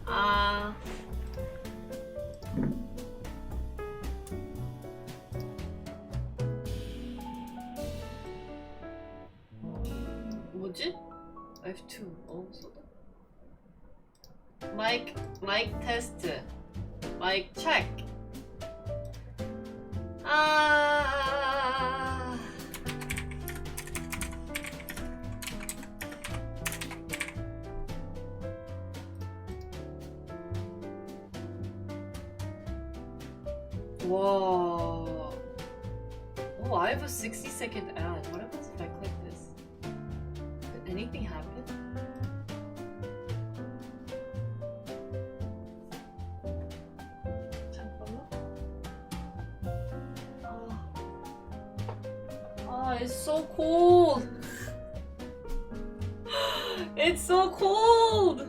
아. 뭐지? F2. 쏟아. 마이크 테스트. 마이크 체크. 아. Whoa. Oh, I have a 60-second ad. What happens if I click this? Did anything happen? 잠깐만. It's so cold. It's so cold.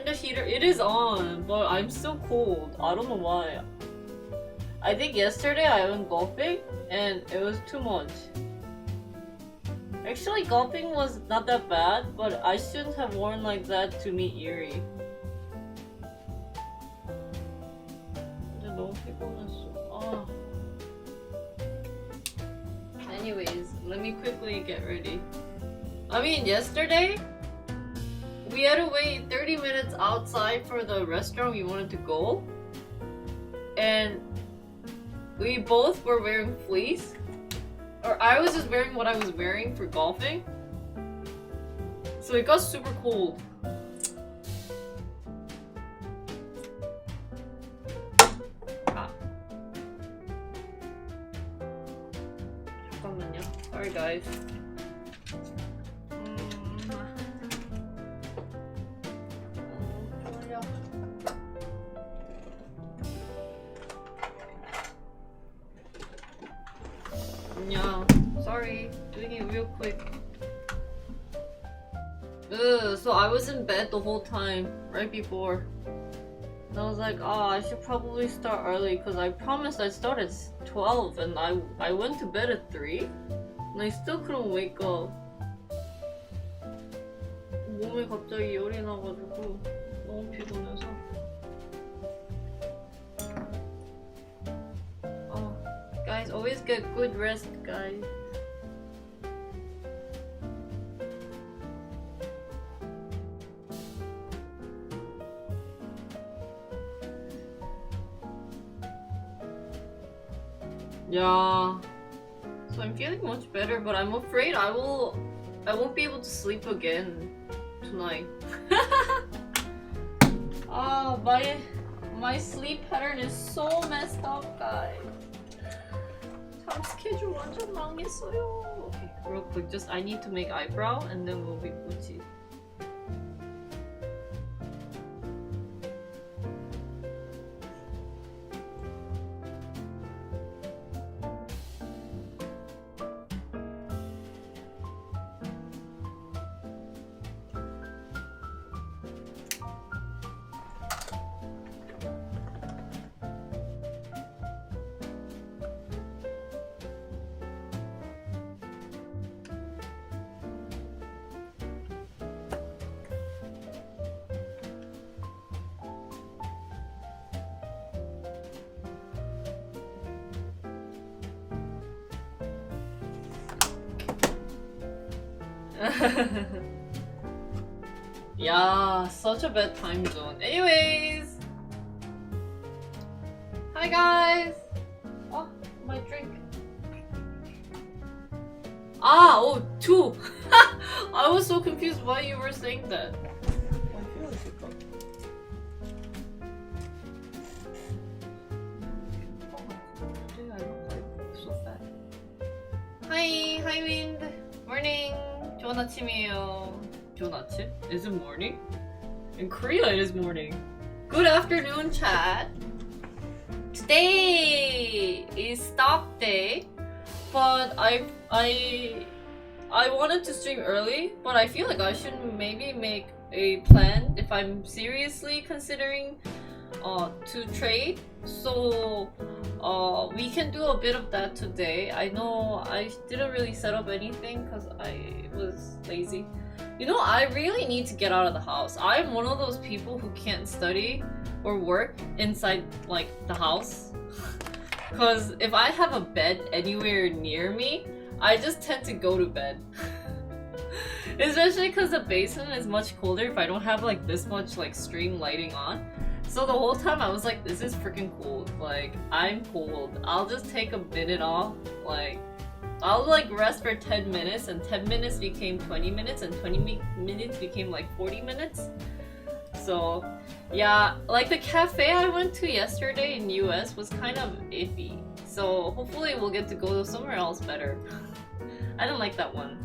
The heater, it is on, but I'm still cold. I don't know why. I think yesterday I went golfing and it was too much. Actually, golfing was not that bad, but I shouldn't have worn like that to meet Yuri. 근데 너무 피곤했어. Anyways, let me quickly get ready. I mean, yesterday we had to wait 30 minutes outside for the restaurant we wanted to go. And we both were wearing fleece. Or I was just wearing what I was wearing for golfing. So it got super cold. 잠깐만요. Sorry guys. Sorry, doing it real quick. So I was in bed the whole time, right before. And I was like, I should probably start early because I promised I'd start at 12 and I went to bed at 3 and I still couldn't wake up. 몸에 갑자기 열이 나가지고 너무 피곤해서. Guys, always get good rest, guys. Yeah. So I'm feeling much better, but I'm afraid I won't be able to sleep again tonight. My sleep pattern is so messed up, guys. 잠 스케줄 완전 망했어요. Okay, real quick, just I need to make eyebrow and then we'll be Gucci. Yeah, such a bad time zone. Anyways, hi guys. Oh, my drink. Oh, 2. I was so confused why you were saying that. Hi, Wind. Morning. 좋은 아침이에요. 좋은 아침? Is it morning? In Korea it is morning. Good afternoon, chat. Today is stock day, but I wanted to stream early, but I feel like I should maybe make a plan if I'm seriously considering to trade. So we can do a bit of that today. I know I didn't really set up anything because I was lazy. You know, I really need to get out of the house. I'm one of those people who can't study or work inside like the house. Because if I have a bed anywhere near me, I just tend to go to bed. Especially because the basement is much colder if I don't have like this much like stream lighting on. So the whole time I was like, this is freaking cold. Like, I'm cold. I'll just take a minute off. Like, I'll like rest for 10 minutes and 10 minutes became 20 minutes and 20 minutes became like 40 minutes. So yeah, like the cafe I went to yesterday in US was kind of iffy. So hopefully we'll get to go somewhere else better. I don't like that one.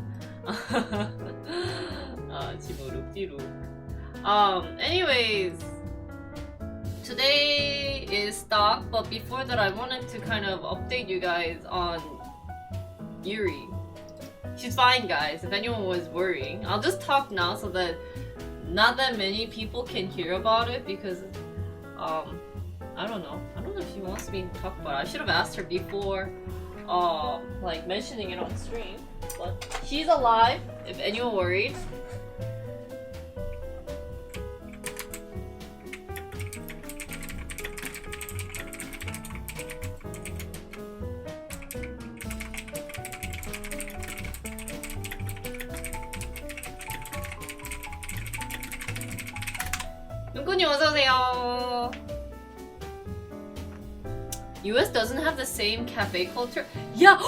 Anyways, today is stock, but before that I wanted to kind of update you guys on Yuri. She's fine, guys, if anyone was worrying. I'll just talk now so that not that many people can hear about it because I don't know if she wants me to talk about it. I should have asked her before like mentioning it on stream, but she's alive if anyone worried. 눈꽃님 어서오세요. US doesn't have the same cafe culture. Yeah,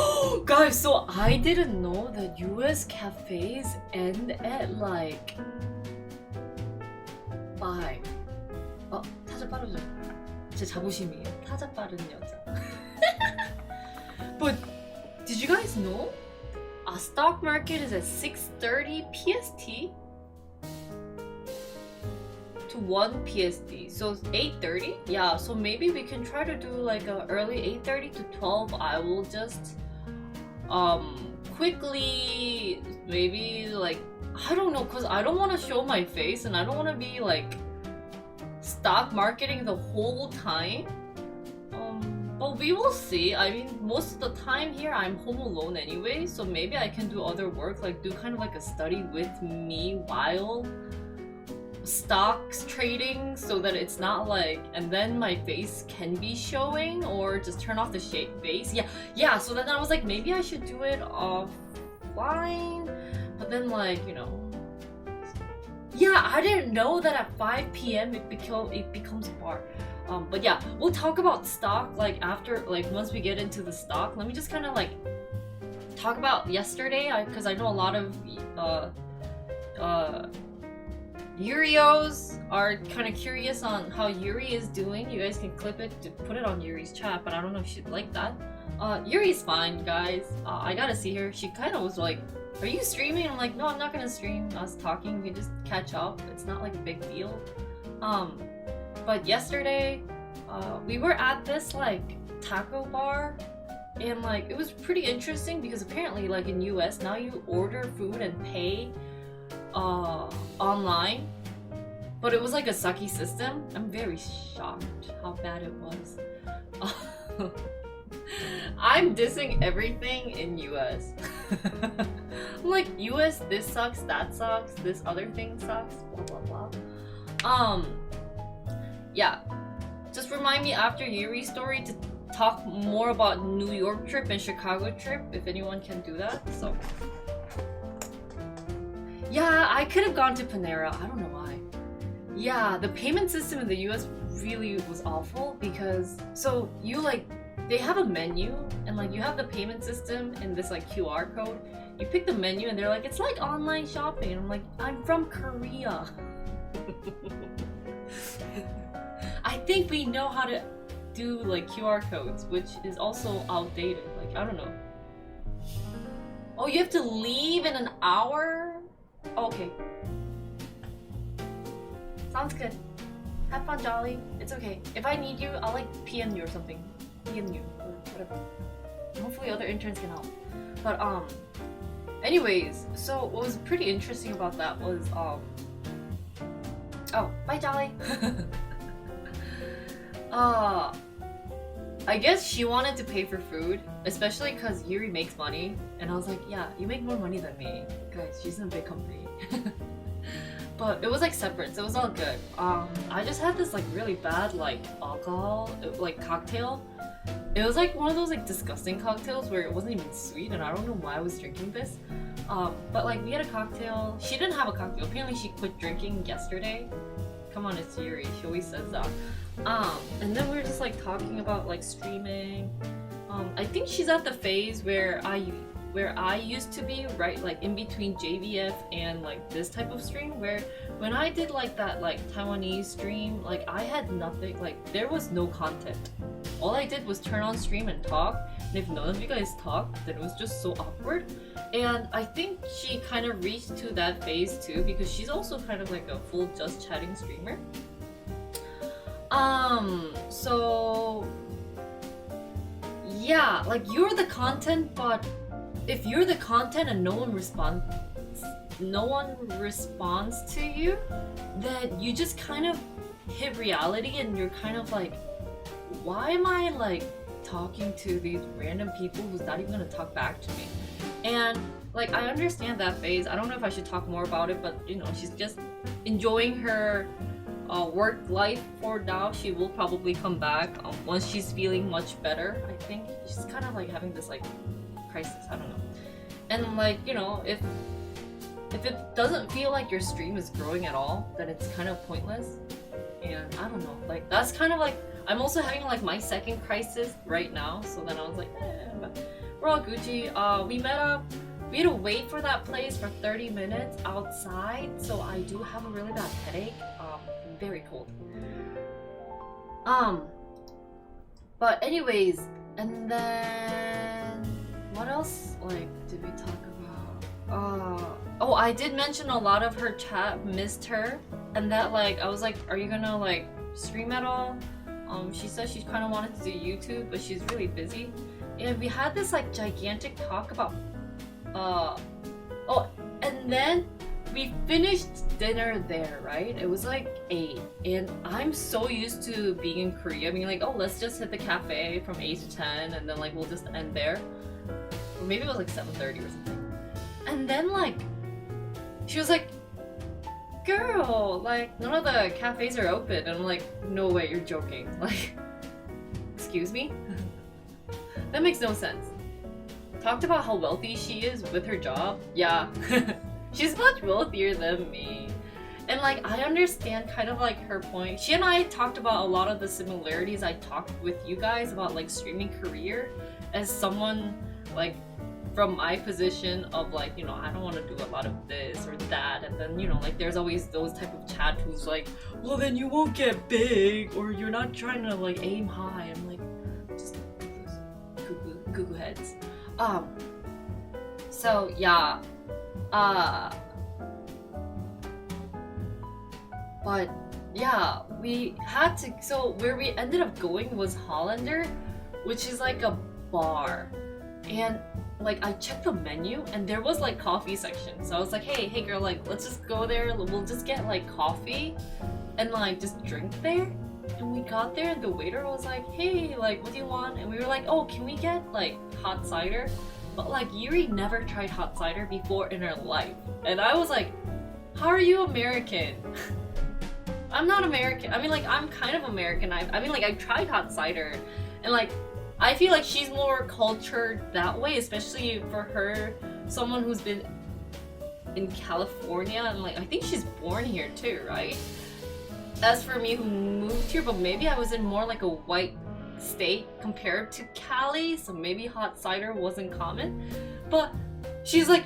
guys, so I didn't know that US cafes end at like 5. 타자 빠르죠? 제 자부심이에요. 타자 빠른 여자. But did you guys know? A stock market is at 6:30 PST to 1 PST, so 8:30. Yeah, so maybe we can try to do like a early 8:30 to 12. I will just quickly maybe like, I don't know, because I don't want to show my face and I don't want to be like stock marketing the whole time. But we will see. I mean, most of the time here I'm home alone anyway, so maybe I can do other work, like do kind of like a study with me while stocks trading, so that it's not like, and then my face can be showing, or just turn off the face. Yeah, so then I was like, maybe I should do it offline, but then like, you know, yeah, I didn't know that at 5 p.m. it becomes a bar. But yeah, we'll talk about stock like after, like once we get into the stock. Let me just kind of like talk about yesterday, because I know a lot of Yurios are kind of curious on how Yuri is doing. You guys can clip it to put it on Yuri's chat, but I don't know if she'd like that. Yuri's fine, guys. I gotta see her. She kind of was like, are you streaming? I'm like, no, I'm not gonna stream. I was talking, we just catch up. It's not like a big deal. But yesterday, we were at this like taco bar, and like it was pretty interesting because apparently like in US now you order food and pay online, but it was like a sucky system. I'm very shocked how bad it was. I'm dissing everything in US. I'm like, US, this sucks, that sucks, this other thing sucks, blah blah blah. Yeah, just remind me after Yuri's story to talk more about New York trip and Chicago trip if anyone can do that. So yeah, I could have gone to Panera. I don't know why. Yeah, the payment system in the US really was awful because, so you like, they have a menu and like you have the payment system in this like QR code. You pick the menu and they're like, it's like online shopping. And I'm like, I'm from Korea. I think we know how to do like QR codes, which is also outdated. Like, I don't know. Oh, you have to leave in an hour? Okay. Sounds good. Have fun, Jolly. It's okay. If I need you, I'll like PM you or something. PM you or whatever. Hopefully other interns can help. But anyways, so what was pretty interesting about that was oh, bye Jolly. I guess she wanted to pay for food, especially because Yuri makes money, and I was like, yeah, you make more money than me. Guys, she's in a big company. But it was like separate, so it was all good. I just had this like really bad like alcohol, like cocktail. It was like one of those like disgusting cocktails where it wasn't even sweet, and I don't know why I was drinking this. But like we had a cocktail. She didn't have a cocktail. Apparently she quit drinking yesterday. Come on, it's Yuri. She always says that. And then we were just like talking about like streaming. I think she's at the phase where I used to be, right, like in between JVF and like this type of stream, where when I did like that like Taiwanese stream, like I had nothing, like there was no content. All I did was turn on stream and talk, and if none of you guys talked, then it was just so awkward. And I think she kind of reached to that phase too, because she's also kind of like a full just chatting streamer. So yeah, like you're the content, but if you're the content and no one responds to you, then you just kind of hit reality and you're kind of like, why am I like talking to these random people who's not even gonna talk back to me? And like I understand that phase. I don't know if I should talk more about it, but you know, she's just enjoying her work life for now. She will probably come back once she's feeling much better. I think she's kind of like having this like crisis, I don't know. And like, you know, if it doesn't feel like your stream is growing at all, then it's kind of pointless. And I don't know, like that's kind of like, I'm also having like my second crisis right now, so then I was like, but we're all Gucci. We met up, we had to wait for that place for 30 minutes outside, so I do have a really bad headache. Very cold. But anyways, and then what else like did we talk about? Oh, I did mention a lot of her chat missed her, and that like I was like, are you gonna like stream at all? She said she kind of wanted to do YouTube, but she's really busy. And we had this like gigantic talk about oh, and then we finished dinner there, right? It was like 8, and I'm so used to being in Korea. I mean, like, oh, let's just hit the cafe from 8 to 10, and then like we'll just end there. Or maybe it was like 7:30 or something. And then like, she was like, girl, like none of the cafes are open. And I'm like, no way, you're joking. Like, excuse me? That makes no sense. Talked about how wealthy she is with her job. Yeah. She's much wealthier than me. And like, I understand kind of like her point. She and I talked about a lot of the similarities I talked with you guys about like streaming career as someone like from my position of like, you know, I don't want to do a lot of this or that. And then, you know, like there's always those type of chat who's like, well then you won't get big or you're not trying to like aim high. I'm like, just cuckoo heads. So yeah. But yeah, we had to, so where we ended up going was Hollander, which is like a bar. And like I checked the menu and there was like coffee section. So I was like, hey girl, like let's just go there, we'll just get like coffee and like just drink there. And we got there and the waiter was like, hey, like what do you want? And we were like, oh, can we get like hot cider? But like Yuri never tried hot cider before in her life. And I was like, how are you American? I'm not American. I mean like I'm kind of American. I mean like I tried hot cider and like I feel like she's more cultured that way, especially for her, someone who's been in California and like I think she's born here too, right? As for me who moved here, but maybe I was in more like a white state compared to Cali, so maybe hot cider wasn't common. But she's like,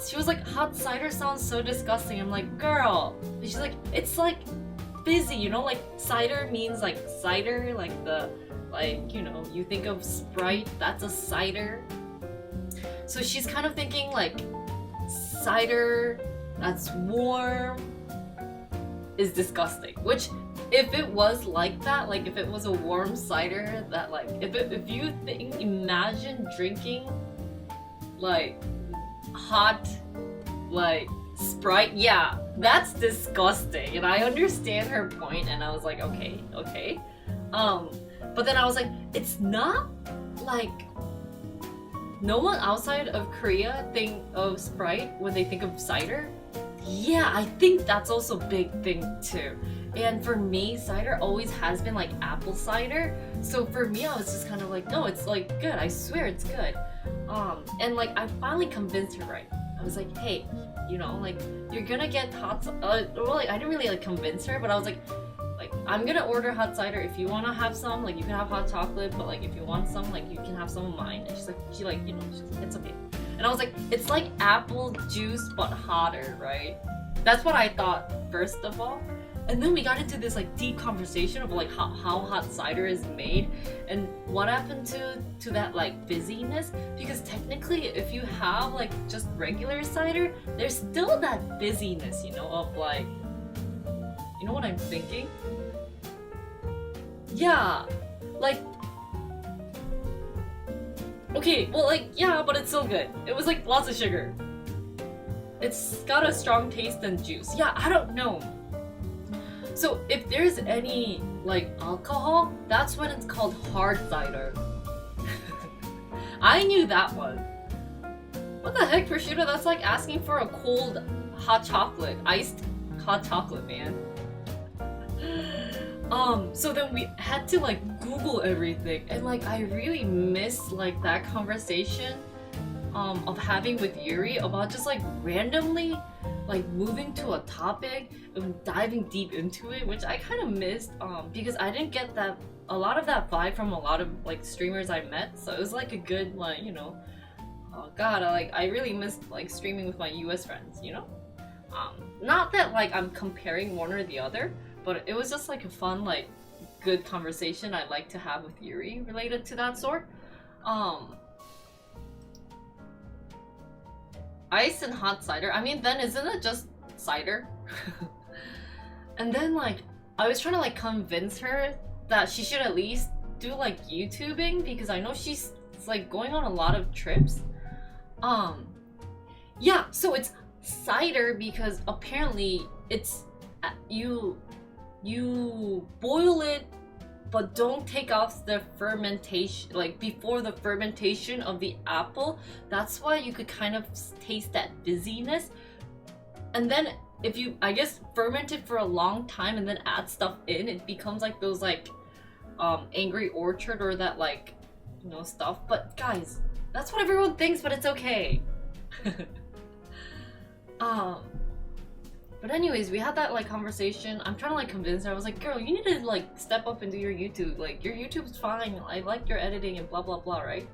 she was like, hot cider sounds so disgusting. I'm like, girl. And she's like, it's like fizzy, you know, like cider means like cider, like the, like, you know, you think of Sprite, that's a cider. So she's kind of thinking like cider that's warm. is disgusting. Which, if it was like that, like if it was a warm cider that like, if you imagine drinking like hot like Sprite, yeah, that's disgusting. And I understand her point, and I was like, okay. But then I was like, it's not like, no one outside of Korea think of Sprite when they think of cider. Yeah, I think that's also a big thing too. And for me, cider always has been like apple cider. So for me, I was just kind of like, no, it's like good. I swear it's good. And like I finally convinced her, right? I was like, hey, you know, like you're gonna get hot. Well, like I didn't really like convince her, but I was like I'm gonna order hot cider. If you wanna have some, like you can have hot chocolate, but like if you want some, like you can have some of mine. And she's like, you know, she's like, it's okay. And I was like, it's like apple juice but hotter, right? That's what I thought first of all. And then we got into this like deep conversation of like how hot cider is made and what happened to that like fizziness. Because technically if you have like just regular cider, there's still that fizziness, you know, of like, you know what I'm thinking? Yeah, like, okay, well like, yeah, but it's still good. It was like lots of sugar. It's got a strong taste and juice. Yeah, I don't know. So if there's any like alcohol, that's when it's called hard cider. I knew that one. What the heck, prosciutto? That's like asking for a cold hot chocolate, iced hot chocolate, man. So then we had to like Google everything, and like I really miss like that conversation of having with Yuri about just like randomly like moving to a topic and diving deep into it, which I kind of missed because I didn't get a lot of that vibe from a lot of like streamers I met. So it was like a good like, you know, oh god, I really missed like streaming with my US friends, you know? Not that like I'm comparing one or the other, but it was just like a fun like good conversation I like to have with Yuri related to that sort. Ice and hot cider. I mean, then isn't it just cider? And then like I was trying to like convince her that she should at least do like YouTubing because I know she's like going on a lot of trips. Yeah, so it's cider because apparently it's you boil it but don't take off the fermentation, like before the fermentation of the apple. That's why you could kind of taste that fizziness. And then if you, I guess, ferment it for a long time and then add stuff in, it becomes like those like Angry Orchard or that like, you know, stuff. But guys, that's what everyone thinks, but it's okay. But anyways, we had that like conversation. I'm trying to like convince her. I was like, girl, you need to like step up and do your YouTube. Like your YouTube's fine. I like your editing and blah blah blah, right?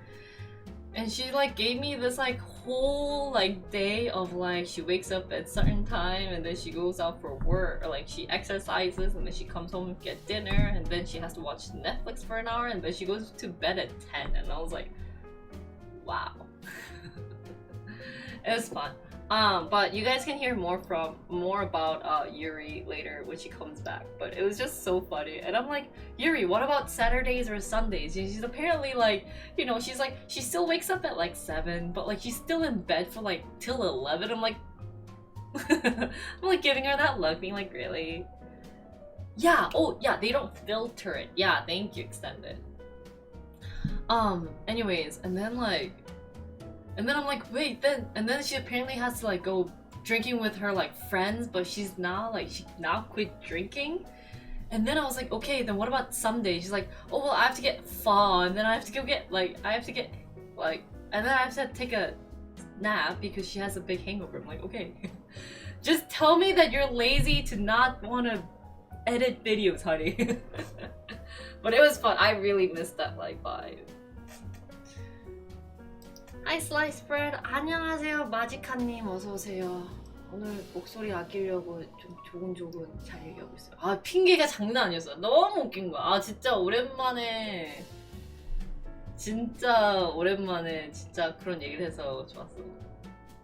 And she like gave me this like whole like day of like she wakes up at certain time and then she goes out for work, or like she exercises and then she comes home and get dinner and then she has to watch Netflix for an hour and then she goes to bed at 10. And I was like, wow. It was fun. But you guys can hear more about Yuri later when she comes back. But it was just so funny. And I'm like, Yuri, what about Saturdays or Sundays? And she's apparently like, you know, she's like, she still wakes up at like 7, but like she's still in bed for like till 11. I'm like, I'm like giving her that look, being like, really? Yeah, oh yeah, they don't filter it. Yeah, thank you, Extended. Anyways, and then I'm like, wait, then, and then she apparently has to like go drinking with her like friends, but she now quit drinking. And then I was like, okay, then what about Sunday? She's like, oh well, I have to get pho, and then I have to go get and then I have to take a nap because she has a big hangover. I'm like, okay, just tell me that you're lazy to not want to edit videos, honey. But it was fun. I really missed that like vibe. Hi Slice Bread. 안녕하세요 마지카님, 어서오세요. 오늘 목소리 아끼려고 좀 조근조근 잘 얘기하고 있어요. 아, 핑계가 장난 아니었어요. 너무 웃긴 거야. 아, 진짜 오랜만에 진짜 그런 얘기를 해서 좋았어.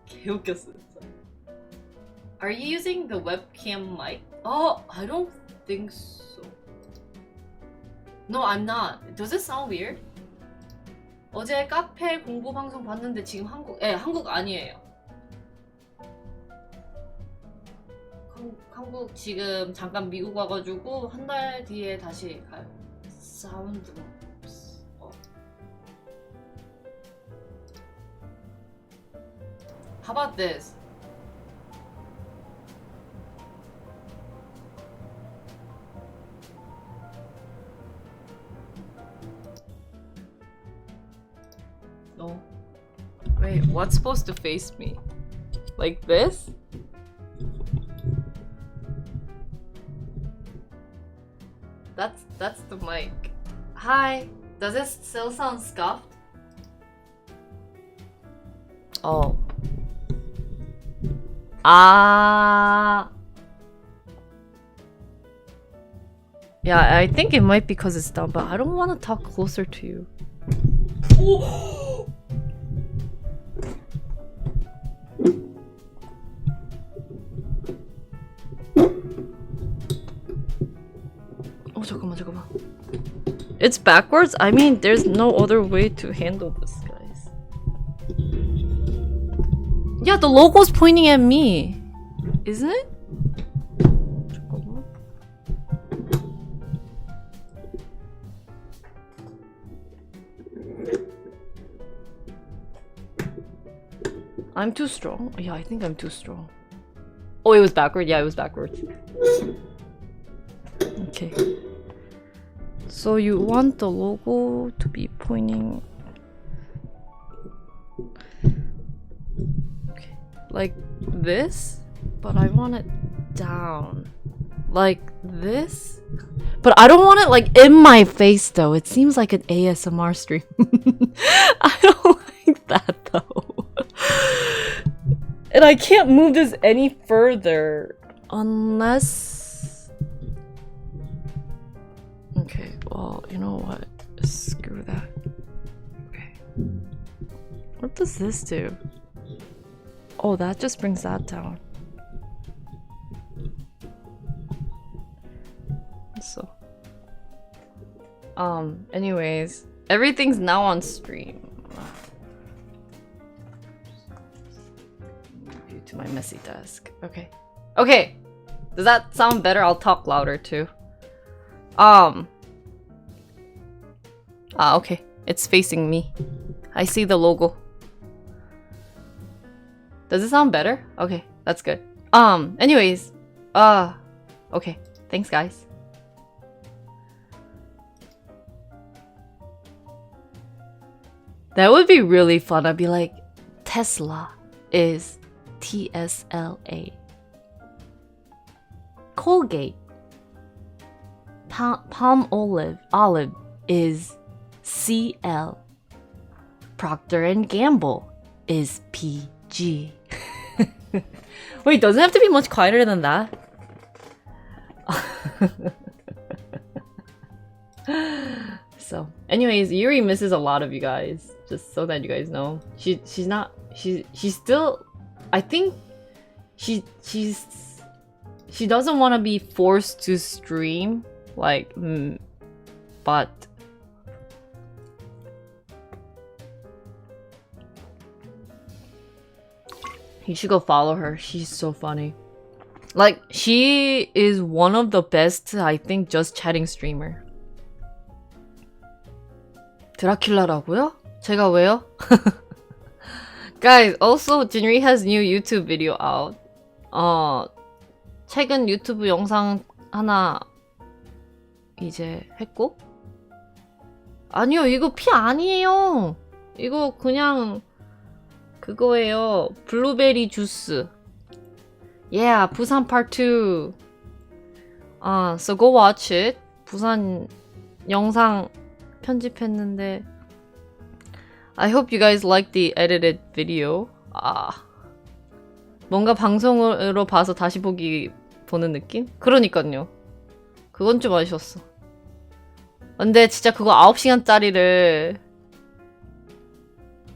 개웃겼어 진짜. Are you using the webcam mic? Oh, I don't think so. No, I'm not. Does it sound weird? 어제 카페 공부 방송 봤는데 지금 한국 아니에요. 한국 지금 잠깐 미국 와가지고 한 달 뒤에 다시 가요. 사운드. How about this? No. Wait, what's supposed to face me? Like this? That's the mic. Hi. Does it still sound scuffed? Oh. Yeah, I think it might be because it's down, but I don't want to talk closer to you. Oh! Oh, 잠깐만. It's backwards? I mean, there's no other way to handle this, guys. Yeah, the logo's pointing at me. Isn't it? 잠깐만. I'm too strong? Yeah, I think I'm too strong. Oh, it was backward? Yeah, it was backwards. Okay. So you want the logo to be pointing... Okay. Like this? But I want it down. Like this? But I don't want it like in my face though. It seems like an ASMR stream. I don't like that though. And I can't move this any further unless... Okay, well, you know what? Screw that. Okay. What does this do? Oh, that just brings that down. So... anyways. Everything's now on stream. To my messy desk. Okay. Okay! Does that sound better? I'll talk louder too. Okay. It's facing me. I see the logo. Does it sound better? Okay, that's good. Anyways. Okay. Thanks, guys. That would be really fun. I'd be like, Tesla is TSLA. Colgate Palmolive is CL. Procter & Gamble is PG. Wait, doesn't it have to be much quieter than that? So, anyways, Yuri misses a lot of you guys. Just so that you guys know, she's still. I think she doesn't want to be forced to stream, like, but you should go follow her. She's so funny. Like, she is one of the best, I think, just chatting streamer. 드라큘라라고요? 제가 왜요? Guys, also Jinri has new YouTube video out. 최근 유튜브 영상 하나 이제 했고? 아니요, 이거 피 아니에요. 이거 그냥 그거예요. 블루베리 주스. Yeah, 부산 part 2. So go watch it. 부산 영상 편집했는데 I hope you guys like the edited video. 뭔가 방송으로 봐서 다시 보기 보는 느낌? 그러니까요. 그건 좀 아쉬웠어. 근데 진짜 그거 9시간짜리를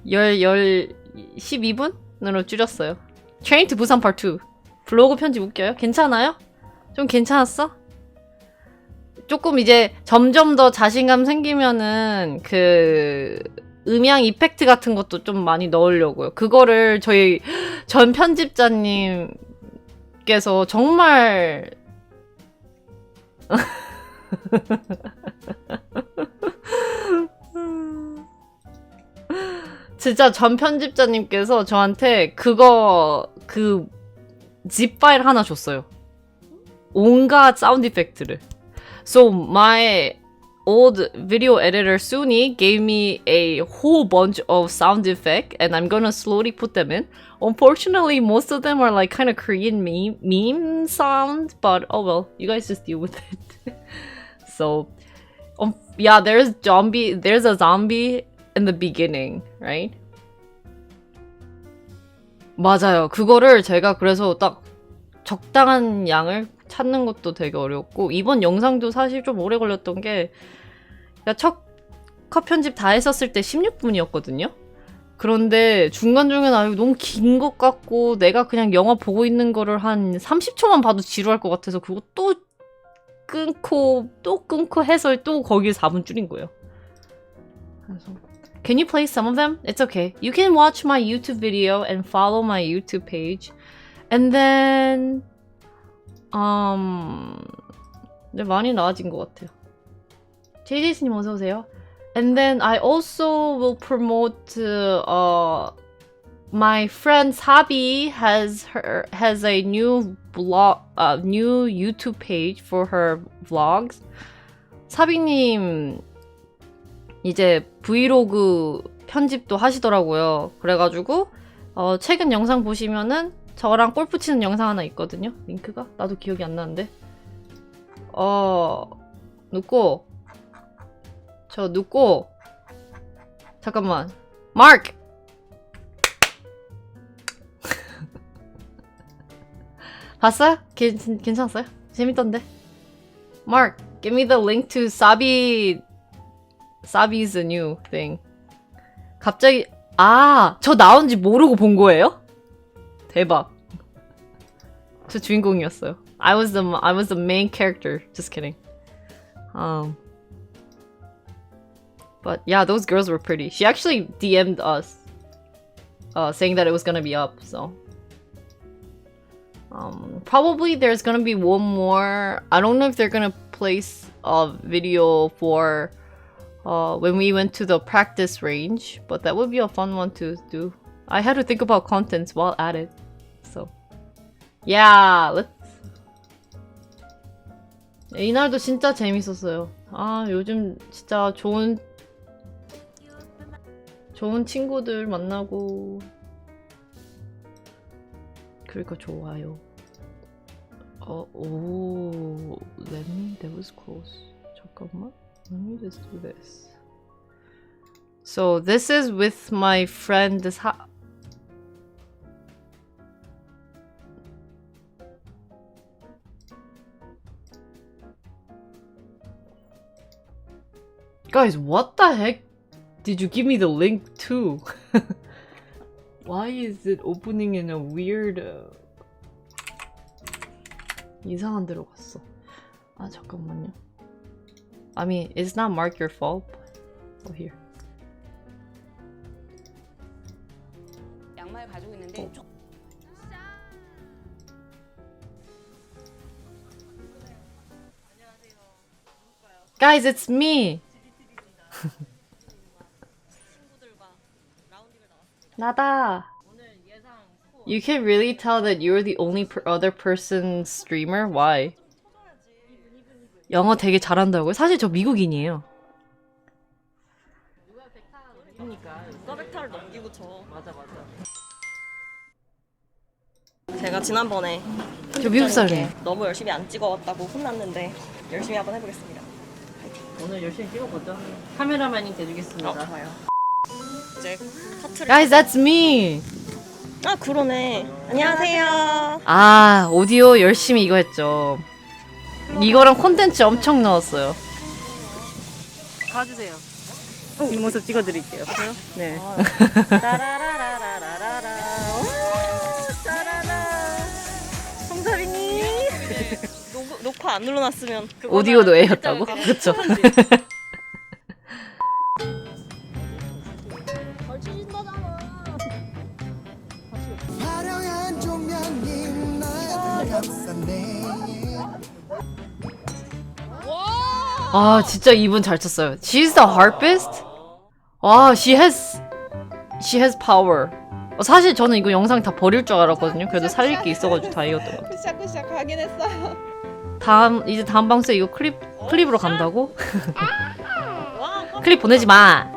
12분으로 줄였어요. Train to Busan Part 2. 블로그 편집 웃겨요? 괜찮아요? 좀 괜찮았어? 조금 이제 점점 더 자신감 생기면은 그 음향 이펙트 같은 것도 좀 많이 넣으려고요. 그거를 저희 전 편집자님께서 정말 진짜 전 편집자님께서 저한테 그 zip 파일 하나 줬어요. 온갖 사운드 이펙트를. So my old video editor Suni gave me a whole bunch of sound effects and I'm gonna slowly put them in. Unfortunately, most of them are like kind of Korean meme sound, but oh well, you guys just deal with it. So, yeah, there's a zombie in the beginning, right? 맞아요. 그거를 제가 그래서 딱 적당한 양을 찾는 것도 되게 어렵고 이번 영상도 사실 좀 오래 걸렸던 게 첫 컷 편집 다 했었을 때 16분이었거든요? 그런데 중간중간 이거 너무 긴 것 같고 내가 그냥 영화 보고 있는 거를 한 30초만 봐도 지루할 것 같아서 그거 또 끊고 해서 또 거기에 4분 줄인 거예요. 그래서 Can you play some of them? It's okay. You can watch my YouTube video and follow my YouTube page. And then 네, 많이 나아진 것 같아요. JJ스님 어서 오세요. And then I also will promote my friend Sabi has a new new YouTube page for her vlogs. 사비님 이제 브이로그 편집도 하시더라고요. 그래가지고 최근 영상 보시면은 저랑 골프 치는 영상 하나 있거든요. 링크가? 나도 기억이 안 나는데. 누꼬 잠깐만. 마크! 봤어요? 괜찮았어요? 재밌던데. Mark, give me the link to Sabi's new thing. 갑자기 저 나온지 모르고 본 거예요? 대박. 저 주인공이었어요. I was the main character. Just kidding. But yeah, those girls were pretty. She actually DM'd us, saying that it was gonna be up. So probably there's gonna be one more. I don't know if they're gonna place a video for when we went to the practice range, but that would be a fun one to do. I had to think about contents while at it. So yeah, let's. 이날도 진짜 재밌었어요. 요즘 진짜 좋은 친구들 만나고 그러니까 좋아요. that was close. 잠깐만. Let me just do this. So this is with my friend Guys, what the heck did you give me the link to? Why is it opening in a weird... 이상한 데로 갔어. 잠깐만요. I mean, it's not Mark your fault. Oh, here. 양말 가지고 있는데 Guys, it's me! 나다. You can really tell that you're the only other person streamer? Why? 영어 되게 잘한다고요? 사실 저 미국인이에요. 누가 벡터를 넘기고 쳐. 맞아. 제가 지난번에 저 미국 사람이에요. 너무 열심히 안 찍어왔다고 혼났는데 열심히 한번 해보겠습니다. 오늘 열심히 찍어보죠. 카메라맨이 돼주겠습니다. 좋아요. 이제 커트를. Guys, that's me. 그러네. 안녕하세요. 오디오 열심히 이거 했죠. 이거랑 콘텐츠 엄청 넣었어요. 가주세요. 뒷모습 찍어드릴게요. 네. 따라라라라라라. 스피커 안 눌러놨으면 그거는 오디오도 A였다고? 그냥 그쵸. 화려한 조명이 날 감싸네. 아 진짜 이분 잘 쳤어요. She's the harpist? 와, she has power. 사실 저는 이거 영상 다 버릴 줄 알았거든요. 그래도 살릴 게 있어가지고 다행이었던 것 같아요. 굿샷 하긴 했어요. 이제 다음 방송에 이거 클립으로 간다고? 와, 클립 보내지 마.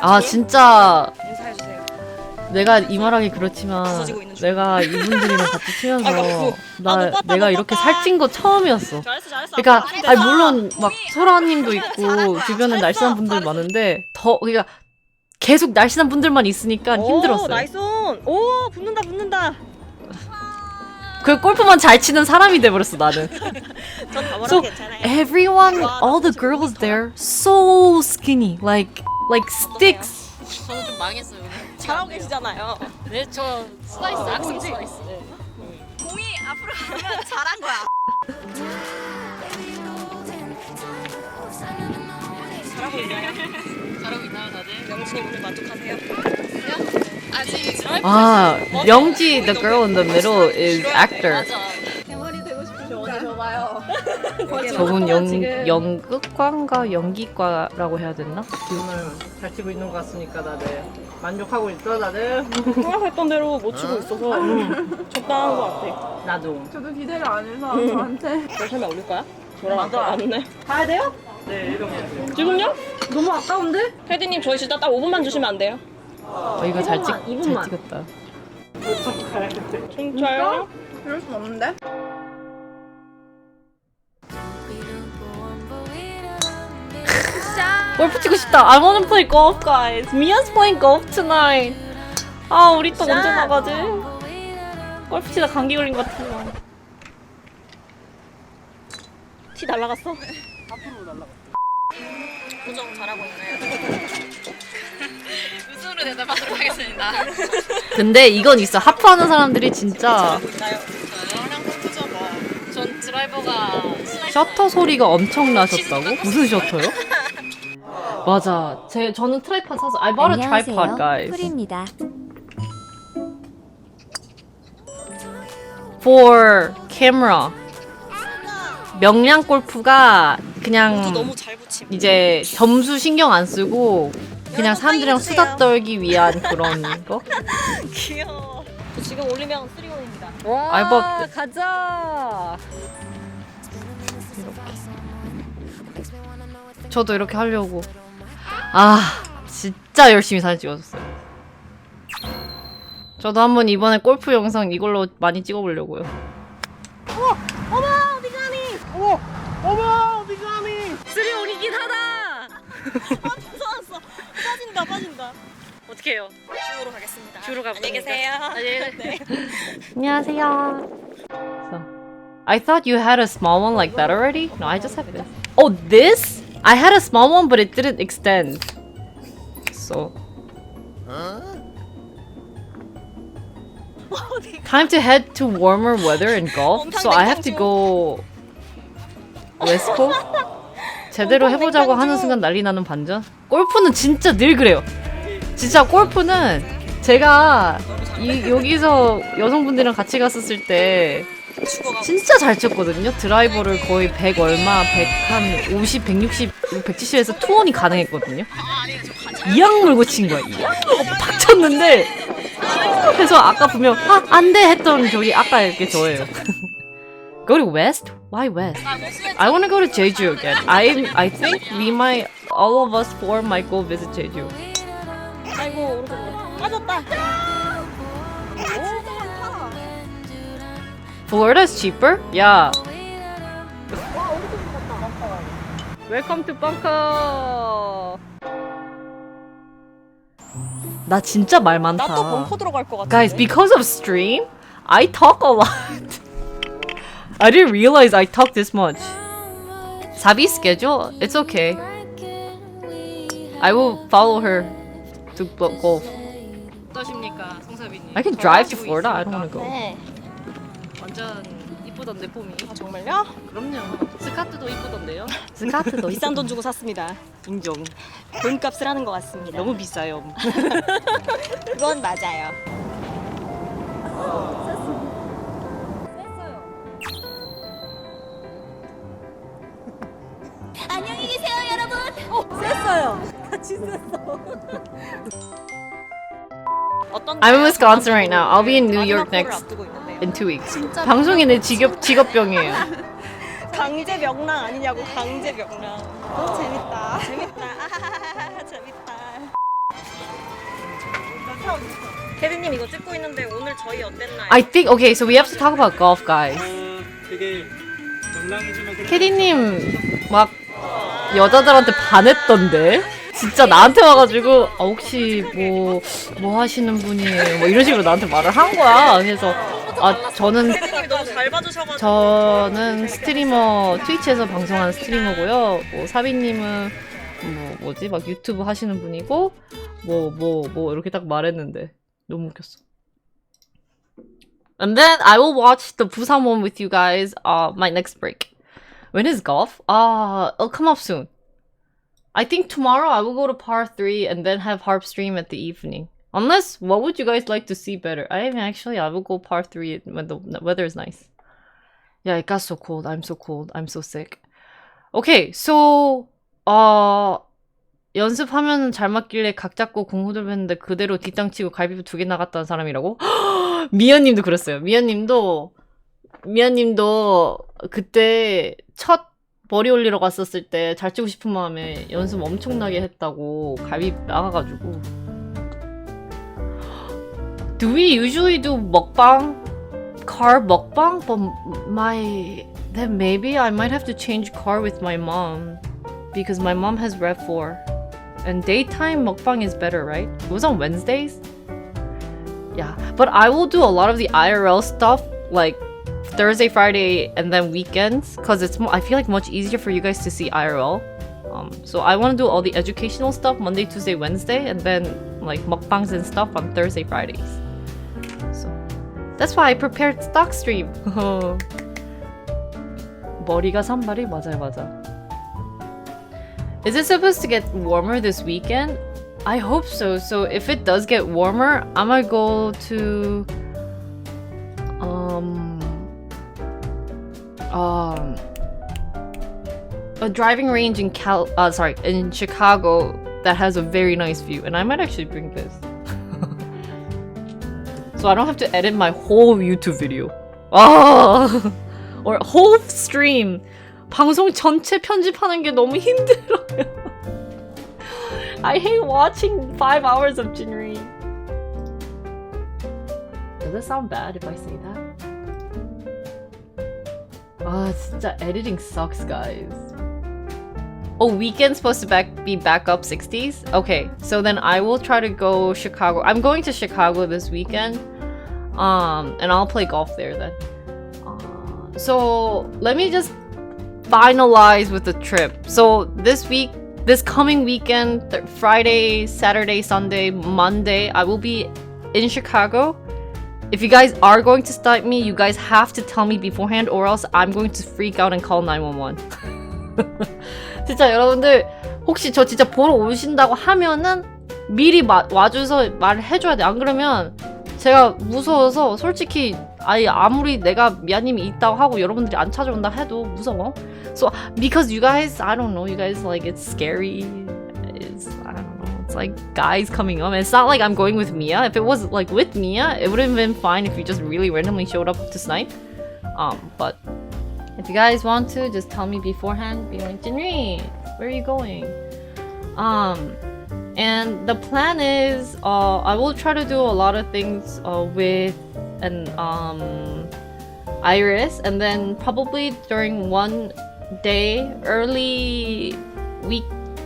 아 진짜 인사해주세요. 내가 이 말하기 그렇지만 부서지고 있는 중. 내가 이분들이랑 같이 치면서 아이고, 못 봤다, 내가 못 이렇게 봤다. 살찐 거 처음이었어. 잘했어. 그러니까 아니, 물론 막 소라님도 있고 주변에 날씬한 분들 많은데 그러니까 계속 날씬한 분들만 있으니까 힘들었어요. 나이스 온. 오, 붙는다. 그 골프만 잘 치는 사람이 돼버렸어 나는. 전다 So 괜찮아요. everyone, 와, all the 진짜 girls there, so skinny, like sticks. 저는 좀 망했어요 오늘. 잘하고 계시잖아요. 네, 저 슬라이스 악성 슬라이스. 공이 앞으로 가면 잘한 거야. 잘하고 있나요? 잘하고 있나요 다들? 명진이 오늘 만족하세요? 아직 드라이브. 아, 명지, the girl in the middle is actor. 맞아. 대머리 되고 싶으면 어디 줘봐요. 저분 연극과인가 연기과라고 해야 되나? 오늘 잘 치고 있는 것 같으니까 다들 만족하고 있어 다들? 생각했던 대로 못 치고 있어서 적당한 것 같아. 나도. 저도 기대를 안 해서 저한테 너 설마 올릴 거야? 저랑 안 오네. 가야 돼요? 네, 이러면 지금요? 너무 아까운데? 패디님 저희 진짜 딱 5분만 주시면 안 돼요? 이거 잘 2분만. 찍었다. 진짜요? 이럴 순 없는데? 골프 치고 싶다. I wanna play golf, guys. Mia's playing golf tonight. 아, 우리 또 언제 나가지? 골프 치다 감기 걸린 것 같아. 티 날라갔어? 앞으로 날라갔어. 고정 잘하고 있나요? 웃음으로 대답하도록 하겠습니다. 근데 이건 있어. 하프하는 사람들이 진짜 있나요? 저랑 골프죠 뭐. 전 드라이버가 슬라이스. 셔터 소리가 엄청 나셨다고? 무슨 셔터요? 맞아. 저는 트라이팟 사서 I bought a tripod, guys. 풀입니다. For camera. 명량 골프가 그냥 너무 잘 붙임. 이제 점수 신경 안 쓰고 그냥 사람들이랑 수다 떨기 위한 그런 거? 귀여워. 저 지금 올리면 3원입니다. 와, I bought 가자. 저도 이렇게 하려고. 아, 진짜 열심히 사진 찍어줬어요. 저도 한번 이번에 골프 영상 이걸로 많이 찍어보려고요. 어머 어디 가니? 3원이긴 하다. 아 무서웠어. 빠진다. 어떻게 해요? 주로 가겠습니다. 주로 가보자. 안녕히 계세요. 네. 안녕하세요. So, I thought you had a small one like that already? No, I just have this. Oh, this? I had a small one, but it didn't extend. So. Time to head to warmer weather and golf. So I have to go West Coast. 제대로 해보자고 하는 순간 난리 나는 반전. 골프는 진짜 늘 그래요. 진짜 골프는 제가 여기서 여성분들이랑 같이 갔었을 때 진짜 잘 쳤거든요. 드라이버를 거의 100 얼마, 150, 160, 170에서 투혼이 가능했거든요. 이악 물고 친 거야. 이악 물고 팍 쳤는데 그래서 아까 보면 안 돼 했던 저기 아까 이렇게 저예요. Go to West? Why West? I want to go to Jeju again. I think we might, all of us four might go visit Jeju. 아이고 오른쪽으로 빠졌다. Florida's cheaper? Yeah. Welcome to Bangkok. 나 진짜 말 많다. 나 또 벙커 들어갈 것 같아. Guys, because of stream, I talk a lot. I didn't realize I talk this much. Sabi's schedule? It's okay. I will follow her to golf. 어떠십니까, 성사비님? I can drive to Florida. I don't want to go. 네. 완전 이쁜 이쁘던데 폼이. 아 정말요? 그럼요. 스카트도 이쁘던데요. 스카트도 비싼 돈 주고 샀습니다. 인정. 돈값을 하는 것 같습니다. 너무 비싸요. 그건 맞아요. 안녕히 계세요, 여러분. 셌어요. 같이 셌어. 어떤 I'm in Wisconsin right now. I'll be in New 마지막 York 골을 next 앞두고 있는데요. in 2 weeks. 방송이 내 직업병이에요. 강제 명랑 아니냐고 강제 명랑. 재밌다. 재밌다. 아하하하, 재밌다. 캐디님 이거 찍고 있는데 오늘 저희 어땠나요? I think okay, so we have to talk about golf, guys. 되게 명랑해지면 그런 캐디님 막 여자들한테 반했던데. 진짜 나한테 와가지고 혹시 뭐 하시는 분이에요? 뭐 이런 식으로 나한테 말을 한 거야. 그래서 저는 캐디님이 너무 잘 봐주셔가지고 저는 스트리머 트위치에서 방송하는 스트리머고요. 뭐 사비님은 뭐지 막 유튜브 하시는 분이고 뭐 이렇게 딱 말했는데 너무 웃겼어. And then I will watch the Busan one with you guys. My next break. When is golf? It'll come up soon. I think tomorrow I will go to par 3 and then have harp stream at the evening. Unless, what would you guys like to see better? I will go par 3 when the weather is nice. Yeah, it got so cold. I'm so cold. I'm so sick. Okay, so, 연습하면 잘 맞길래 각 잡고 공 후들했는데 그대로 뒷땅 치고 갈비뼈 2개 나갔다는 사람이라고? 미연님도 그랬어요. 미연님도 그때 첫 머리 올리러 갔었을 때 잘 치고 싶은 마음에 연습 엄청나게 했다고 갈비 나가가지고. Do we usually do 먹방? Carb 먹방? But then maybe I might have to change car with my mom because my mom has Rev4 and daytime 먹방 is better, right? It was on Wednesdays? Yeah, but I will do a lot of the IRL stuff like Thursday, Friday, and then weekends because it's I feel like much easier for you guys to see IRL. So I want to do all the educational stuff Monday, Tuesday, Wednesday, and then like mukbangs and stuff on Thursday, Fridays. So that's why I prepared stock stream. 머리가 산발이 맞아. Is it supposed to get warmer this weekend? I hope so. So if it does get warmer, I might go to a driving range in in Chicago that has a very nice view, and I might actually bring this. So I don't have to edit my whole YouTube video. Or whole stream. 방송 전체 편집하는 게 너무 힘들어요. I hate watching 5 hours of Jinri. Does it sound bad if I say that? 진짜 editing sucks, guys. Oh, weekend's supposed to be back up 60s? Okay, so then I will try to go Chicago. I'm going to Chicago this weekend. And I'll play golf there then. So let me just finalize with the trip. So this coming weekend, Friday, Saturday, Sunday, Monday, I will be in Chicago. If you guys are going to start me, you guys have to tell me beforehand or else I'm going to freak out and call 911. 진짜 여러분들 혹시 저 진짜 보러 오신다고 하면은 미리 와줘서 말을 해줘야 돼. 안 그러면 제가 무서워서 솔직히 아무리 내가 미아님이 있다고 하고 여러분들이 안 찾아온다 해도 무서워. So because you guys, I don't know, you guys like it's scary. I don't know. It's like guys coming up. It's not like I'm going with Mia. If it was like with Mia, it would have been fine if you just really randomly showed up to snipe. But if you guys want to, just tell me beforehand. Be like, Jinri, where are you going? And the plan is, I will try to do a lot of things with an Iris, and then probably during one day early lunch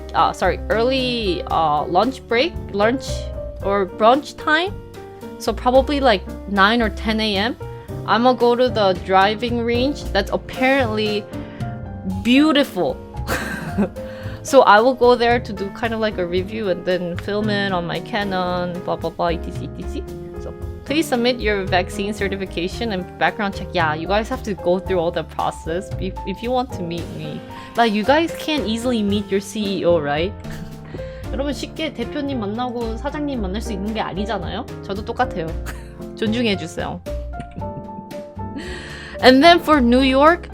or brunch time. So probably like 9 or 10 a.m. I'm gonna go to the driving range that's apparently beautiful. So I will go there to do kind of like a review and then film it on my Canon, blah blah blah, etc etc. So Please submit your vaccine certification and background check. Yeah, you guys have to go through all the process if you want to meet me. Like, you guys can't easily meet your CEO, right? 여러분 쉽게 대표님 만나고 사장님 만날 수 있는 게 아니잖아요? 저도 똑같아요. 존중해주세요. And then for New York,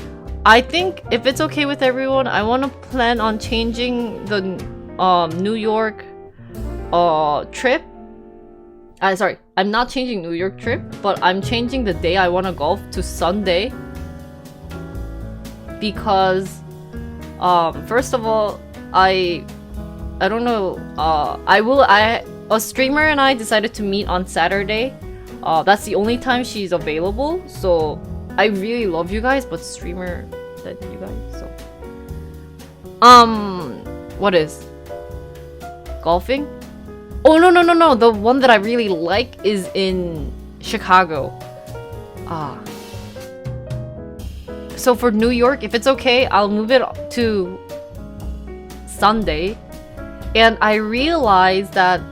I think if it's okay with everyone, I want to plan on changing the New York trip. Sorry, I'm not changing New York trip, but I'm changing the day I want to golf to Sunday. Because first of all, I don't know, a streamer and I decided to meet on Saturday. That's the only time she's available, so I really love you guys, but streamer said you guys, so what is golfing? Oh no, the one that I really like is in Chicago. So for New York, if it's okay, I'll move it to Sunday. And I realized that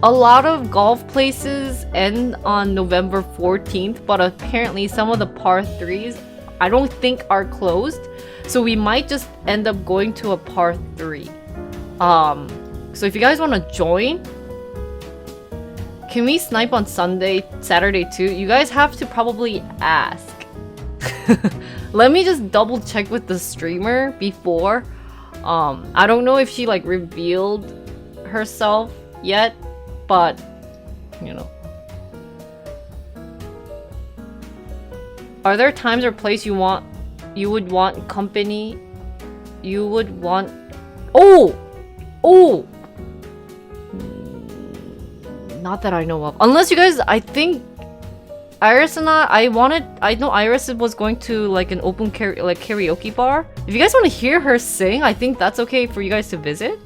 a lot of golf places end on November 14th, but apparently some of the par 3s I don't think are closed. So we might just end up going to a par 3. So if you guys want to join, can we snipe on Sunday, Saturday too? You guys have to probably ask. Let me just double check with the streamer before. I don't know if she like revealed herself yet, but you know. Are there times or place you would want company? You would want not that I know of. Unless you guys, I think Iris and I know Iris was going to like an open karaoke bar. If you guys want to hear her sing, I think that's okay for you guys to visit.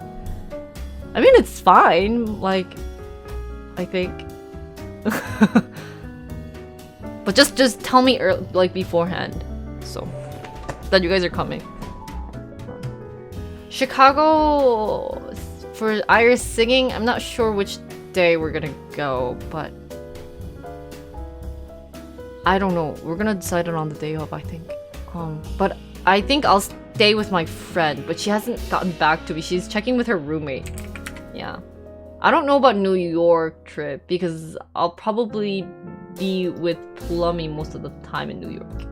I mean, it's fine, like, I think. But just tell me like beforehand, so that you guys are coming. Chicago for Iris singing, I'm not sure which day we're gonna go, but I don't know. We're gonna decide it on the day of, I think. But I think I'll stay with my friend, but she hasn't gotten back to me. She's checking with her roommate. Yeah. I don't know about New York trip because I'll probably be with Plummy most of the time in New York.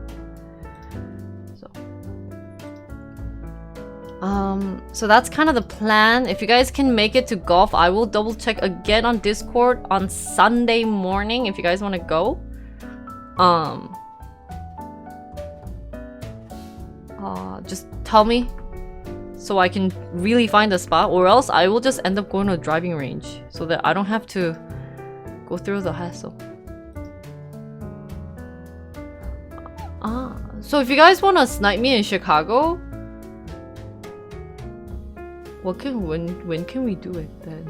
So that's kind of the plan. If you guys can make it to golf, I will double check again on Discord on Sunday morning if you guys want to go. Just tell me so I can really find a spot, or else I will just end up going to a driving range so that I don't have to go through the hassle. So if you guys want to snipe me in Chicago, when can we do it then?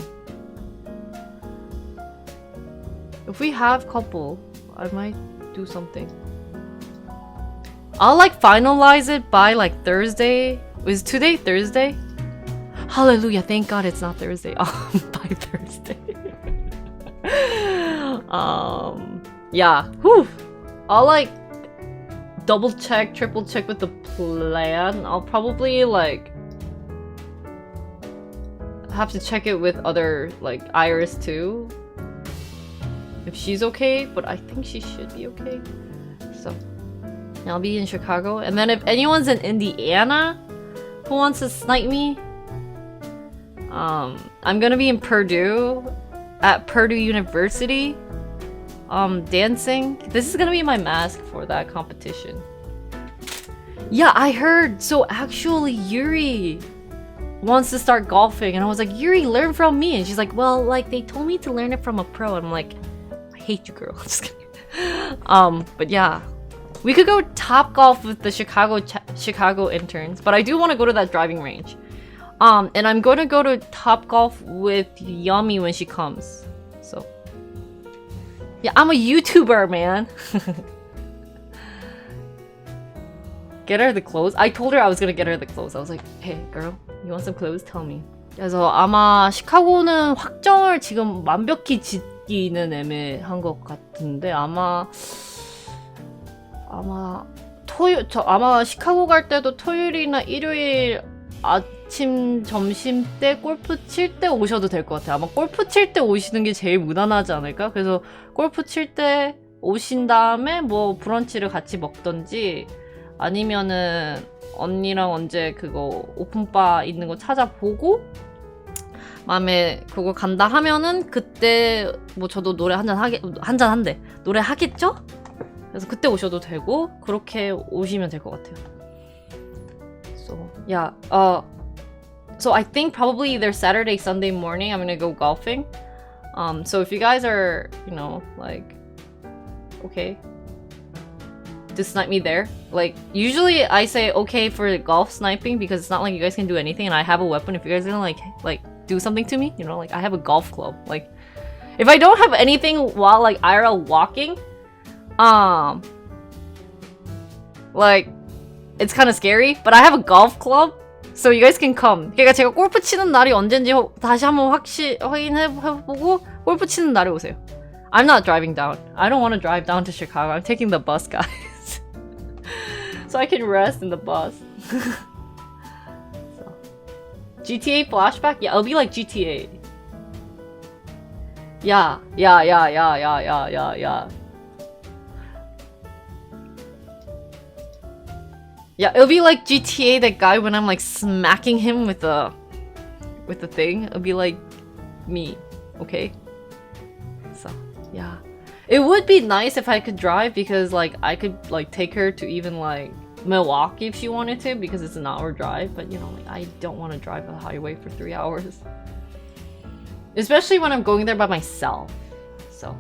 If we have couple, I might do something. I'll like finalize it by like Thursday. Is today Thursday? Hallelujah, thank God it's not Thursday. By Thursday. Yeah. Whew. I'll like double check, triple check with the plan. I'll probably like have to check it with other like Iris too, if she's okay, but I think she should be okay. So I'll be in Chicago, and then if anyone's in Indiana who wants to snipe me, I'm gonna be in Purdue at Purdue University dancing. This is gonna be my mask for that competition. Yeah, I heard. So actually Yuri wants to start golfing, and I was like, Yuri, learn from me. And she's like, well, like they told me to learn it from a pro. And I'm like, I hate you, girl. Just kidding. But yeah, we could go Top Golf with the Chicago interns, but I do want to go to that driving range. And I'm going to go to Top Golf with Yummy when she comes. So yeah, I'm a YouTuber, man. Get her the clothes. I told her I was gonna get her the clothes. I was like, hey girl, you want some clothes? Tell me. 그래서 아마 시카고는 확정을 지금 완벽히 짓기는 애매한 것 같은데 아마 아마 시카고 갈 때도 토요일이나 일요일 아침 점심 때 골프 칠 때 오셔도 될 것 같아요. 아마 골프 칠 때 오시는 게 제일 무난하지 않을까? 그래서 골프 칠 때 오신 다음에 뭐 브런치를 같이 먹던지 아니면은 언니랑 언제 그거 오픈바 있는 거 찾아보고 마음에 그거 간다 하면은 그때 뭐 저도 노래 한잔 한대 노래 하겠죠? 그래서 그때 오셔도 되고 그렇게 오시면 될 것 같아요. So yeah, so I think probably either Saturday, Sunday morning I'm gonna go golfing. So if you guys are, you know, like okay to snipe me there, like usually I say okay for golf sniping because it's not like you guys can do anything and I have a weapon. If you guys are gonna like do something to me, you know, like I have a golf club. Like if I don't have anything while like IRL walking, like it's kind of scary, but I have a golf club, so you guys can come. 그러니까 제가 골프 치는 날이 언젠지 다시 한번 확인해보고 골프 치는 날에 오세요. I'm not driving down. I don't want to drive down to Chicago. I'm taking the bus, guys. So I can rest in the bus. So. GTA flashback? Yeah, it'll be like GTA. Yeah. Yeah, it'll be like GTA, that guy when I'm like smacking him with the thing. It'll be like me, okay? So, yeah. It would be nice if I could drive because like I could like take her to even like Milwaukee if she wanted to because it's an hour drive, but you know, like I don't want to drive a highway for 3 hours. Especially when I'm going there by myself. So,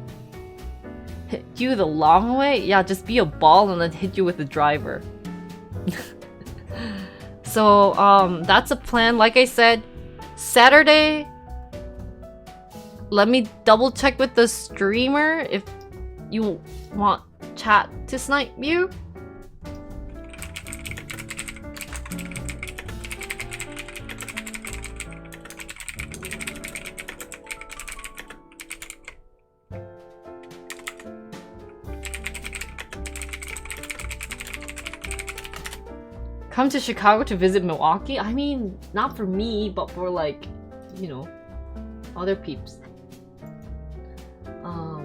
hit you the long way? Yeah, just be a ball and then hit you with the driver. So that's a plan. Like I said, Saturday, let me double check with the streamer if you want chat to snipe you. Come to Chicago to visit Milwaukee? I mean, not for me, but for like, you know, other peeps. I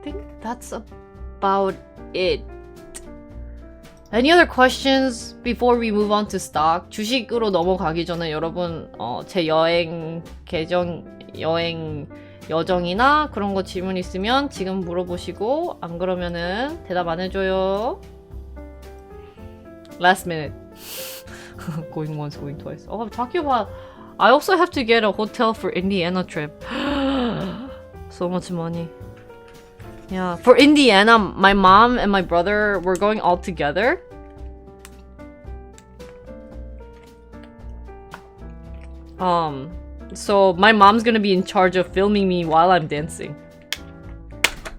think that's about it. Any other questions before we move on to stock? 주식으로 넘어가기 전에 여러분 제 여행 여정이나 그런 거 질문 있으면 지금 물어보시고 안 그러면은 대답 안 해줘요. Last minute. Going once, going twice. Oh, I'm talking about. I also have to get a hotel for Indiana trip. So much money. Yeah, for Indiana, my mom and my brother were going all together. So my mom's gonna be in charge of filming me while I'm dancing.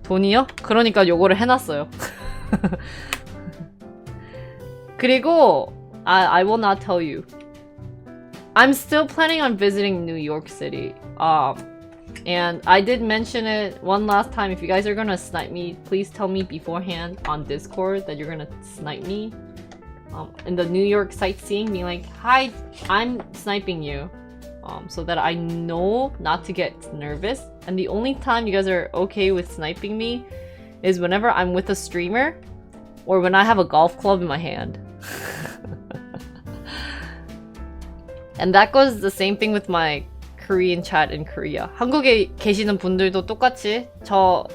돈이요? 그러니까 요거를 해놨어요. 그리고 I will not tell you. I'm still planning on visiting New York City. And I did mention it one last time. If you guys are gonna snipe me, please tell me beforehand on Discord that you're gonna snipe me. In the New York sightseeing, being like, hi, I'm sniping you. So that I know not to get nervous. And the only time you guys are okay with sniping me is whenever I'm with a streamer or when I have a golf club in my hand. And that goes the same thing with my Korean chat in Korea. 한국에 계시는 분들도 똑같이 저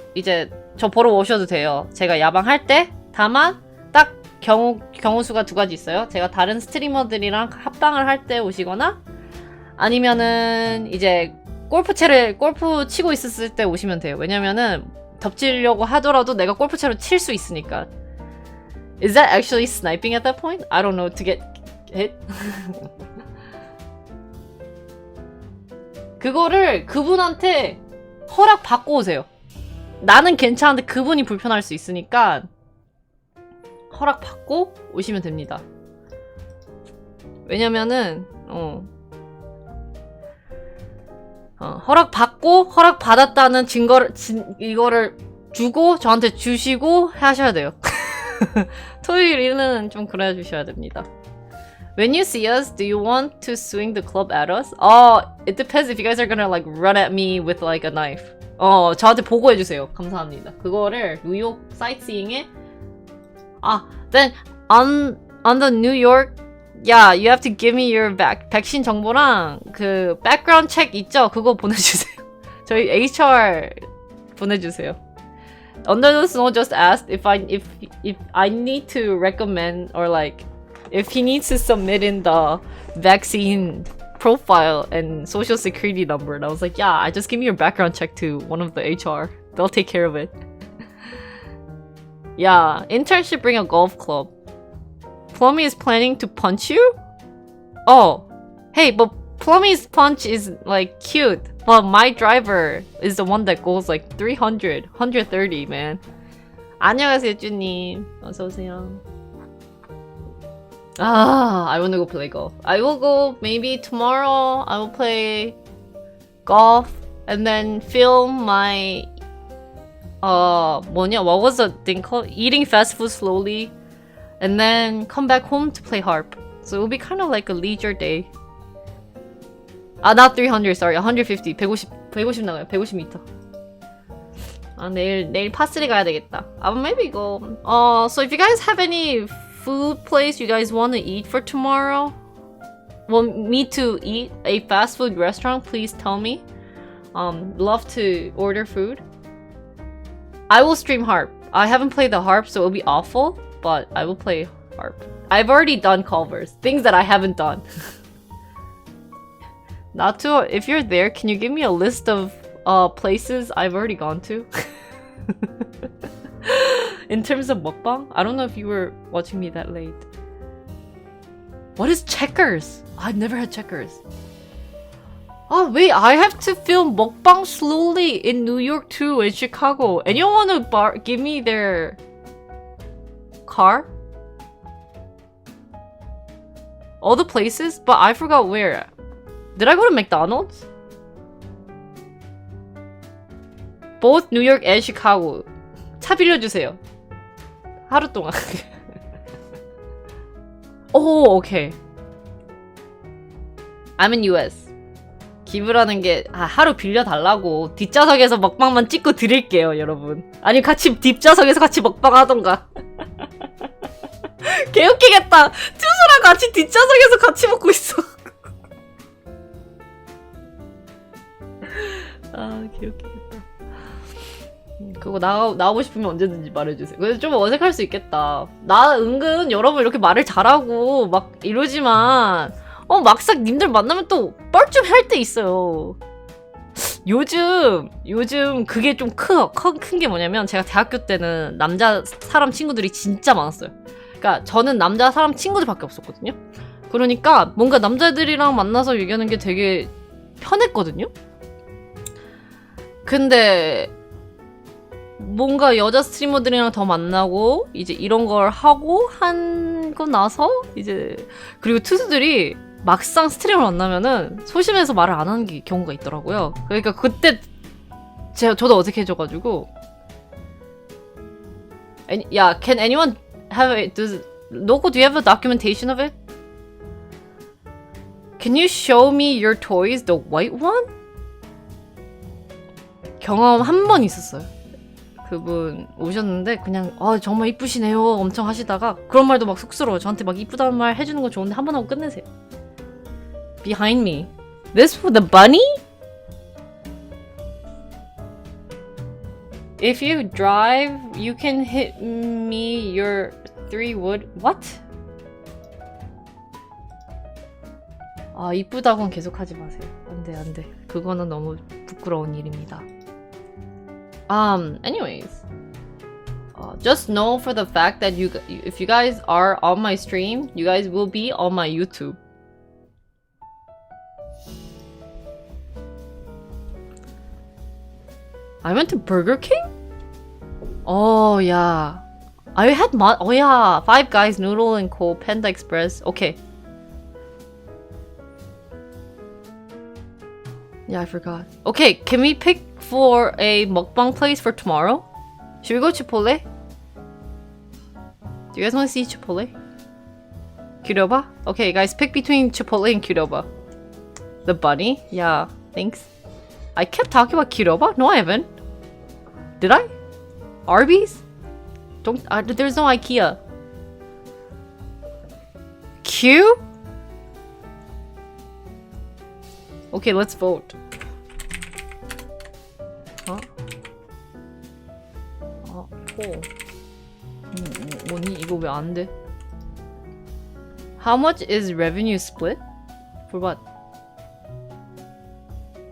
보러 오셔도 돼요. 제가 야방할 때 다만 딱 경우 수가 2가지 있어요. 제가 다른 스트리머들이랑 합방을 할 때 오시거나 아니면은 이제 골프 치고 있었을 때 오시면 돼요. 왜냐면은 덮치려고 하더라도 내가 골프채로 칠 수 있으니까. Is that actually sniping at that point? I don't know. To get hit? 그거를 그분한테 허락 받고 오세요. 나는 괜찮은데 그분이 불편할 수 있으니까 허락 받고 오시면 됩니다. 왜냐면은 허락 받고 허락 받았다는 증거를 이거를 주고 저한테 주시고 하셔야 돼요. 토요일은 좀 그래 주셔야 됩니다. When you see us, do you want to swing the club at us? It depends if you guys are gonna like run at me with like a knife. 저한테 보고해 주세요. 감사합니다. 그거를 뉴욕 사이트싱에 then on the New York, yeah, you have to give me your 백신 정보랑 그 background check 있죠? 그거 보내주세요. 저희 HR 보내주세요. Under the Snow just asked if I need to recommend or like if he needs to submit in the vaccine profile and social security number. And I was like, yeah, just give me your background check to one of the HR. They'll take care of it. Yeah, internship bring a golf club. Plummy is planning to punch you? Oh, hey, but Plummy's punch is like cute. But my driver is the one that goes like 300, 130, man. 안녕하세요, 쭈님. 어서오세요. I wanna go play golf. I will go maybe tomorrow. I will play golf and then film my what was the thing called? Eating fast food slowly and then come back home to play harp. So it will be kind of like a leisure day. Not 300, sorry. 150. 150 나가요. 150m. 내일 파스리 가야 되겠다. Maybe go. So if you guys have any food place you guys want to eat for tomorrow, want me to eat a fast food restaurant, please tell me. Love to order food. I will stream harp. I haven't played the harp, so it'll be awful, but I will play harp. I've already done covers, things that I haven't done. If you're there, can you give me a list of places I've already gone to? In terms of mukbang? I don't know if you were watching me that late. What is checkers? I've never had checkers. Oh wait, I have to film mukbang slowly in New York too, in Chicago. Anyone wanna give me their car? All the places? But I forgot where. Did I go to McDonald's? Both New York and Chicago. 차 빌려주세요. 하루 동안. Oh, okay. I'm in US. 기부라는 게 하루 빌려달라고 뒷좌석에서 먹방만 찍고 드릴게요, 여러분. 아니 같이 뒷좌석에서 같이 먹방 하던가. 개웃기겠다. 투수랑 같이 뒷좌석에서 같이 먹고 있어. 개웃기겠다. 그거 나오고 싶으면 언제든지 말해주세요. 근데 좀 어색할 수 있겠다. 나 은근 여러분 이렇게 말을 잘하고 막 이러지만 막상 님들 만나면 또 뻘쭘할 때 있어요. 요즘 그게 좀 큰 게 뭐냐면 제가 대학교 때는 남자 사람 친구들이 진짜 많았어요. 그러니까 저는 남자 사람 친구들밖에 없었거든요. 그러니까 뭔가 남자들이랑 만나서 얘기하는 게 되게 편했거든요. 근데 뭔가 여자 스트리머들이랑 더 만나고 이제 이런 걸 하고 한거 나서 이제 그리고 투수들이 막상 스트리머 만나면은 소심해서 말을 안 하는 경우가 있더라고요. 그러니까 그때 저도 어색해져가지고 Yeah, can anyone have it? Loco, do you have a documentation of it? Can you show me your toys, the white one? 경험 한 번 있었어요. 그분 오셨는데 그냥 정말 이쁘시네요 엄청 하시다가 그런 말도 막 쑥스러워. 저한테 막 이쁘다는 말 해주는 거 좋은데 한 번 하고 끝내세요. Behind me. This for the bunny? If you drive, you can hit me your 3 wood. What? 이쁘다고는 계속 하지 마세요. 안 돼. 그거는 너무 부끄러운 일입니다. Anyways. Just know for the fact that if you guys are on my stream, you guys will be on my YouTube. I went to Burger King? Yeah. I had oh yeah, Five Guys, Noodle and Co, Panda Express. Okay. Yeah, I forgot. Okay, can we pick for a mukbang place for tomorrow? Should we go Chipotle? Do you guys want to see Chipotle? Qdoba? Okay, guys, pick between Chipotle and Qdoba. The bunny? Yeah, thanks. I kept talking about Qdoba? No, I haven't. Did I? Arby's? Don't. There's no IKEA. Q? Okay, let's vote. Huh? 아, 코. 뭐니? 이거 왜 안 돼? How much is revenue split? For what?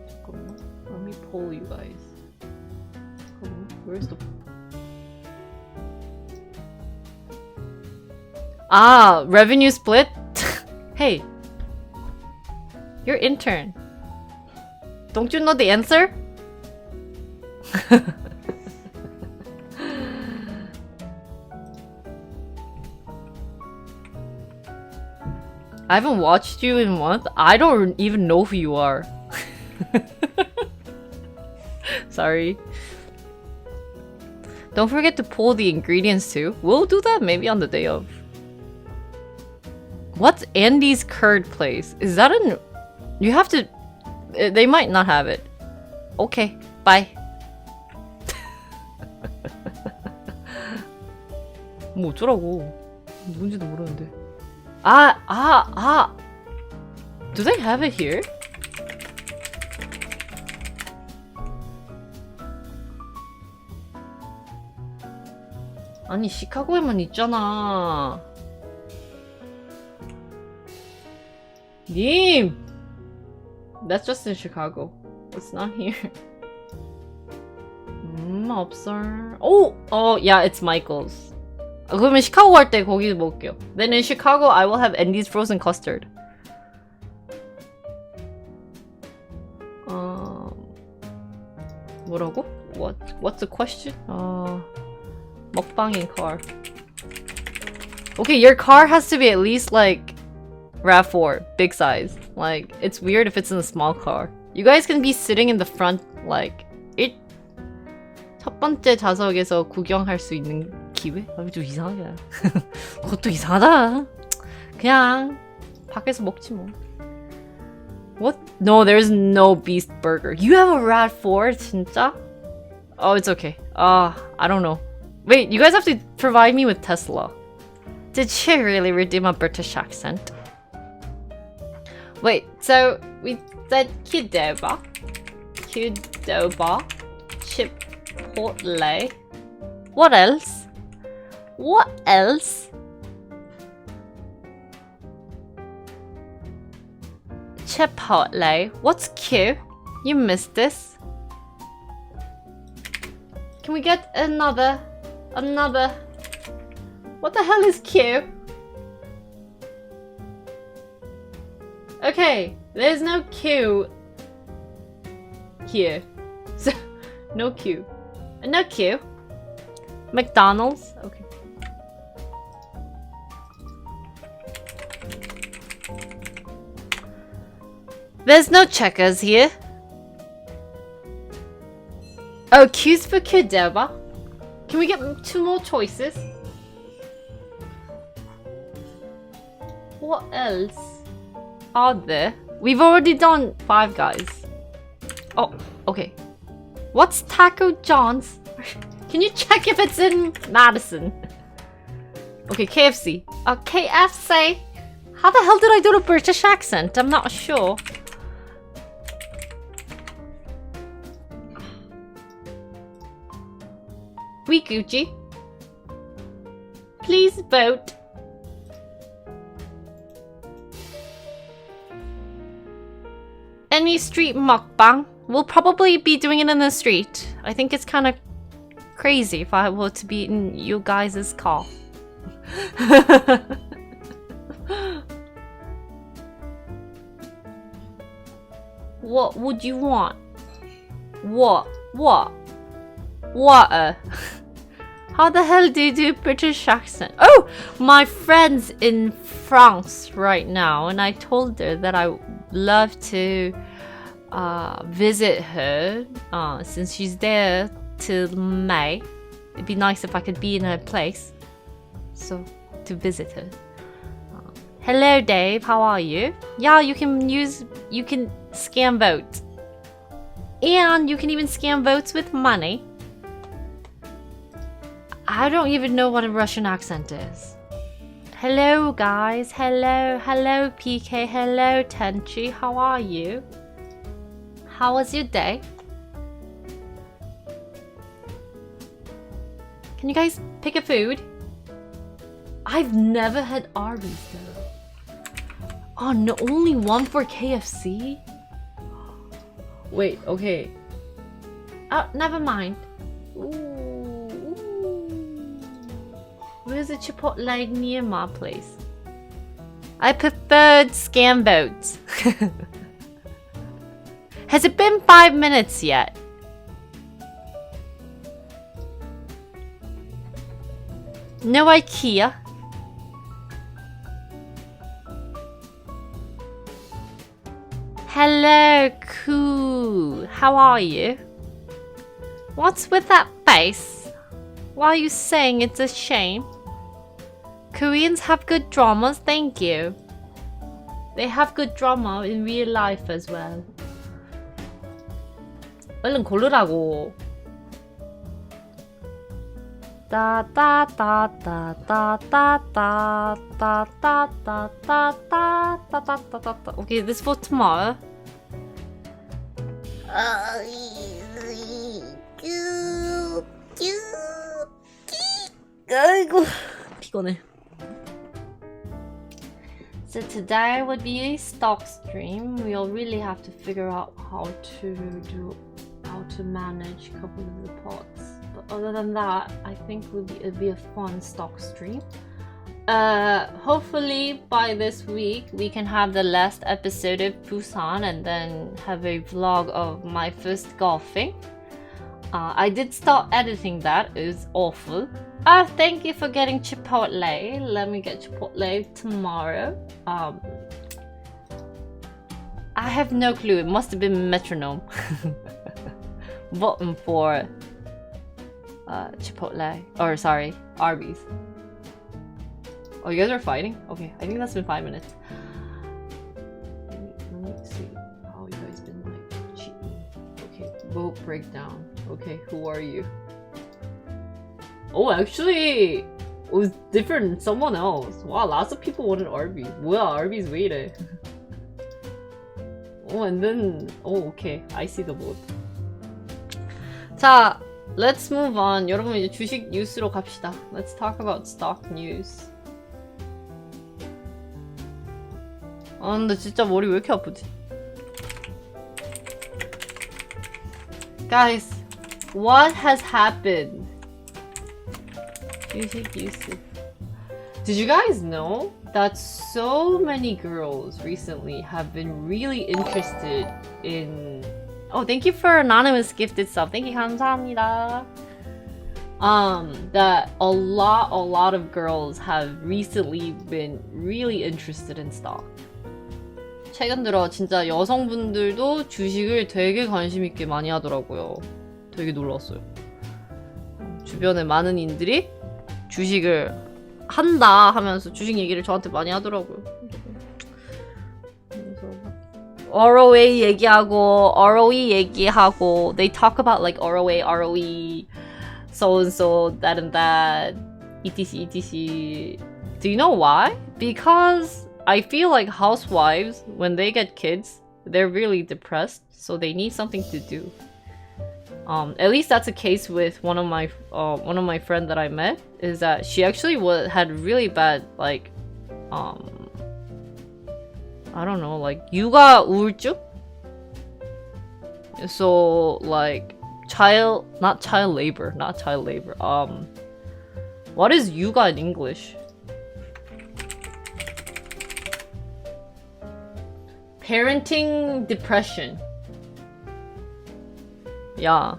잠깐만. Let me poll you guys. 잠깐만. Where's the... Ah, revenue split? Hey. You're intern. Don't you know the answer? I haven't watched you in a month. I don't even know who you are. Sorry. Don't forget to pull the ingredients too. We'll do that maybe on the day of. What's Andy's curd place? Is that a... You have to... They might not have it. Okay, bye. 뭐 어쩌라고. 누군지도 모르는데. Do they have it here? 아니, 시카고에만 있잖아. 님! That's just in Chicago. It's not here. 없어. Oh, yeah, it's Michael's. 그러면 시카고 갈 때 거기 먹을게요. Then in Chicago, I will have Andy's frozen custard. 뭐라고? What's the question? 먹방 in car. Okay, your car has to be at least like RAV4, big size. Like, it's weird if it's in a small car. You guys can be sitting in the front, like, 첫 번째 좌석에서 구경할 수 있는 기회? 좀 이상하게. 그것도 이상하다. 그냥 밖에서 먹지 뭐. What? No, there's no beast burger. You have a RAV4? 진짜? Oh, it's okay. I don't know. Wait, you guys have to provide me with Tesla. Did she really redeem a British accent? Wait, so we said Qdoba, Chipotle. What else? What else? Chipotle. What's Q? You missed this. Can we get another? What the hell is Q? Okay, there's no Q here. So, no Q. No Q. McDonald's? Okay. There's no checkers here. Oh, Q's for Qdoba. Can we get 2 more choices? What else are there? We've already done Five Guys. Oh, okay. What's Taco John's? Can you check if it's in Madison? Okay, KFC. KFC? How the hell did I do a British accent? I'm not sure. We Gucci. Please vote. Any street mukbang? We'll probably be doing it in the street. I think it's kind of crazy if I were to be in you guys' car. What would you want? What? Water. How the hell do you do British accent? Oh, my friend's in France right now, and I told her that I would love to visit her since she's there till May. It'd be nice if I could be in her place, so to visit her. Hello, Dave. How are you? Yeah, you can scan votes, and you can even scan votes with money. I don't even know what a Russian accent is. Hello, guys. Hello, PK. Hello, Tenchi. How are you? How was your day? Can you guys pick a food? I've never had Arby's though. Oh no, only one for KFC? Wait, okay. Never mind. Where's a Chipotle near my place? I preferred scan votes. Has it been 5 minutes yet? No IKEA. Hello, cool. How are you? What's with that face? Why are you saying it's a shame? Koreans have good dramas, thank you. They have good drama in real life as well. 얼른 고르라고. Okay, this for tomorrow. 아이고 피곤해. So today would be a stock stream. We'll really have to figure out how to manage a couple of the pots. But other than that, I think it'll be a fun stock stream. Hopefully by this week we can have the last episode of Busan and then have a vlog of my first golfing. I did start editing that. It was awful. Thank you for getting Chipotle. Let me get Chipotle tomorrow. I have no clue. It must have been metronome. Button for Chipotle. Or sorry, Arby's. Oh, you guys are fighting? Okay, I think that's been 5 minutes. Let me see how you guys been like cheating. Okay, vote breakdown. Okay, who are you? Oh, actually, it was different than someone else. Wow, lots of people wanted Arby's. 뭐야, Arby's 왜 이래? Oh, and then, oh, okay, I see the vote. 자, let's move on. 여러분 이제 주식 뉴스로 갑시다. Let's talk about stock news. 근데 진짜 머리 왜 이렇게 아프지? Guys, what has happened? 주식 뉴스. Did you guys know that so many girls recently have been really interested in... Oh, thank you for anonymous gifted sub. Thank you, 감사합니다. That a lot of girls have recently been really interested in stock. 최근 들어 진짜 여성분들도 주식을 되게 관심 있게 많이 하더라고요. 되게 놀랐어요. 주변에 많은 인들이 주식을 한다 하면서 주식 얘기를 저한테 많이 하더라고요. ROA 얘기하고 ROE 얘기하고 they talk about like ROA, ROE, so and so, that and that, etc, etc. Do you know why? Because I feel like housewives, when they get kids, they're really depressed, so they need something to do. At least that's a case with one of my friend that I met. Is that she actually had really bad like, I don't know, like 육아 우울증. So like not child labor. What is 육아 in English? Parenting depression. Yeah.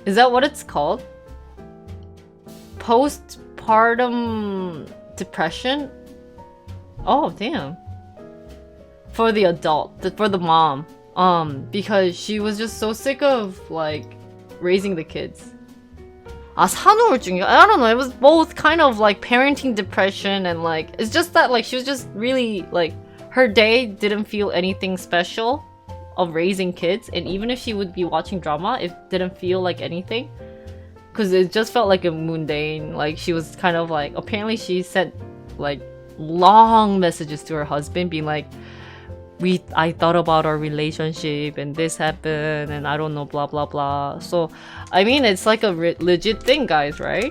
Is that what it's called? Postpartum depression? Oh, damn. For the adult, for the mom. Because she was just so sick of, like, raising the kids. 아, 산후우울증이요? I don't know, it was both kind of, like, parenting depression and, like, it's just that, like, she was just really, like, her day didn't feel anything special of raising kids, and even if she would be watching drama, it didn't feel like anything. Because it just felt like a mundane, like, she was kind of, like, apparently she sent, like, long messages to her husband being like, I thought about our relationship and this happened and I don't know, blah blah blah. So I mean, it's like a legit thing, guys, right?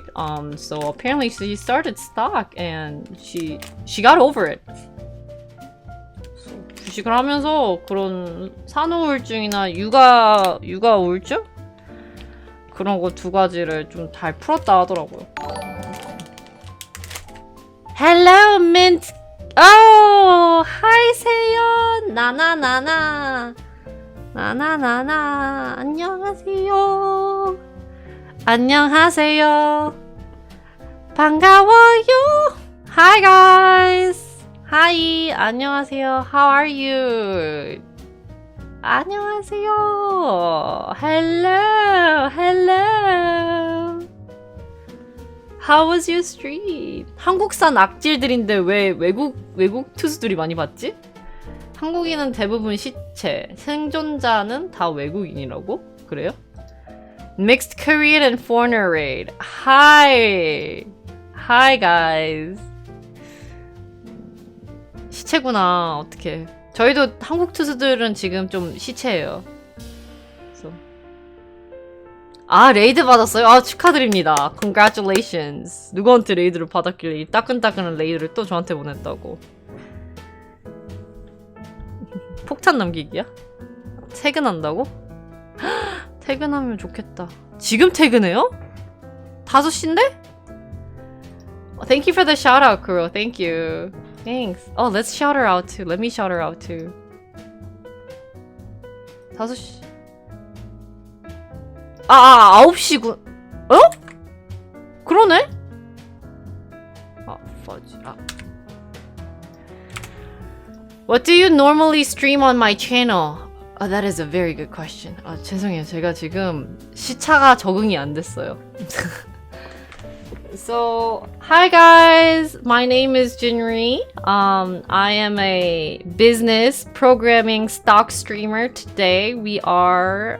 So apparently she started stock and she got over it. 주식을 하면서 그런 산후우울증이나 육아 우울증 그런 거 두 가지를 좀 잘 풀었다 하더라고요. Hello, Mint. Oh, hi, 세연. 나나나나. 안녕하세요. 안녕하세요. 반가워요. Hi, guys. Hi. 안녕하세요. How are you? 안녕하세요. Hello. How was your stream? 한국산 악질들인데 왜 외국 투수들이 많이 봤지? 한국인은 대부분 시체, 생존자는 다 외국인이라고? 그래요? Mixed Korean and foreigner raid. Hi guys. 시체구나. 어떡해. 저희도 한국 투수들은 지금 좀 시체예요. 아, 레이드 받았어요? 아, 축하드립니다. Congratulations. 누구한테 레이드를 받았길래 이 따끈따끈한 레이드를 또 저한테 보냈다고. 폭탄 남기기야? 퇴근한다고? 퇴근하면 좋겠다. 지금 퇴근해요? 5시인데? Thank you for the shout out, Kuro. Thank you. Thanks. Oh, let's shout her out too. Let me shout her out too. 5시. 9시군. 어? 그러네? fudge. What do you normally stream on my channel? That is a very good question. 죄송해요. 제가 지금 시차가 적응이 안 됐어요. So, hi guys, my name is Jinri. I am a business programming stock streamer. Today we are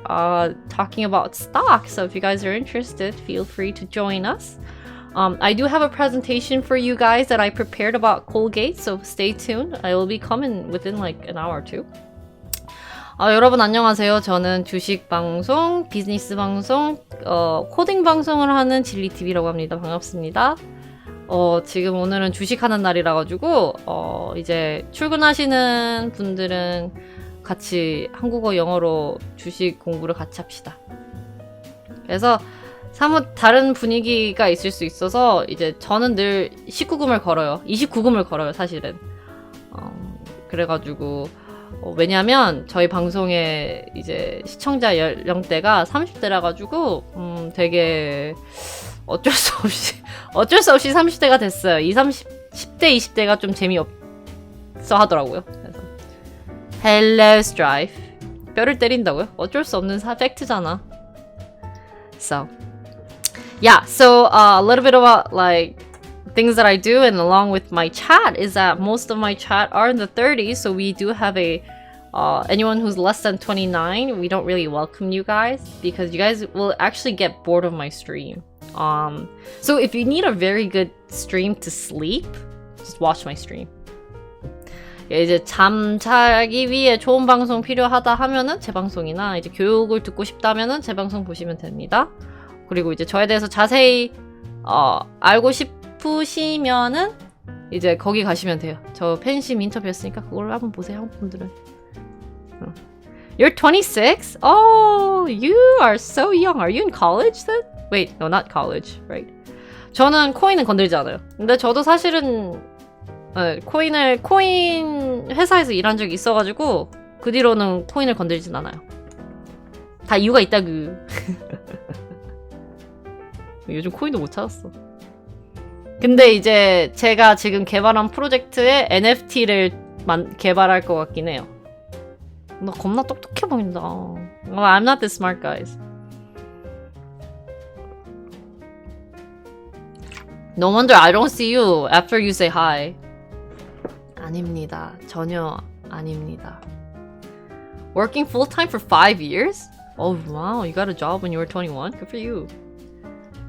talking about stocks, so if you guys are interested, feel free to join us. I do have a presentation for you guys that I prepared about Colgate, so stay tuned. I will be coming within like an hour or two. 여러분 안녕하세요. 저는 주식 방송, 비즈니스 방송, 코딩 방송을 하는 진리TV라고 합니다. 반갑습니다. 지금 오늘은 주식하는 날이라 가지고 이제 출근하시는 분들은 같이 한국어, 영어로 주식 공부를 같이 합시다. 그래서 사뭇 다른 분위기가 있을 수 있어서 이제 저는 늘 19금을 걸어요. 29금을 걸어요, 사실은. 그래가지고 왜냐면 저희 방송의 이제 시청자 연령대가 30대라 가지고 되게 어쩔 수 없이 30대가 됐어요. 10대 20대가 좀 재미없어 하더라고요. 그래서 Hello Strife. 뼈를 때린다고요? 어쩔 수 없는 팩트잖아. So yeah, so a little bit about like things that I do, and along with my chat is that most of my chat are in the 30s, so we do have a anyone who's less than 29, we don't really welcome you guys because you guys will actually get bored of my stream. So if you need a very good stream to sleep, just watch my stream. 이제 잠자기 위해 좋은 방송 필요하다 하면은 제 방송이나 이제 교육을 듣고 싶다면은 제 방송 보시면 됩니다. 그리고 이제 저에 대해서 자세히 알고 싶으시면은 이제 거기 가시면 돼요. 저 팬심 인터뷰였으니까 그걸 한번 보세요, 한국 분들은. You're 26? Oh, you are so young. Are you in college then? Wait, no, not college, right? 저는 코인은 건들지 않아요. 근데 저도 사실은 코인 회사에서 일한 적이 있어가지고 그 뒤로는 코인을 건들진 않아요. 다 이유가 있다구. 요즘 코인도 못 찾았어. 근데 이제 제가 지금 개발한 프로젝트에 NFT를 개발할 것 같긴 해요. 나 겁나 똑똑해 보인다. I'm not this smart, guys. No wonder I don't see you after you say hi. 아닙니다. 전혀 아닙니다. Working full-time for 5 years? Oh, wow. You got a job when you were 21? Good for you.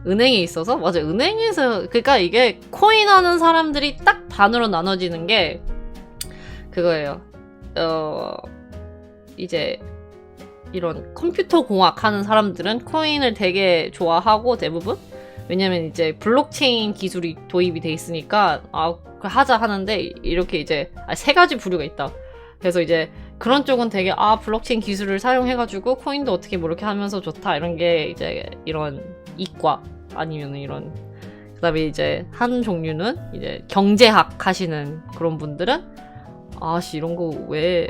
은행에 있어서? 맞아. 은행에서 그러니까 이게 코인 하는 사람들이 딱 반으로 나눠지는 게 그거예요. 이제 이런 컴퓨터 공학 하는 사람들은 코인을 되게 좋아하고 대부분 왜냐면 이제 블록체인 기술이 도입이 돼 있으니까 하자 하는데 이렇게 이제 세 가지 부류가 있다. 그래서 이제 그런 쪽은 되게 블록체인 기술을 사용해가지고 코인도 어떻게 뭐 이렇게 하면서 좋다 이런 게 이제 이런 이과 아니면 이런 그다음에 이제 한 종류는 이제 경제학 하시는 그런 분들은 씨 이런 거 왜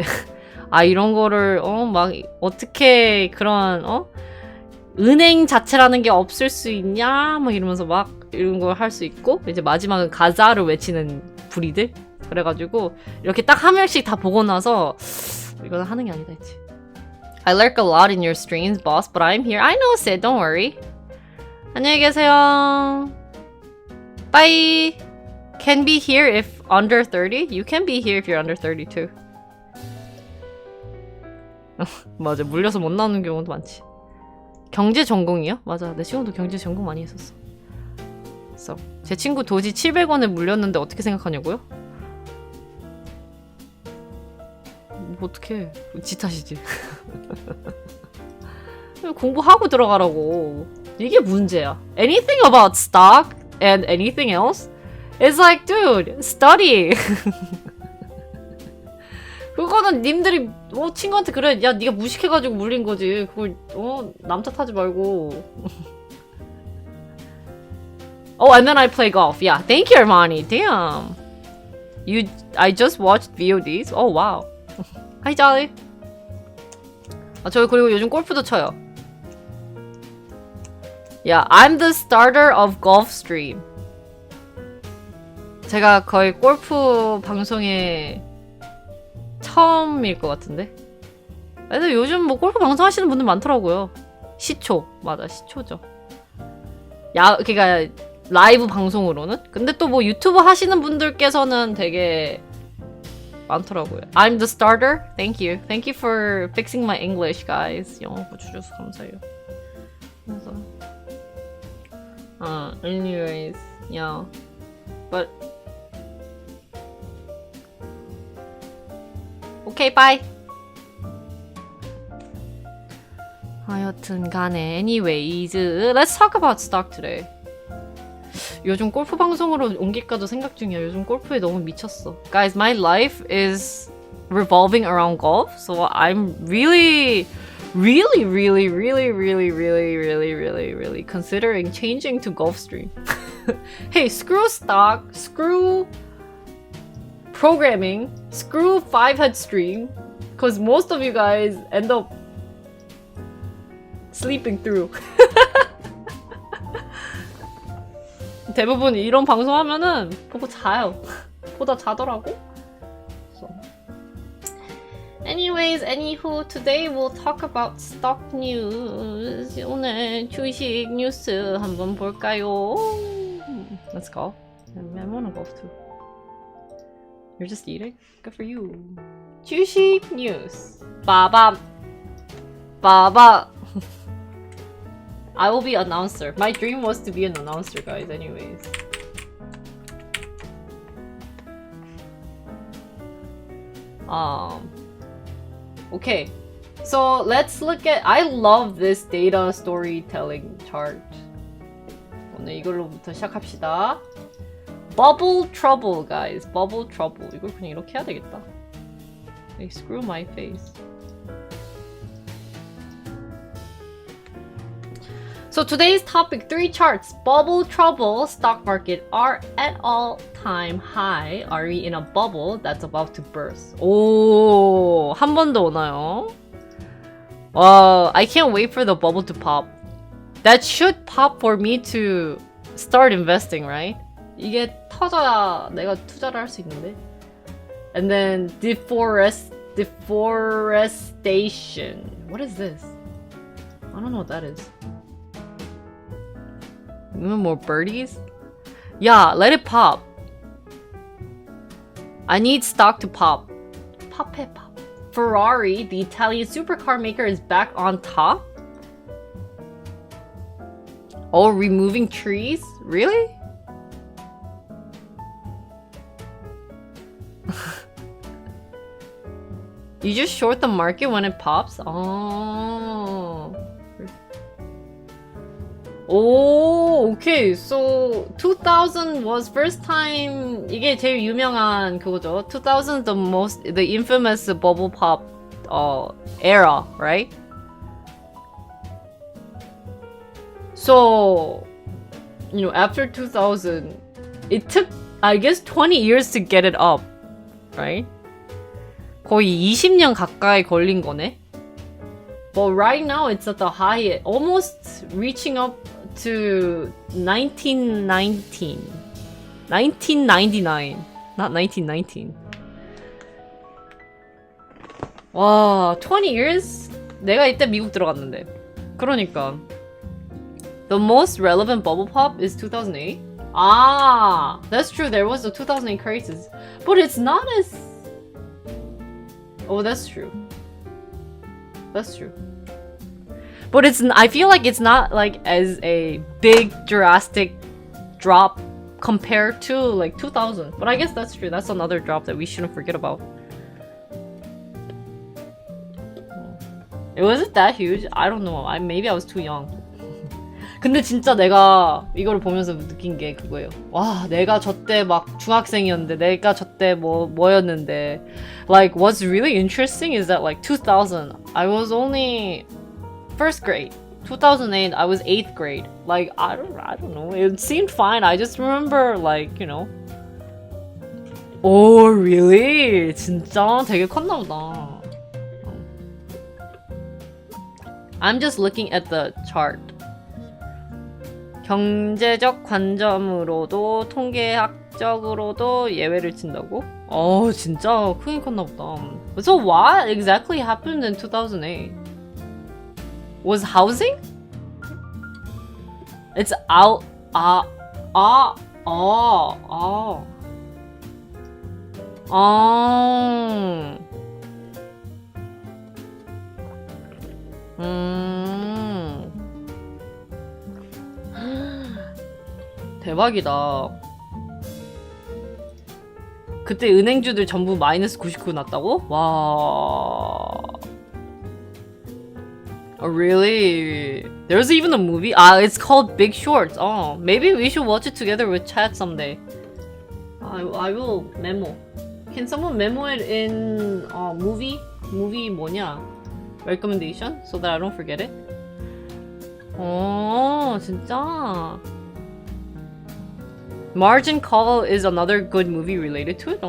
이런 거를 막 어떻게 그런 은행 자체라는 게 없을 수 있냐 막 이러면서 막 이런 걸 할 수 있고 이제 마지막은 가자를 외치는 부리들 그래가지고 이렇게 딱 한 명씩 다 보고 나서 이거는 하는 게 아니다 했지. I lurk a lot in your streams, boss, but I'm here. I know, Sid. Don't worry. 안녕히 계세요. Bye. Can be here if under 30. You can be here if you're under 32. 맞아. 물려서 못 나오는 경우도 많지. 경제 전공이요? 맞아. 내 친구도 경제 전공 많이 했었어. So, 제 친구 도지 700원에 물렸는데 어떻게 생각하냐고요? 뭐 어떡해. 지 탓이지. 공부하고 들어가라고. 이게 문제야. Anything about stock and anything else? It's like, dude, study. 그거는 님들이 친구한테 그래. 야, 네가 무식해가지고 물린 거지. 그걸 남 탓하지 말고. Oh, and then I play golf. Yeah, thank you, Armani. Damn. I just watched VODs. Oh, wow. Hi, Jolly. 저 그리고 요즘 골프도 쳐요. Yeah, I'm the starter of golf stream. 제가 거의 골프 방송에 처음일 것 같은데. 근데 요즘 뭐 골프 방송 하시는 분들 많더라고요. 시초. 맞아, 시초죠. 그니까 라이브 방송으로는. 근데 또 뭐 유튜브 하시는 분들께서는 되게 많더라고요. I'm the starter. Thank you. Thank you for fixing my English, guys. 영어 고쳐줘서 감사해요. 그래서 anyways, yeah. But okay, bye. 하여튼 간에 anyways, let's talk about stock today. 요즘 골프 방송으로 옮길까도 생각 중이야. 요즘 골프에 너무 미쳤어. Guys, my life is revolving around golf, so I'm really considering changing to golf stream. Hey, screw stock, screw programming, screw 5-head stream, because most of you guys end up sleeping through. 대부분 이런 방송하면은 보고 자요. 보다 자더라고. So. Anyways, anywho, today we'll talk about stock news. 오늘 주식 뉴스 한번 볼까요? Let's go. I wanna golf too. You're just eating? Good for you. 주식 뉴스. 빠밤. 빠밤. I will be announcer. My dream was to be an announcer, guys, anyways. Okay. So let's look at, I love this data storytelling chart. 오늘 이걸로부터 시작합시다. Bubble trouble, guys. Bubble trouble. 이걸 그냥 이렇게 해야 되겠다. They screw my face. So today's topic, 3 charts. Bubble trouble, stock market are at all-time high. Are we in a bubble that's about to burst? 오, 한 번 더 오나요? I can't wait for the bubble to pop. that should pop for me to start investing, right? 이게 터져야 내가 투자를 할 수 있는데. And then deforestation. What is this? I don't know what that is. Even more birdies? Yeah, let it pop. I need stock to pop. Pop it, pop. Ferrari, the Italian supercar maker, is back on top. Oh, removing trees? Really? You just short the market when it pops? Oh. Oh, okay. So 2000 was first time. 이게 제일 유명한 그거죠. 2000 the infamous bubble pop era, right? So, you know, after 2000, it took, I guess, 20 years to get it up, right? 거의 20년 가까이 걸린 거네. But right now, it's at the high, almost reaching up to 1999, not 1919. 와, 20 years? 내가 이때 미국 들어갔는데. 그러니까. The most relevant bubble pop is 2008. Ah, that's true. There was a 2008 crisis, but it's not as. Oh, that's true. That's true. But it's. I feel like it's not like as a big drastic drop compared to like 2000. But I guess that's true. That's another drop that we shouldn't forget about. It wasn't that huge. I don't know. Maybe I was too young. 근데 진짜 내가 이거를 보면서 느낀 게 그거예요. 와, 내가 저때 막 중학생이었는데, 내가 저때 뭐였는데. Like, what's really interesting is that like 2000, I was only first grade. 2008, I was 8th grade. Like, I don't know. It seemed fine. I just remember like, you know. Oh, really? 진짜 되게 컸나 보다. I'm just looking at the chart. 경제적 관점으로도 통계학적으로도 예외를 친다고? 진짜 크게 컸나 보다. So what exactly happened in 2008? Was housing? It's out. 대박이다. 그때 은행주들 전부 마이너스 99 났다고? 와. Oh, really? There's even a movie? It's called Big Short. Maybe we should watch it together with chat someday. I will memo. Can someone memo it in movie 뭐냐? Recommendation? So that I don't forget it? 진짜. Margin Call is another good movie related to it.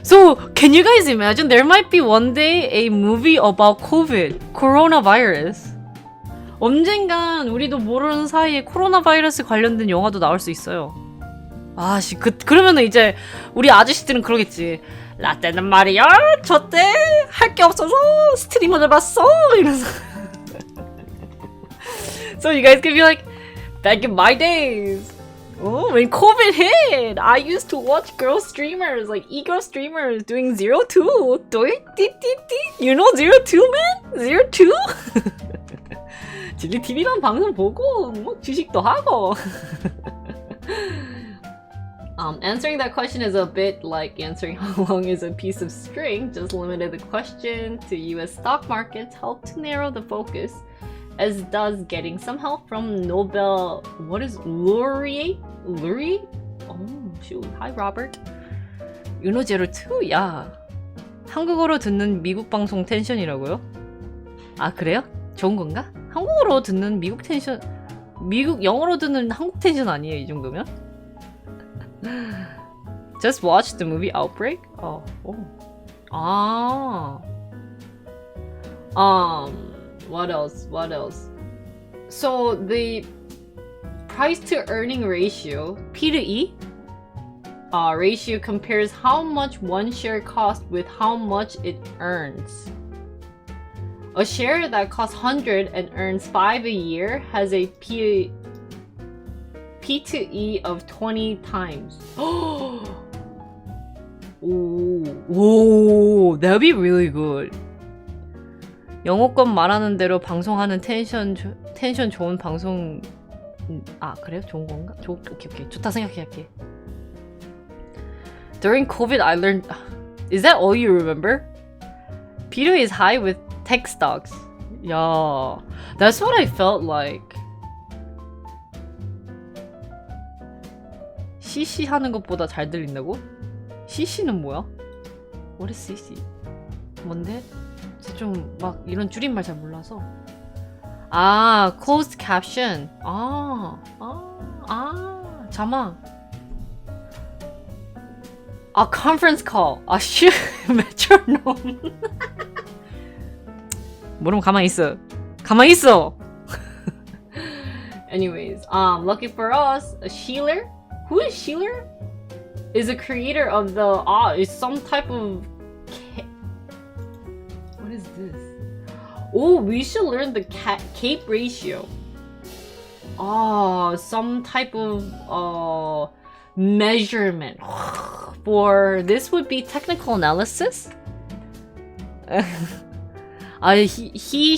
So, can you guys imagine? There might be one day a movie about COVID, coronavirus. 언젠간 우리도 모르는 사이에 코로나 바이러스 관련된 영화도 나올 수 있어요. 그러면은 이제 우리 아저씨들은 그러겠지. 라떼는 말이야, 저때 할 게 없어서 스트리머를 봤어. 이러면서. So you guys can be like, back in my days. When COVID hit, I used to watch girl streamers, like e-girl streamers doing 02. You know 02, man? 02? 진리 TV랑 방송 보고 뭐 주식도 하고. Answering that question is a bit like answering how long is a piece of string. Just limited the question to US stock markets help to narrow the focus, as does getting some help from Nobel. What is laureate? Laureate? Oh, shoot. Hi, Robert. UNO02? 야. 한국어로 듣는 미국 방송 텐션이라고요? 아, 그래요? 좋은 건가? 한국어로 듣는 미국 텐션, 영어로 듣는 한국 텐션 아니에요, 이 정도면? Just watch the movie Outbreak? What else? So the price to earning ratio, P to E, ratio compares how much one share costs with how much it earns. A share that costs 100 and earns 5 a year has a P to E of 20 times. 오, that'd be really good. 영어권 말하는 대로 방송하는 텐션 좋은 방송. 아, 그래요? 좋은 건가? 오케이. 좋다 생각할게. During COVID, I learned. Is that all you remember? Peter is high with tech stocks. Yeah, that's what I felt like. CC 하는 것보다 잘 들린다고? CC는 뭐야? What is CC? 뭔데? 좀 막 이런 줄임말 잘 몰라서. 아, closed caption. 자막. 아, conference call. 아, 슈, 메트로놈. 모르면 가만히 있어. 가만히 있어. Anyways, lucky for us, Sheeler. Who is Sheeler? Is a creator of the is some type of. What is this? Oh, we should learn the cape ratio. Some type of measurement. For this would be technical analysis. He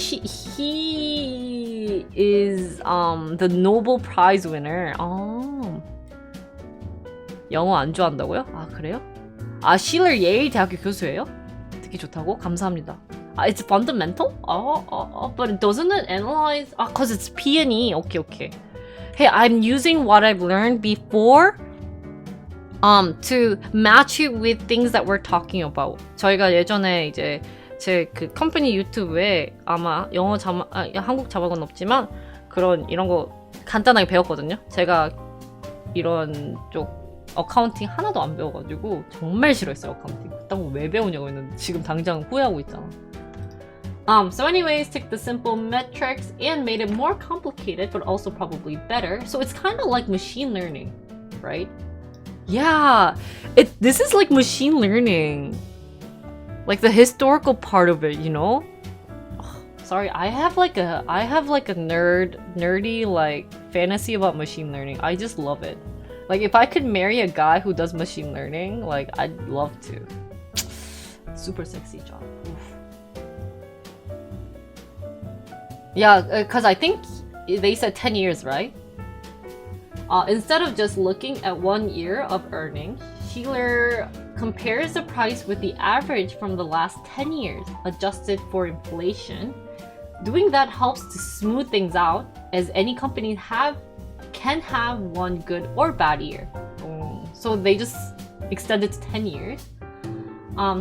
is the Nobel Prize winner. 영어 안 좋아한다고요? 아, 그래요? 아, 실러 예일 대학교 교수예요? 듣기 좋다고? 감사합니다. It's fundamental? But doesn't it analyze? Cause it's P&E. Okay. Hey, I'm using what I've learned before to match it with things that we're talking about. 저희가 예전에 이제 제 그 컴퍼니 유튜브에 아마 영어 자막, 한국 자막은 없지만 이런 거 간단하게 배웠거든요. 제가 이런 쪽 어카운팅 하나도 안 배워가지고 정말 싫어했어요, 어카운팅. 그딴 거 왜 배우냐고 했는데 지금 당장 후회하고 있잖아. So anyways, took the simple metrics and made it more complicated, but also probably better. So it's kind of like machine learning, right? Yeah, this is like machine learning. Like the historical part of it, you know? Sorry, I have like a nerdy like fantasy about machine learning. I just love it. Like if I could marry a guy who does machine learning, like I'd love to. Super sexy job. Oof. Yeah, because I think they said 10 years, right? Instead of just looking at 1 year of earnings, Sheeler compares the price with the average from the last 10 years, adjusted for inflation. Doing that helps to smooth things out, as any company can have one good or bad year. So they just extended to 10 years.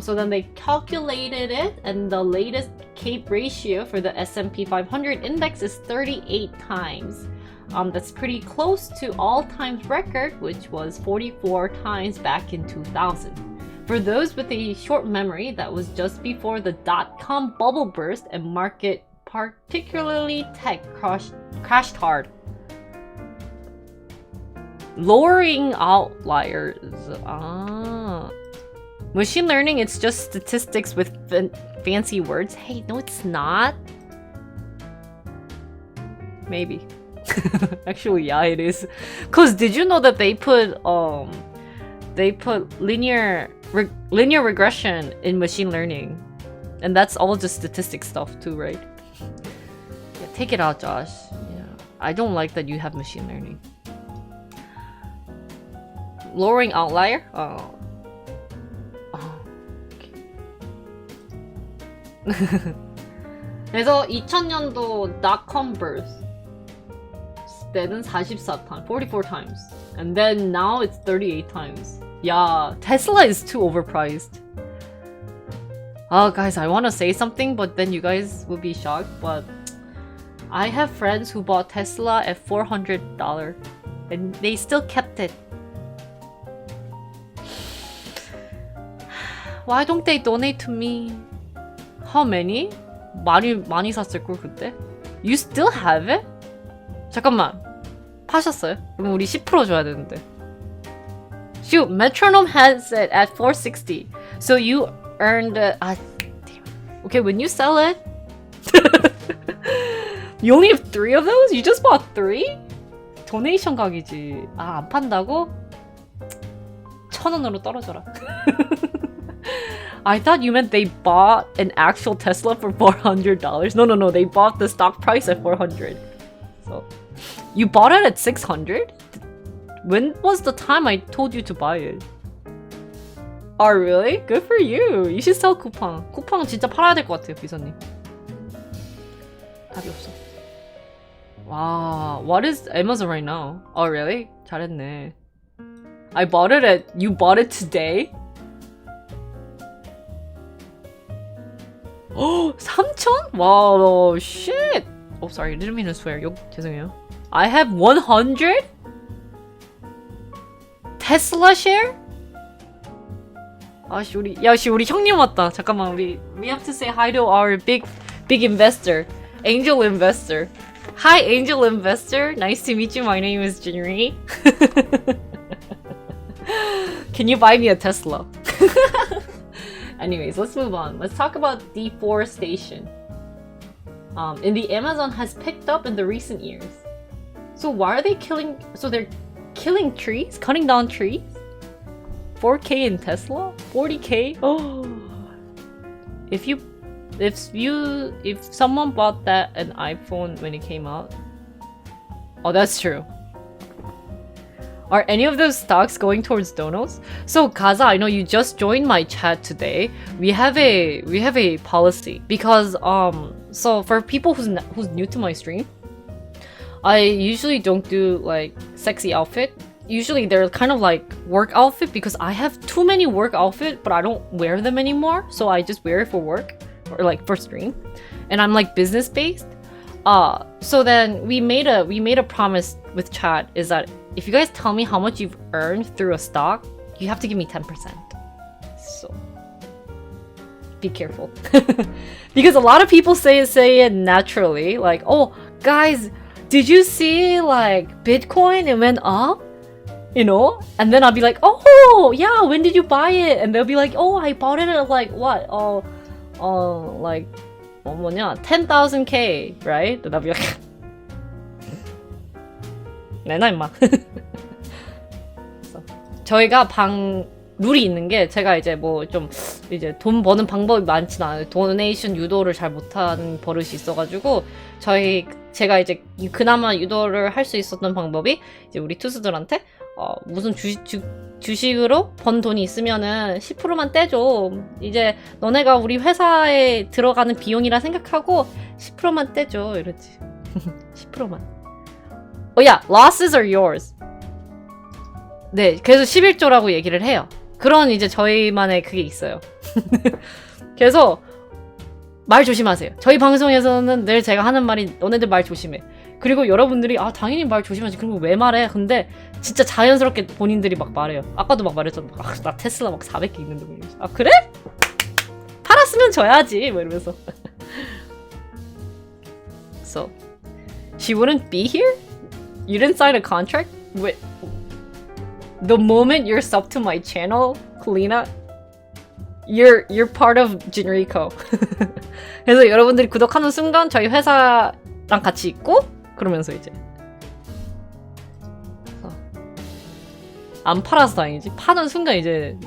So then they calculated it, and the latest CAPE ratio for the S&P 500 index is 38 times. That's pretty close to all-time record, which was 44 times back in 2000. For those with a short memory, that was just before the dot-com bubble burst and market, particularly tech, crashed hard. Lowering outliers. Machine learning, it's just statistics with fancy words. Hey, no, it's not. Maybe. Actually, yeah, it is. Cause did you know that they put linear regression in machine learning, and that's all just statistic stuff too, right? Yeah, take it out, Josh. Yeah, I don't like that you have machine learning. Lowering outlier. Okay. 그래서 2000년도 dot-com burst 때는 44 times. And then now it's 38 times. Yeah, Tesla is too overpriced. Guys, I want to say something, but then you guys will be shocked, but I have friends who bought Tesla at $400 and they still kept it. Why don't they donate to me? How many? 많이 샀을걸 그때? You still have it? 잠깐만. 파셨어요? 그럼 우리 10% 줘야 되는데. Shoot, metronome has it at 460. So you earned damn. Okay, when you sell it, you only have 3 of those? You just bought 3? 도네이션 각이지. 아, 안 판다고? 1,000원으로 떨어져라. I thought you meant they bought an actual Tesla for $400. No, they bought the stock price at 400. So, you bought it at 600? When was the time I told you to buy it? Oh, really? Good for you. You should sell 쿠팡. 쿠팡 진짜 팔아야 될 것 같아요, 비서님. 답이 없어. 와, what is Amazon right now? Oh, really? 잘했네. You bought it today? Oh, 3,000? Wow, shit. Oh, sorry, I didn't mean to swear. 욕, 죄송해요. I have 100? Tesla share? 아씨, 우리 형님 왔다. 잠깐만, we have to say hi to our big investor, angel investor. Hi, angel investor. Nice to meet you. My name is Jinri. Can you buy me a Tesla? Anyways, let's move on. Let's talk about deforestation. And the Amazon has picked up in the recent years. So why are they killing? So they're killing trees, cutting down trees. 4K in Tesla, 40K. Oh, if someone bought that an iPhone when it came out. Oh, that's true. Are any of those stocks going towards donos? So Kaza, I know you just joined my chat today. We have a policy because so for people who's new to my stream, I usually don't do like sexy outfit. Usually they're kind of like work outfit because I have too many work outfit, but I don't wear them anymore. So I just wear it for work or like for stream, and I'm like business based. So then we made a promise with chat is that if you guys tell me how much you've earned through a stock, you have to give me 10%. So be careful. Because a lot of people say it naturally, like, oh guys, did you see like Bitcoin, it went up? You know? And then I'll be like, oh yeah, when did you buy it? And they'll be like, oh, I bought it at like what? Like 뭐냐, 10,000K, right? And I'll be like 내놔 임마. 저희가 룰이 있는 게 제가 이제 뭐 좀 이제 돈 버는 방법이 많진 않아요. 도네이션 유도를 잘 못하는 버릇이 있어가지고 제가 이제 그나마 유도를 할 수 있었던 방법이 이제 우리 투수들한테 무슨 주식으로 번 돈이 있으면은 10%만 떼줘. 이제 너네가 우리 회사에 들어가는 비용이라 생각하고 10%만 떼줘. 이러지. 10%만. 야, losses are yours. 네, 그래서 11조라고 얘기를 해요. 그런 이제 저희만의 그게 있어요. 그래서 말 조심하세요. 저희 방송에서는 늘 제가 하는 말이 너네들 말 조심해. 그리고 여러분들이 당연히 말 조심하지. 그리고 왜 말해? 근데 진짜 자연스럽게 본인들이 막 말해요. 아까도 막 말했잖아. 나 테슬라 막 400개 있는데. 그래? 팔았으면 줘야지. 뭐 이러면서. So, she wouldn't be here? You didn't sign a contract? Wait. The moment you're sub to my channel, Kalina, you're part of Jinrico. 그래서 여러분들이 구독하는 순간 저희 회사랑 같이 있고 그러면서 이제 안 팔아서 다행이지. 파는 순간 이제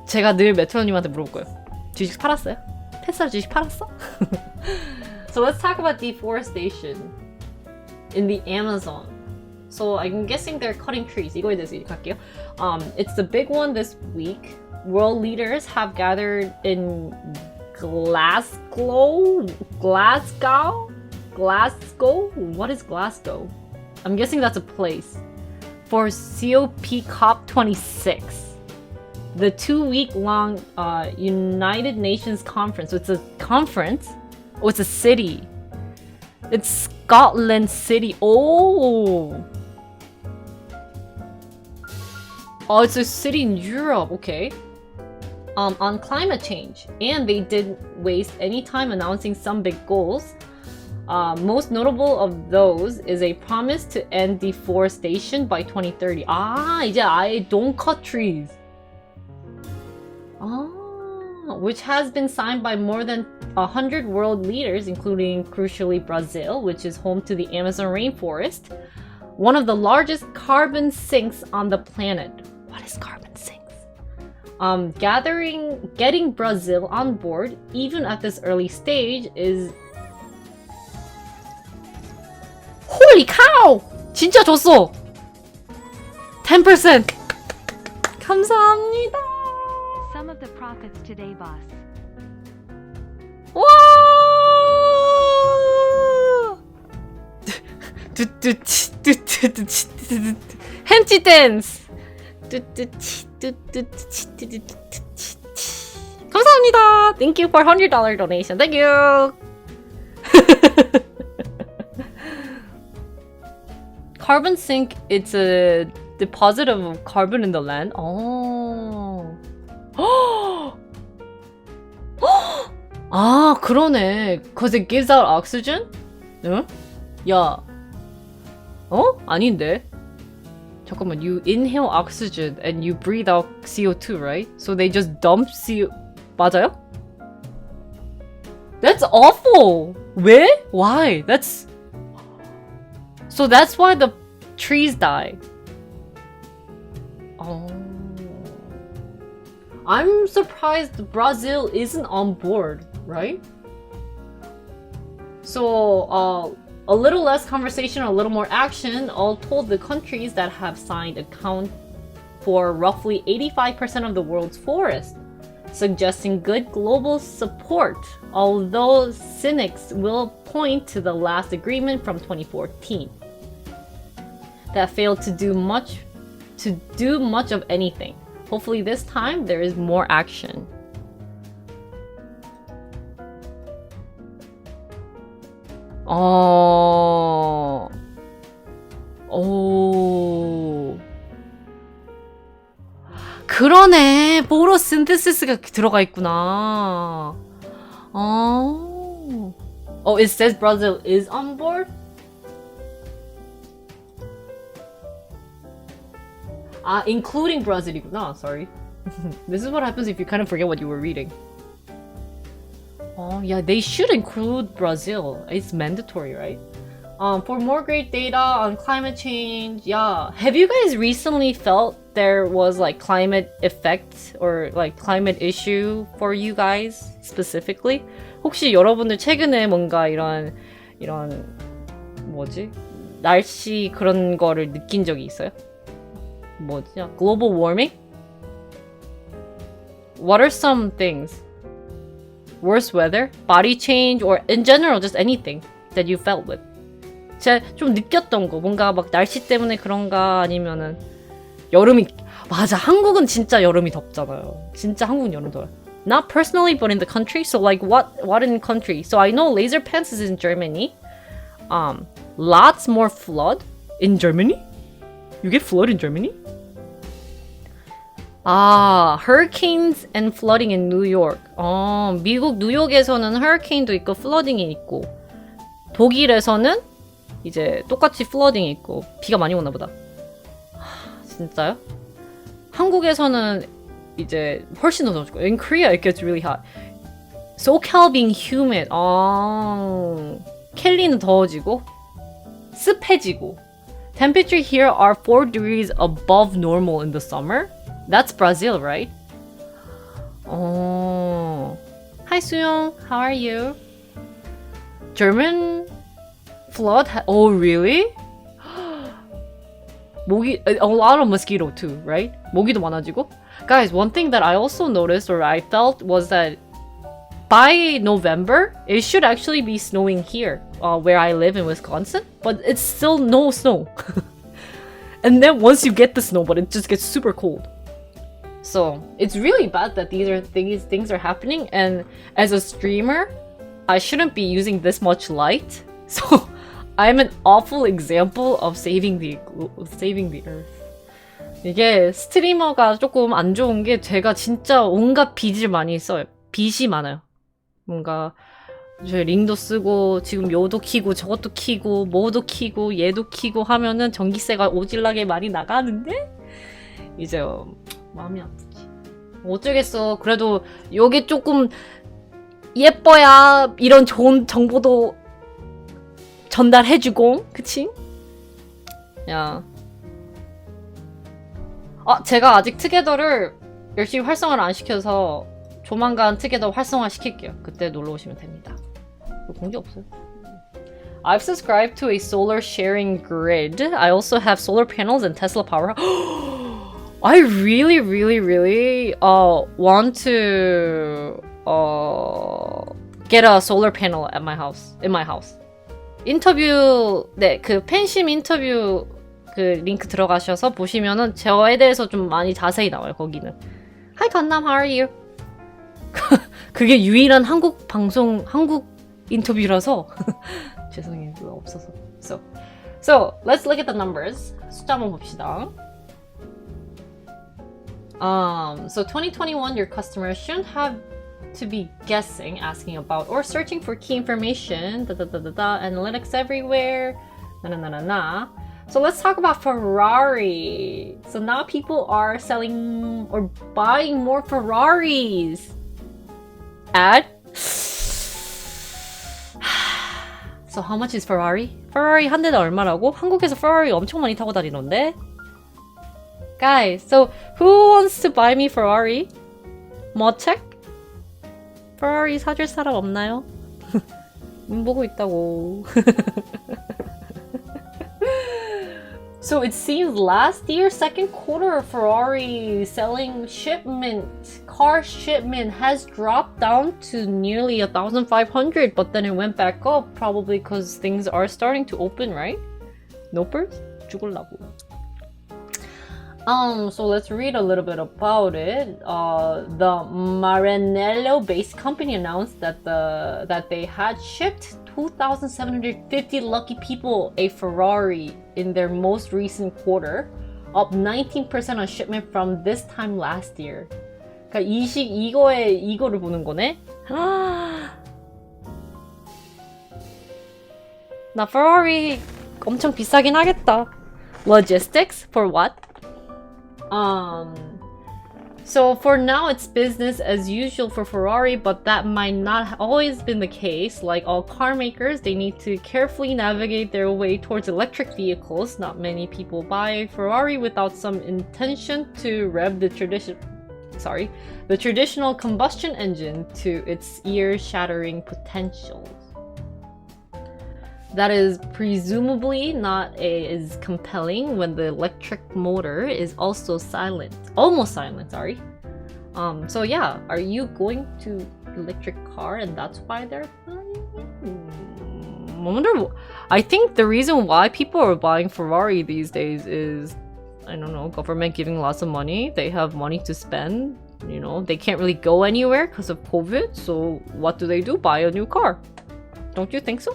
제가 늘 메트로님한테 물어볼 거예요. 주식 팔았어요? 테슬라 주식 팔았어? So let's talk about deforestation in the Amazon. So I'm guessing they're cutting trees. 이거에 대해서 얘기할게요. It's the big one this week. World leaders have gathered in Glasgow? What is Glasgow? I'm guessing that's a place. For COP COP26. The 2-week-long United Nations conference. So it's a conference? Oh, it's a city. It's Scotland City. Oh, it's a city in Europe. Okay. On climate change, and they didn't waste any time announcing some big goals. Most notable of those is a promise to end deforestation by 2030. 아, 이제 아예 don't cut trees. Which has been signed by more than 100 world leaders, including, crucially, Brazil, which is home to the Amazon rainforest, one of the largest carbon sinks on the planet. What is carbon sinks? Getting Brazil on board, even at this early stage, is... Holy cow! 진짜 줬어! 10%! 감사합니다! Some of the profits today, boss. 와! 햄찌 댄스. 감사합니다. Thank you for $100 donation. Thank you. Carbon sink. It's a deposit of carbon in the land. Oh. 아, 그러네. Cause it gives out oxygen? 응? 야. 아닌데. 잠깐만, you inhale oxygen and you breathe out CO2, right? So they just dump CO... 맞아요? That's awful! 왜? Why? That's... So that's why the trees die. Oh... I'm surprised Brazil isn't on board, right? So, a little less conversation, a little more action. All told, the countries that have signed account for roughly 85% of the world's forest, suggesting good global support, although cynics will point to the last agreement from 2014 that failed to do much of anything. Hopefully this time there is more action. 그러네. 포토신테시스가 들어가 있구나. It says Brazil is on board? Including Brazil이구나. Sorry. This is what happens if you kind of forget what you were reading. Yeah, they should include Brazil. It's mandatory, right? For more great data on climate change, yeah. Have you guys recently felt there was like climate effect or like climate issue for you guys specifically? 혹시 여러분들 최근에 뭔가 이런 뭐지? 날씨 그런 거를 느낀 적이 있어요? 뭐지? Global warming? What are some things? Worse weather? Body change? Or in general, just anything that you felt with? 제가 좀 느꼈던 거 뭔가 막 날씨 때문에 그런가 아니면은 여름이 맞아 한국은 진짜 여름이 덥잖아요. 진짜 한국은 여름 더워요. Not personally, but in the country. So like what in country? So I know laser pants is in Germany. Lots more flood in Germany. You get flood in Germany? Hurricanes and flooding in New York. 미국 뉴욕에서는 hurricane도 있고 flooding이 있고 독일에서는 이제 똑같이 flooding이 있고 비가 많이 오나 보다. 진짜요? 한국에서는 이제 훨씬 더 더워지고 In Korea it gets really hot. SoCal being humid. 캘리는 더워지고 습해지고 Temperature here are 4 degrees above normal in the summer. That's Brazil, right? Hi Suyong, how are you? German flood? Oh, really? 모기, a lot of mosquito too, right? 모기도 많아지고. Guys, one thing that I also noticed or I felt was that by November, it should actually be snowing here, where I live in Wisconsin, but it's still no snow. And then once you get the snow, but it just gets super cold. So it's really bad that these things are happening, and as a streamer, I shouldn't be using this much light. So I'm an awful example of saving the earth. 이게 스트리머가 조금 안 좋은 게 제가 진짜 온갖 빚을 많이 써요. 빚이 많아요. 뭔가 저 링도 쓰고 지금 요도 키고 저것도 키고 뭐도 키고 얘도 키고 하면은 전기세가 오질나게 많이 나가는데 이제 마음이 아프지. 어쩌겠어. 그래도 요게 조금 예뻐야 이런 좋은 정보도 전달해주고 그치? 야. 제가 아직 투게더를 열심히 활성화를 안 시켜서 조만간 투게더 활성화 시킬게요. 그때 놀러 오시면 됩니다. 공지 없어요. I've subscribed to a solar sharing grid. I also have solar panels and Tesla power. I really want to get a solar panel at my house. In my house. 인터뷰 그 팬심 인터뷰 그 링크 들어가셔서 보시면은 저에 대해서 좀 많이 자세히 나와요. 거기는. Hi 건남, how are you? 그게 유일한 한국 방송 한국 인터뷰라서 죄송해요. 그거 없어서. So let's look at the numbers. 숫자 한번 봅시다. So 2021, your customers shouldn't have to be guessing, asking about, or searching for key information. Analytics everywhere. So let's talk about Ferrari. So now people are selling or buying more Ferraris. So how much is Ferrari? Ferrari 한 대당 얼마라고? 한국에서 Ferrari 엄청 많이 타고 다니는데? Guys, so who wants to buy me Ferrari? 뭐 check? Ferrari 사줄 사람 없나요? 보고 있다고. So it seems last year, second quarter, Ferrari car shipment has dropped down to nearly 1,500, but then it went back up, probably because things are starting to open, right? Nopers? 죽을라고. So let's read a little bit about it. The Maranello-based company announced that they had shipped 2,750 lucky people a Ferrari in their most recent quarter, up 19% on shipment from this time last year. 그러니까 이거를 보는 거네. 나 Ferrari 엄청 비싸긴 하겠다. Logistics for what? So for now it's business as usual for Ferrari, but that might not have always been the case. Like all car makers, they need to carefully navigate their way towards electric vehicles. Not many people buy a Ferrari without some intention to rev the traditional combustion engine to its ear-shattering potential. That is presumably not as compelling when the electric motor is also silent. Almost silent, sorry. So yeah, are you going to electric car and that's why they're buying? I think the reason why people are buying Ferrari these days is, I don't know, government giving lots of money. They have money to spend. You know, they can't really go anywhere because of COVID. So what do? Buy a new car. Don't you think so?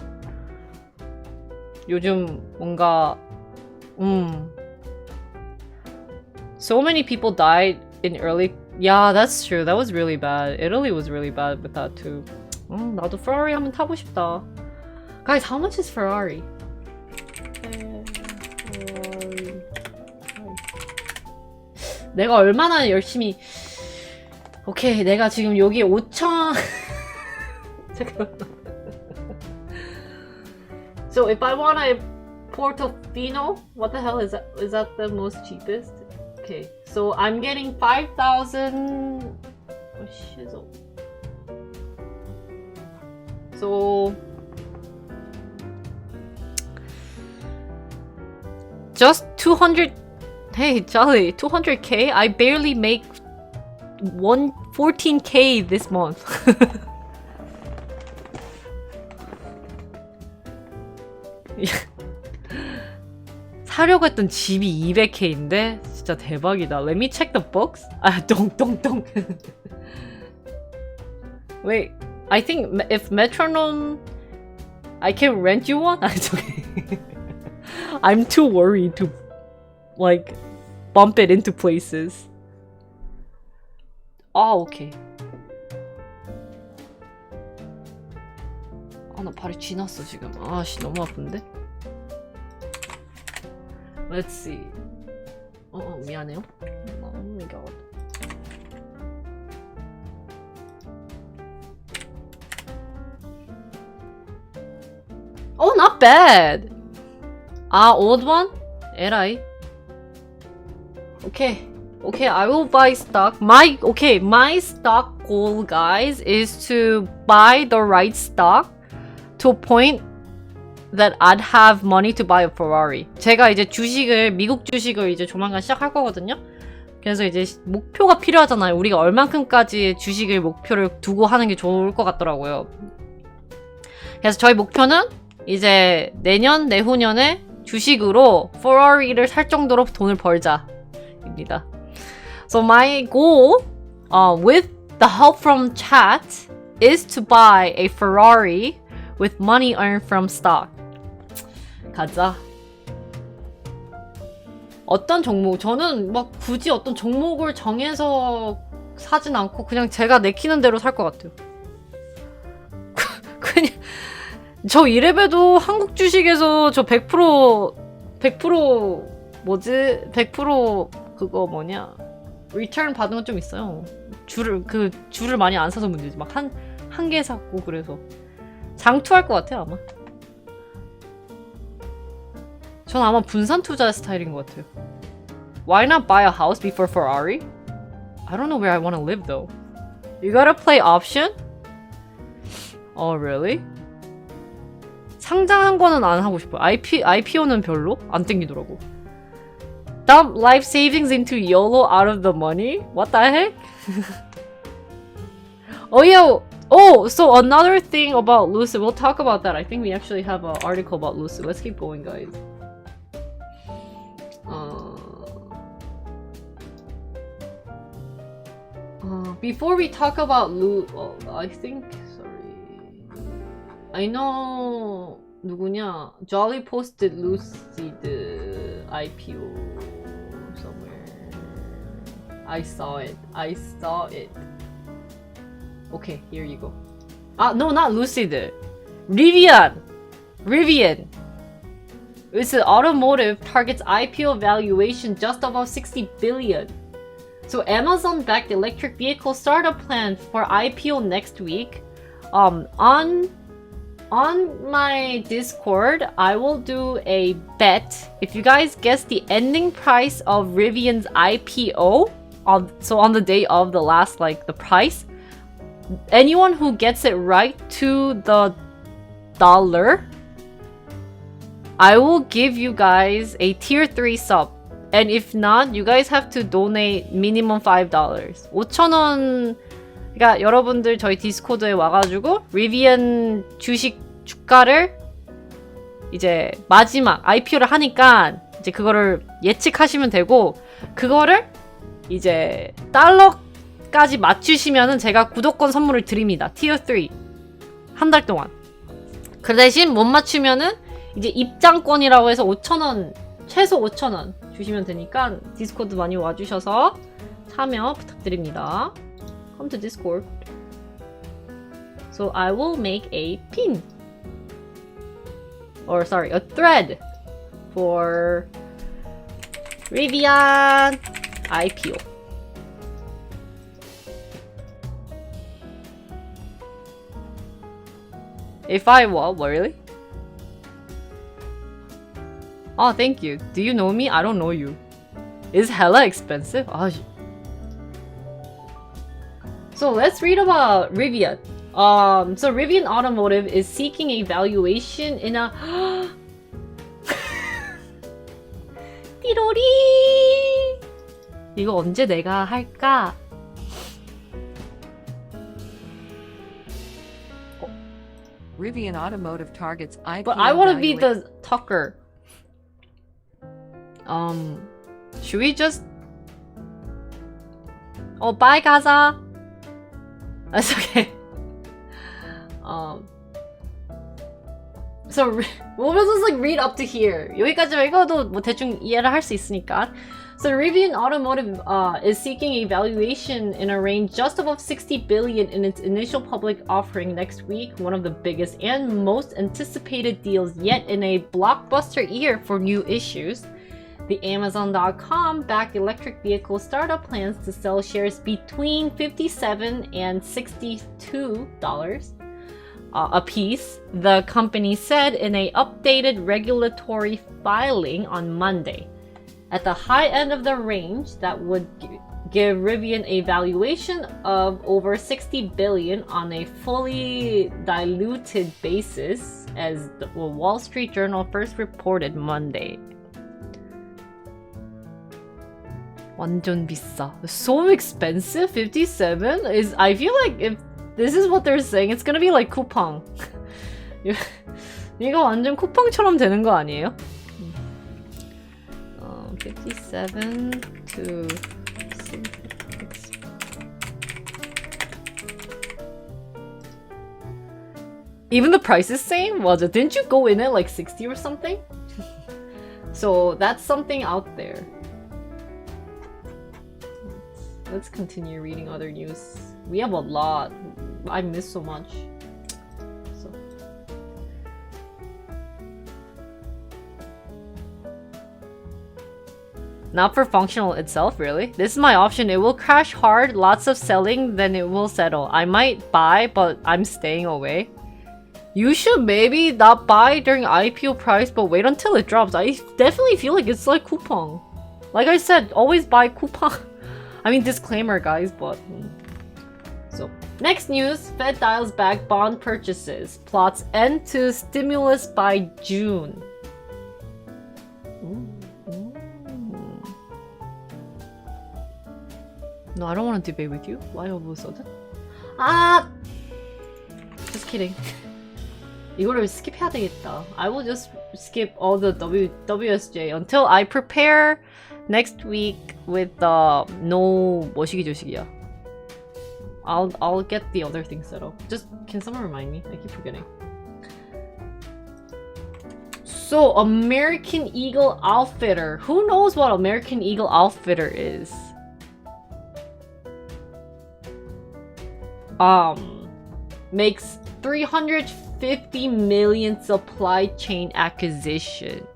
요즘 뭔가 so many people died in early. Yeah, that's true. That was really bad. Italy was really bad with that too. 나도 Ferrari 한번 타고 싶다. Guys, how much is Ferrari? 내가 얼마나 열심히. 오케이, 내가 지금 여기 5천. 잠깐만. So if I want a Portofino, what the hell is that? Is that the most cheapest? Okay, so I'm getting 5,000. Oh shizzle. So just 200. Hey, Jolly, 200k. I barely make 14k this month. 사려고 했던 집이 200k인데 진짜 대박이다. Let me check the books. 똥. Wait, I think if metronome, I can rent you one. It's okay. I'm too worried to like bump it into places. Okay. 발이 쥐났어 지금. 아씨 너무 아픈데. Let's see. 미안해요. 이게 Oh, not bad. Old one? 에라이. Okay, I will buy stock. My stock goal, guys, is to buy the right stock to a point that I'd have money to buy a Ferrari. 제가 이제 미국 주식을 이제 조만간 시작할 거거든요. 그래서 이제 목표가 필요하잖아요. 우리가 얼만큼까지 주식을 목표를 두고 하는 게 좋을 것 같더라고요. 그래서 저희 목표는 이제 내년, 내후년에 주식으로 Ferrari를 살 정도로 돈을 벌자입니다. So my goal, with the help from chat, is to buy a Ferrari with money earned from stock. 가자. 어떤 종목? 저는 막 굳이 어떤 종목을 정해서 사진 않고 그냥 제가 내키는 대로 살 것 같아요. 그냥 저 이래봬도 한국 주식에서 저 100% 그거 뭐냐 리턴 받은 건 좀 있어요. 줄을 많이 안 사서 문제지. 막 한 개 샀고 그래서 장투할 것 같아요 아마. 전 아마 분산 투자 스타일인 것 같아요. Why not buy a house before Ferrari? I don't know where I want to live though. You gotta play option? Oh really? 상장한 거는 안 하고 싶어요. IPO는 별로 안 땡기더라고. Dump life savings into YOLO out of the money? What the heck? Oh yeah. Oh, so another thing about Lucid. We'll talk about that. I think we actually have an article about Lucid. Let's keep going, guys. Before we talk about I think, sorry. I know, 누구냐? Jolly posted Lucid IPO somewhere. I saw it. Okay, here you go. No, not Lucid. Rivian. It's automotive targets IPO valuation just above 60 billion. So Amazon-backed electric vehicle startup planned for IPO next week. On my Discord, I will do a bet. If you guys guess the ending price of Rivian's IPO, on the day of the last, the price, anyone who gets it right to the dollar, I will give you guys a tier 3 sub. And if not, you guys have to donate minimum $5. 5,000원. 그러니까 여러분들 저희 디스코드에 와가지고 리비안 주가를 이제 마지막 IPO를 하니까 이제 그거를 예측하시면 되고, 그거를 이제 달러까지 맞추시면은 제가 구독권 선물을 드립니다. 티어 3 한 달 동안. 그 대신 못 맞추면은 이제 입장권이라고 해서 5,000원, 최소 5,000원 주시면 되니까 디스코드 많이 와주셔서 참여 부탁드립니다. Come to Discord. So I will make a pin. Or sorry, a thread for Rivian IPO. If I will, really? Oh, thank you. Do you know me? I don't know you. It's hella expensive. So let's read about Rivian. So Rivian Automotive is seeking a valuation in a 띠로리. 이거 언제 내가 할까? Rivian Automotive targets IPO. But I want to be the talker. Should we just? bye 가자. That's okay. So we'll just read up to here. 여기까지만 읽어도 뭐 대충 이해를 할 수 있으니까. So Rivian Automotive is seeking a valuation in a range just above 60 billion in its initial public offering next week, one of the biggest and most anticipated deals yet in a blockbuster year for new issues. The Amazon.com-backed electric vehicle startup plans to sell shares between $57 and $62 a piece, the company said in an updated regulatory filing on Monday. At the high end of the range, that would give Rivian a valuation of over 60 billion on a fully diluted basis, as the Wall Street Journal first reported Monday. 완전 비싸. So expensive? 57? I feel like if this is what they're saying, it's gonna be like 쿠팡. 이거 완전 쿠팡처럼 되는 거 아니에요? 57 to 66. Even the price is same? 맞아. Didn't you go in at like 60 or something? So that's something out there. Let's continue reading other news. We have a lot. I miss so much. So. Not for functional itself, really. This is my option. It will crash hard, lots of selling, then it will settle. I might buy, but I'm staying away. You should maybe not buy during IPO price, but wait until it drops. I definitely feel like it's like coupon. Like I said, always buy coupon. I mean, disclaimer, guys, but... So, next news. Fed dials back bond purchases. Plots end to stimulus by June. No, I don't want to debate with you. Why all of a sudden? Ah! Just kidding. 이거를 skip해야 되겠다. I will just skip all the WSJ until I prepare next week with the no 뭐시기 조식이야. I'll get the other things set up. Just can someone remind me? I keep forgetting. So American Eagle Outfitter. Who knows what American Eagle Outfitter is? Makes 350 million supply chain acquisition.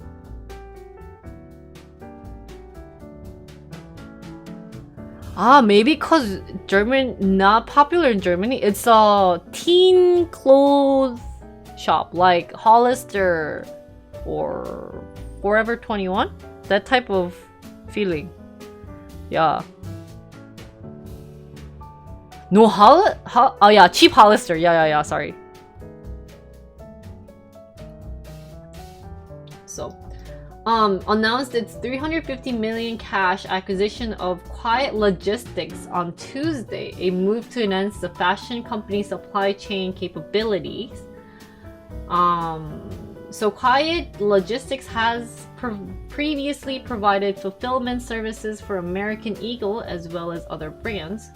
Maybe cause German not popular in Germany. It's a teen clothes shop like Hollister or Forever 21. That type of feeling. Yeah. No oh yeah, cheap Hollister. Yeah, sorry. So, announced its 350 million cash acquisition of Quiet Logistics on Tuesday, a move to enhance the fashion company's supply chain capabilities. So Quiet Logistics has previously provided fulfillment services for American Eagle as well as other brands.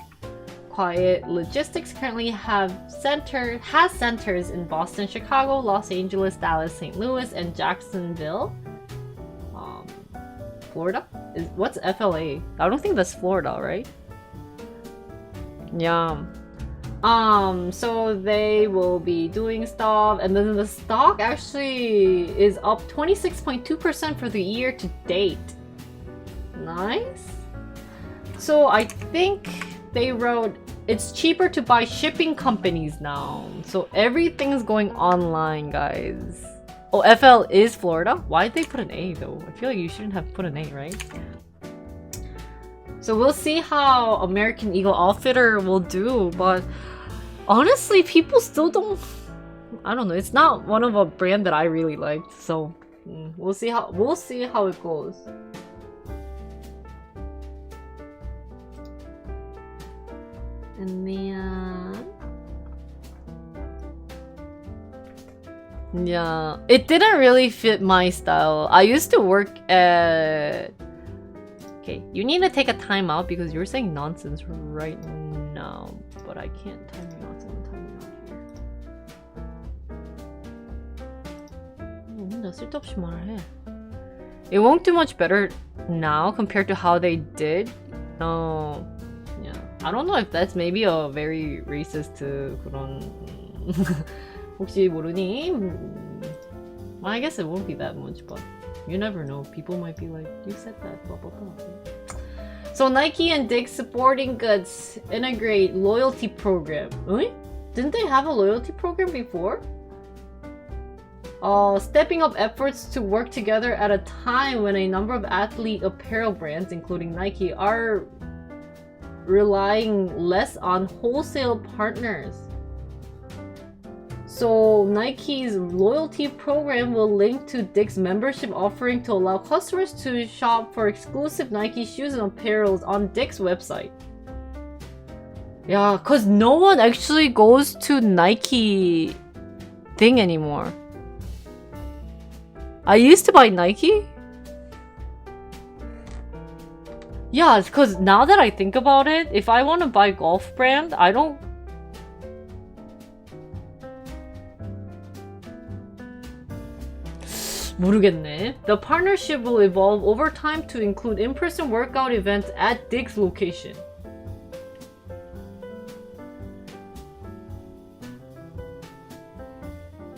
Quiet Logistics currently has centers in Boston, Chicago, Los Angeles, Dallas, St. Louis, and Jacksonville. Florida? What's FLA? I don't think that's Florida, right? Yeah. So they will be doing stuff, and then the stock actually is up 26.2% for the year to date. Nice. So I think they wrote it's cheaper to buy shipping companies now. So everything's going online, guys. Oh, FL is Florida? Why'd they put an A though? I feel like you shouldn't have put an A, right? So we'll see how American Eagle Outfitter will do, but honestly, people still don't... I don't know. It's not one of a brand that I really liked, so we'll see how it goes. And then... yeah, it didn't really fit my style. I used to work at... Okay, you need to take a time out because you're saying nonsense right now. But I can't time you out, so I'm timing out here. 혼자 쓸데없이 말을 해. It won't do much better now compared to how they did. No. Yeah. I don't know if that's maybe a very racist 그런 혹시 모르니? Well, I guess it won't be that much, but you never know. People might be like, you said that, blah blah blah. So Nike and Dick's Sporting Goods integrate loyalty program. Didn't they have a loyalty program before? Stepping up efforts to work together at a time when a number of athlete apparel brands, including Nike, are relying less on wholesale partners. So Nike's loyalty program will link to Dick's membership offering to allow customers to shop for exclusive Nike shoes and apparels on Dick's website. Yeah, cause no one actually goes to Nike thing anymore. I used to buy Nike. Yeah, because now that I think about it, if I want to buy golf brand, I don't. 모르겠네. The partnership will evolve over time to include in-person workout events at Dick's location.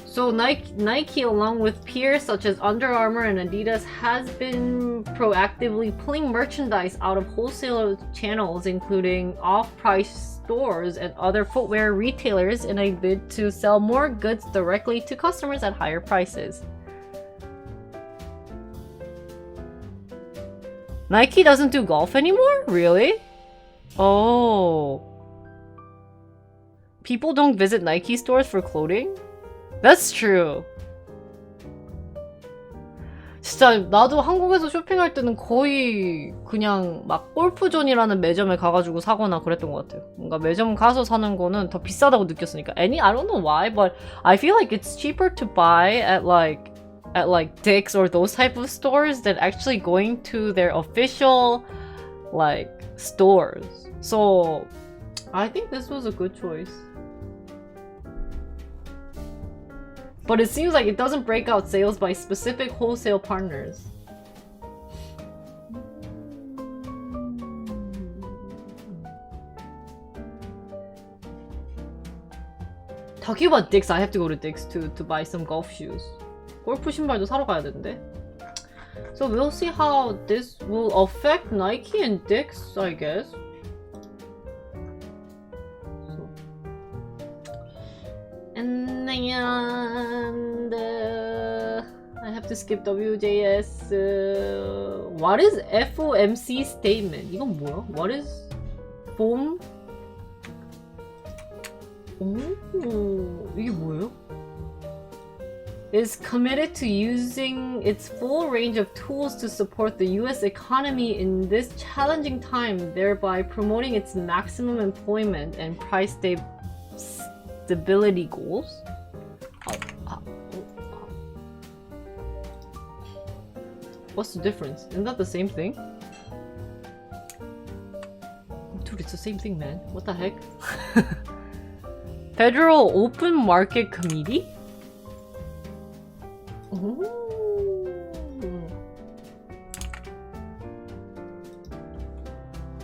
So Nike, along with peers such as Under Armour and Adidas, has been proactively pulling merchandise out of wholesale channels, including off-price stores and other footwear retailers, in a bid to sell more goods directly to customers at higher prices. Nike doesn't do golf anymore? Really? Oh. People don't visit Nike stores for clothing? That's true. 진짜 나도 한국에서 쇼핑할 때는 거의 그냥 막 골프존이라는 매점에 가가지고 사거나 그랬던 것 같아요. 뭔가 매점 가서 사는 거는 더 비싸다고 느꼈으니까. I don't know why, but I feel like it's cheaper to buy at like Dick's or those type of stores than actually going to their official like stores. So I think this was a good choice. But it seems like it doesn't break out sales by specific wholesale partners. Talking about Dick's, I have to go to Dick's to buy some golf shoes. 골프 신발도 사러 가야 되는데. So we'll see how this will affect Nike and Dick's, I guess. And I have to skip WJS. What is FOMC statement? 이건 뭐야? What is FOM? 오, 이게 뭐예요? Is committed to using its full range of tools to support the US economy in this challenging time, thereby promoting its maximum employment and price stability goals. What's the difference? Isn't that the same thing? Dude, it's the same thing, man. What the heck? Federal Open Market Committee? Ooh.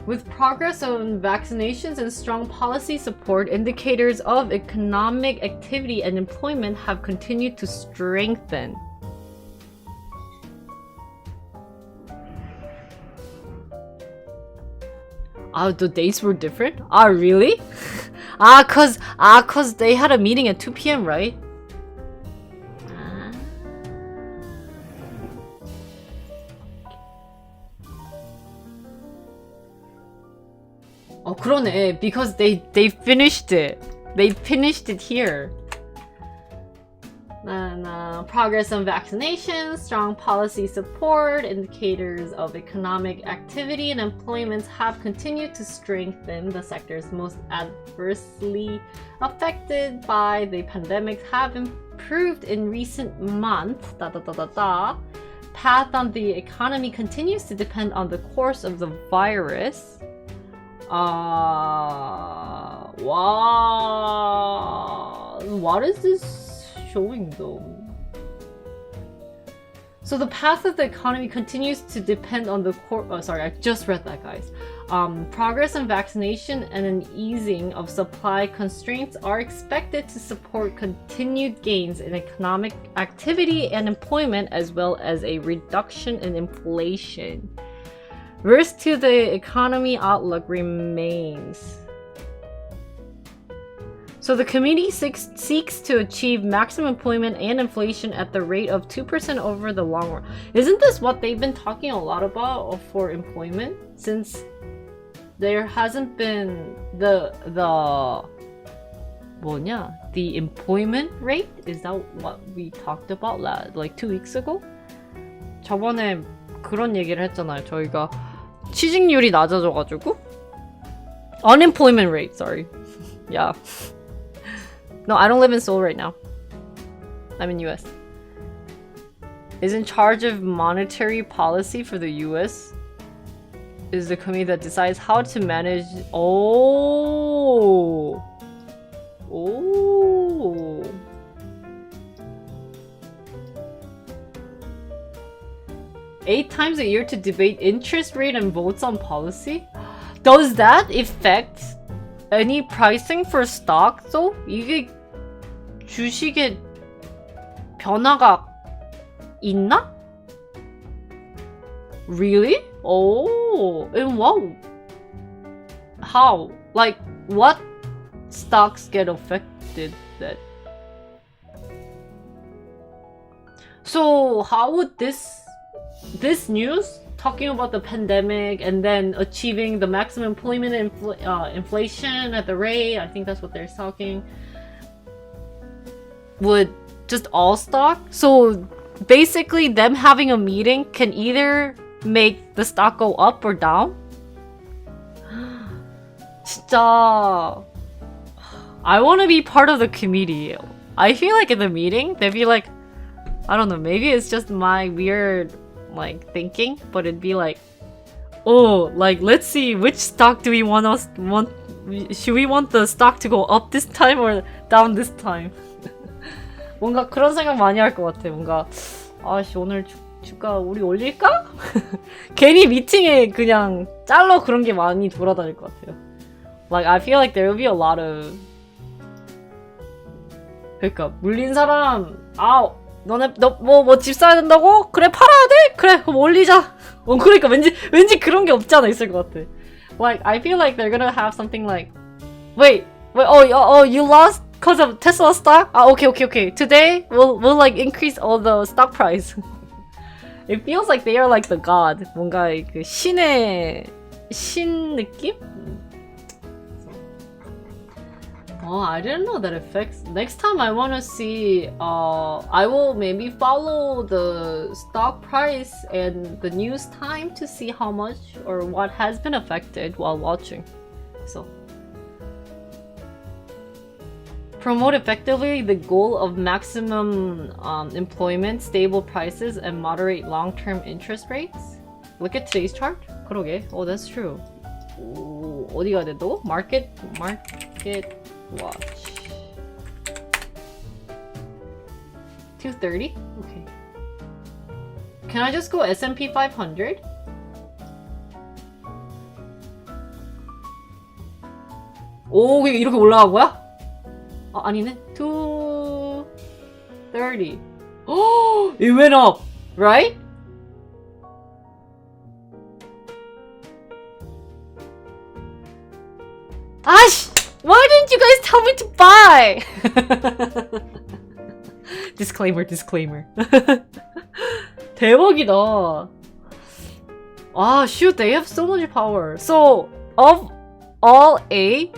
With progress on vaccinations and strong policy support, indicators of economic activity and employment have continued to strengthen. The dates were different? Really? Cause they had a meeting at 2 p.m., right? 그러네. Because they finished it. They finished it here. Progress on vaccinations, strong policy support, indicators of economic activity and employment have continued to strengthen. The sectors most adversely affected by the pandemic have improved in recent months. Path on the economy continues to depend on the course of the virus. Wow. What is this showing though? So the path of the economy continues to depend on the sorry, I just read that, guys. Progress in vaccination and an easing of supply constraints are expected to support continued gains in economic activity and employment, as well as a reduction in inflation. Risk to the economy outlook remains. So the committee seeks to achieve maximum employment and inflation at the rate of 2% over the long run. Isn't this what they've been talking a lot about for employment? Since there hasn't been the employment rate? Is that what we talked about like 2 weeks ago? 저번에 그런 얘기를 했잖아요. 저희가 취직률이 낮아져가지고 unemployment rate, sorry. Yeah. No, I don't live in Seoul right now. I'm in US. Is in charge of monetary policy for the US. Is the committee that decides how to manage. Oh. 8 times a year to debate interest rate and votes on policy? Does that affect any pricing for stock? So 이게 주식에 변화가 있나? Really? Oh, and what? How? Like, what stocks get affected then? So how would this news talking about the pandemic and then achieving the maximum employment and inflation at the rate, I think that's what they're talking, would just all stock? So basically them having a meeting can either make the stock go up or down? 진짜 I want to be part of the committee. I feel like in the meeting they'd be like, I don't know, maybe it's just my weird like thinking, but it'd be like, oh, like let's see which stock do we want should we want the stock to go up this time or down this time? 뭔가 그런 생각 많이 할 것 같아. 뭔가 아씨 오늘 주가 우리 올릴까? 괜히 미팅에 그냥 짤로 그런 게 많이 돌아다닐 것 같아요. Like I feel like there will be a lot of 그러니까 물린 사람 너네 뭐 집 사야 된다고? 그래 팔아야 돼? 그래 그럼 올리자. 그러니까 왠지 그런 게 없지 않아 있을 것 같아. Like I feel like they're gonna have something like wait oh you lost because of Tesla stock? Okay. Today we'll like increase all the stock price. It feels like they are like the god. 뭔가 그 신의 신 느낌? Oh, I didn't know that affects. Next time I want to see, I will maybe follow the stock price and the news time to see how much or what has been affected while watching. So, promote effectively the goal of maximum employment, stable prices, and moderate long-term interest rates. Look at today's chart. 그러게. Oh, that's true. 오, 어디 가야 된다고? Market watch. 230? Okay. Can I just go S&P 500? 오, 이렇게 올라간 거야? 아니네. 230. Oh, it went up, right? 아씨! Why didn't you guys tell me to buy? disclaimer. 대박이다. Ah, shoot, they have so much power. So, of all A,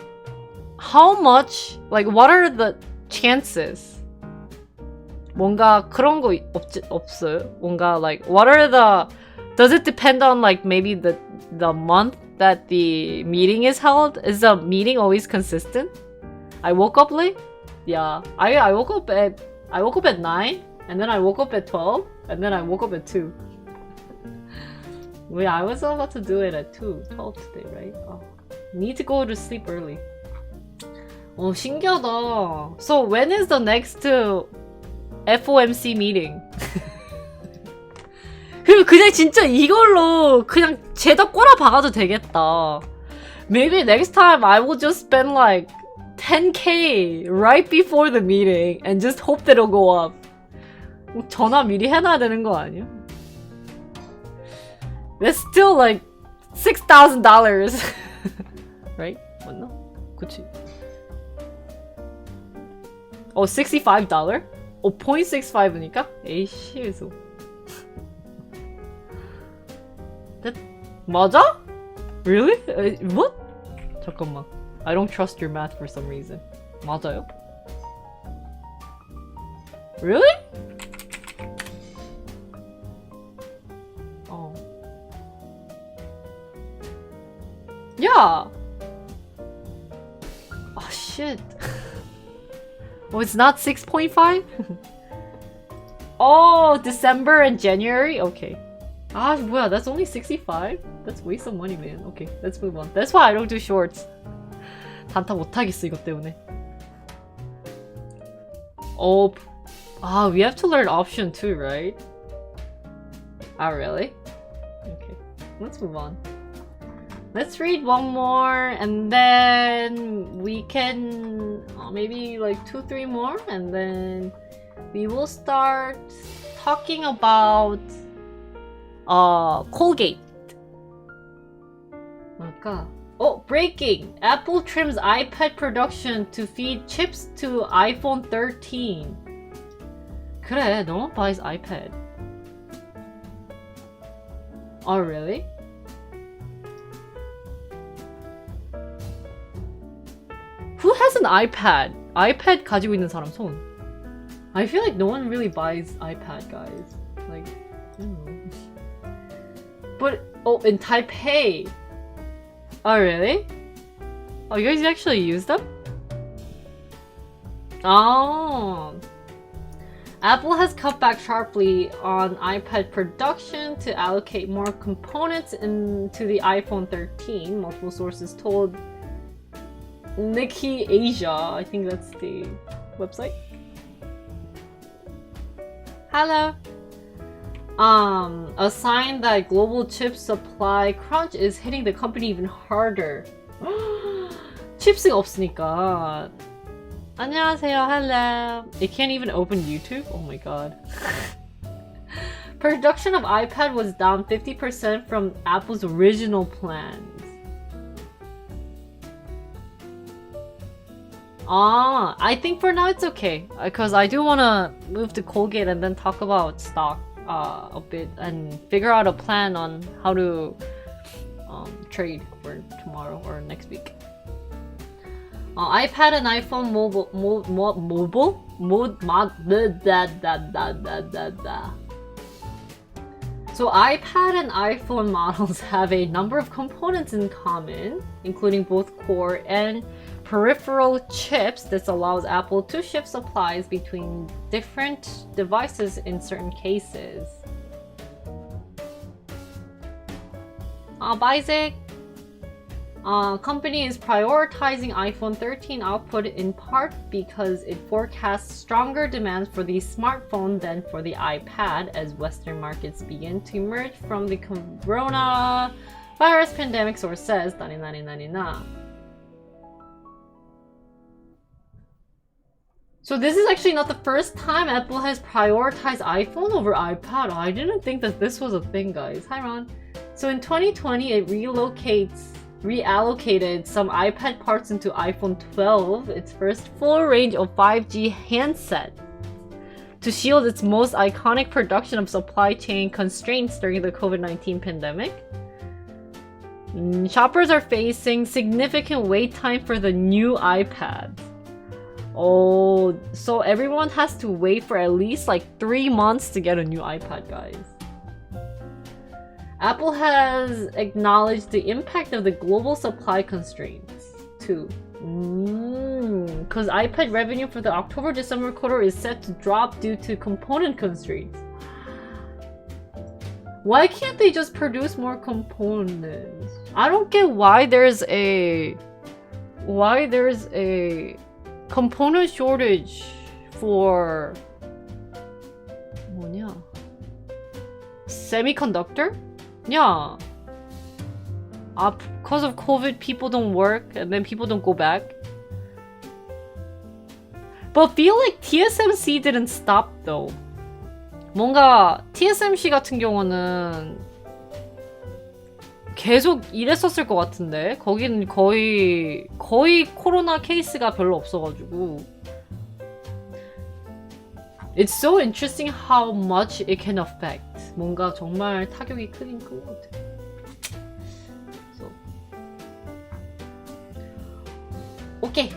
how much, like, what are the chances? 뭔가 그런 거 없어요? 뭔가, like, what are the, does it depend on, like, maybe the month that the meeting is held? Is the meeting always consistent? I woke up late? Yeah. I woke up at 9, and then I woke up at 12, and then I woke up at 2. Wait, I was about to do it at 12 today, right? Oh. Need to go to sleep early. 어, 신기하다. So when is the next FOMC meeting? 아니면 그냥 진짜 이걸로 그냥 죄다 꼬라 박아도 되겠다. Maybe next time I will just spend like 10k right before the meeting and just hope that it'll go up. 전화 미리 해놔야 되는 거 아니야? That's still like $6,000. Right? 맞나? 그치? $65? 0.65니까? 에이씨, 그래서. 맞아? Really? What? 잠깐만. I don't trust your math for some reason. 맞아요? Really? 어. Yeah. Oh shit. Oh, it's not 6.5? Oh, December and January? Okay. Ah, 뭐야, that's only 65? That's waste of money, man. Okay, let's move on. That's why I don't do shorts. 단타 못하겠어, 이것 때문에. Oh, we have to learn option too, right? Ah, really? Okay, let's move on. Let's read one more, and then we can maybe like 2-3 more, and then we will start talking about Colgate. 뭘까? Oh, breaking! Apple trims iPad production to feed chips to iPhone 13. 그래, no one buys iPad. Oh, really? Who has an iPad? iPad 가지고 있는 사람 손. I feel like no one really buys iPad, guys. Like, I don't know. But, oh, in Taipei. Oh, really? Oh, you guys actually use them? Oh. Apple has cut back sharply on iPad production to allocate more components into the iPhone 13, multiple sources told Nikkei Asia. I think that's the website. Hello. A sign that global chip supply crunch is hitting the company even harder. 칩스가 없으니까. 안녕하세요, hello. It can't even open YouTube? Oh my god. Production of iPad was down 50% from Apple's original plans. I think for now it's okay. Because I do want to move to Colgate and then talk about stock a bit and figure out a plan on how to trade for tomorrow or next week. iPad and iPhone So iPad and iPhone models have a number of components in common, including both core and peripheral chips. This allows Apple to shift supplies between different devices in certain cases. Basic. Company is prioritizing iPhone 13 output in part because it forecasts stronger demand for the smartphone than for the iPad as Western markets begin to emerge from the coronavirus pandemic, source says. So this is actually not the first time Apple has prioritized iPhone over iPad. I didn't think that this was a thing, guys. Hi, Ron. So in 2020, it reallocated some iPad parts into iPhone 12, its first full range of 5G handset, to shield its most iconic production of supply chain constraints during the COVID-19 pandemic. Shoppers are facing significant wait time for the new iPads. Oh, so everyone has to wait for at least like 3 months to get a new iPad, guys. Apple has acknowledged the impact of the global supply constraints too. Because iPad revenue for the October-December quarter is set to drop due to component constraints. Why can't they just produce more components? I don't get why there's a component shortage for 뭐냐? Semiconductor? Yeah. Because of COVID, people don't work and then people don't go back. But feel like TSMC didn't stop though. 뭔가 TSMC 같은 경우는 계속 일했었을 것 같은데 거기는 거의 코로나 케이스가 별로 없어가지고 It's so interesting how much it can affect. 뭔가 정말 타격이 크긴 큰 것 같아. So. Okay,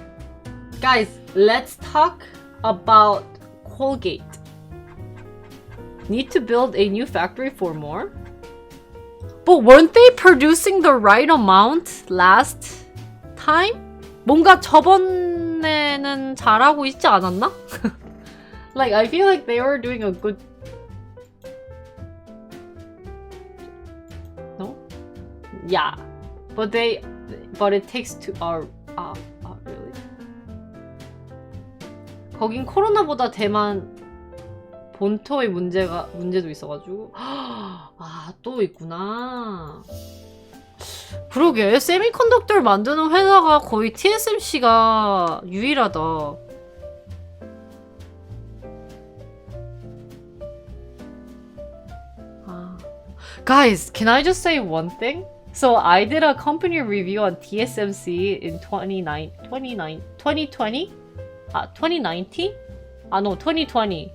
guys, let's talk about Colgate. Need to build a new factory for more? But weren't they producing the right amount last time? 뭔가 저번에는 잘하고 있지 않았나? Like, I feel like they were doing a good... No? Yeah. But it takes two... really? 거긴 코로나보다 대만 본토의 문제도 있어가지고 또 있구나. 그러게 세미컨덕터를 만드는 회사가 거의 TSMC가 유일하다. Guys, can I just say one thing? So I did a company review on TSMC in 2019? 2020?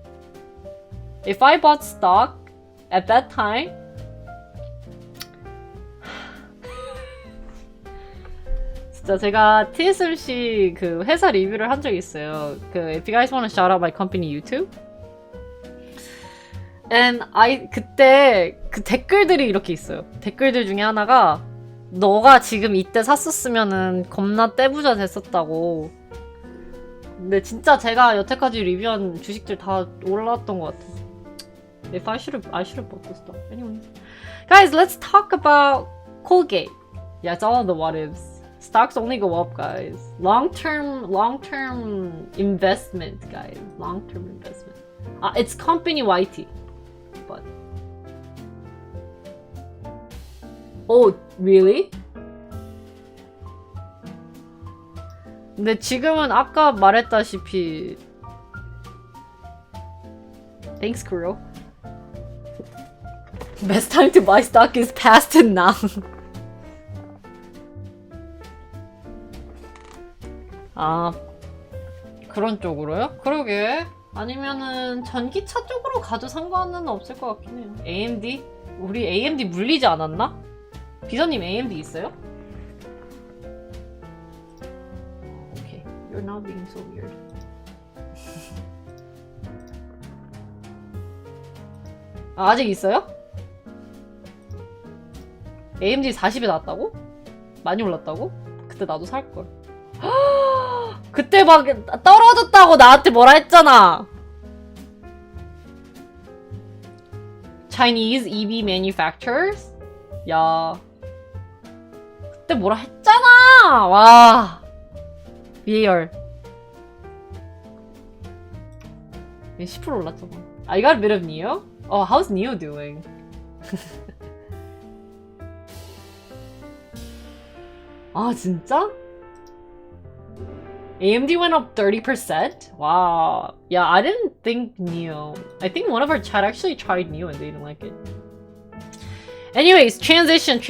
If I bought stock at that time, 진짜 제가 TSMC 그 회사 리뷰를 한 적이 있어요. If you guys want to shout out my company YouTube. And 그때 그 댓글들이 이렇게 있어요. 댓글들 중에 하나가 너가 지금 이때 샀었으면은 겁나 떼부자 됐었다고. 근데 진짜 제가 여태까지 리뷰한 주식들 다 올라왔던 것 같아요. If I should have bought this stuff. Anyways, guys, let's talk about Colgate. Yeah, it's all the what ifs. Stocks only go up, guys. Long-term investment, guys. Long-term investment. It's company YT. But oh, really? 근데 지금은 아까 말했다시피 Thanks, Kuro. Best time to buy stock is past and now. 그런 쪽으로요? 그러게. 아니면은 전기차 쪽으로 가도 상관은 없을 것 같긴 해요. AMD? 우리 AMD 물리지 않았나? 비서님 AMD 있어요? Okay, you're not being so weird. 아직 있어요? AMD 40에 나왔다고? 많이 올랐다고? 그때 나도 살걸. 그때 막 떨어졌다고 나한테 뭐라 했잖아. Chinese EV manufacturers? 야, 그때 뭐라 했잖아. 와, 리얼. 10% 올랐잖아. I got a bit of Neo? Oh, how's Neo doing? 진짜? AMD went up 30%? Wow. Yeah, I didn't think Neo. I think one of our chat actually tried Neo and they didn't like it. Anyways, transition,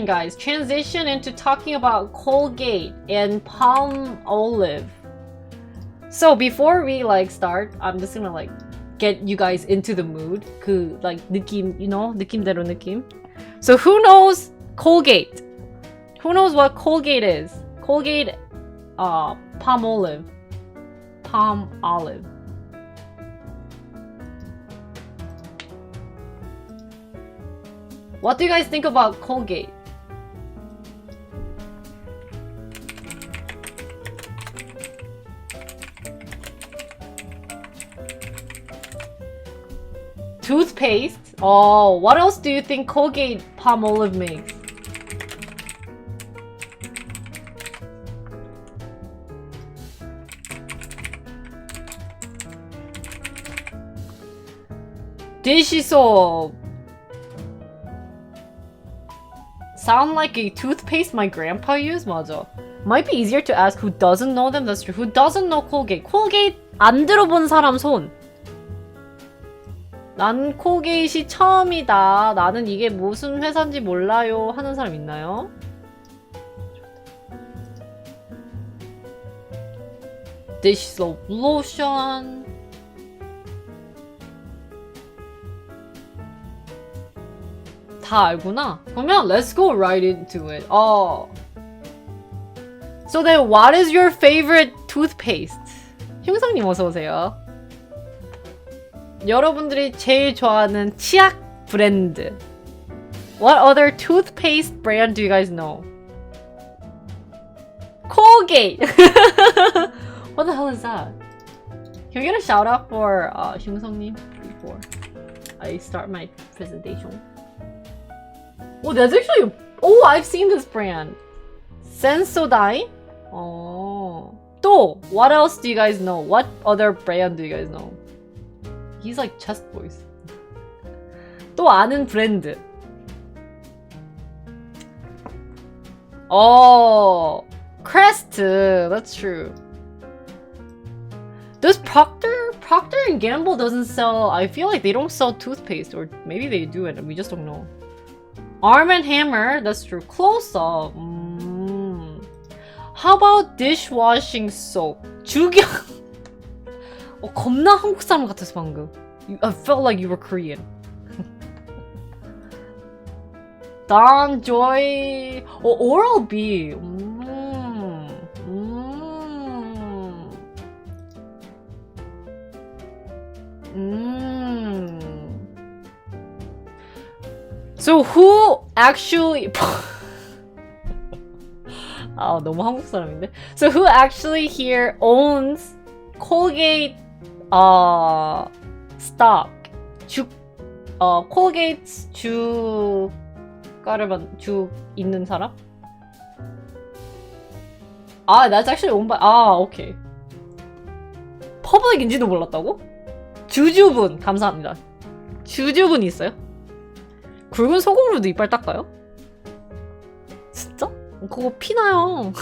guys. Transition into talking about Colgate and Palmolive. So before we start, I'm just gonna get you guys into the mood. 그 느낌, 느낌대로 느낌. So who knows Colgate? Who knows what Colgate is? Colgate, Palmolive. What do you guys think about Colgate? Toothpaste? Oh, what else do you think Colgate-Palmolive makes? dish soap. sound like a toothpaste my grandpa used? 맞아. Might be easier to ask who doesn't know them. That's true. Who doesn't know Colgate? Colgate 안 들어본 사람 손. 난 콜게이트이 처음이다. 나는 이게 무슨 회사인지 몰라요. 하는 사람 있나요? Dish soap lotion. 다 알구나. 그러면 let's go right into it. So then what is your favorite toothpaste? 흉상님 어서 오세요. 여러분들이 제일 좋아하는 치약 브랜드. What other toothpaste brand do you guys know? Colgate! What the hell is that? Can we get a shout out for 흉성님 before I start my presentation? Oh, that's actually... Oh, I've seen this brand. Sensodyne? Oh. 또, what else do you guys know? What other brand do you guys know? He's like chest voice. 또 아는 브랜드. Oh, Crest. That's true. Does Procter & Gamble doesn't sell? I feel like they don't sell toothpaste, or maybe they do it and we just don't know. Arm & Hammer. That's true. Close up. How about dishwashing soap? 주경. 겁나 한국 사람 같았어 방금. I felt like you were Korean. Dawn Joy. Oral-B. So who actually... 아 너무 한국 사람인데. So who actually here owns Colgate stock? Colgate 주 있는 사람? That's actually owned by. Okay. 퍼블릭인지도 몰랐다고? 주주분 감사합니다. 주주분이 있어요? 굵은 소금으로도 이빨 닦아요? 진짜? 그거 피나요.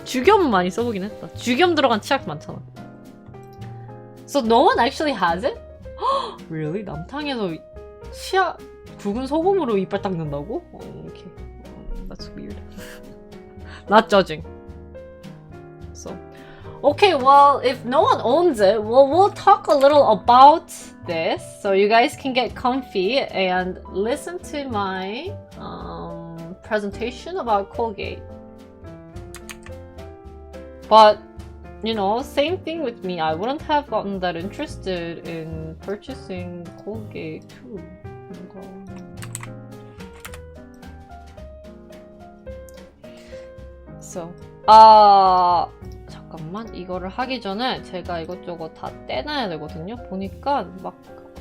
주겸 많이 써보긴 했다. 주겸 들어간 치약 많잖아. So no one actually has it? Really? 남탕에서 치약 굵은 소금으로 이빨 닦는다고? Okay. That's weird. Not judging. So okay, well, if no one owns it, well, we'll talk a little about this so you guys can get comfy and listen to my presentation about Colgate. But, you know, same thing with me. I wouldn't have gotten that interested in purchasing Colgate too. So, 잠깐만, 이거를 하기 전에 제가 이것저것 다 떼놔야 되거든요. 보니까 막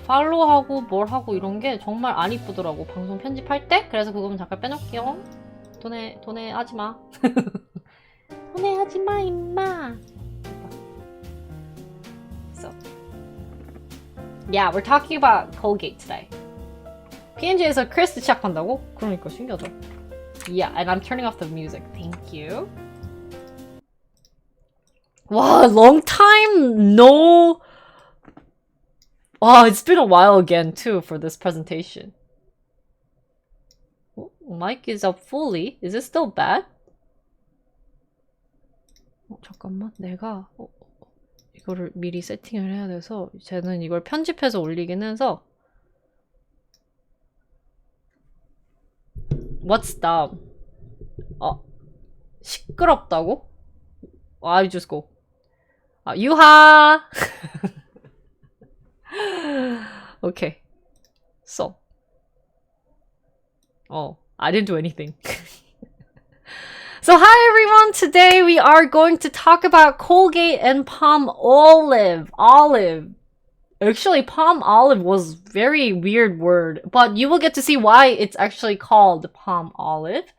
팔로우하고 뭘 하고 이런 게 정말 안 이쁘더라고, 방송 편집할 때. 그래서 그거는 잠깐 빼놓을게요. 돈에 하지마. 돈에 하지마 임마. So, yeah, we're talking about Colgate today. P&G에서 크리스트 시작한다고? 그러니까 신기하다. Yeah, and I'm turning off the music. Thank you. Wow, long time no... Wow, it's been a while again too for this presentation. Oh, mic is up fully. Is it still bad? 잠깐만, 내가 이거를 미리 세팅을 해야 돼서 쟤는 이걸 편집해서 올리긴 해서. What's that? 시끄럽다고? I just go. 유하! Okay. So. I didn't do anything. So hi everyone! Today we are going to talk about Colgate and Palmolive. Actually, Palmolive was very weird word, but you will get to see why it's actually called Palmolive.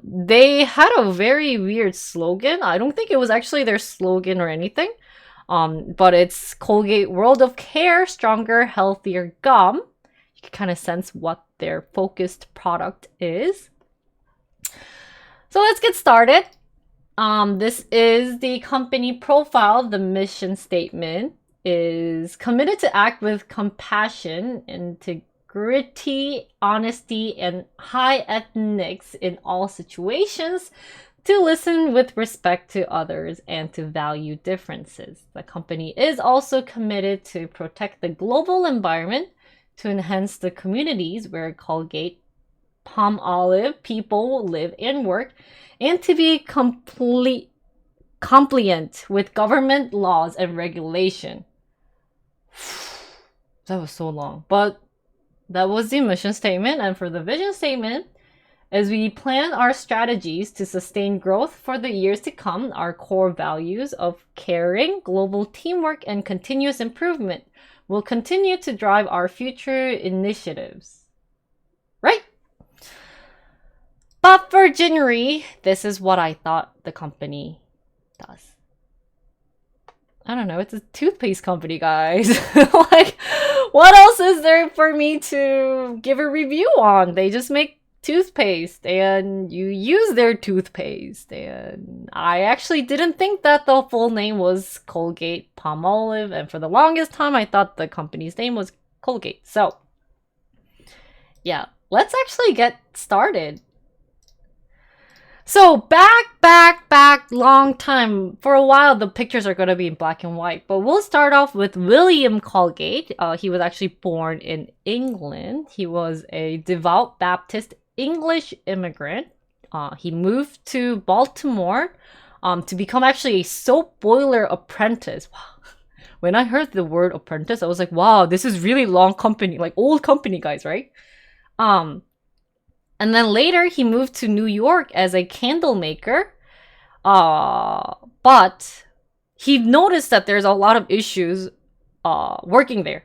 They had a very weird slogan. I don't think it was actually their slogan or anything. But it's Colgate World of Care, Stronger, Healthier Gum. you can kind of sense what their focused product is. So let's get started. This is the company profile. The mission statement is committed to act with compassion, integrity, honesty, and high ethics in all situations, to listen with respect to others and to value differences. The company is also committed to protect the global environment, to enhance the communities where Colgate-Palmolive people live and work, and to be compliant with government laws and regulation. That was so long, but that was the mission statement. And for the vision statement, as we plan our strategies to sustain growth for the years to come, our core values of caring, global teamwork, and continuous improvement will continue to drive our future initiatives. Right? But for January, this is what I thought the company does. I don't know, it's a toothpaste company, guys. Like, what else is there for me to give a review on? They just make toothpaste and you use their toothpaste, and I actually didn't think that the full name was Colgate-Palmolive, and for the longest time I thought the company's name was Colgate. So yeah, let's actually get started. So back long time, for a while the pictures are going to be in black and white, but we'll start off with William Colgate. He was actually born in England. He was a devout Baptist English immigrant. He moved to Baltimore to become actually a soap boiler apprentice. Wow. When I heard the word apprentice, I was like, wow, this is really long company, like old company, guys, right? And then later he moved to New York as a candle maker. But he noticed that there's a lot of issues working there.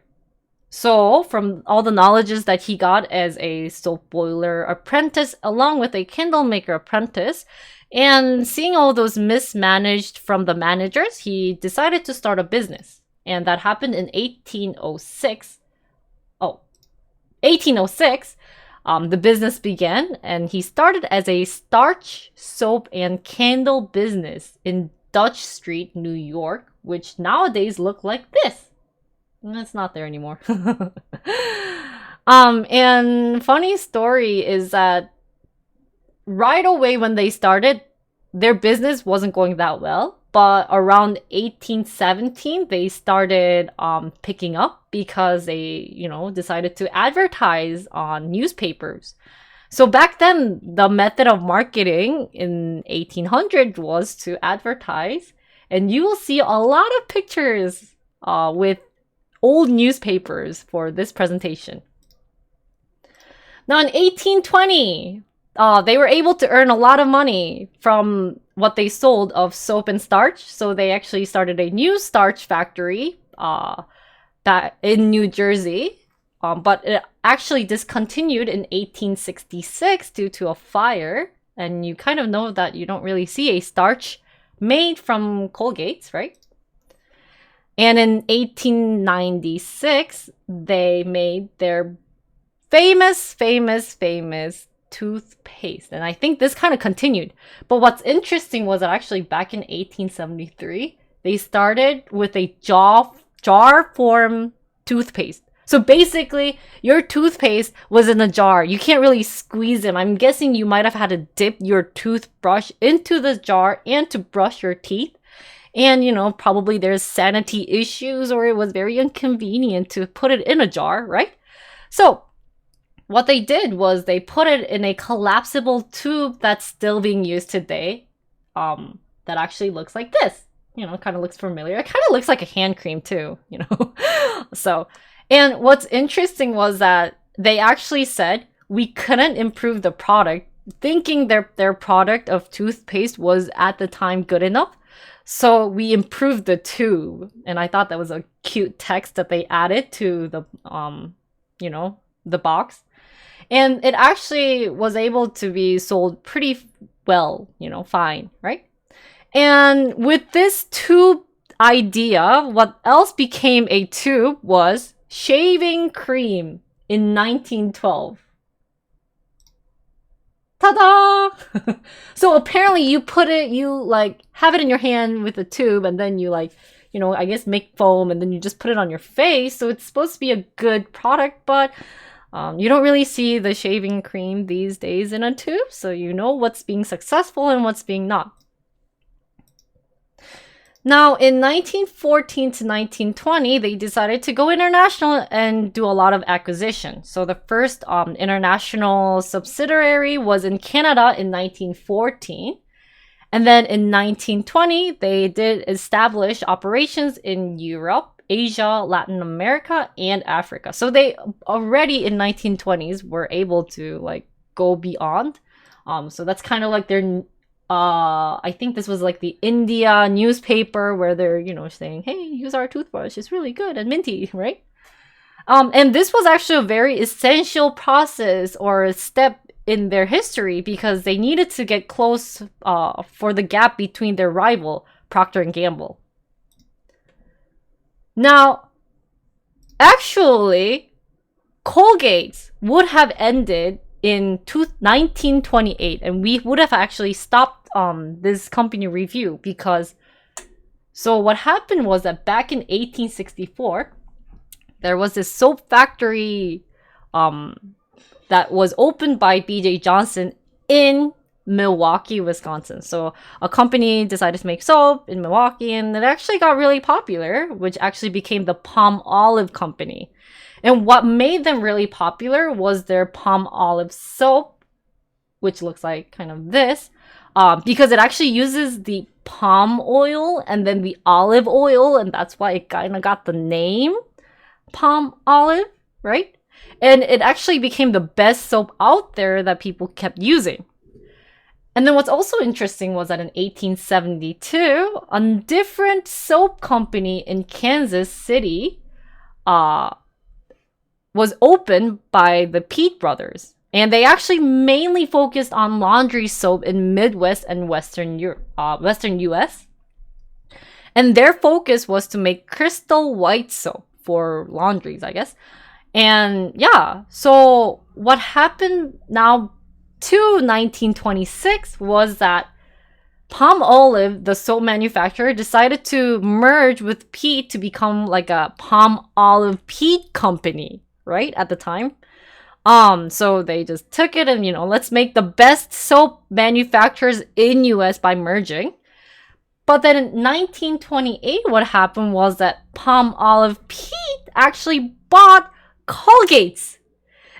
So from all the knowledges that he got as a soap boiler apprentice, along with a candle maker apprentice, and seeing all those mismanaged from the managers, he decided to start a business. And that happened in 1806. Oh, 1806. The business began, and he started as a starch, soap, and candle business in Dutch Street, New York, which nowadays look like this. It's not there anymore. And funny story is that right away when they started, their business wasn't going that well. But around 1817, they started picking up because they, decided to advertise on newspapers. So back then, the method of marketing in 1800 was to advertise. And you will see a lot of pictures with old newspapers for this presentation. Now in 1820, they were able to earn a lot of money from what they sold of soap and starch. So they actually started a new starch factory in New Jersey. But it actually discontinued in 1866 due to a fire. And you kind of know that you don't really see a starch made from Colgate's, right? And in 1896, they made their famous toothpaste. And I think this kind of continued. But what's interesting was that actually back in 1873, they started with a jar form toothpaste. So basically, your toothpaste was in a jar. You can't really squeeze them. I'm guessing you might have had to dip your toothbrush into the jar and to brush your teeth. And, probably there's sanity issues, or it was very inconvenient to put it in a jar, right? So what they did was they put it in a collapsible tube that's still being used today. That actually looks like this. Kind of looks familiar. It kind of looks like a hand cream too, So, and what's interesting was that they actually said we couldn't improve the product, thinking their product of toothpaste was at the time good enough. So we improved the tube, and I thought that was a cute text that they added to the, the box. And it actually was able to be sold pretty well, fine, right? And with this tube idea, what else became a tube was shaving cream in 1912. Ta-da! So apparently you have it in your hand with a tube and then you I guess make foam and then you just put it on your face. So it's supposed to be a good product, but you don't really see the shaving cream these days in a tube. So you know what's being successful and what's being not. Now, in 1914 to 1920, they decided to go international and do a lot of acquisition. So the first international subsidiary was in Canada in 1914. And then in 1920, they did establish operations in Europe, Asia, Latin America, and Africa. So they already in 1920s were able to go beyond. So that's kind of like their I think this was like the India newspaper where they're, saying, hey, use our toothbrush. It's really good and minty, right? And this was actually a very essential process or a step in their history because they needed to get close for the gap between their rival, Procter & Gamble. Now, actually, Colgate would have ended in 1928 and we would have actually stopped this company review because so what happened was that back in 1864 there was this soap factory that was opened by B.J. Johnson in Milwaukee, Wisconsin. So a company decided to make soap in Milwaukee and it actually got really popular, which actually became the Palmolive Company. And what made them really popular was their Palmolive soap, which looks like kind of this, because it actually uses the palm oil and then the olive oil, and that's why it kind of got the name Palmolive, right? And it actually became the best soap out there that people kept using. And then what's also interesting was that in 1872, a different soap company in Kansas City was opened by the Peet brothers. And they actually mainly focused on laundry soap in Midwest and Western US. And their focus was to make crystal white soap for laundries, I guess. And yeah, so what happened now to 1926 was that Palmolive, the soap manufacturer, decided to merge with Peet to become like a Palmolive Peet company, right? At the time. So they just took it and, let's make the best soap manufacturers in US by merging. But then in 1928, what happened was that Palmolive Peet actually bought Colgate.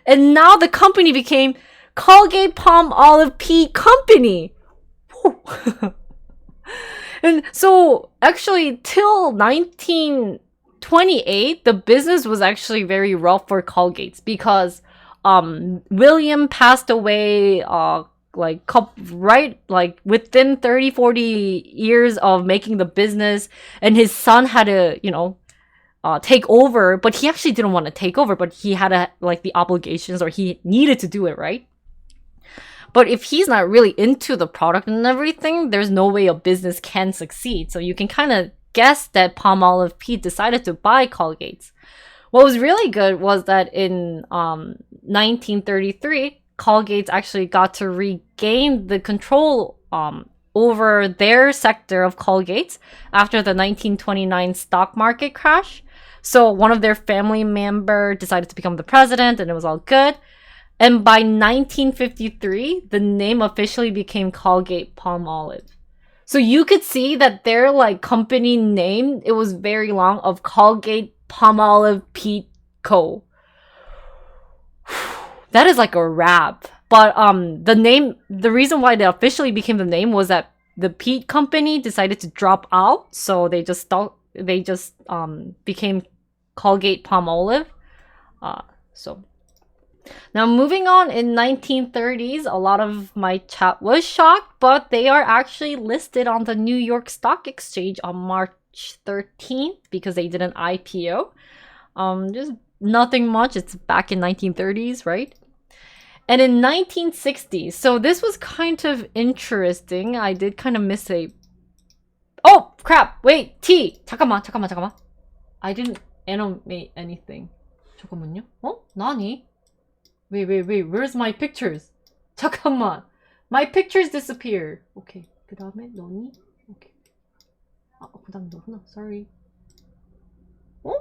And now the company became Colgate-Palmolive Peet Company. And so actually till 1928, the business was actually very rough for Colgate because William passed away within 30-40 years of making the business, and his son had to take over, but he actually didn't want to take over, but he had the obligations, or he needed to do it, right? But if he's not really into the product and everything, there's no way a business can succeed. So you can kind of guess that Palmolive Peet decided to buy Colgate. What was really good was that in 1933, Colgate actually got to regain the control over their sector of Colgate after the 1929 stock market crash. So one of their family member decided to become the president, and it was all good. And by 1953, the name officially became Colgate-Palmolive. So you could see that their company name, it was very long, of Colgate-Palmolive Peet Co. That is like a rap. But the reason why they officially became the name was that the Peet company decided to drop out, so they just became Colgate-Palmolive. So now moving on, in 1930s, a lot of my chat was shocked, but they are actually listed on the New York Stock Exchange on March 13th because they did an IPO. Just nothing much. It's back in 1930s, right? And in 1960s, so this was kind of interesting. I did kind of miss a... Oh, crap! Wait, T! 잠깐만. I didn't animate anything. 잠깐만요. 나니? Wait. Where's my pictures? 잠깐만. My pictures disappear. 오케이. 그 다음에 너니? 오케이. 그 다음에 너구나. Sorry. 오케이.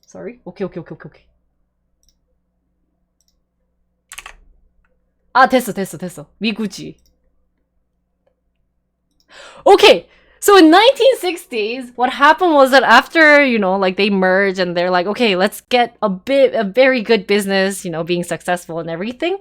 Sorry. 오케이. 됐어. 미구지. Okay. So in 1960s, what happened was that after, like they merged and they're like, okay, let's get a very good business, being successful and everything.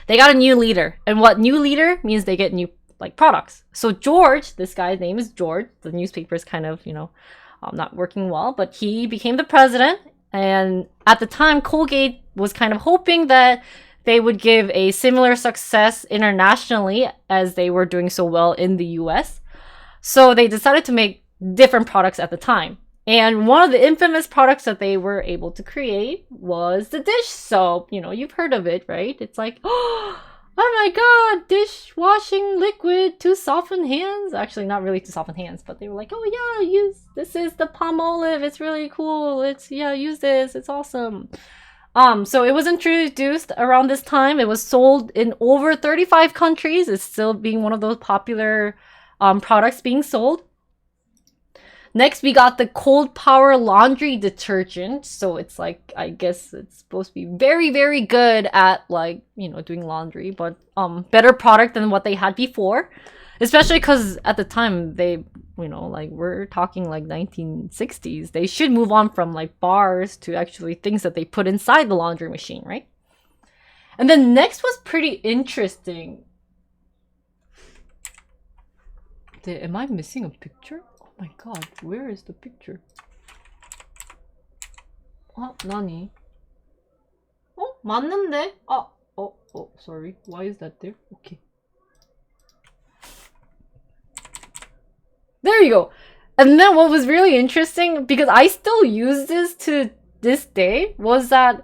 They got a new leader. And what new leader means they get new products. So George, this guy's name is George. The newspaper is kind of, not working well, but he became the president. And at the time, Colgate was kind of hoping that they would give a similar success internationally as they were doing so well in the US. So they decided to make different products at the time. And one of the infamous products that they were able to create was the dish soap. You've heard of it, right? It's like, oh my god, dishwashing liquid to soften hands. Actually, not really to soften hands, but they were like, oh yeah, this is the Palmolive. It's really cool. Use this. It's awesome. So it was introduced around this time. It was sold in over 35 countries. It's still being one of those popular products being sold. Next, we got the cold power laundry detergent. So it's like, I guess it's supposed to be very, very good at doing laundry, but better product than what they had before. Especially because at the time they, we're talking 1960s. They should move on from bars to actually things that they put inside the laundry machine, right? And then next was pretty interesting. Am I missing a picture? Oh my god, where is the picture? 나니? 맞는데? Sorry. Why is that there? Okay. There you go. And then what was really interesting, because I still use this to this day, was that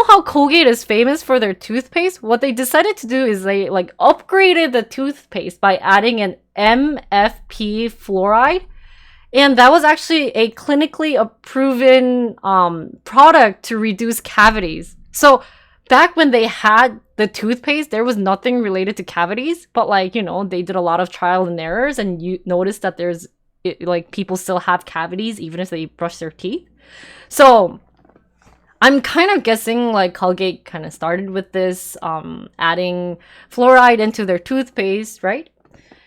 how Colgate is famous for their toothpaste? What they decided to do is they upgraded the toothpaste by adding an MFP fluoride. And that was actually a clinically proven product to reduce cavities. So back when they had the toothpaste, there was nothing related to cavities, but they did a lot of trial and errors, and you notice that there's people still have cavities even if they brush their teeth. So I'm kind of guessing Colgate kind of started with this, adding fluoride into their toothpaste, right?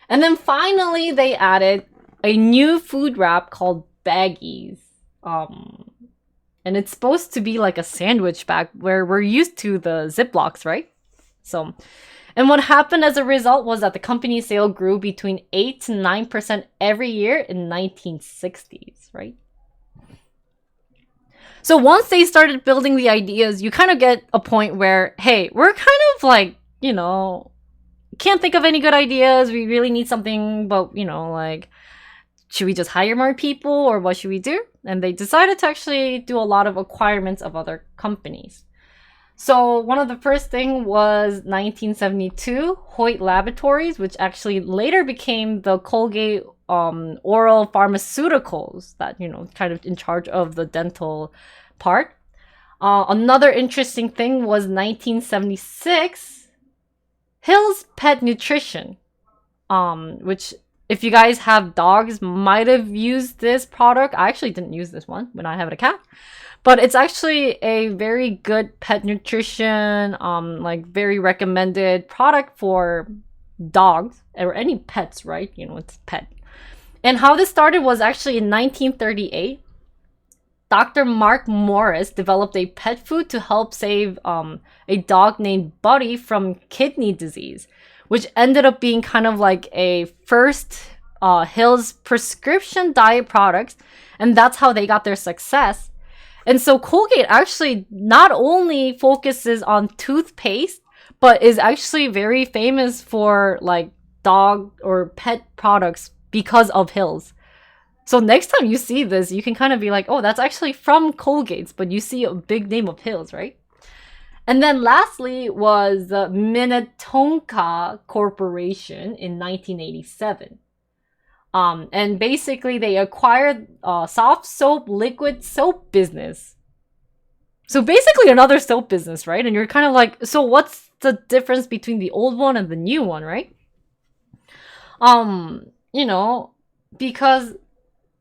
And then finally they added a new food wrap called baggies. And it's supposed to be like a sandwich bag where we're used to the Ziplocs, right? And what happened as a result was that the company's sale grew between 8 to 9% every year in 1960s, right? So once they started building the ideas, you kind of get a point where, hey, we're kind of can't think of any good ideas. We really need something, but should we just hire more people or what should we do? And they decided to actually do a lot of acquirements of other companies. So one of the first thing was 1972, Hoyt Laboratories, which actually later became the Colgate Oral Pharmaceuticals that, kind of in charge of the dental part. Another interesting thing was 1976, Hill's Pet Nutrition, which if you guys have dogs, might have used this product. I actually didn't use this one when I have a cat. But it's actually a very good pet nutrition, very recommended product for dogs or any pets, right? It's pet. And how this started was actually in 1938. Dr. Mark Morris developed a pet food to help save a dog named Buddy from kidney disease, which ended up being kind of like a first Hill's prescription diet products. And that's how they got their success. And so Colgate actually not only focuses on toothpaste, but is actually very famous for dog or pet products because of Hill's. So next time you see this, you can kind of be like, oh, that's actually from Colgate's, but you see a big name of Hill's, right? And then lastly was the Minnetonka Corporation in 1987. And basically they acquired soft soap, liquid soap business. So basically another soap business, right? And you're kind of like, so what's the difference between the old one and the new one, right? You know, because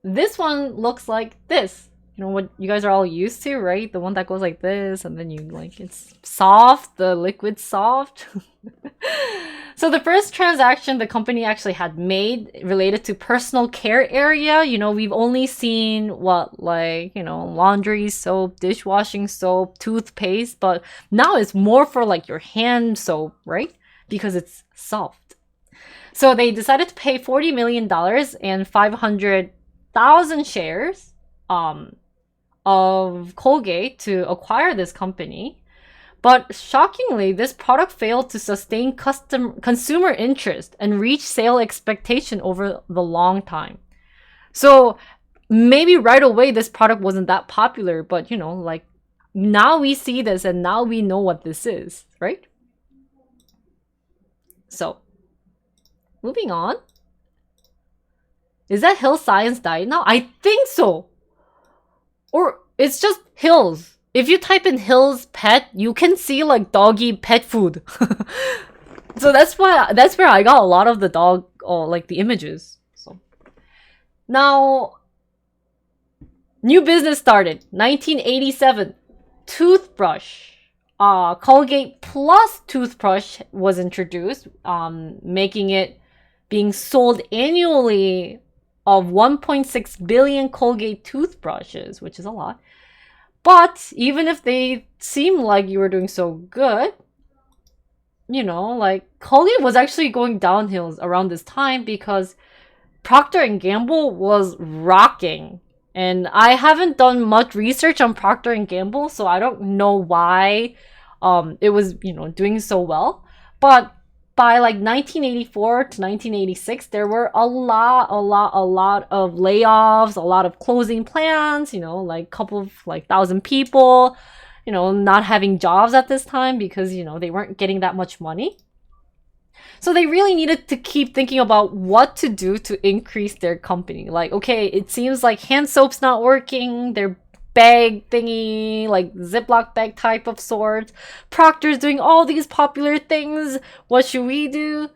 this one looks like this. You know what you guys are all used to, right? The one that goes like this, and then you like, it's soft, the liquid soft. So the first transaction the company actually had made related to personal care area, you know, we've only seen what, like, you know, laundry soap, dishwashing soap, toothpaste, but now it's more for like your hand soap, right? Because it's soft. So they decided to pay $40 million and 500,000 shares of Colgate to acquire this company. But shockingly, this product failed to sustain consumer interest and reach sale expectation over the long time. So maybe right away this product wasn't that popular, but you know, like now we see this and now we know what this is, right? So moving on. Is that Hill Science died now? I think so. Or it's just Hills. If you type in Hills pet, you can see like doggy pet food. So that's where I got a lot of the dog, or like the images. So now, new business started 1987. Toothbrush. Colgate Plus toothbrush was introduced, making it being sold annually of 1.6 billion Colgate toothbrushes, which is a lot. But even if they seem like you were doing so good, you know, like Colgate was actually going downhill around this time because Procter & Gamble was rocking. And I haven't done much research on Procter & Gamble, so I don't know why it was, you know, doing so well. But by like 1984 to 1986, there were a lot of layoffs, a lot of closing plans, you know, like couple of like 1,000 people, you know, not having jobs at this time because, you know, they weren't getting that much money. So they really needed to keep thinking about what to do to increase their company. Like, okay, it seems like hand soap's not working, their bag thingy, like Ziploc bag type of sorts. Procter's doing all these popular things. What should we do?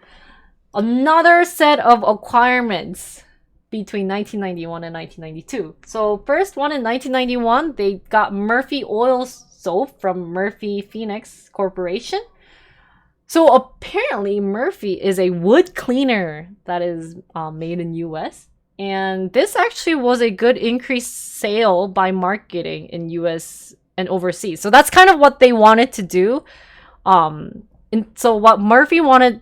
Another set of acquirements between 1991 and 1992. So first one in 1991, they got Murphy oil soap from Murphy Phoenix Corporation. So apparently Murphy is a wood cleaner that is made in US. And this actually was a good increased sale by marketing in US and overseas. So that's kind of what they wanted to do. And so what Murphy wanted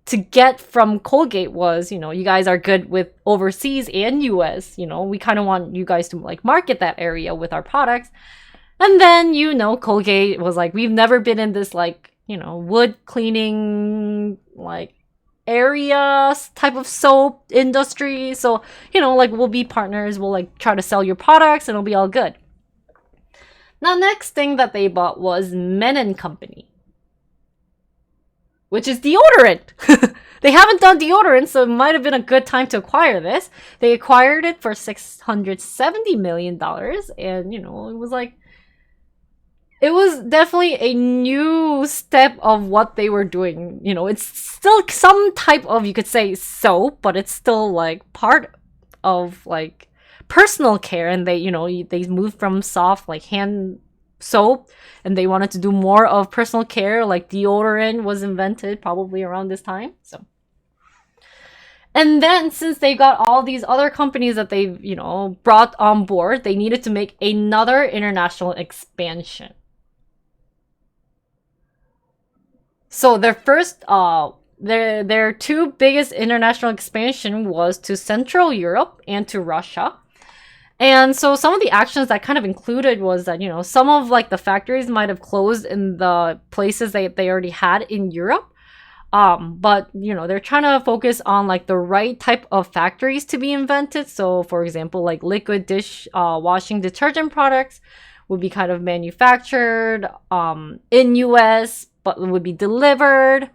to get from Colgate was, you know, you guys are good with overseas and US. You know, we kind of want you guys to like market that area with our products. And then, you know, Colgate was like, we've never been in this like, you know, wood cleaning like area type of soap industry, so you know, like we'll be partners, we'll like try to sell your products and it'll be all good. Now next thing that they bought was Men & Company, which is deodorant. They haven't done deodorant, so it might have been a good time to acquire this. They acquired it for $670 million, and you know, it was definitely a new step of what they were doing. You know, it's still some type of, you could say, soap, but it's still like part of like personal care. And they, you know, they moved from soft like hand soap and they wanted to do more of personal care. Like deodorant was invented probably around this time. So, and then since they got all these other companies that they've, you know, brought on board, they needed to make another international expansion. So their first, their two biggest international expansion was to Central Europe and to Russia. And so some of the actions that kind of included was that, you know, some of like the factories might have closed in the places they already had in Europe. But, you know, they're trying to focus on like the right type of factories to be invented. So for example, like liquid dish washing detergent products would be kind of manufactured in US, but would be delivered.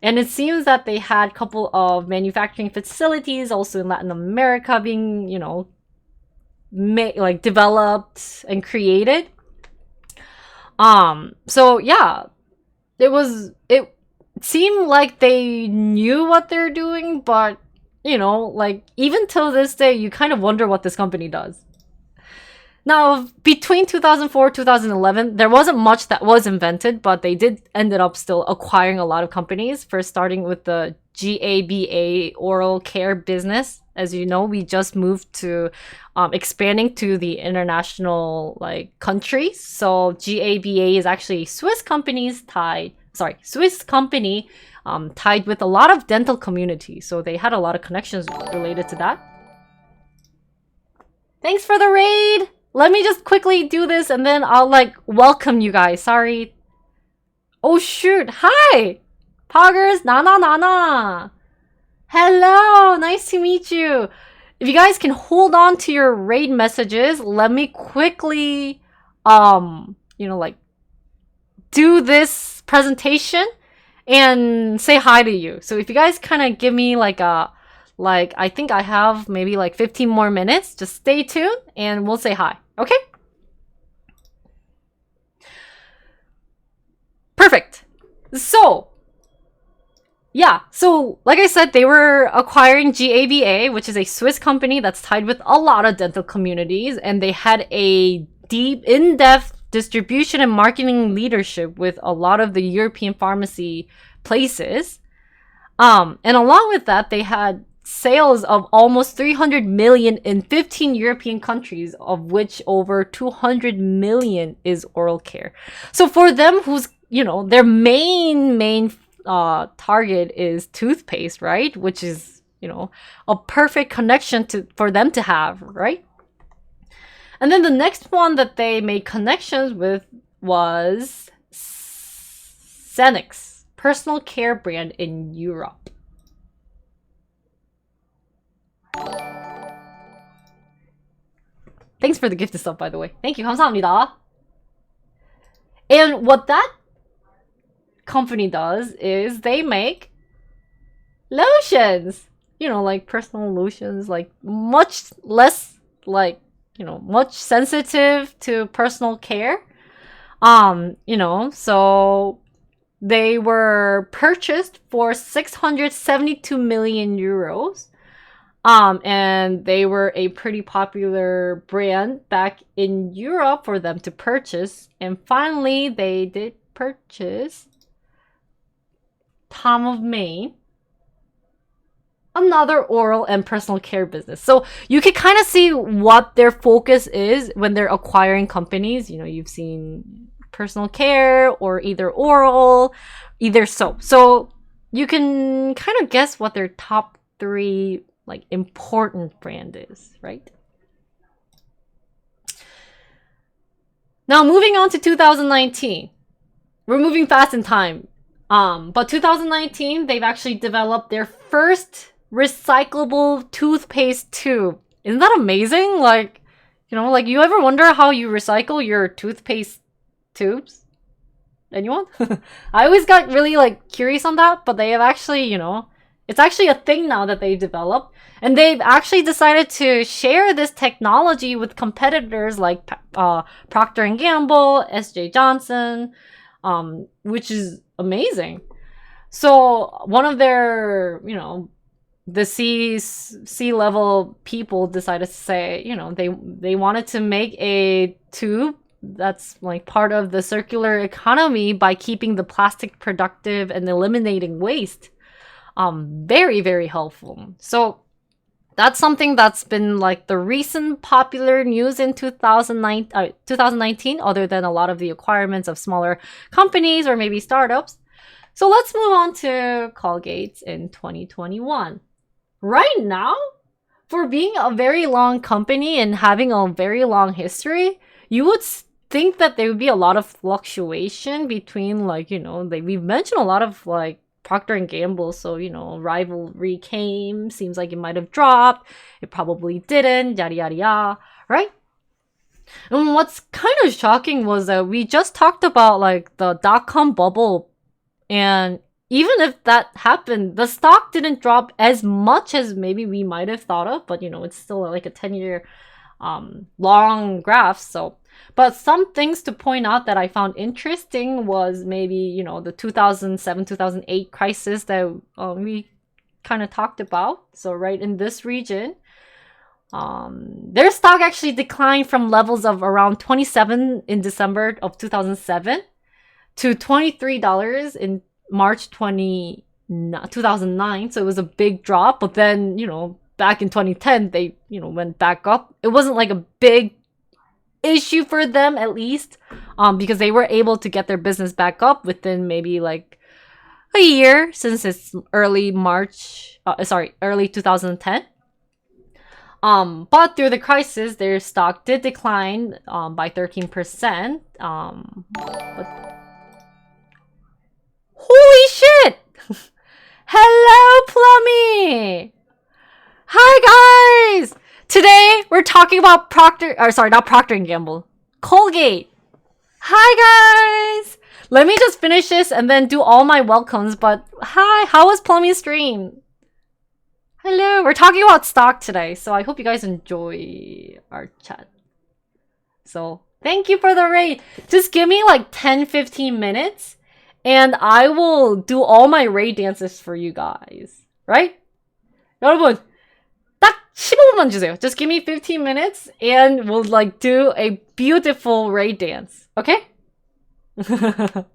And it seems that they had a couple of manufacturing facilities also in Latin America being, you know, like developed and created. So yeah, it seemed like they knew what they're doing, but you know, like even till this day, you kind of wonder what this company does. Now, between 2004 2011, there wasn't much that was invented, but they did ended up still acquiring a lot of companies. First, starting with the GABA oral care business. As you know, we just moved to expanding to the international like countries. So GABA is actually Swiss company tied with a lot of dental community. So they had a lot of connections related to that. Thanks for the raid! Let me just quickly do this and then I'll like welcome you guys. Sorry. Oh shoot. Hi! Poggers, Nana. Hello, nice to meet you. If you guys can hold on to your raid messages, let me quickly, you know, like do this presentation and say hi to you. So if you guys kind of give me like a, I think I have maybe like 15 more minutes, just stay tuned and we'll say hi. Okay? Perfect. So, yeah. So, like I said, they were acquiring GABA, which is a Swiss company that's tied with a lot of dental communities, and they had a deep, in-depth distribution and marketing leadership with a lot of the European pharmacy places. And along with that, they had sales of almost 300 million in 15 European countries, of which over 200 million is oral care. So for them, who's, you know, their main target is toothpaste, right? Which is, you know, a perfect connection for them to have, right? And then the next one that they made connections with was Xenix, personal care brand in Europe. Thanks for the gift stuff, by the way. Thank you. 감사합니다. And what that company does is they make lotions. You know, like personal lotions, like much less, like, you know, much sensitive to personal care. You know, so they were purchased for 672 million euros. And they were a pretty popular brand back in Europe for them to purchase. And finally, they did purchase Tom of Maine, another oral and personal care business. So you can kind of see what their focus is when they're acquiring companies. You know, you've seen personal care or either oral, either soap. So you can kind of guess what their top three like important brand is, right? Now moving on to 2019. We're moving fast in time. But 2019, they've actually developed their first recyclable toothpaste tube. Isn't that amazing? Like, you know, like you ever wonder how you recycle your toothpaste tubes? Anyone? I always got really like curious on that, but they have actually, you know, it's actually a thing now that they've developed. And they've actually decided to share this technology with competitors like Procter & Gamble, S.J. Johnson, which is amazing. So one of their, you know, the C-level people decided to say, you know, they wanted to make a tube that's like part of the circular economy by keeping the plastic productive and eliminating waste. Very, very helpful. So that's something that's been like the recent popular news in 2019, other than a lot of the acquirements of smaller companies or maybe startups. So let's move on to Colgate in 2021. Right now, for being a very long company and having a very long history, you would think that there would be a lot of fluctuation between, like, you know, we've mentioned a lot of like Procter & Gamble, so, you know, rivalry came, seems like it might have dropped, it probably didn't, yada yada yada, right? And what's kind of shocking was that we just talked about like the dot-com bubble, and even if that happened, the stock didn't drop as much as maybe we might have thought of, but it's still like a 10-year long graph. So, but some things to point out that I found interesting was maybe, the 2007-2008 crisis that we kind of talked about. So right in this region, their stock actually declined from levels of around 27 in December of 2007 to $23 in March 2009. So it was a big drop, but then, back in 2010, they, went back up. It wasn't like a big issue for them, at least, because they were able to get their business back up within maybe like a year, since it's early 2010. But through the crisis, their stock did decline by 13%. But holy shit! Hello, Plummy! Hi, guys! Today, we're talking about not Procter & Gamble. Colgate. Hi, guys! Let me just finish this and then do all my welcomes, but hi, how was Plummy's stream? Hello, we're talking about stock today, so I hope you guys enjoy our chat. So, thank you for the raid. Just give me like 10-15 minutes, and I will do all my raid dances for you guys. Right? 여러분, 딱 15분만 주세요. Just give me 15 minutes, and we'll like do a beautiful raid dance. Okay? Just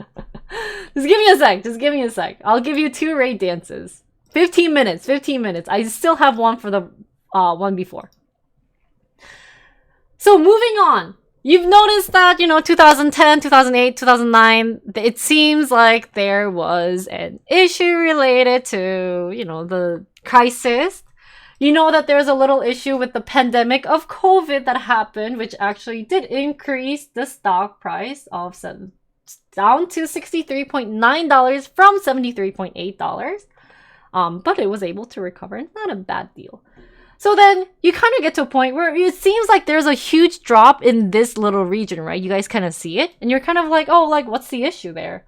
give me a sec. I'll give you 2 raid dances. 15 minutes. I still have one for the one before. So moving on. You've noticed that, 2010, 2008, 2009, it seems like there was an issue related to, the crisis. You know that there's a little issue with the pandemic of COVID that happened, which actually did increase the stock price of down to $63.9 from $73.8. But it was able to recover. It's not a bad deal. So then you kind of get to a point where it seems like there's a huge drop in this little region, right? You guys kind of see it, and you're kind of like, oh, like, what's the issue there?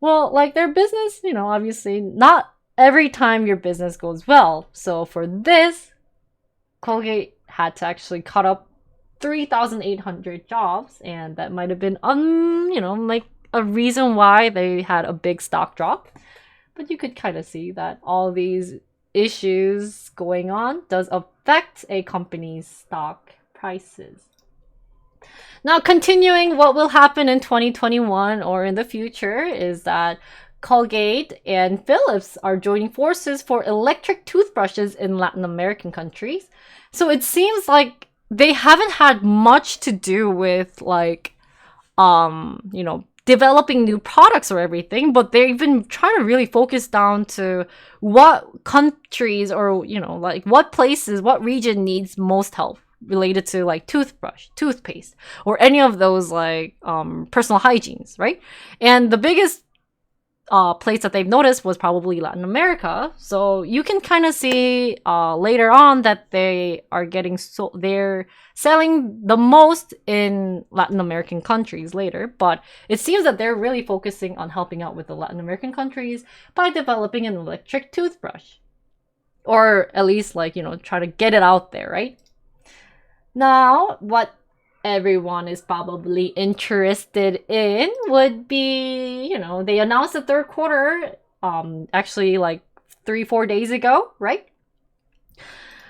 Well, like, their business, obviously not every time your business goes well. So for this, Colgate had to actually cut up 3,800 jobs, and that might have been, like a reason why they had a big stock drop. But you could kind of see that all these issues going on does affect a company's stock prices. Now, continuing, what will happen in 2021 or in the future is that Colgate and Philips are joining forces for electric toothbrushes in Latin American countries. So it seems like they haven't had much to do with like, developing new products or everything, but they've been trying to really focus down to what countries or, like what places, what region needs most help related to like toothbrush, toothpaste, or any of those like personal hygienes, right? And the biggest place that they've noticed was probably Latin America. So you can kind of see later on that they are they're selling the most in Latin American countries later, but it seems that they're really focusing on helping out with the Latin American countries by developing an electric toothbrush, or at least like, try to get it out there, right? Now, what everyone is probably interested in would be, they announced the third quarter, actually like 3-4 days ago, right?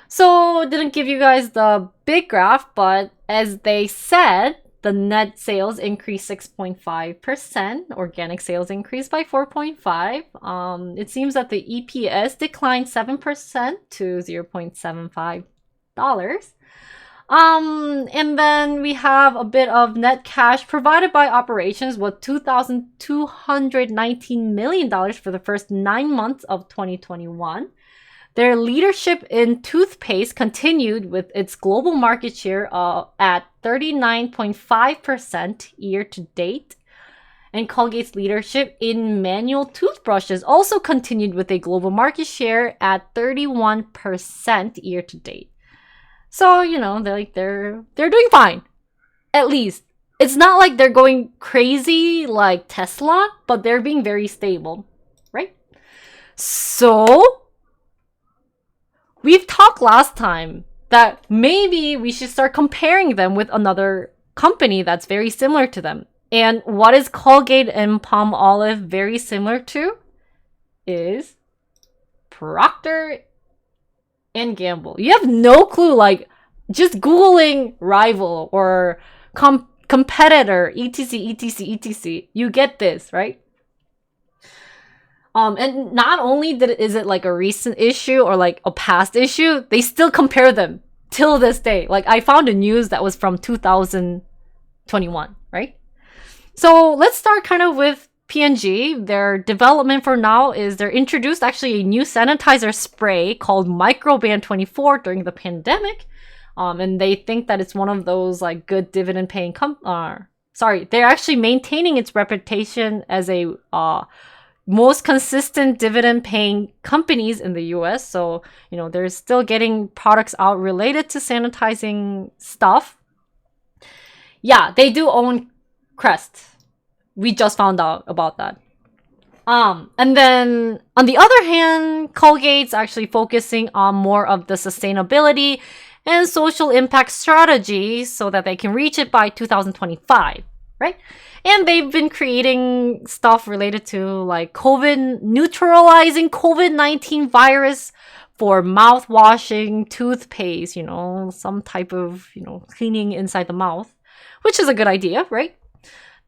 So didn't give you guys the big graph, but as they said, the net sales increased 6.5%, organic sales increased by 4.5%. It seems that the EPS declined 7% to $0.75. And then we have a bit of net cash provided by operations with $2,219 million for the first 9 months of 2021. Their leadership in toothpaste continued with its global market share at 39.5% year to date. And Colgate's leadership in manual toothbrushes also continued with a global market share at 31% year to date. So, they're doing fine. At least. It's not like they're going crazy like Tesla, but they're being very stable, right? So, we've talked last time that maybe we should start comparing them with another company that's very similar to them. And what is Colgate and Palmolive very similar to? Is Procter and Gamble. You have no clue, like, just Googling rival or competitor, etc, etc, etc. You get this, right? And not only is it like a recent issue or like a past issue, they still compare them till this day. Like I found a news that was from 2021, right? So let's start kind of with P&G. Their development for now is they're introduced actually a new sanitizer spray called Microban 24 during the pandemic. And they think that it's one of those like good dividend paying they're actually maintaining its reputation as a most consistent dividend paying companies in the US. So, you know, they're still getting products out related to sanitizing stuff. Yeah, they do own Crest. We just found out about that. And then on the other hand, Colgate's actually focusing on more of the sustainability and social impact strategy so that they can reach it by 2025, right? And they've been creating stuff related to like neutralizing COVID-19 virus for mouth washing, toothpaste, you know, some type of, you know, cleaning inside the mouth, which is a good idea, right?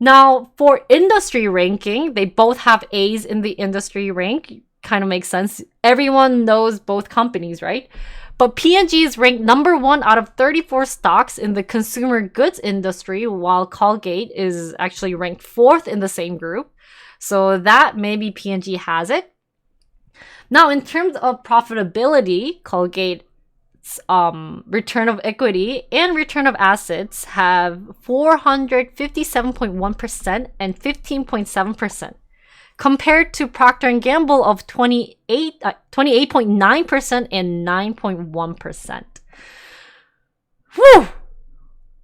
Now, for industry ranking, they both have A's in the industry rank. Kind of makes sense. Everyone knows both companies, right? But P&G is ranked number 1 out of 34 stocks in the consumer goods industry, while Colgate is actually ranked 4th in the same group. So that maybe P&G has it. Now, in terms of profitability, Colgate's return of equity and return of assets have 457.1% and 15.7%. Compared to Procter & Gamble of 28.9% and 9.1%. Whew!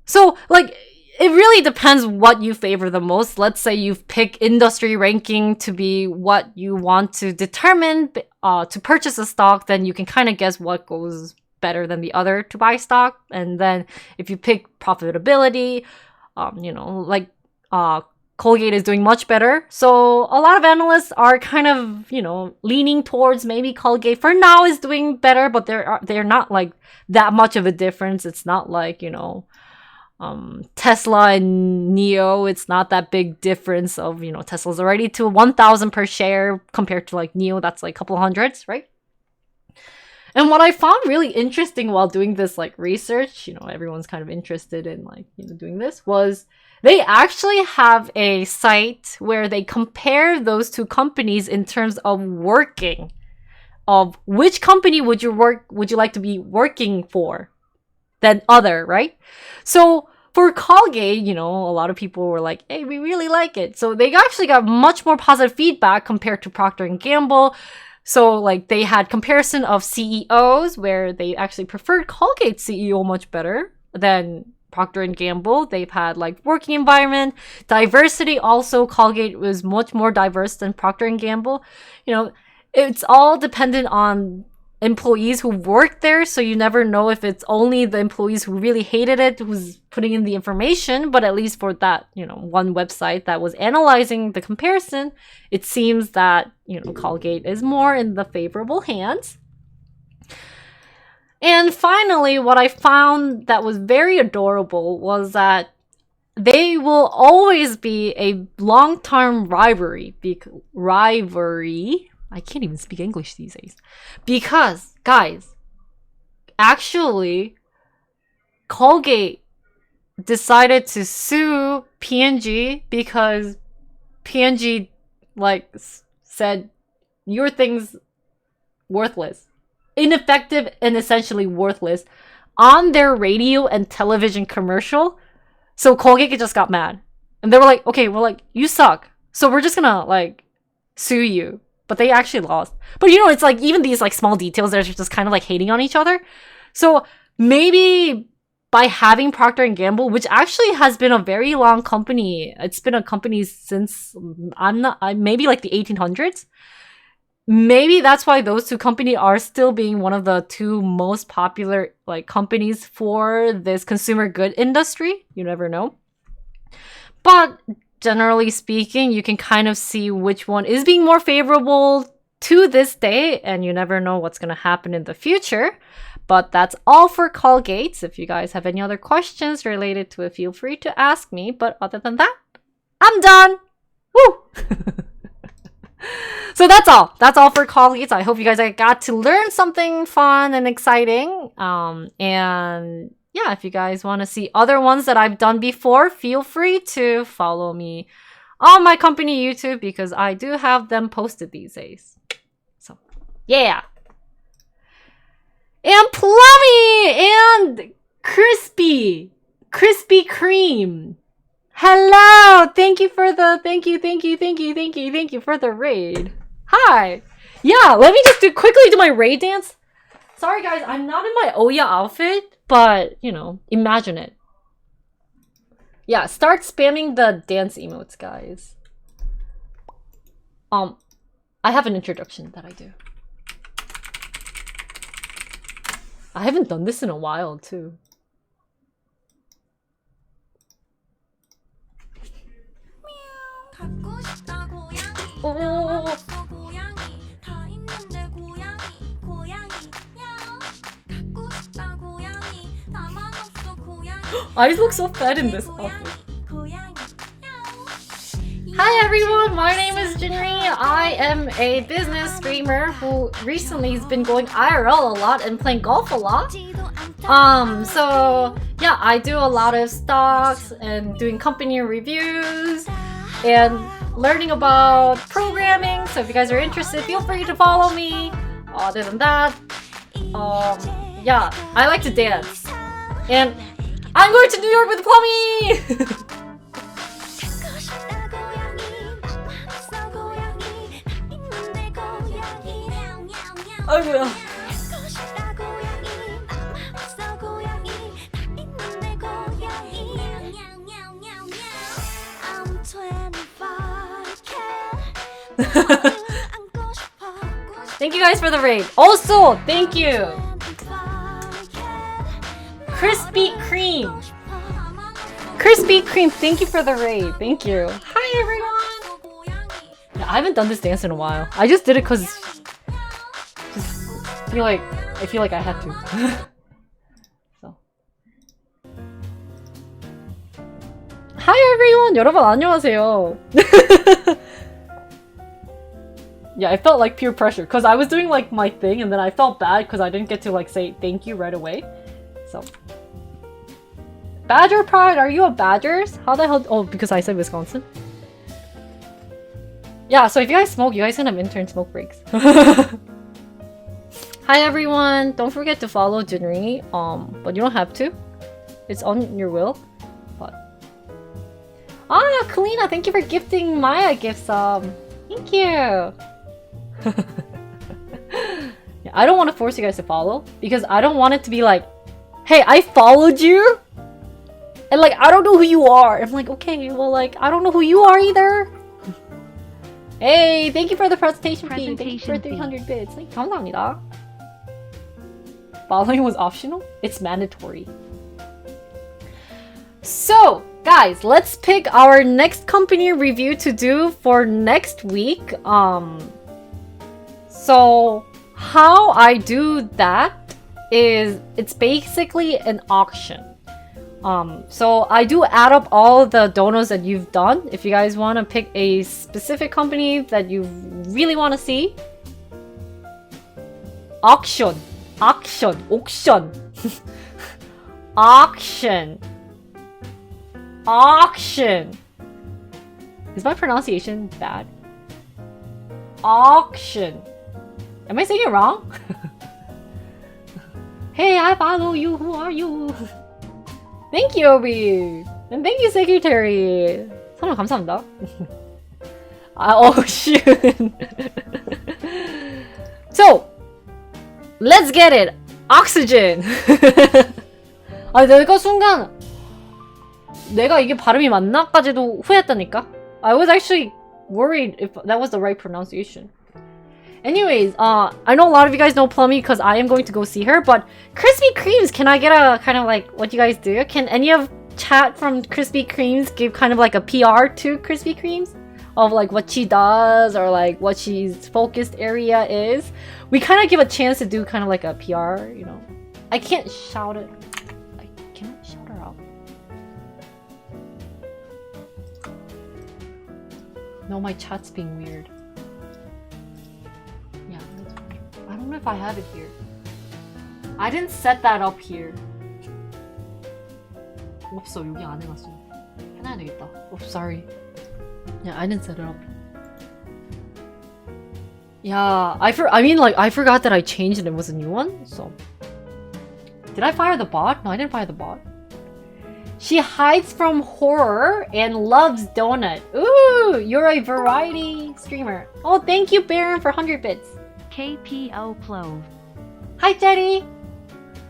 So, like, it really depends what you favor the most. Let's say you pick industry ranking to be what you want to determine to purchase a stock, then you can kind of guess what goes better than the other to buy stock. And then if you pick profitability, you know, like, Colgate is doing much better. So a lot of analysts are kind of, you know, leaning towards maybe Colgate for now is doing better, but they're not like that much of a difference. It's not like, you know, Tesla and NIO. It's not that big difference of, you know, Tesla's already to 1,000 per share compared to like NIO, that's like a couple hundreds, right? And what I found really interesting while doing this like research, you know, everyone's kind of interested in like, you know, doing this, was they actually have a site where they compare those two companies in terms of working, of which company would you like to be working for than other, right? So for Colgate, you know, a lot of people were like, hey, we really like it. So they actually got much more positive feedback compared to Procter & Gamble. So like they had comparison of CEOs where they actually preferred Colgate's CEO much better than Procter & Gamble. They've had like working environment, diversity. Also, Colgate was much more diverse than Procter & Gamble. You know, it's all dependent on employees who work there. So you never know if it's only the employees who really hated it who's putting in the information. But at least for that, you know, one website that was analyzing the comparison, it seems that, you know, Colgate is more in the favorable hands. And finally, what I found that was very adorable was that they will always be a long-term rivalry. I can't even speak English these days. Because, guys, actually, Colgate decided to sue P&G because P&G, like, said, your thing's worthless. Ineffective and essentially worthless on their radio and television commercial. So Colgate just got mad. And they were like, okay, well, like, you suck. So we're just gonna, like, sue you. But they actually lost. But, you know, it's like, even these, like, small details, they're just kind of, like, hating on each other. So maybe by having Procter & Gamble, which actually has been a very long company. It's been a company since, maybe, like, the 1800s. maybe that's why those two companies are still being one of the two most popular like companies for this consumer good industry. You never know. But generally speaking, you can kind of see which one is being more favorable to this day, and you never know what's going to happen in the future. But that's all for Colgate. If you guys have any other questions related to it, feel free to ask me. But other than that, I'm done. Woo! So that's all. That's all for Colgate. I hope you guys got to learn something fun and exciting. And yeah, if you guys want to see other ones that I've done before, feel free to follow me on my company YouTube because I do have them posted these days. So, yeah. And Plummy and Crispy Cream. Hello. Thank you for the thank you for the raid. Hi. Yeah, let me just quickly do my raid dance. Sorry guys, I'm not in my Oya outfit, but you know, imagine it. Yeah, start spamming the dance emotes, guys. I have an introduction that I do. I haven't done this in a while, too. Oh. I look so fat in this outfit. Hi everyone, my name is Jinri. I am a business streamer who recently has been going IRL a lot and playing golf a lot. So yeah, I do a lot of stocks and doing company reviews and learning about programming. So if you guys are interested, feel free to follow me. Other than that, yeah, I like to dance. And I'm going to New York with Plummy! 아이고야. Thank you guys for the raid. Also, thank you. Crispy Cream, thank you for the raid. Thank you. Hi everyone. Yeah, I haven't done this dance in a while. I just did it because I feel like I had to. So. Hi everyone. 여러분 안녕하세요. Yeah, I felt like peer pressure because I was doing like my thing and then I felt bad because I didn't get to like say thank you right away. So. Badger Pride, are you a Badgers? How the hell? Oh, because I said Wisconsin. Yeah, so if you guys smoke, you guys can have intern smoke breaks. Hi everyone, don't forget to follow Jinri. But you don't have to. It's on your will. But Kalina, thank you for gifting Maya gifts. Thank you. Yeah, I don't want to force you guys to follow because I don't want it to be like, hey, I followed you. And like, I don't know who you are. I'm like, okay, well like, I don't know who you are either. Hey, thank you for the presentation fee. Thank you for 300 bits. 감사합니다. Following was optional? It's mandatory. So, guys, let's pick our next company review to do for next week. So, how I do that is, it's basically an auction. So I do add up all the donos that you've done. If you guys want to pick a specific company that you really want to see. Auction. Is my pronunciation bad? Auction. Am I saying it wrong? Hey, I follow you. Who are you? Thank you, Obi! And thank you, Secretary! 선물 감사합니다. Oh, shoot. So, let's get it! Oxygen! 내가 순간 내가 이게 발음이 맞나까지도 후회했다니까? I was actually worried if that was the right pronunciation. Anyways, I know a lot of you guys know Plummy because I am going to go see her, but Krispy Kremes, can I get a kind of like what you guys do? Can any of chat from Krispy Kremes give kind of like a PR to Krispy Kremes? Of like what she does or like what she's focused area is? We kind of give a chance to do kind of like a PR, you know. I can't shout it. I cannot shout her out. No, my chat's being weird. Yeah, that's weird. I don't know if I have it here. I didn't set that up here. 없어, 여기 안 해놨어. 해놔야 되겠다. Oh, sorry. Yeah, I didn't set it up. Yeah, I forgot that I changed it. It was a new one, so. Did I fire the bot? No, I didn't fire the bot. She hides from horror and loves donut. Ooh, you're a variety streamer. Oh, thank you, Baron, for 100 bits. KPO Clove. Hi, Jetty.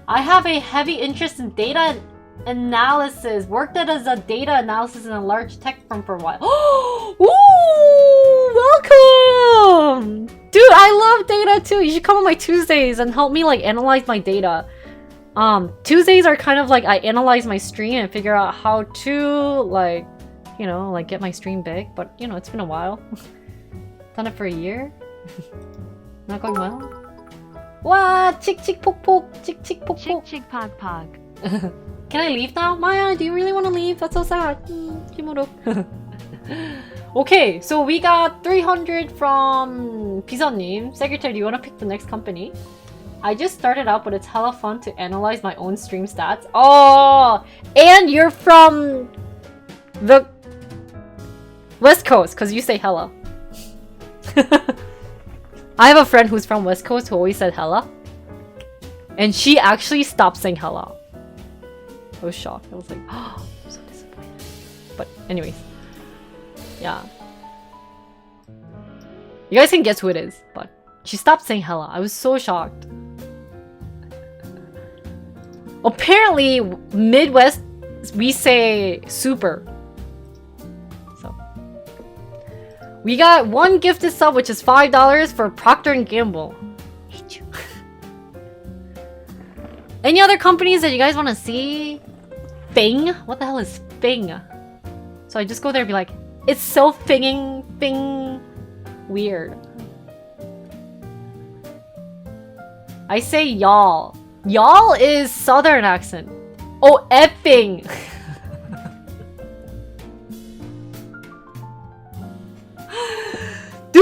I have a heavy interest in data analysis. Worked as a data analysis in a large tech firm for a while. Ooh, welcome! Dude, I love data too. You should come on my Tuesdays and help me like analyze my data. Tuesdays are kind of like I analyze my stream and figure out how to like, you know, like get my stream big. But you know, it's been a while. Done it for a year. Not going well. Wow, chick chick pok pok, chick chick pok pok. Chick chick pog pog. Can I leave now? Maya, do you really want to leave? That's so sad. Okay, so we got 300 from Bisa님. Secretary, do you want to pick the next company? I just started out, but it's hella fun to analyze my own stream stats. Oh, and you're from the West Coast, because you say hella. I have a friend who's from West Coast who always said hella. And she actually stopped saying hella. I was shocked. I was like, oh, I'm so disappointed. But anyways. Yeah. You guys can guess who it is, but she stopped saying hella. I was so shocked. Apparently, Midwest, we say super. So. We got one gifted sub, which is $5 for Procter & Gamble. Hate you. Any other companies that you guys want to see? Bing? What the hell is Bing? So I just go there and be like, it's so Bing weird. I say y'all. Y'all is southern accent. Oh, effing.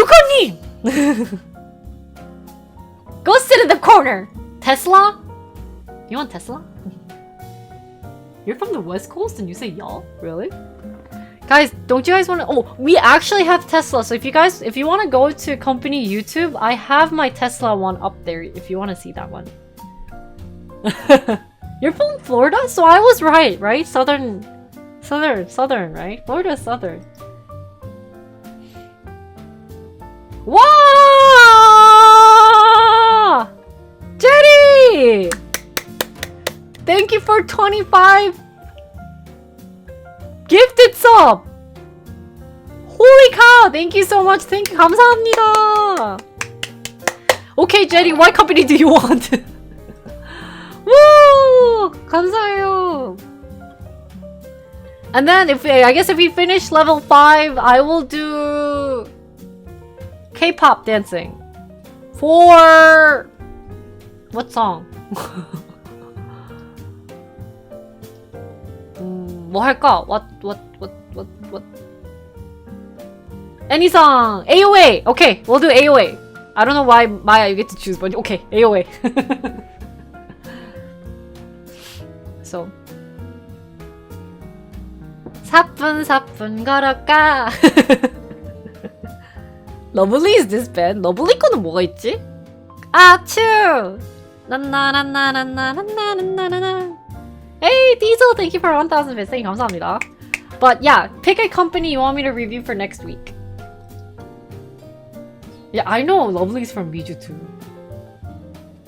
두코님! Go sit in the corner. Tesla? You want Tesla? You're from the West Coast and you say y'all? Really? Guys, don't you guys want to... Oh, we actually have Tesla. So if you want to go to company YouTube, I have my Tesla one up there if you want to see that one. You're from Florida? So I was right? Southern, right? Florida's southern. Wow! Jetty! Thank you for 25 gifted sub! Holy cow! Thank you so much. Thank you. 감사합니다. Okay, Jetty, what company do you want? Woo! 감사해요. And then I guess if we finish level 5, I will do K-pop dancing. For what song? 뭐 할까? What? Any song. AOA. Okay, we'll do AOA. I don't know why Maya you get to choose, but okay, AOA. So 사뿐사뿐 걸어가. 러블리 is this band? 러블리 거는 뭐가 있지? 아츄! 난나난나난나난나난나나. Hey Diesel, thank you for 1,000 bits. Thank you, 감사합니다. But yeah, pick a company you want me to review for next week. Yeah, I know Lovely's from Miju too.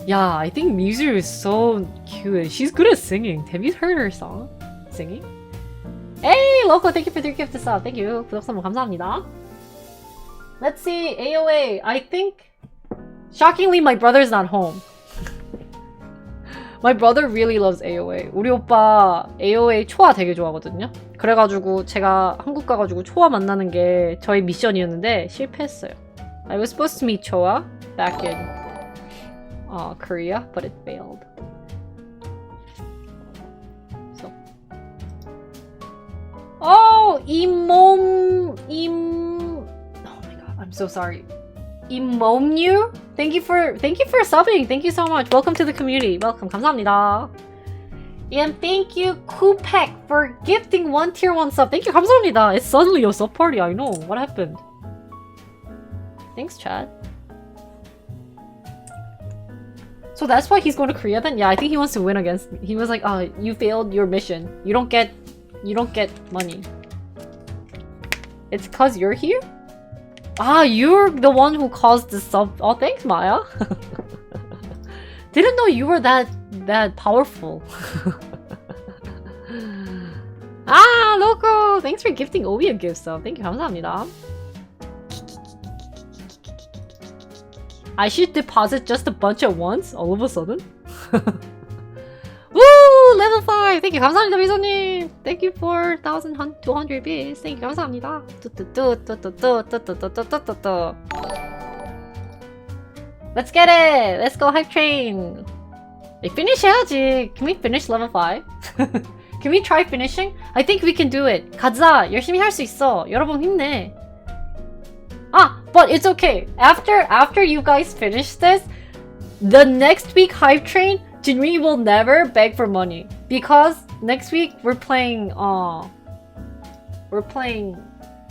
Yeah, I think Miju is so cute. She's good at singing. Have you heard her song? Singing? Hey, Loco, thank you for 3 gifted sub. Thank you. 구독 선물 감사합니다. Let's see, AOA. I think Shockingly, my brother's not home. My brother really loves AOA. 우리 오빠 AOA 초아 되게 좋아하거든요. 그래가지고 제가 한국 가가지고 초아 만나는 게 저희 미션이었는데 실패했어요. I was supposed to meet 초아 back in Korea, but it failed. So. Oh, Oh my god, I'm so sorry. Imomnu? Thank you for subbing. Thank you so much. Welcome to the community. Welcome. 감사합니다. And thank you, Kupek, for gifting 1 tier 1 sub. Thank you. 감사합니다. It's suddenly a sub party. I know. What happened? Thanks, Chad. So that's why he's going to Korea then? Yeah, I think he wants to win against me. He was like, oh, you failed your mission. You don't get money. It's cause you're here? Ah, you're the one who caused the sub. Oh, thanks, Maya. Didn't know you were that powerful. Ah, Loco! Thanks for gifting Obi a gift sub. Thank you, 감사합니다. I should deposit just a bunch at once, all of a sudden. Woo! Level 5! Thank you, 감사합니다, 미소님! Thank you for 1,200 bits. Thank you, 감사합니다. Let's get it! Let's go, hype train! Finish 해야지. Can we finish level 5? Can we try finishing? I think we can do it. 가자! 열심히 할 수 있어. 여러분 힘내. Ah, but it's okay. After you guys finish this, the next week hype train, Jinri will never beg for money because next week we're playing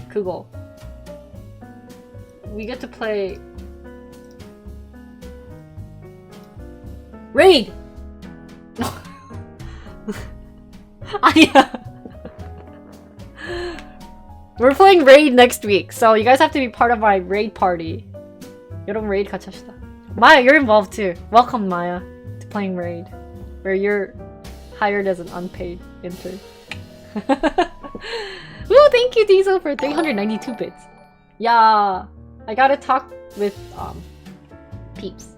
그거. We get to play Raid. 아니야. We're playing Raid next week, so you guys have to be part of my Raid party. 여러분 Raid 같이 합시다. Maya, you're involved too. Welcome, Maya, to playing Raid, where you're hired as an unpaid intern. Woo! Thank you, Diesel, for 392 bits. Yeah, I gotta talk with peeps.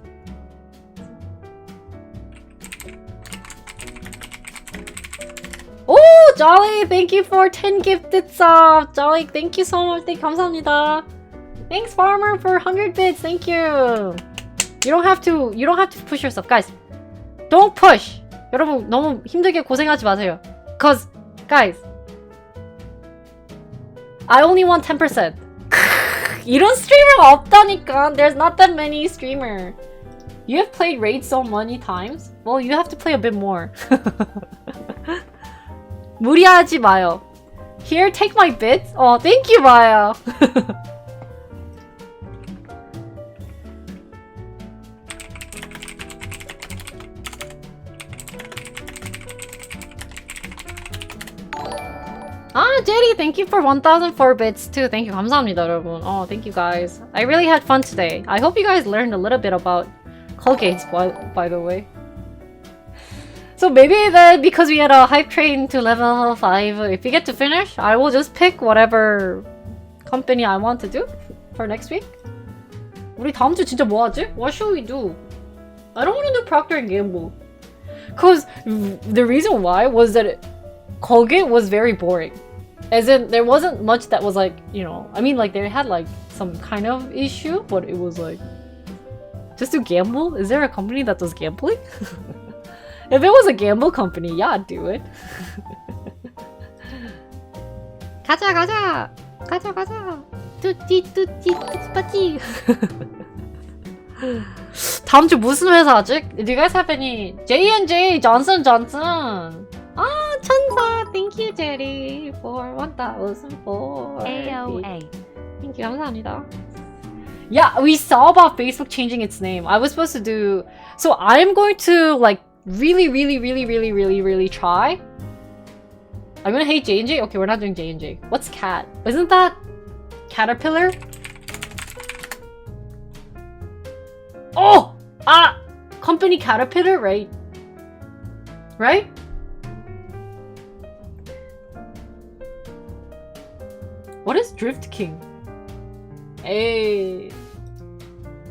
Oh, Jolly, thank you for 10 gifted subs. Jolly, thank you so much. Thank you, 감사합니다. Thanks, Farmer, for 100 bits. Thank you. You don't have to push yourself, guys. Don't push. 여러분 너무 힘들게 고생하지 마세요. Cause, guys, I only want 10%. 이런 스트리머가 없다니까. There's not that many streamer. You have played Raid so many times. Well, you have to play a bit more. 무리하지 마요. Here, take my bits. Oh, thank you, Maya. Ah, Jerry, thank you for 1,004 bits too. Thank you, 감사합니다, 여러분. Oh, thank you guys. I really had fun today. I hope you guys learned a little bit about Colgate's, by the way. So maybe then, because we had a hype train to level 5, if we get to finish, I will just pick whatever company I want to do for next week. 우리 다음 주 진짜 뭐 하지? What should we do? I don't want to do Procter & Gamble. Cause the reason why was that Colgate was very boring. As in, there wasn't much that was like, you know, I mean, like, they had like some kind of issue, but it was like, just to gamble? Is there a company that does gambling? If it was a gamble company, yeah, I'd do it. 가자. 뚜띠. 다음 주 무슨 회사 하지? Do you guys have any? J&J, Johnson Johnson. Ah, 천사. Thank you, Jerry, for 1,004. AOA. Thank you, 감사합니다. Yeah, we saw about Facebook changing its name. I was supposed to do. So I'm going to like really try. I'm gonna hate J&J. Okay, we're not doing J&J. What's Cat? Isn't that Caterpillar? Oh! Company Caterpillar, right? Right? What is Drift King? Hey.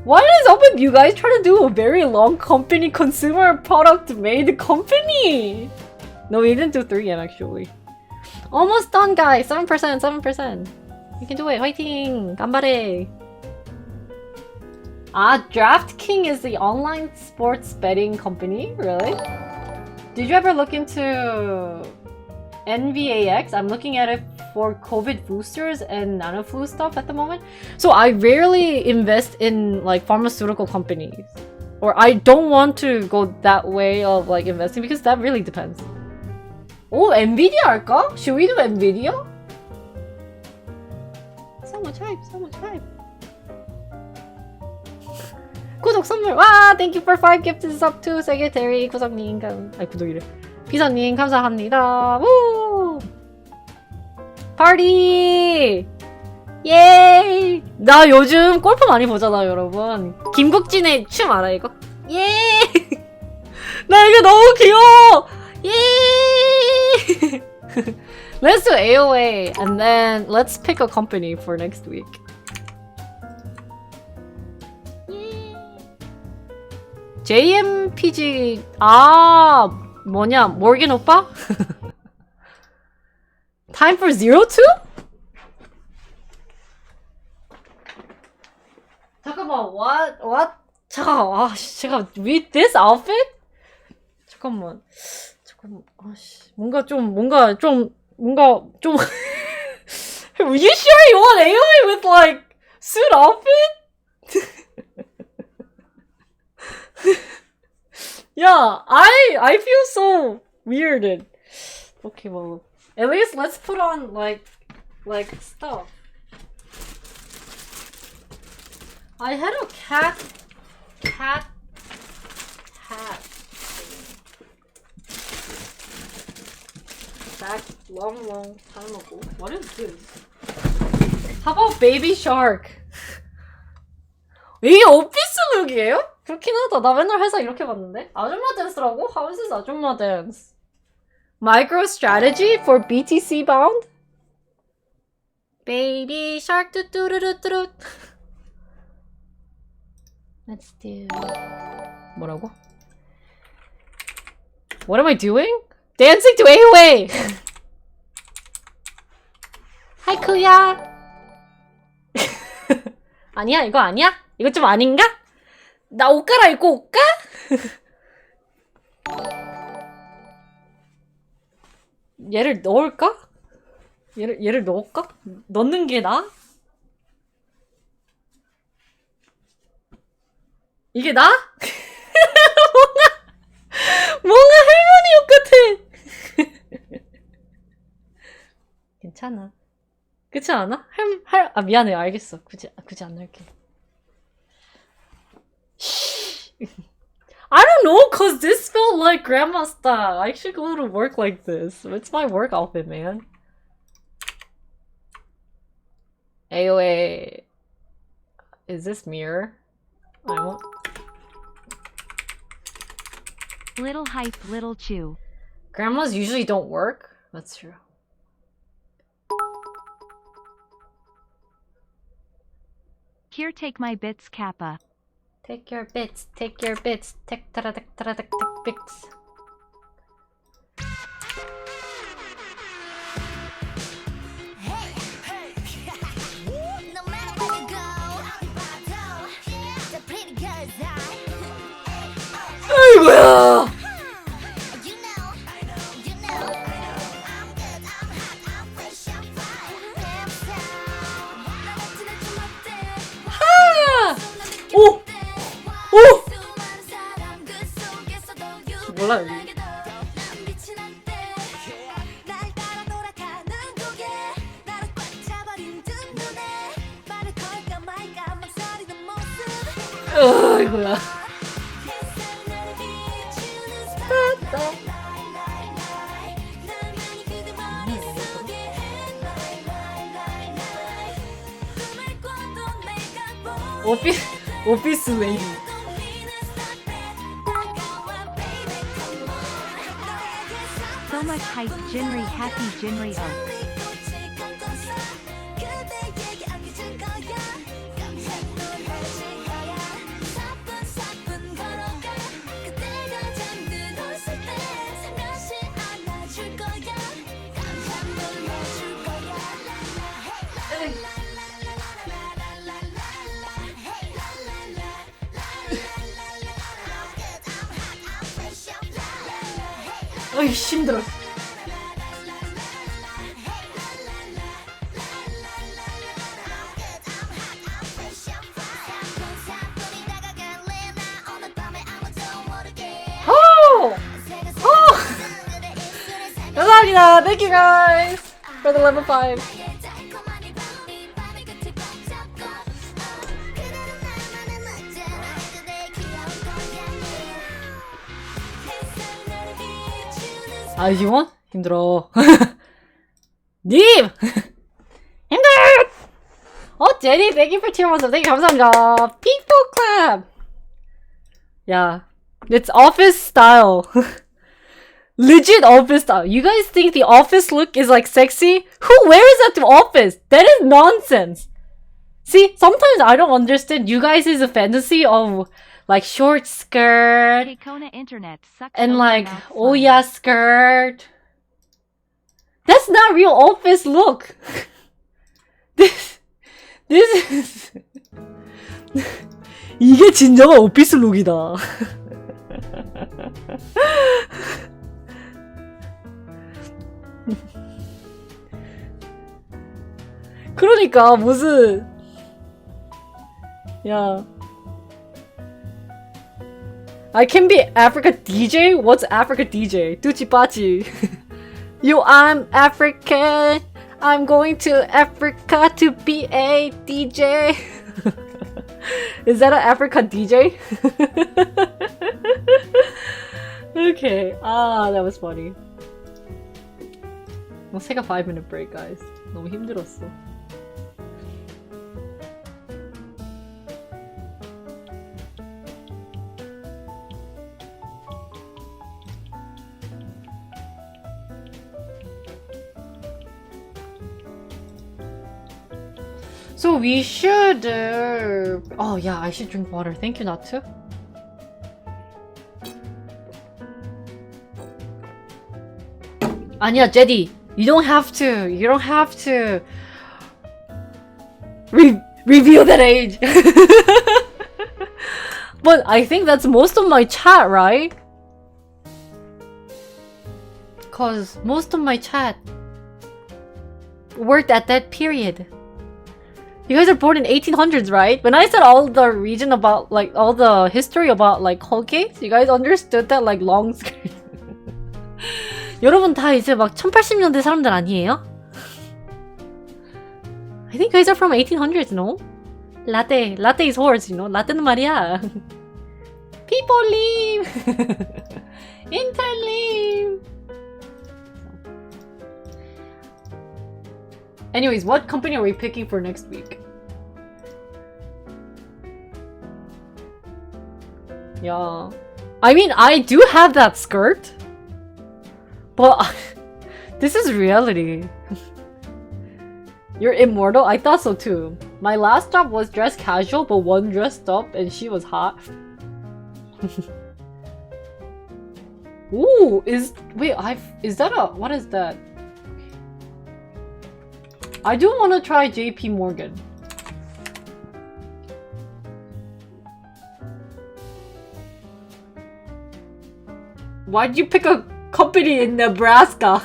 What is up with you guys trying to do a very long company consumer product made company? No, we didn't do 3 yet actually. Almost done, guys. 7%, 7%. You can do it. Fighting! Ganbare! Ah, DraftKings is the online sports betting company? Really? Did you ever look into NVAX? I'm looking at it for COVID boosters and nano-flu stuff at the moment. So I rarely invest in like pharmaceutical companies. Or I don't want to go that way of like investing because that really depends. Oh, NVIDIA 할까? Should we do NVIDIA? So much hype, so much hype. 구독 선물! 와! Thank you for 5 gifted sub to Secretary 구성님 구독이래. 비서님 감사합니다. 우! 파티! 예! 나 요즘 골프 많이 보잖아요, 여러분. 김국진의 춤 알아, 이거? 예! 나 이거 너무 귀여워! 예! Let's do AOA and then let's pick a company for next week. JMPG 아 뭐냐 모르겐 오빠? Time for 02? 잠깐만 what? 잠깐 제가 with this outfit? 잠깐만 아씨 뭔가 좀 You sure you want AOA with like suit outfit? Yeah, I feel so weirded. Okay, well, at least let's put on like stuff. I had a cat hat. Back long time ago. What is this? How about baby shark? 이게 오피스 룩이에요? 그렇긴 하다. 나 맨날 회사 이렇게 봤는데. 아줌마 댄스라고? How is this 아줌마 dance? Micro strategy for BTC bound? Baby shark 뚜뚜루루뚜루. Let's do. 뭐라고? What am I doing? Dancing to AOA! 하이쿠야! 아니야, 이거 아니야? 이거 좀 아닌가? 나 옷 갈아입고 올까? 얘를 넣을까? 얘를 넣을까? 넣는 게 나아? 이게 나아? 뭔가 할머니 옷 같아. 괜찮아. 그렇지 않아? 아 미안해요. 알겠어. 굳이 안 넣을게. I don't know, cause this felt like grandma style. I should go to work like this. It's my work outfit, man. AOA. Is this mirror? I won't. Little hype, little chew. Grandmas usually don't work. That's true. Here, take my bits, Kappa. Take your bits, take your bits, tick tara tick tara tick tick bits. 아이고야! 오! 오! 몰라 여기. 아이고야. 오피스 레이디. So much hype, Jinri, happy Jinri O. 어이 힘들어. 감사합니다. Thank you guys for the level 5. 아, 이원? 힘들어. 님! 힘들어! 제리, thank you for tier 1, thank you, 감사합니다. People clap! Yeah. It's office style. Legit office style. You guys think the office look is like sexy? Who wears that to office? That is nonsense. See, sometimes I don't understand you guys' fantasy of like short skirt Kona internet sucks and so like not fun. Oya skirt. That's not real office look. This is 이게 진정한 오피스 룩이다. 그러니까 무슨 야 I can be Africa DJ? What's Africa DJ? 뚜찌빠찌. Yo, I'm African. I'm going to Africa to be a DJ. Is that an Africa DJ? Okay. Ah, that was funny. Let's take a 5-minute break, guys. 너무 힘들었어. So we should. Oh yeah, I should drink water. Thank you, Natsu. 아니야, 제디. You don't have to. You don't have to. Reveal that age. But I think that's most of my chat, right? Cause most of my chat worked at that period. You guys are born in 1800s, right? When I said all the region about, like, all the history about, like, Colgate, you guys understood that, like, long skirt. 여러분 다 이제 막 1080년대 사람들 아니에요? I think you guys are from 1800s, no? Latte is horse, you know? 라떼는 말이야. People leave! Intern leave! Anyways, what company are we picking for next week? Yeah. I mean, I do have that skirt. But this is reality. You're immortal? I thought so too. My last job was dressed casual, but one dressed up and she was hot. Ooh, is that a, what is that? I do want to try JP Morgan. Why'd you pick a company in Nebraska?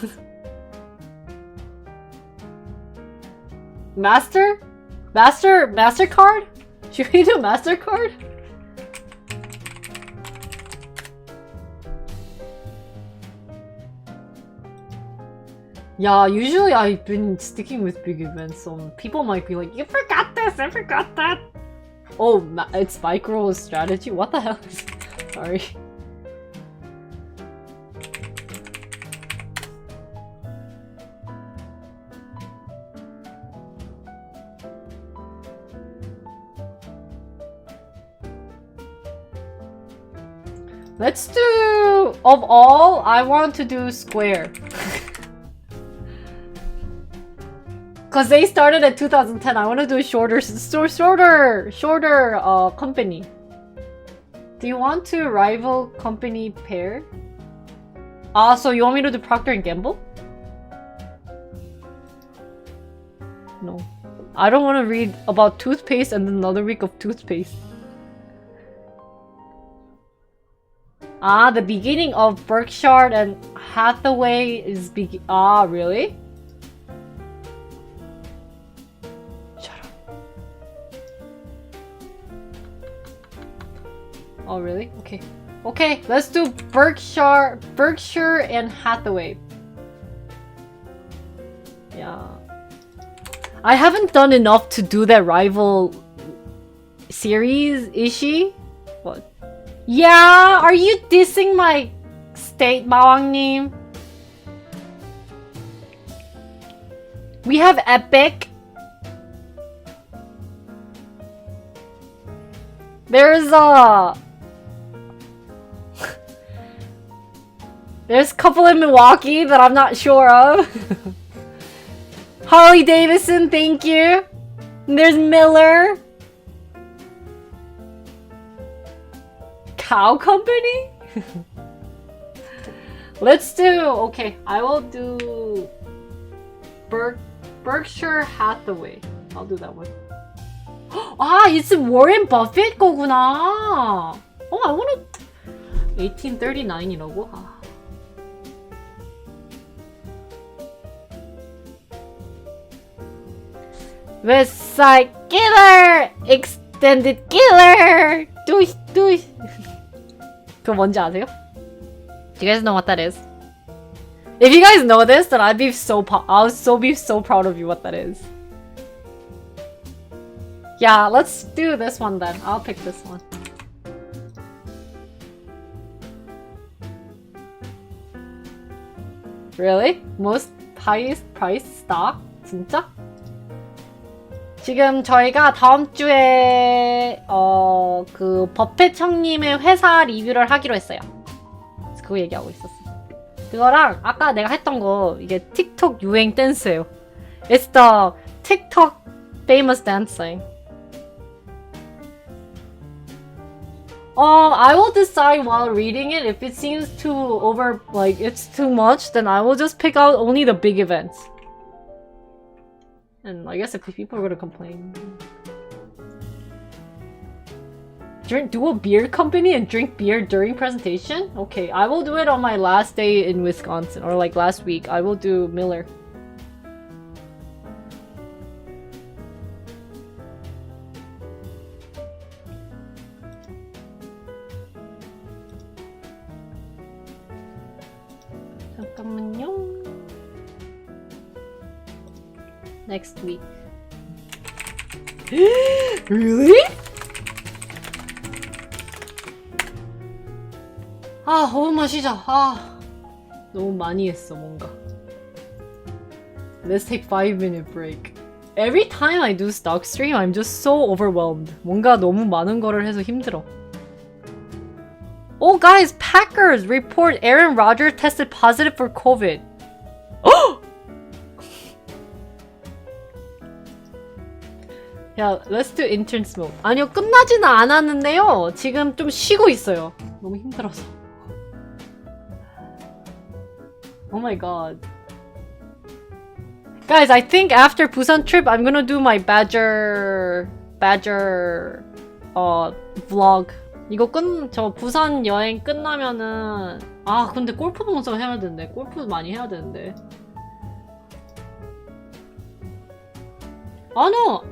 MasterCard? Should we do MasterCard? Yeah, usually I've been sticking with big events, so people might be like, you forgot this, I forgot that. Oh, it's micro strategy? What the hell is it? Sorry. Let's do, of all, I want to do square. Cause they started at 2010. I want to do a shorter company. Do you want to rival company pair? Ah, so you want me to do Procter and Gamble? No, I don't want to read about toothpaste and another week of toothpaste. Ah, the beginning of Berkshire and Hathaway is big. Ah, really? Shut up. Oh, really? Okay. Okay, let's do Berkshire and Hathaway. Yeah. I haven't done enough to do that rival series, is she? What? Yeah, are you dissing my state, 마왕님? We have Epic. There's a couple in Milwaukee that I'm not sure of. Harley Davidson, thank you. And there's Miller. Cow Company? Let's do, okay, I will do Berkshire Hathaway. I'll do that one. Ah, it's Warren Buffett 거구나. Oh, I wanna 1839이라고? 아. West Side Killer! Extended Killer! 뚜이 뚜이. 그거 뭔지 아세요? Do you guys know what that is? If you guys know this, then I'll be so proud of you what that is. Yeah, let's do this one then. I'll pick this one. Really? Most highest price stock? 진짜? 지금 저희가 다음 주에 그 버펫 형님의 회사 리뷰를 하기로 했어요. 그래서 그거 얘기하고 있었어. 그거랑 아까 내가 했던 거 이게 틱톡 유행 댄스예요. It's the TikTok famous dancing. I will decide while reading it. If it seems too it's too much, then I will just pick out only the big events. And I guess if people are gonna complain. Do a beer company and drink beer during presentation? Okay, I will do it on my last day in Wisconsin, or like last week. I will do Miller. 잠깐만요. Next week. Really? 아, 호흡 마시자. 아, 너무 많이 했어, 뭔가. Let's take 5-minute break. Every time I do stock stream, I'm just so overwhelmed. 뭔가 너무 많은 거를 해서 힘들어. Oh, guys, Packers report Aaron Rodgers tested positive for COVID. 야, let's do interns mode. 아니요, 끝나지는 않았는데요. 지금 좀 쉬고 있어요. 너무 힘들어서. Oh my god. Guys, I think after Busan trip, I'm gonna do my Badger vlog. 이거 저 부산 여행 끝나면은 아, 근데 골프 봉사 해야 되는데. 골프 많이 해야 되는데. 아, no.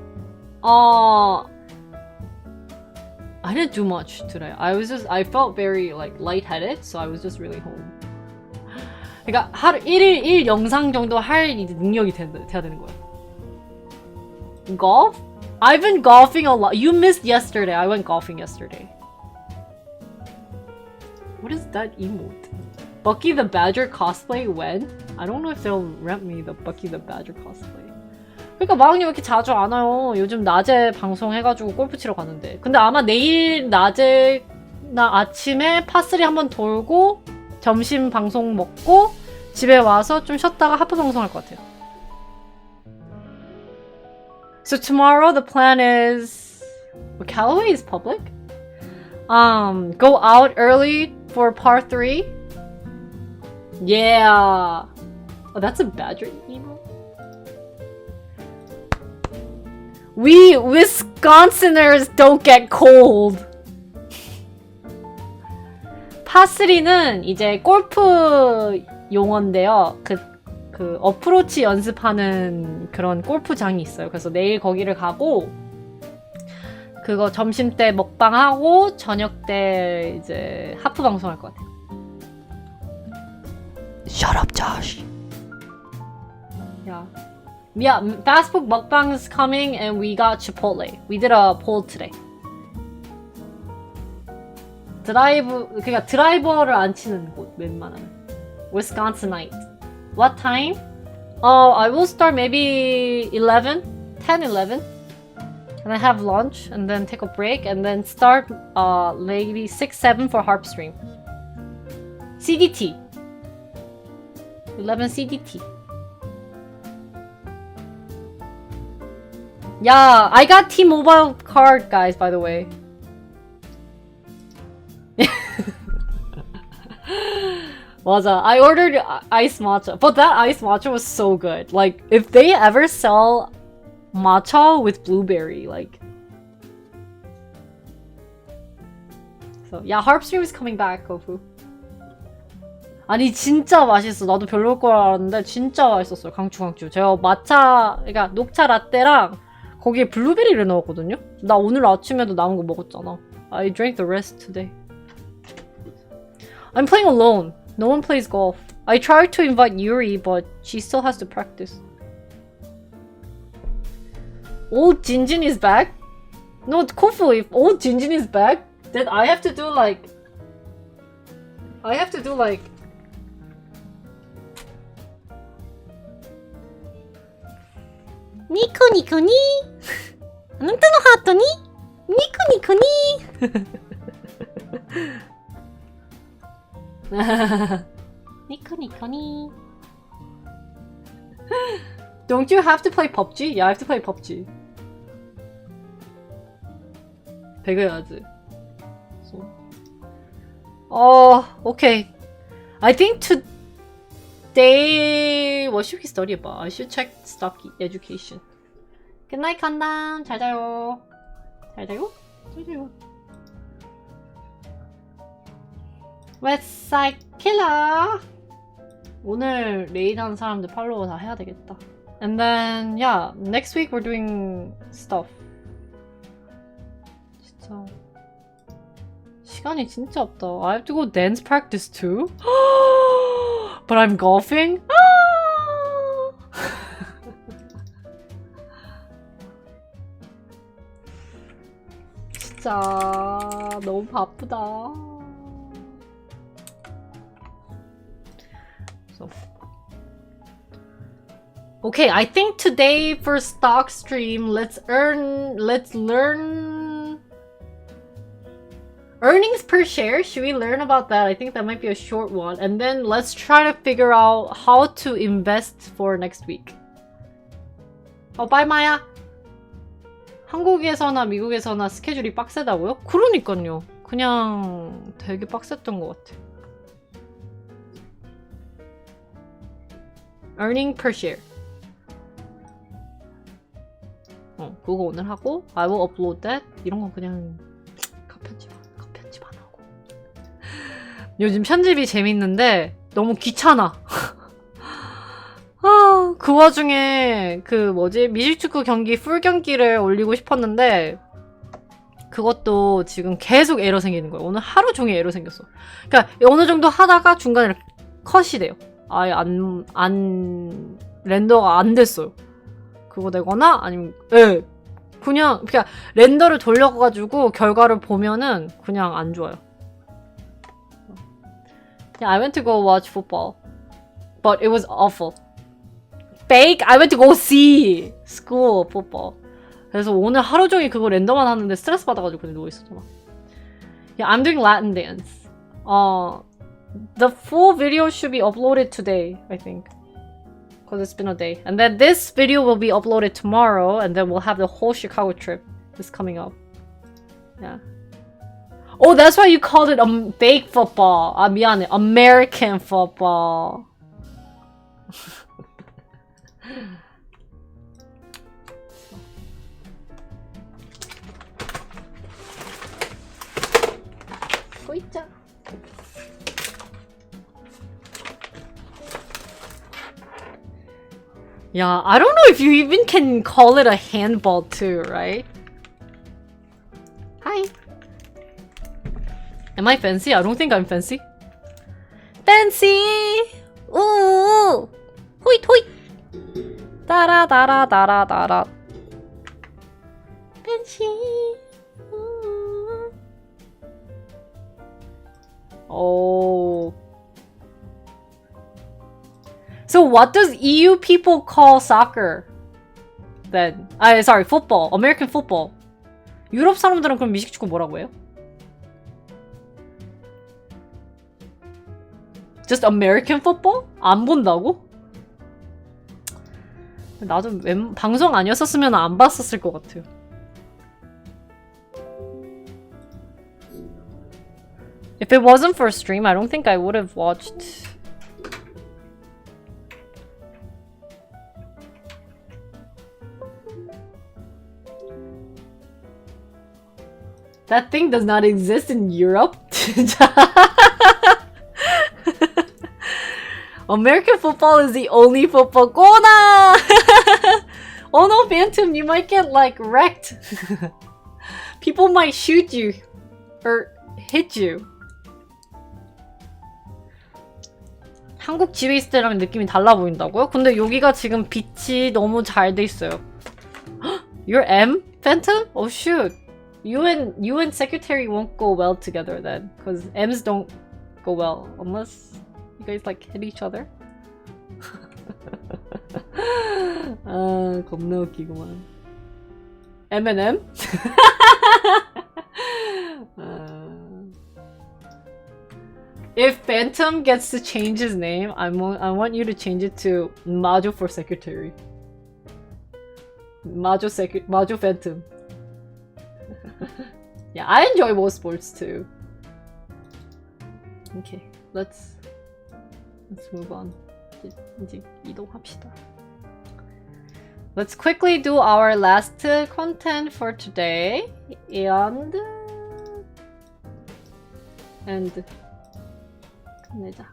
I didn't do much today. I felt very lightheaded, so I was just really home. 그러니까 하루 1일 1 영상 정도 할 능력이 돼야 되는 거야. Golf? I've been golfing a lot. You missed yesterday. I went golfing yesterday. What is that emote? Bucky the Badger cosplay when? I don't know if they'll rent me the Bucky the Badger cosplay. 그러니까 마왕님 왜 이렇게 자주 안 와요? 요즘 낮에 방송해가지고 골프 치러 가는데. 근데 아마 내일 낮에나 아침에 파3 한번 돌고 점심 방송 먹고 집에 와서 좀 쉬었다가 하프 방송할 것 같아요. So tomorrow the plan is... Callaway is public? Go out early for par 3? Yeah! Oh, that's a Badger emo? We Wisconsiners don't get cold. 파3는 이제 골프 용어인데요. 그 어프로치 연습하는 그런 골프장이 있어요. 그래서 내일 거기를 가고 그거 점심 때 먹방하고 저녁 때 이제 하프 방송할 것 같아요. Shut up, Josh. Yeah, fast food mukbang is coming and we got Chipotle. We did a poll today. 그러니까 드라이버를 안 치는 곳 웬만하면. Wisconsinite. What time? I will start maybe 11, 10, 11. And then have lunch and then take a break and then start maybe 6, 7 for harp stream. CDT. 11 CDT. Yeah, I got T-Mobile card, guys, by the way. 맞아. I ordered iced matcha, but that iced matcha was so good. Like, if they ever sell matcha with blueberry, like. So, yeah, harp stream is coming back, Kofu. 아니 진짜 맛있어. 나도 별로일 줄 알았는데 진짜 맛있었어요. 강추. 제가 마차, 그러니까 녹차 라떼랑 거기에 블루베리를 넣었거든요. 나 오늘 아침에도 남은 거 먹었잖아. I drank the rest today. I'm playing alone. No one plays golf. I tried to invite Yuri, but she still has to practice. Old Jinjin is back? No, Kofu, if old Jinjin is back, then I have to do like... 니코 니코니? 아나타 노 하토니? 니코 니코니? 니코 니코니. Don't you have to play PUBG? Yeah, I have to play PUBG. 배그해야지. So. Okay. I think today... What should we study about? I should check stock education. Good night, 간담. 잘 자요. 잘 자요? 잘 자요. 웹사이트 킬러. 오늘 레이드 하는 사람들 팔로우 다 해야 되겠다. And then, yeah, next week we're doing stuff. 진짜. 시간이 진짜 없다. I have to go dance practice too? But I'm golfing? 진짜 너무 바쁘다. So. Okay, I think today for stock stream, let's learn earnings per share. Should we learn about that? I think that might be a short one. And then let's try to figure out how to invest for next week. Bye, 마야. 한국에서나 미국에서나 스케줄이 빡세다고요? 그러니까요. 그냥 되게 빡셌던 것 같아. Earning per share. 그거 오늘 하고 I will upload that. 이런 건 그냥 편집 안 하고. 요즘 편집이 재밌는데 너무 귀찮아. 그 와중에 그 뭐지 미식축구 경기 풀 경기를 올리고 싶었는데 그것도 지금 계속 에러 생기는 거예요. 오늘 하루 종일 에러 생겼어. 그러니까 어느 정도 하다가 중간에 컷이 돼요. 아예 안 렌더가 안 됐어요. 그거 되거나 아니면 그냥 렌더를 돌려가지고 결과를 보면은 그냥 안 좋아요. Yeah, I went to go watch football, but it was awful. Fake? I went to go see school football. 그래서 오늘 하루 종일 그거 렌더만 하는데 스트레스 받아가지고 그냥 누워 있었잖아. Yeah, I'm doing Latin dance. The full video should be uploaded today, I think. Because it's been a day. And then this video will be uploaded tomorrow, and then we'll have the whole Chicago trip is coming up. Yeah. Oh, that's why you called it fake football. 미안해. American football. 보이자. Yeah, I don't know if you even can call it a handball too, right? Hi. Am I fancy? I don't think I'm fancy. Fancy! Ooh! Hoit hoit! Dara dara dara dara. Fancy! Ooh. Oh. So what does EU people call soccer? Then, sorry, football. American football. 유럽 사람들은 그럼 미식축구 뭐라고 해요? Just American football? 안 본다고? 나도 방송 아니었었으면 안 봤었을 것 같아요. If it wasn't for stream, I don't think I would have watched. That thing does not exist in Europe? American football is the only football. Gona! Oh no, Phantom, you might get like wrecked. People might shoot you or hit you. 한국 집에 있을 때랑 느낌이 달라 보인다고요? 근데 여기가 지금 빛이 너무 잘 돼 있어요. You're M? Phantom? Oh shoot. You and Secretary won't go well together then. Because M's don't go well. Unless you guys like hit each other. 아, 겁나 웃기구만. M&M? If Phantom gets to change his name, I want you to change it to Majo for Secretary. Majo Phantom. Yeah, I enjoy both sports too. Okay, let's move on. 이제 이동합시다. Let's quickly do our last content for today and 끝내자.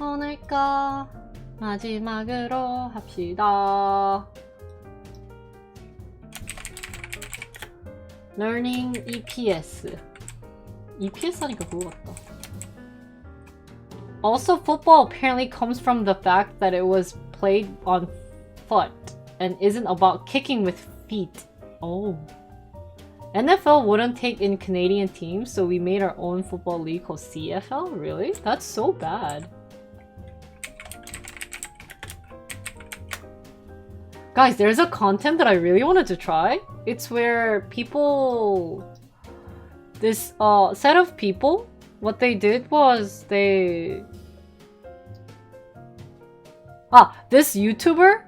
오늘 거 마지막으로 합시다. Learning EPS. EPS 하니까 그거 같다. Also, football apparently comes from the fact that it was played on foot and isn't about kicking with feet. Oh. NFL wouldn't take in Canadian teams, so we made our own football league called CFL? Really? That's so bad. Guys, there's a content that I really wanted to try. It's where people... This set of people, what they did was they... this YouTuber,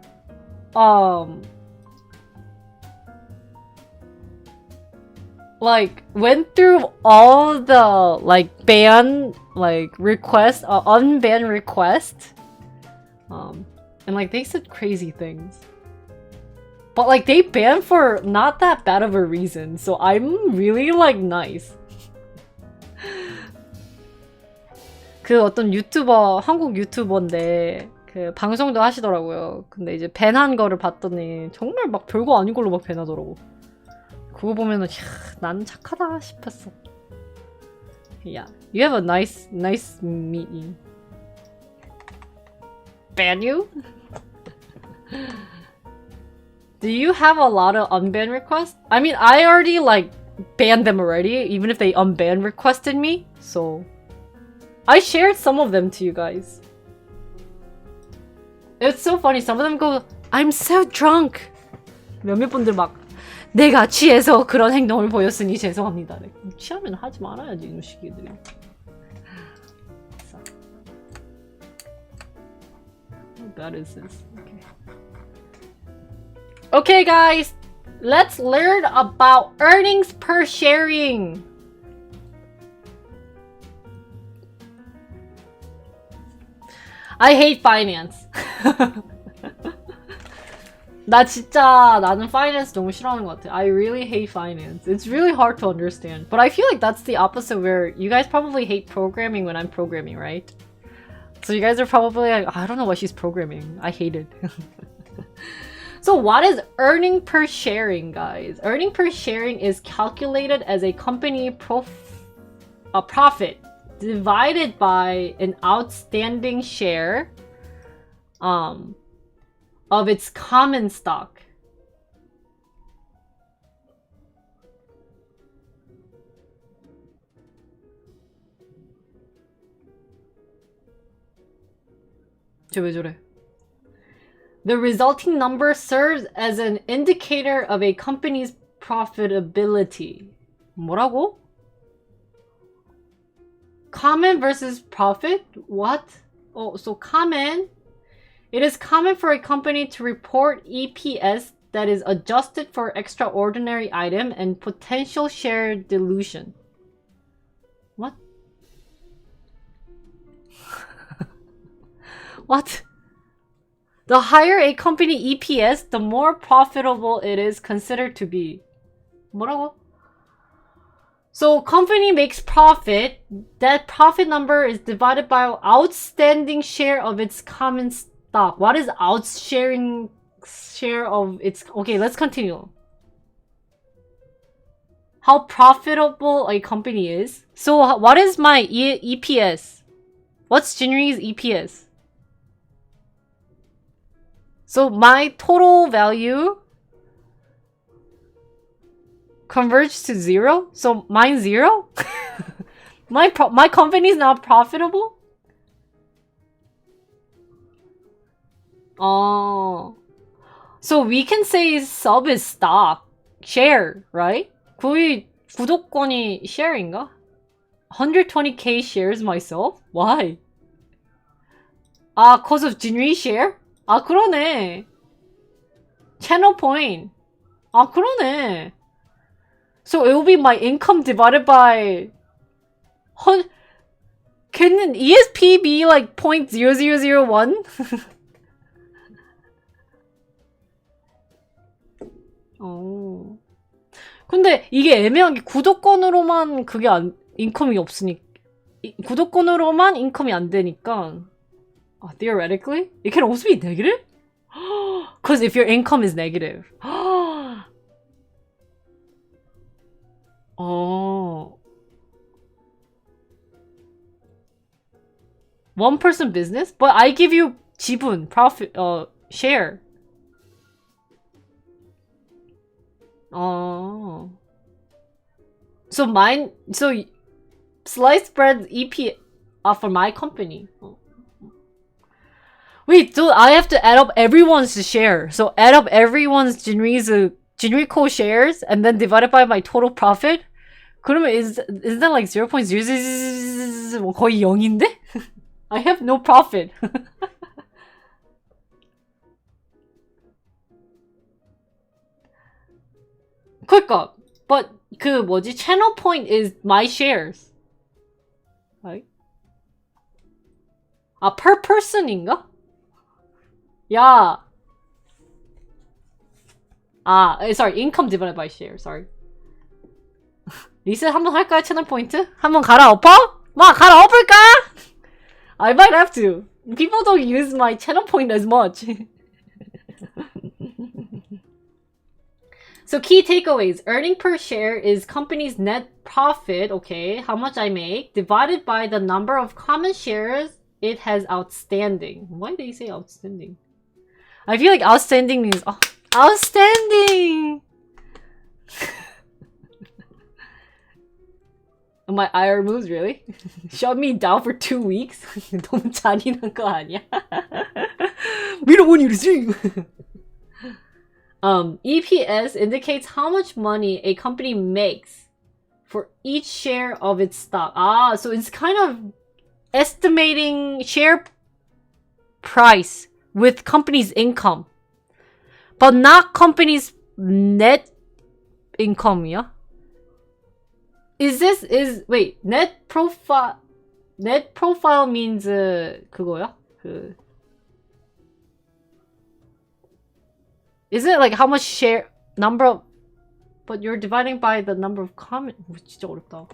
like, went through all the, like, ban, like, requests, unban requests, and, like, they said crazy things. But, like, they banned for not that bad of a reason, so I'm really, like, nice. 그 어떤 유튜버, 한국 유튜버인데 그 방송도 하시더라고요. 근데 이제 밴한 거를 봤더니 정말 막 별거 아닌 걸로 막 밴하더라고. 그거 보면은 난 착하다 싶었어. Yeah, you have a nice meeting. Ban you? Do you have a lot of unban requests? I mean, I already like banned them already, even if they unban requested me. So I shared some of them to you guys. It's so funny. Some of them go, I'm so drunk. 몇몇 분들 막 내가 취해서 그런 행동을 보였으니 죄송합니다. 취하면 하지 말아야지 이런 시기들이. How bad is this? Okay guys, let's learn about earnings per sharing. I hate finance. 나는 finance 너무 싫어하는 것 같아. I really hate finance. It's really hard to understand. But I feel like that's the opposite where you guys probably hate programming when I'm programming, right? So you guys are probably like, I don't know why she's programming. I hate it. So what is earning per sharing, guys? Earning per sharing is calculated as a company profit divided by an outstanding share of its common stock. 왜 저래? The resulting number serves as an indicator of a company's profitability. 뭐라고? Common versus profit? What? Oh, so common. It is common for a company to report EPS that is adjusted for extraordinary item and potential share dilution. What? What? The higher a company EPS, the more profitable it is considered to be. 뭐라고? So company makes profit. That profit number is divided by outstanding share of its common stock. What is outsharing share of its... Okay, let's continue. How profitable a company is. So what is my EPS? What's Jinri's EPS? So my total value converges to 0? So mine's 0? my company is not profitable? Oh. So we can say sub is stock, share, right? 거의 구독권이 share인가? 120k shares myself? Why? Cause of Jinri share? 그러네. Channel point. 그러네. So it will be my income divided by... Can ESP be like 0.0001? 근데 이게 애매한 게 구독권으로만 인컴이 없으니까 구독권으로만 인컴이 안 되니까 theoretically it can also be negative? Because if your income is negative. One person business? But I give you 지분, profit, share. So sliced bread EP for my company. Wait, so I have to add up everyone's share. So add up everyone's Jinrico shares and then divide it by my total profit? 그러면 isn't that like 0.000 거의 0인데? I have no profit. 그러니까 but channel point is my shares. Right? Per person인가? 야. Sorry, income divided by share. Sorry. 리셋 한번 할까요? 채널 포인트? 한번 갈아엎어? 갈아엎을까? I might have to. People don't use my channel point as much. So key takeaways. Earning per share is company's net profit, okay, how much I make, divided by the number of common shares it has outstanding. Why did you say outstanding? I feel like outstanding means outstanding! My IR moves, really? Shut me down for 2 weeks? 너무 잔인한 거 아니야? We don't want you to see! EPS indicates how much money a company makes for each share of its stock. So it's kind of estimating share price with company's income, but not company's net income, yeah? Wait, net profile means 그거야? Isn't it like how much share number of, but you're dividing by the number of common. 진짜 어렵다.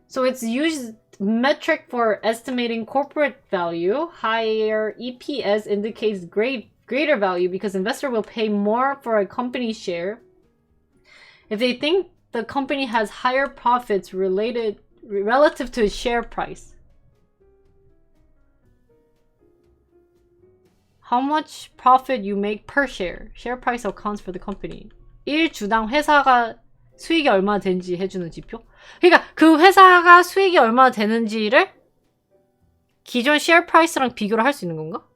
So it's used metric for estimating corporate value. Higher EPS indicates greater value because investor will pay more for a company share if they think the company has higher profits relative to its share price. How much profit you make per share. Share price accounts for the company. 1주당 회사가 수익이 얼마 되는지 해주는 지표? 그러니까 그 회사가 수익이 얼마 되는지를 기존 share price랑 비교를 할 수 있는 건가?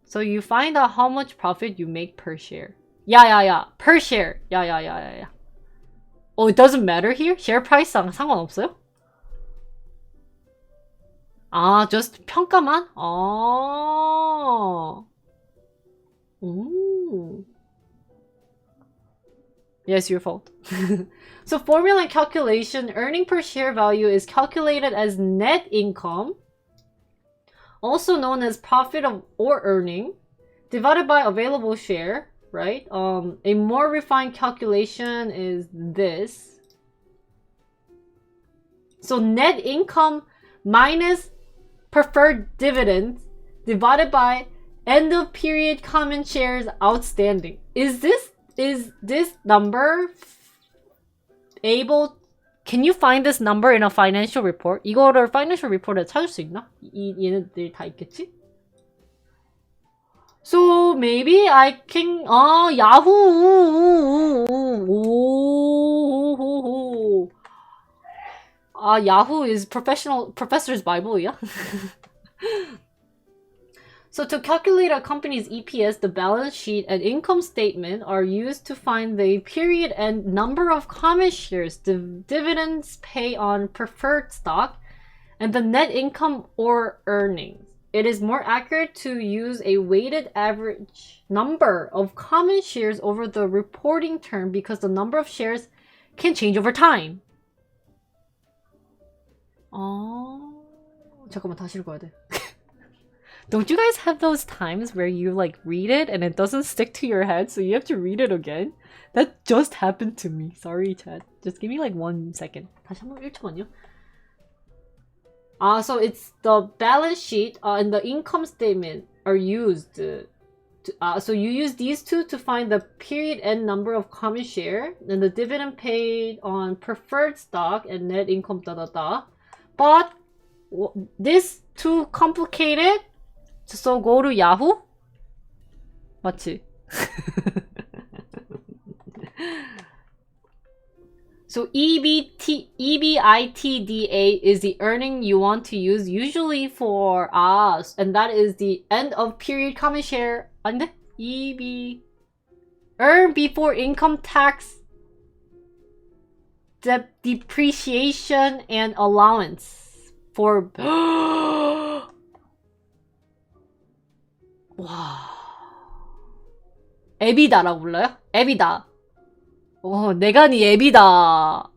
So you find out how much profit you make per share. 야야야, per share. 야야야야야. Oh, it doesn't matter here? share price랑 상관없어요? 아, just 평가만? 아. 오. Yes, your fault. So formula and calculation, earning per share value is calculated as net income, also known as profit or earning, divided by available share, right? A more refined calculation is this. So net income minus preferred dividends divided by end of period common shares outstanding. Is this number able? Can you find this number in a financial report? 이거를 financial report에 찾을 수 있나? 얘네들 다 있겠지? So maybe I can Yahoo. Yahoo is professor's Bible, yeah? So to calculate a company's EPS, the balance sheet and income statement are used to find the period and number of common shares, the dividends paid on preferred stock, and the net income or earnings. It is more accurate to use a weighted average number of common shares over the reporting term because the number of shares can change over time. 잠깐만 다시 읽어야 돼. Don't you guys have those times where you like read it and it doesn't stick to your head, so you have to read it again? That just happened to me. Sorry, chat. Just give me like 1 second. 다시 한번 1초만요. So it's the balance sheet and the income statement are used. So you use these two to find the period end number of common share and the dividend paid on preferred stock and net income But this too complicated. So go to Yahoo? 맞지? So EBITDA is the earning you want to use usually for us, and that is the end of period common share. 안 돼? Earn before income tax, depreciation and allowance for 와. 에비다라고 불러요? 에비다. 내가 니 에비다.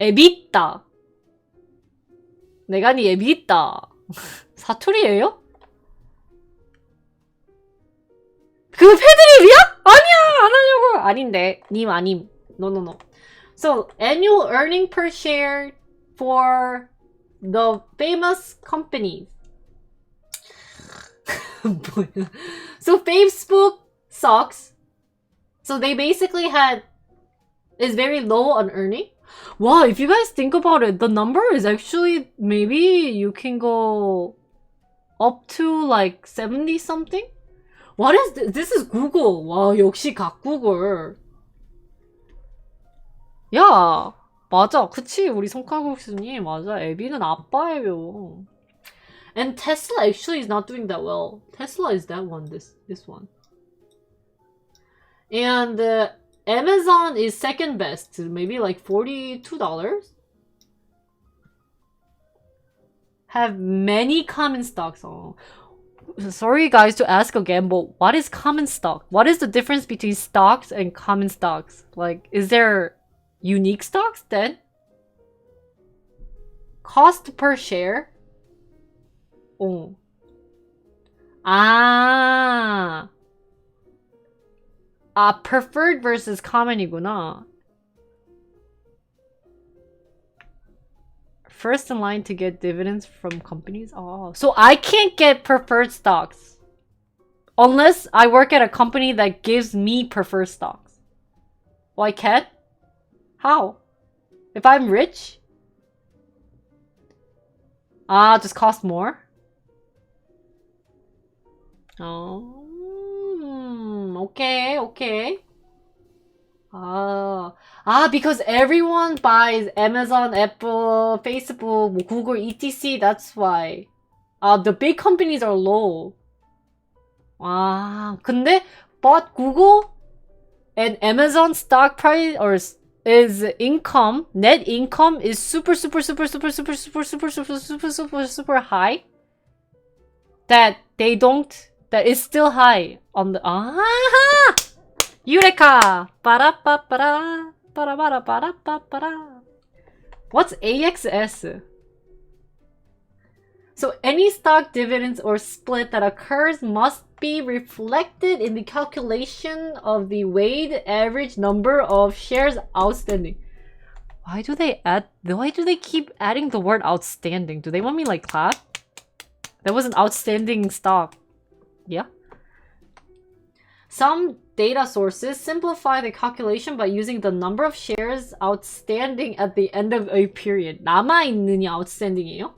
에비다. 내가 니 에비다. 사투리예요? 그 패드립이야? 아니야! 안 하려고! 아닌데. 님 아님. No. So, annual earning per share for the famous companies. So Facebook sucks. So they basically is very low on earning. Wow, if you guys think about it, the number is actually maybe you can go up to like 70 something. What is this? This is Google. 와, 역시 각구글. 야, 맞아. 그치? 우리 성칼국수님. 맞아. 에비는 아빠예요. And Tesla actually is not doing that well. Tesla is that one, this one. And Amazon is second best. Maybe like $42. Have many common stocks. Sorry guys to ask again, but what is common stock? What is the difference between stocks and common stocks? Like, is there unique stocks then? Cost per share. 어. 아. 아, preferred versus common이구나. First in line to get dividends from companies? Oh. So I can't get preferred stocks. Unless I work at a company that gives me preferred stocks. Well, I can't? How? If I'm rich? Ah, just cost more? Oh, okay, okay. Because everyone buys Amazon, Apple, Facebook, Google, etc. That's why. The big companies are low. 근데 but Google and Amazon stock price is income, net income is super high. That is still high on the Eureka! Para-pa-para, para-para-para-pa-para. What's AXS? So any stock dividends or split that occurs must be reflected in the calculation of the weighted average number of shares outstanding. Why do they keep adding the word outstanding? Do they want me like clap? That was an outstanding stock. Yeah. Some data sources simplify the calculation by using the number of shares outstanding at the end of a period. 남아있느냐 outstanding이에요?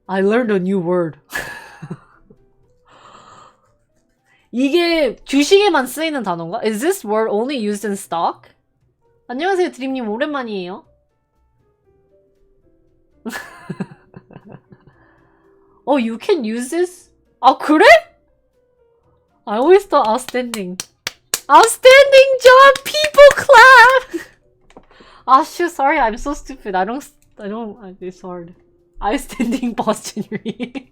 I learned a new word. 이게 주식에만 쓰이는 단어인가? Is this word only used in stock? 안녕하세요, 드림님 오랜만이에요. Oh, you can use this? 아, 그래? I always thought outstanding. Outstanding job, people clap! Shoot, sorry, I'm so stupid. It's hard. Outstanding boss January.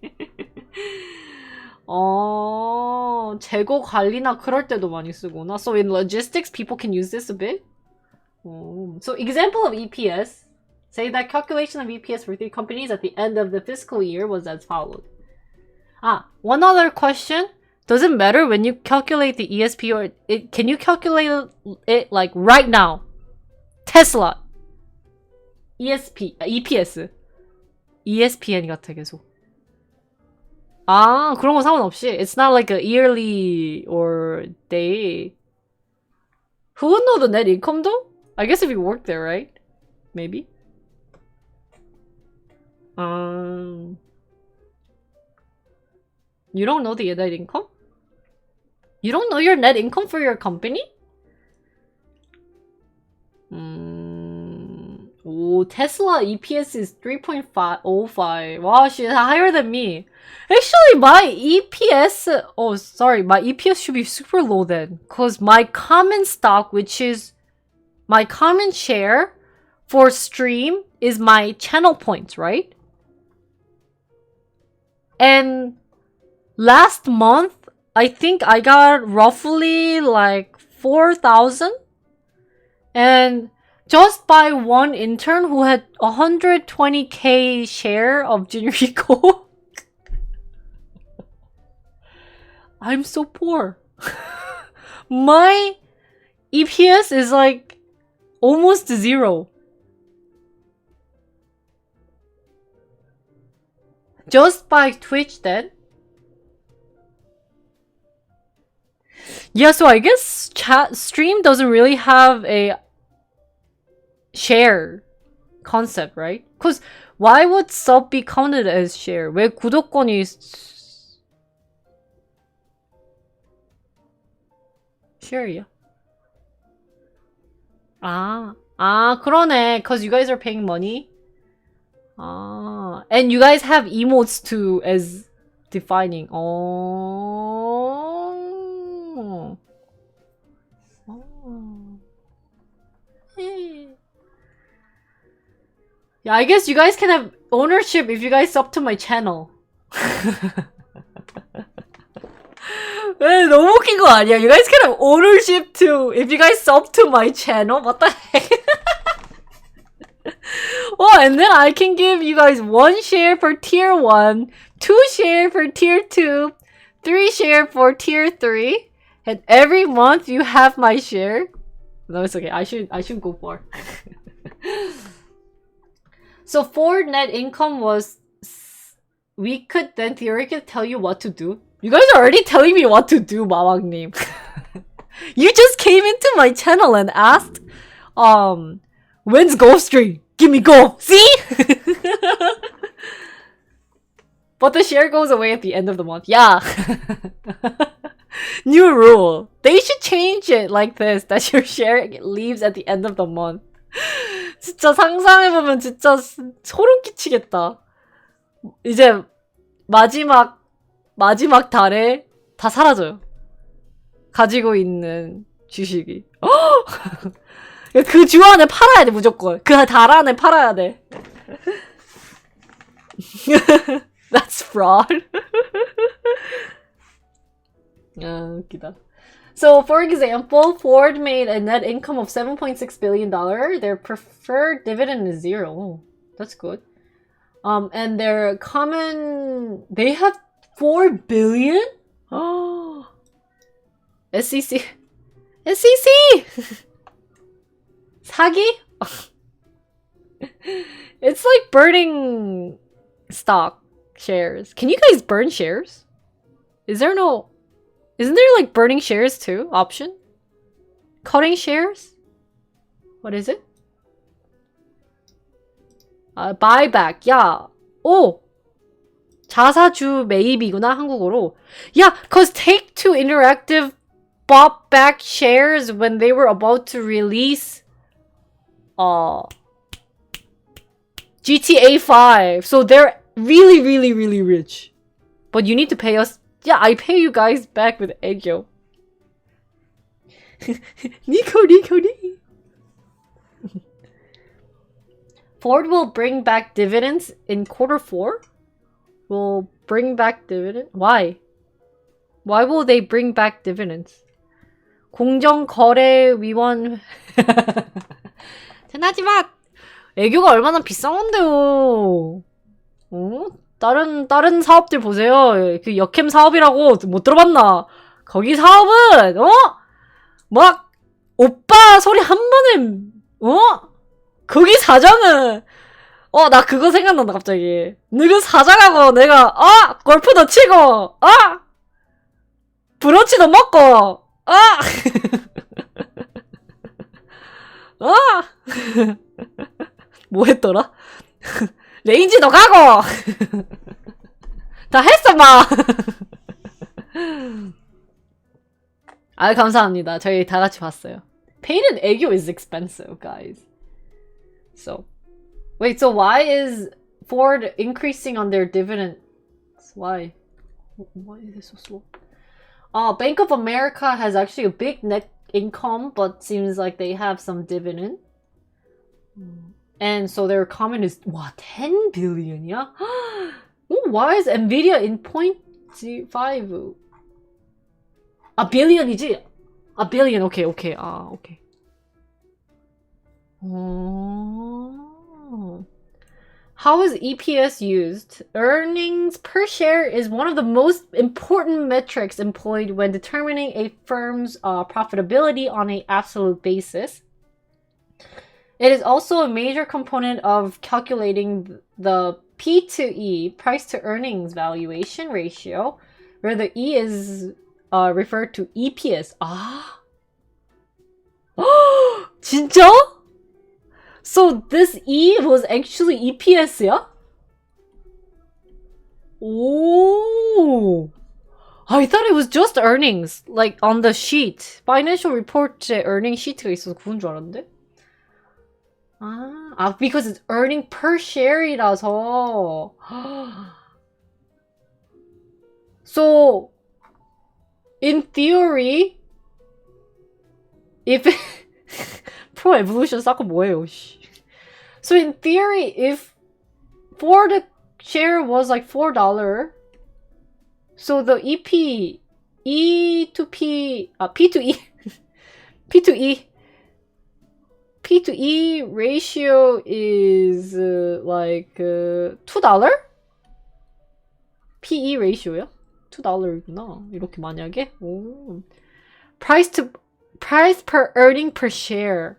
재고 관리나 그럴 때도 많이 쓰구나. So in logistics, people can use this a bit? So example of EPS. Say that calculation of EPS for 3 companies at the end of the fiscal year was as followed. One other question. Does it matter when you calculate the ESP or can you calculate it like right now? Tesla. EPS. ESPN 같아 계속. 그런 거 상관없이. It's not like a yearly or day. Who would know the net income though? I guess if you work there, right? Maybe. You don't know the net income? You don't know your net income for your company? Tesla EPS is 3.05. Wow, she's higher than me. Actually, my EPS... my EPS should be super low then. Because my common stock, which is my common share for stream, is my channel points, right? And last month, I think I got roughly like 4,000. And just by one intern who had 120k share of Jinrico. I'm so poor. My EPS is like almost 0. Just by Twitch then? Yeah, so I guess stream doesn't really have a share concept, right? Because why would sub be counted as share? 왜 구독권이 share이야? 그러네. Because you guys are paying money. And you guys have emotes too as defining. Yeah, I guess you guys can have ownership if you guys sub to my channel. 에, 너무 웃긴 거 아니야? You guys can have ownership too if you guys sub to my channel. What the heck? Oh, and then I can give you guys 1 share for tier 1, 2 share for tier 2, 3 share for tier 3, and every month you have my share. No, it's okay. I should go for. So for net income was, we could then theoretically tell you what to do. You guys are already telling me what to do, 마왕님. You just came into my channel and asked, when's Golf Stream? Give me golf. See? But the share goes away at the end of the month. Yeah. New rule. They should change it like this. That your share leaves at the end of the month. 진짜 상상해보면 진짜 소름 끼치겠다. 이제 마지막 달에 다 사라져요. 가지고 있는 주식이. 그 주 안에 팔아야 돼, 무조건. 그 달 안에 팔아야 돼. That's fraud. 아, 웃기다. So, for example, Ford made a net income of $7.6 billion. Their preferred dividend is 0. That's good. And their common... They have 4 billion? Oh. SEC. 사기? It's like burning stock shares. Can you guys burn shares? Isn't there like burning shares too option? Cutting shares? What is it? Buyback. 야. 오. 자사주 매입이구나, 한국어로. Yeah, cause Take-Two Interactive bought back shares when they were about to release GTA 5. So they're really, really, really rich. But you need to pay us. Yeah, I pay you guys back with 애교. Nico. Ford will bring back dividends in Q4? Will bring back dividend? Why? Why will they bring back dividends? 공정거래위원 전하지마! 애교가 얼마나 비싼 건데요. 어? 다른 사업들 보세요. 그 역캠 사업이라고 못 들어봤나? 거기 사업은 막 오빠 소리 한 번에 거기 사장은 나 그거 생각난다 갑자기. 너그 사장하고 내가 골프도 치고 브런치도 먹고 뭐 했더라? 레인지도 가고 다 했어 마. 아 감사합니다. 저희 다 같이 봤어요. Painted 애교 is expensive, guys. So wait, so why is Ford increasing on their dividends? Why is it so slow? Bank of America has actually a big net income, but seems like they have some dividend. And so their comment is, wow, 10 billion, yeah? Why is Nvidia in 0.5? A billion이지? A billion, okay. Okay. How is EPS used? Earnings per share is one of the most important metrics employed when determining a firm's profitability on an absolute basis. It is also a major component of calculating the P to E, price to earnings valuation ratio, where the E is referred to EPS. 진짜? So this E was actually EPS야? Oh, I thought it was just earnings, like on the sheet. Financial report에 earning sheet가 있어서 그건 줄 알았는데? Because it's earning per share이라서. So, in theory, if Pro Evolution 쌓고 뭐예요? So in theory, if Ford share was like $4, so the EP E to P, P to E, P to E, P to E ratio is like $2? PE ratio요? $2구나. 이렇게 만약에? 오. Price per earning per share.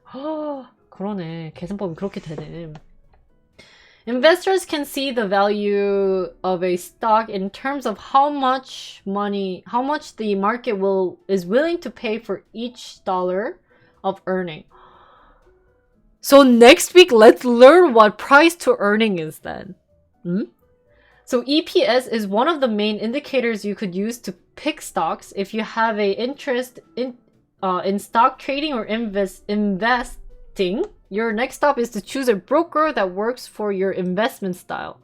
그러네. 계산법이 그렇게 되네. Investors can see the value of a stock in terms of how much the market is willing to pay for each dollar of earning. So next week, let's learn what price to earning is then. So EPS is one of the main indicators you could use to pick stocks if you have a interest in stock trading or investing. Your next stop is to choose a broker that works for your investment style.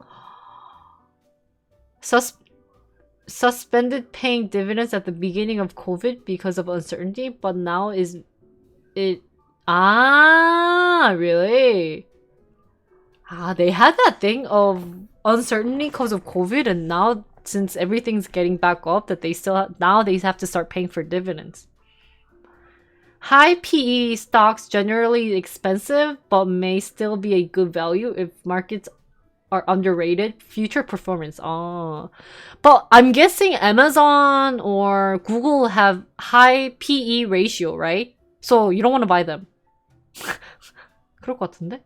Suspended paying dividends at the beginning of COVID because of uncertainty, but now is it... Ah, really? Ah, they had that thing of uncertainty because of COVID, and now since everything's getting back up, that they now they have to start paying for dividends. High PE stocks generally expensive, but may still be a good value if markets are underrated. Future performance. Oh. But I'm guessing Amazon or Google have high PE ratio, right? So you don't want to buy them. 그럴 것 같은데?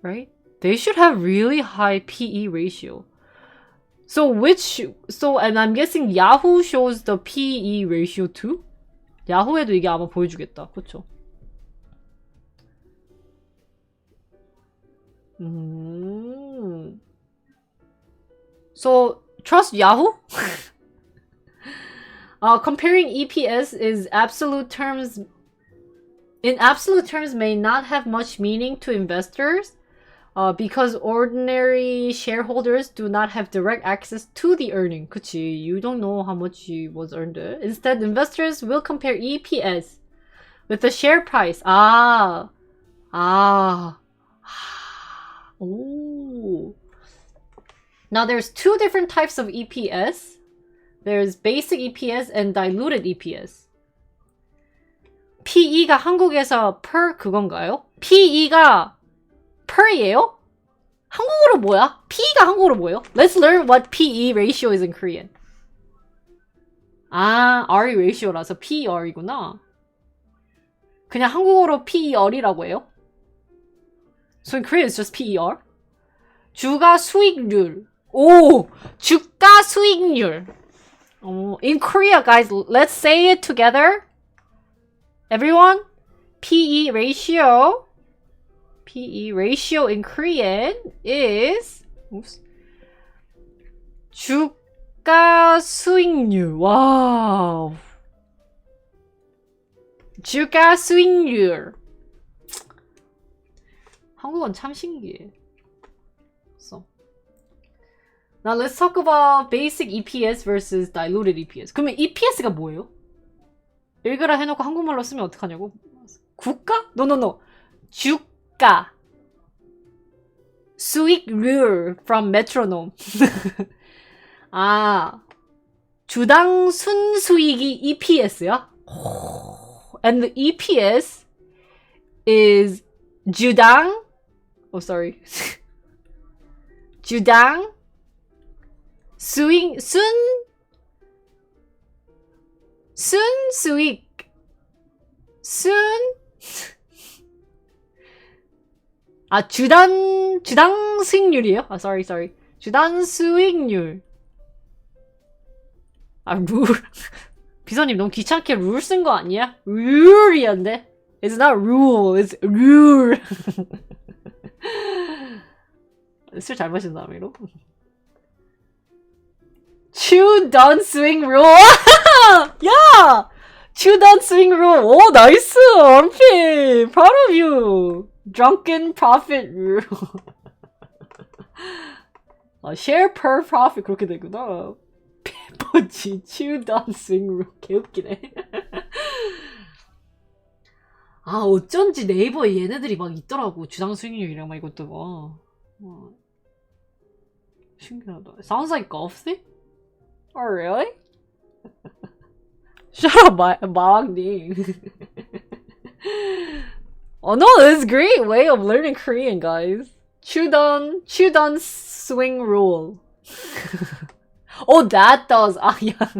Right? They should have really high PE ratio. And I'm guessing Yahoo shows the PE ratio too? 야후에도 이게 아마 보여주겠다. 그쵸? So, trust Yahoo? Comparing EPS in absolute terms may not have much meaning to investors because ordinary shareholders do not have direct access to the earning. 그치, you don't know how much was earned. Instead, investors will compare EPS with the share price. Oh. Now there's two different types of EPS. There's basic EPS and diluted EPS. PE가 한국에서 per 그건가요? PE가 per이에요? 한국어로 뭐야? P가 한국어로 뭐예요? Let's learn what PE ratio is in Korean. 아, RE ratio라서 PER이구나. 그냥 한국어로 PER이라고 해요? So in Korean it's just PER? 주가 수익률. 오! 주가 수익률. In Korea, guys, let's say it together. Everyone, PE ratio in Korean is 주가 수익률. 와우. 주가 수익률. 한국어는 참 신기해. Now let's talk about basic EPS versus diluted EPS. 그러면 EPS가 뭐예요? 읽으라 해놓고 한국말로 쓰면 어떡하냐고? 국가? No. 주가. 수익률 from metronome. 아, 주당 순수익이 EPS야? And the EPS is 주당. Oh, sorry. 주당 수익 순수익 주당 수익률이에요? sorry. 주당 수익률. 룰. 비서님 너무 귀찮게 룰 쓴 거 아니야? 룰이었는데. It's not rule, it's 룰. 술 잘 마신 다음에로. Chew down swing rule. 야! Chew down swing rule. 오, 나이스. 원피. Proud of you. Drunken profit rule. Share per profit 그렇게 되구나. 뭐지? Chew down swing rule. 개웃기네. 아, 어쩐지 네이버에 얘네들이 막 있더라고. 주당 수익률이랑 막 이것도 막. 신기하다. Sounds like golf thing? Oh, really? Shut up, 마왕님. Oh no, this is a great way of learning Korean, guys. Chudan swing rule. Oh, that does. Ah, yeah.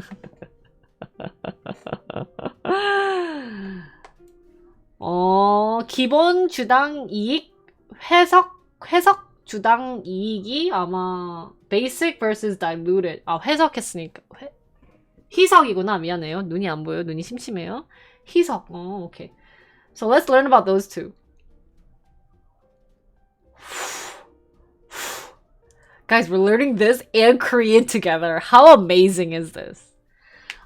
기본 주당 이익 회석 주당 이익이 아마 basic versus diluted. 아, 회석했으니까 희석이구나. 미안해요. 눈이 안 보여. 눈이 심심해요. 희석. 오케이. So let's learn about those two. Guys, we're learning this and Korean together. How amazing is this?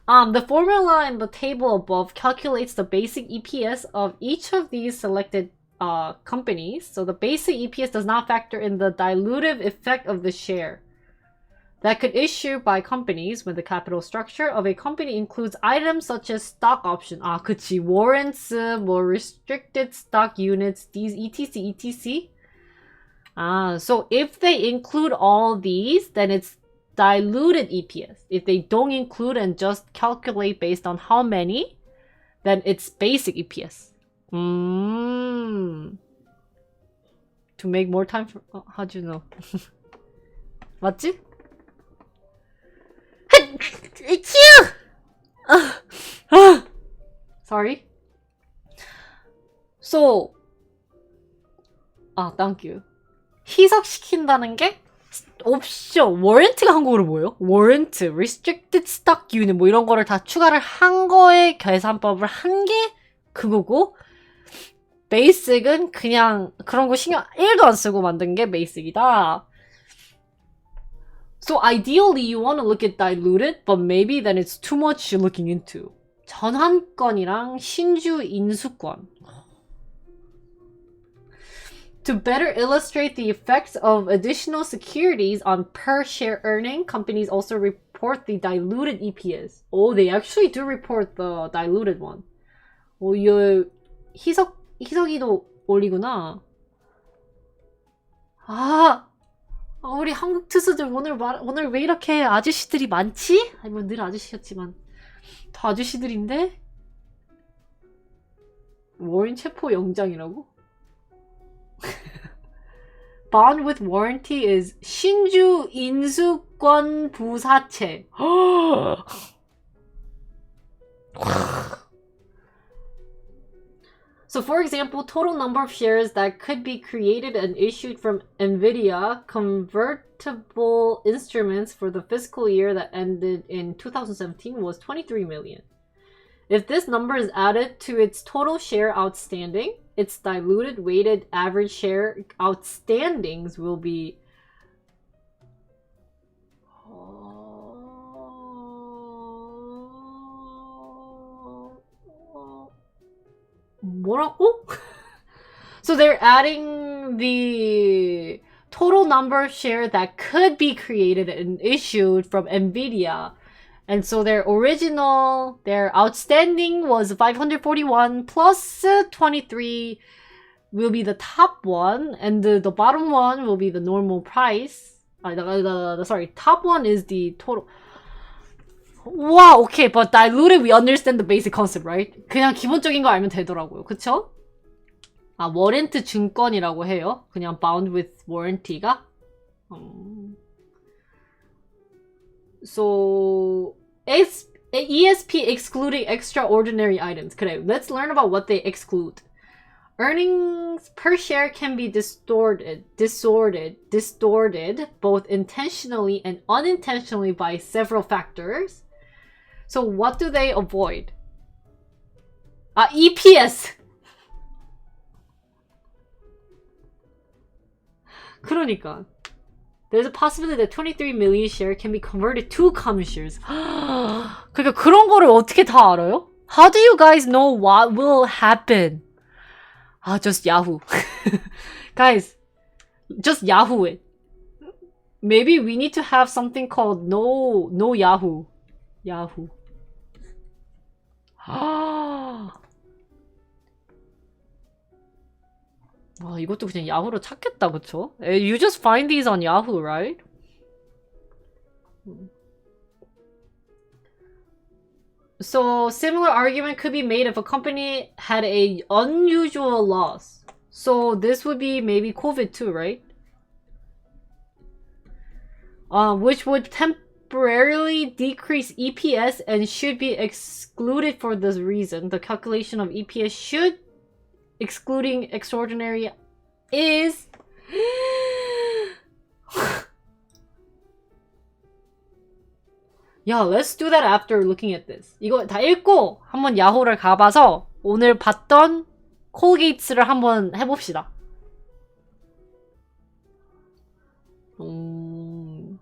The formula in the table above calculates the basic EPS of each of these selected companies. So the basic EPS does not factor in the dilutive effect of the share that could issue by companies when the capital structure of a company includes items such as stock option. 아, 그치. warrants, more restricted stock units, these etc. So if they include all these, then it's diluted EPS. If they don't include and just calculate based on how many, then it's basic EPS. To make more time for... how'd you know? 맞지? Sorry. So, thank you. 희석시킨다는 게 옵션, 워런트가 한국어로 뭐예요? 워런트, restricted stock unit 뭐 이런 거를 다 추가를 한 거에 계산법을 한 게 그거고 베이직은 그냥 그런 거 신경 1도 안 쓰고 만든 게 베이직이다. So ideally you want to look at diluted, but maybe then it's too much looking into. 전환권이랑 신주 인수권. To better illustrate the effects of additional securities on per share earning, companies also report the diluted EPS. Oh, they actually do report the diluted one. 희석이도 올리구나. 우리 한국 투수들 오늘 왜 이렇게 아저씨들이 많지? 아니 뭐 늘 아저씨였지만 더 아저씨들인데? 워렌 체포 영장이라고? Bond with warranty is 신주 인수권 부사채. So for example, total number of shares that could be created and issued from NVIDIA convertible instruments for the fiscal year that ended in 2017 was 23 million. If this number is added to its total share outstanding, its diluted weighted average share outstandings will be 뭐라고? So they're adding the total number of shares that could be created and issued from NVIDIA. And so their outstanding was 541 plus 23 will be the top one, and the bottom one will be the normal price. Sorry, top one is the total. Wow, okay, but diluted, we understand the basic concept, right? 그냥 기본적인 거 알면 되더라고요. 그쵸? 워렌트 증권이라고 해요. 그냥 bound with warranty가. So, ESP excluding extraordinary items. 그래, let's learn about what they exclude. Earnings per share can be distorted both intentionally and unintentionally by several factors. So what do they avoid? EPS! 그러니까. There's a possibility that 23 million shares can be converted to common shares. 그러니까 그런 거를 어떻게 다 알아요? How do you guys know what will happen? Just Yahoo. Guys, just Yahoo it. Maybe we need to have something called no Yahoo. Yahoo. 이것도 그냥 야후로 찾겠다, 그쵸? You just find these on Yahoo, right? So similar argument could be made if a company had a unusual loss. So this would be maybe COVID too, right? Which would temporarily decrease EPS and should be excluded for this reason. The calculation of EPS should, excluding extraordinary, is Yeah, let's do that after looking at this. 이거 다 읽고 한번 야호를 가봐서 오늘 봤던 콜게이츠를 한번 해봅시다. And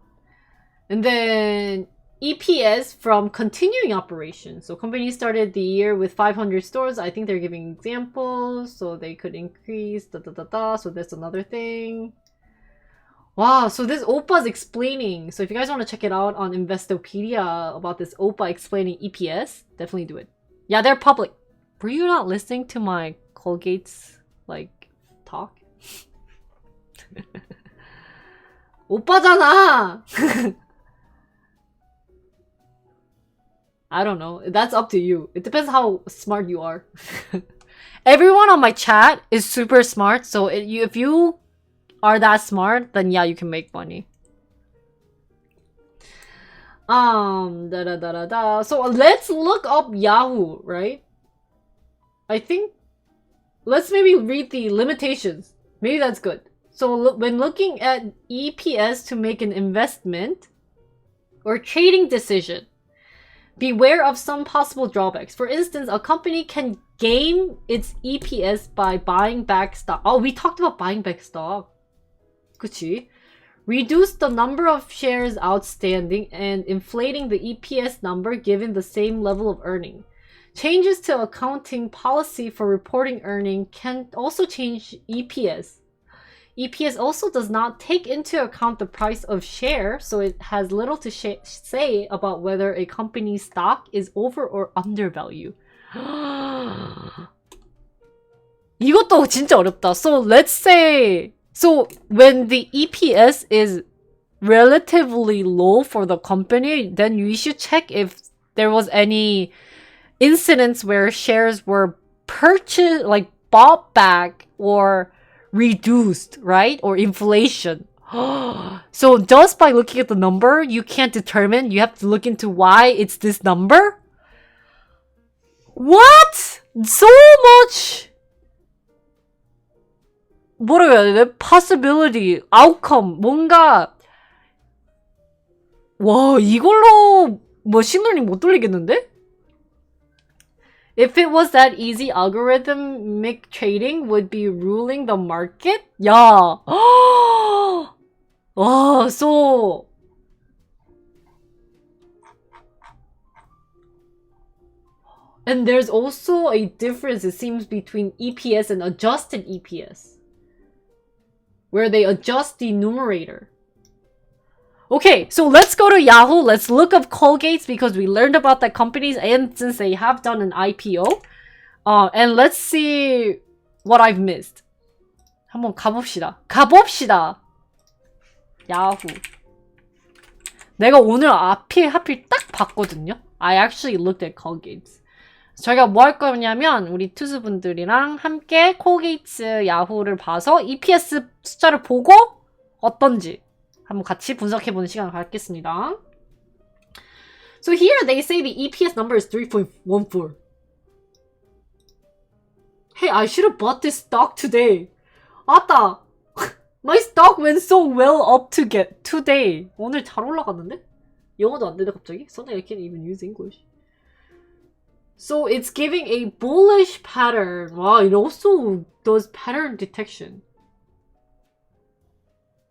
then EPS from continuing operations. So company started the year with 500 stores. I think they're giving examples, so they could increase So that's another thing. Wow, so this Oppa's explaining. So if you guys want to check it out on Investopedia about this Oppa explaining EPS, definitely do it. Yeah, they're public. Were you not listening to my Colgate's like talk? 오빠잖아. I don't know. That's up to you. It depends how smart you are. Everyone on my chat is super smart, so if you are that smart, then yeah, you can make money. So let's look up Yahoo, right? I think let's maybe read the limitations. Maybe that's good. So when looking at EPS to make an investment or trading decision, beware of some possible drawbacks. For instance, a company can gain its EPS by buying back stock. Oh, we talked about buying back stock. 그치? Reduce the number of shares outstanding and inflating the EPS number given the same level of earning. Changes to accounting policy for reporting earning can also change EPS. EPS also does not take into account the price of share, so it has little to say about whether a company's stock is over or undervalued. 이것도 진짜 어렵다. So let's say, so when the EPS is relatively low for the company, then you should check if there was any incidents where shares were purchased, like bought back or reduced, right? Or inflation. So just by looking at the number, you can't determine. You have to look into why it's this number. What? So much. 뭐라고 해야 되나? Possibility, outcome, 뭔가. 와, 이걸로 머신러닝 못 돌리겠는데? If it was that easy, algorithmic trading would be ruling the market? 야. 와, so. And there's also a difference, it seems, between EPS and adjusted EPS, where they adjust the numerator. Okay, so let's go to Yahoo. Let's look up Colgate because we learned about that companies and since they have done an IPO. And let's see what I've missed. 한번 가봅시다. 가봅시다. 야후. 내가 오늘 앞에 하필 딱 봤거든요. I actually looked at Colgate. 저희가 뭐 할 거냐면 우리 투수분들이랑 함께 콜게이트 야후를 봐서 EPS 숫자를 보고 어떤지 한번 같이 분석해보는 시간을 갖겠습니다. So here they say the EPS number is 3.14. Hey, I should have bought this stock today. 아따! My stock went so well up to get today. 오늘 잘 올라갔는데? 영어도 안 되네 갑자기? Suddenly I can't even use English. So it's giving a bullish pattern. Wow, it also does pattern detection.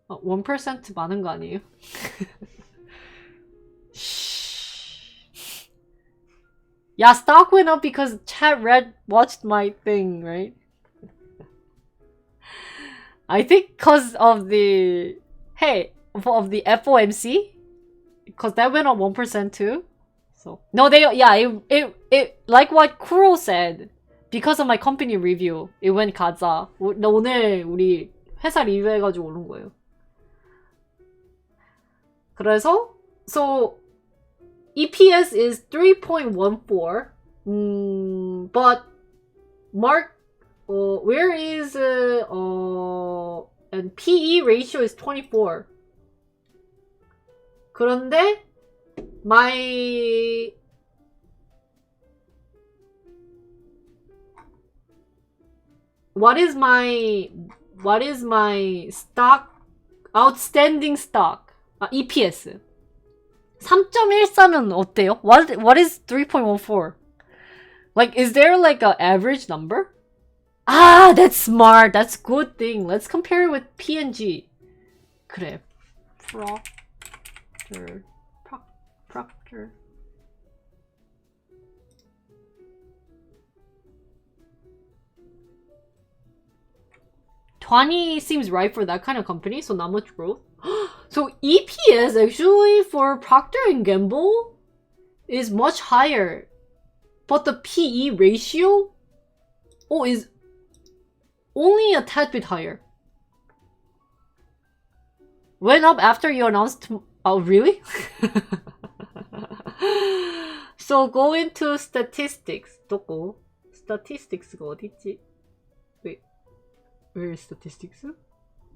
1% 많은 거 아니에요? Yeah, stock went up because chat watched my thing, right? I think because of the of the FOMC, because that went up 1% too. So no, it like what Kuro said, because of my company review, it went 가자. 오늘 우리 회사 리뷰해가지고 오른 거예요. 그래서 so EPS is 3.14. But where is and PE ratio is 24. 그런데 what is my stock outstanding stock EPS 3.14면 어때요? What is 3.14? Like, is there like an average number? Ah, that's smart. That's good thing. Let's compare it with P&G. 그래. Procter. 20 seems right for that kind of company, so not much growth. So EPS actually for Procter & Gamble is much higher. But the PE ratio is only a tad bit higher. Went up after you announced... Oh, really? So go into statistics. 도고. Statistics가 어딨지? Wait. Where is statistics?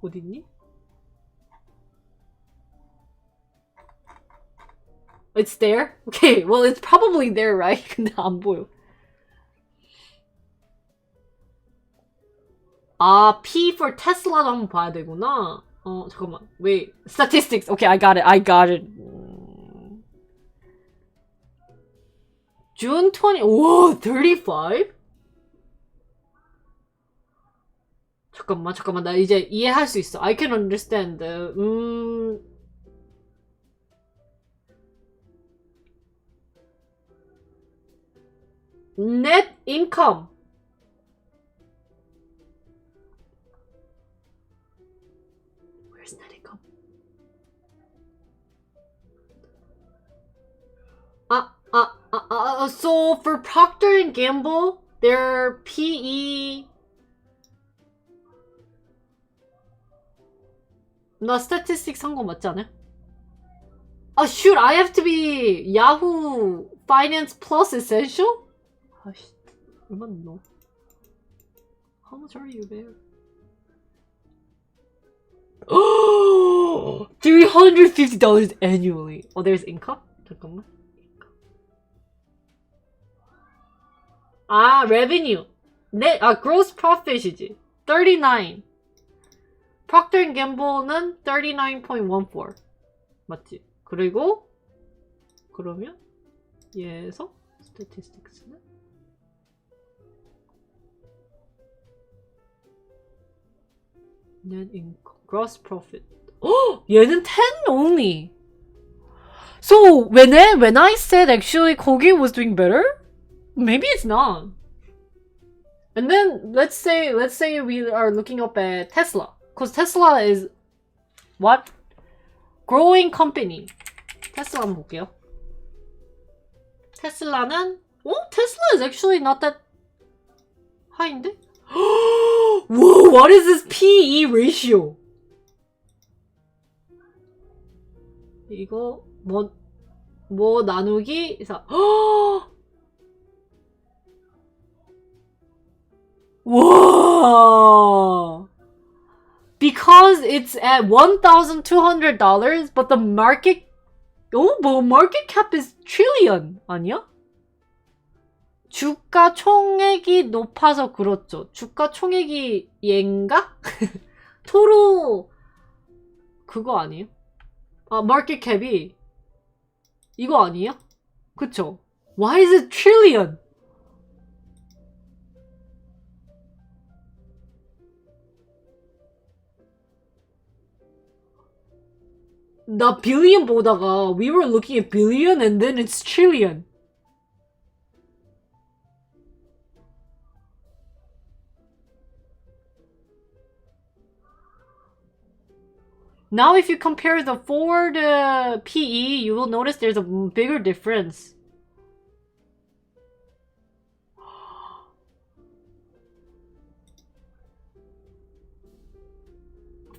어딨니? It's there? Okay, well it's probably there, right? 근데 안 보여. 아, P for Tesla도 한번 봐야 되구나. 잠깐만. Wait. Statistics. Okay, I got it. June 20. Whoa, 35? 잠깐만. 나 이제 이해할 수 있어. I can understand. Net income. Where's net income? So for Procter & Gamble, their PE... 나 statistics 한 거 맞지 않아요? Shoot, I have to be Yahoo Finance Plus Essential? 아씨, 얼마나 넣어? How much are you there? Oh, $350 annually. Oh, there's income? 잠깐만. Revenue. Net, gross profit이지. 39. Procter & Gamble는 39.14. 맞지? 그러면 얘에서 statistics는 net income, gross profit. 얘는 10 only. So when I said actually Colgate was doing better, maybe it's not. And then let's say we are looking up at Tesla, because Tesla is what? Growing company. 테슬라 한번 볼게요. 테슬라는 Tesla is actually not that high인데? Whoa, what is this PE ratio? 이거 뭐 나누기 4. 와! Because it's at $1,200, but the market cap is trillion 아니야? 주가 총액이 높아서 그렇죠. 주가 총액이 얘인가? 토로 그거 아니에요? 마켓 캡이 이거 아니에요? 그쵸? Why is it trillion? 나 billion 보다가 we were looking at billion and then it's trillion. Now if you compare the forward PE, you will notice there's a bigger difference.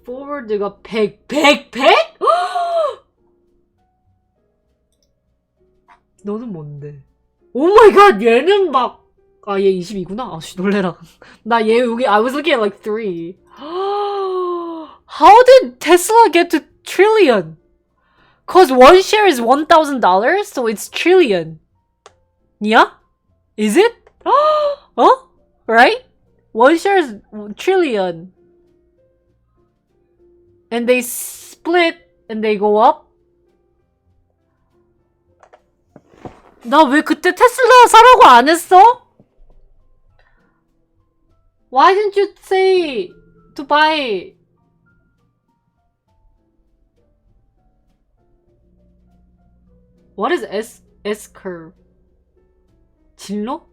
forward가 100? 너는 뭔데? 오 마이 갓 얘는 막 아 얘 22구나? 아씨 놀래라. 나 얘 여기 I was looking at like 3. How did Tesla get to trillion? Cause one share is $1,000, so it's trillion. Yeah? Is it? Huh? Right? One share is trillion. And they split and they go up. 나 왜 그때 테슬라 사라고 안 했어? Why didn't you say to buy? What is S curve? 진로?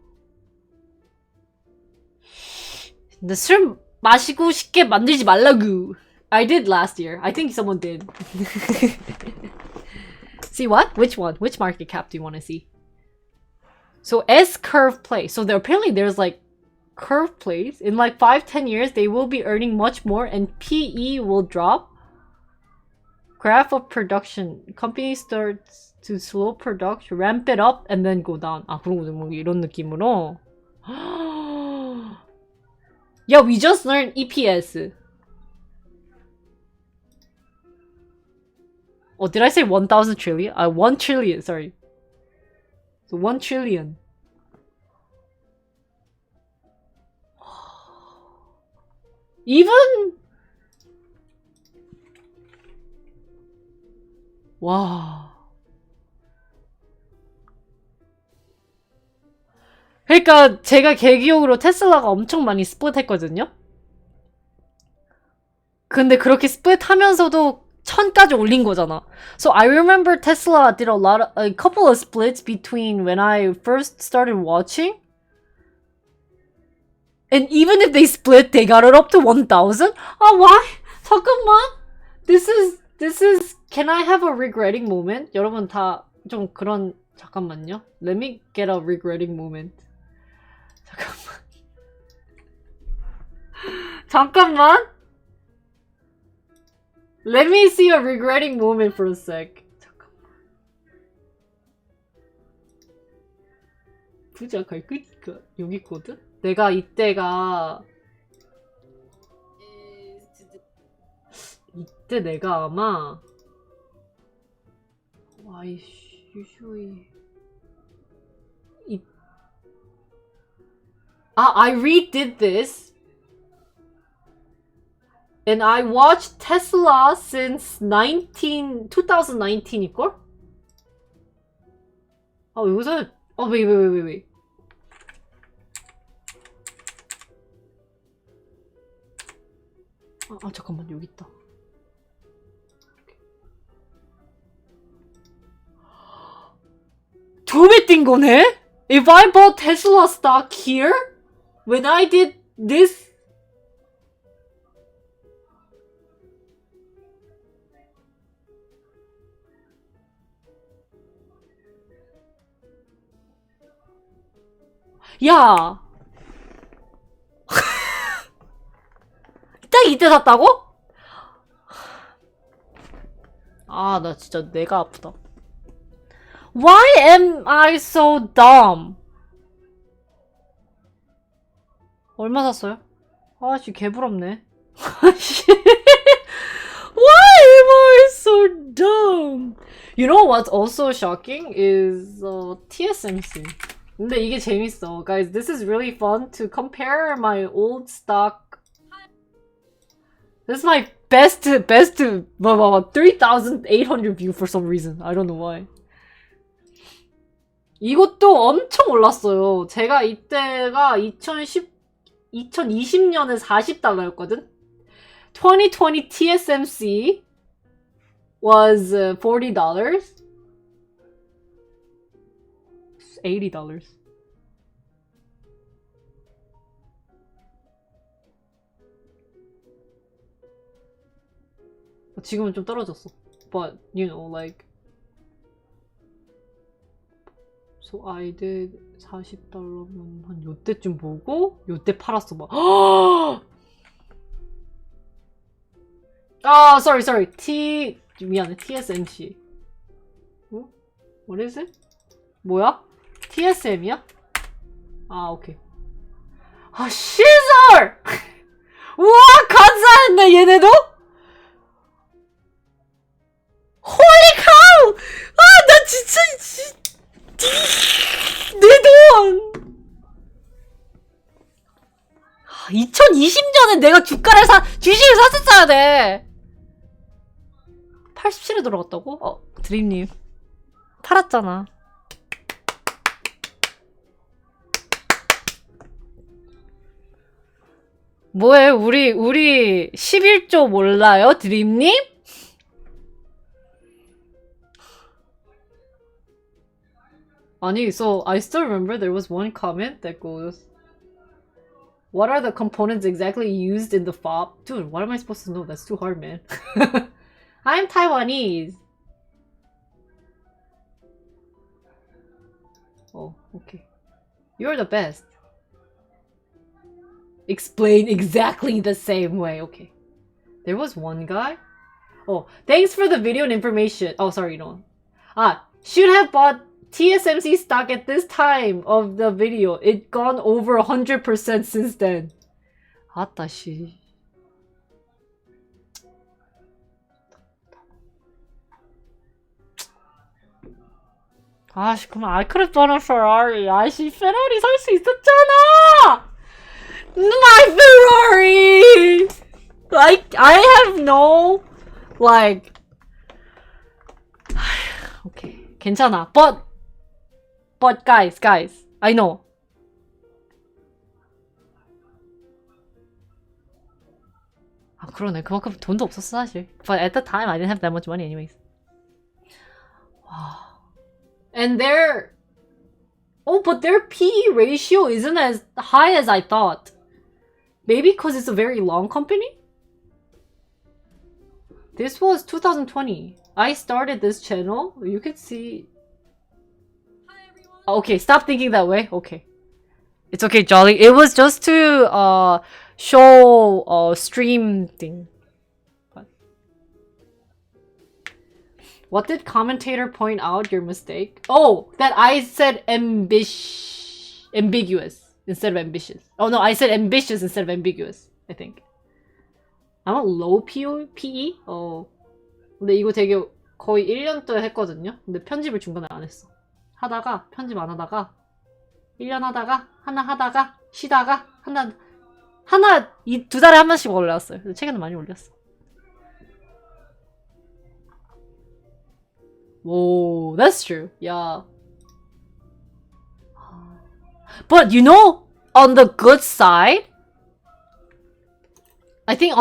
근데 술 마시고 싶게 만들지 말라고. I did last year. I think someone did. See what? Which one? Which market cap do you want to see? So S curve play. So there apparently there's like curve plays. In like 5-10 years, they will be earning much more and PE will drop. Graph of production. Company starts to slow production, ramp it up, and then go down. 아, 그런 거죠. 뭐 이런 느낌으로. Yeah, we just learned EPS. Oh, did I say 1,000 trillion? 1 trillion, sorry. So 1 trillion. Even? 와. 그러니까 제가 개기억으로 테슬라가 엄청 많이 스플릿 했거든요? 근데 그렇게 스플릿 하면서도 1000까지 올린 거잖아. So I remember Tesla did a couple of splits between when I first started watching. And even if they split, they got it up to 1,000? 아, why? 잠깐만. This is, can I have a regretting moment? 여러분 다 좀 그런, 잠깐만요. Let me get a regretting moment. 잠깐만. Let me see a regretting moment for a sec. 잠깐만. 부자 갈 끄니까 여기 있거든? 내가 이때가 이때 내가 아마 usually I redid this and I watched Tesla since 2019일걸? 아 여기서 wait. 아 잠깐만 여기 있다. 두 배 뛴 거네? If I bought Tesla stock here, when I did this, 야, 딱 이때 샀다고? 아, 나 진짜 내가 아프다. Why am I so dumb? 얼마 샀어요? 아씨 개부럽네. Why am I so dumb? You know what's also shocking is TSMC. 근데 이게 재밌어. Guys, this is really fun to compare my old stock. This is my best 3,800 view for some reason. I don't know why. 이것도 엄청 올랐어요. 제가 이때가 2020년에 $40였거든? 2020 TSMC was $40. $80. 지금은 좀 떨어졌어. But, you know, like So I did $40면 한 요때쯤 보고 요때 팔았어 막. 아, sorry. 미안해. TSMC. What is it? 뭐야? TSM이야? 아, 오케이. 아, 시설! 우와, 감사했네, 얘네도? 홀리 카우! 아, 나 진짜, 내 돈! 2020년에 내가 주식을 샀었어야 돼! 87에 돌아갔다고? 드림님. 팔았잖아. 뭐해, 우리 11조 몰라요, 드림님? 아니, so I still remember there was one comment that goes, what are the components exactly used in the fob? Dude, what am I supposed to know? That's too hard, man. I'm Taiwanese. Oh, okay. You're the best. Explain exactly the same way. Okay. There was one guy. Oh, thanks for the video and information. Oh, sorry, no. Should have bought TSMC stock at this time of the video. It gone over 100% since then. 아따 씨. 아씨, 그럼 I could have bought a Ferrari. 아씨, 페라리 살 수 있었잖아. My Ferrari. Like I have no like. Okay, 괜찮아. But guys, I know. 아, 그러네. 그만큼 돈도 없었어, 사실. But at the time, I didn't have that much money anyways. 와. And but their PE ratio isn't as high as I thought. Maybe because it's a very long company? This was 2020. I started this channel. You can see. Okay, stop thinking that way. Okay. It's okay, Jolly. It was just to show stream thing. But what did commentator point out your mistake? Oh, that I said ambiguous instead of ambitious. Oh no, I said ambitious instead of ambiguous, I think. I'm a low PE? 근데 이거 되게 거의 1년 동안 했거든요? 근데 편집을 중간에 안 했어. 하다가, 편집 안 하다가, 1년 하다가, 하나 하다가, 쉬다가, 이 2달에 한 번씩 올려왔어요. 그래서 최근에 많이 올렸어. Whoa, that's true. Yeah. But you know, on the good side, I think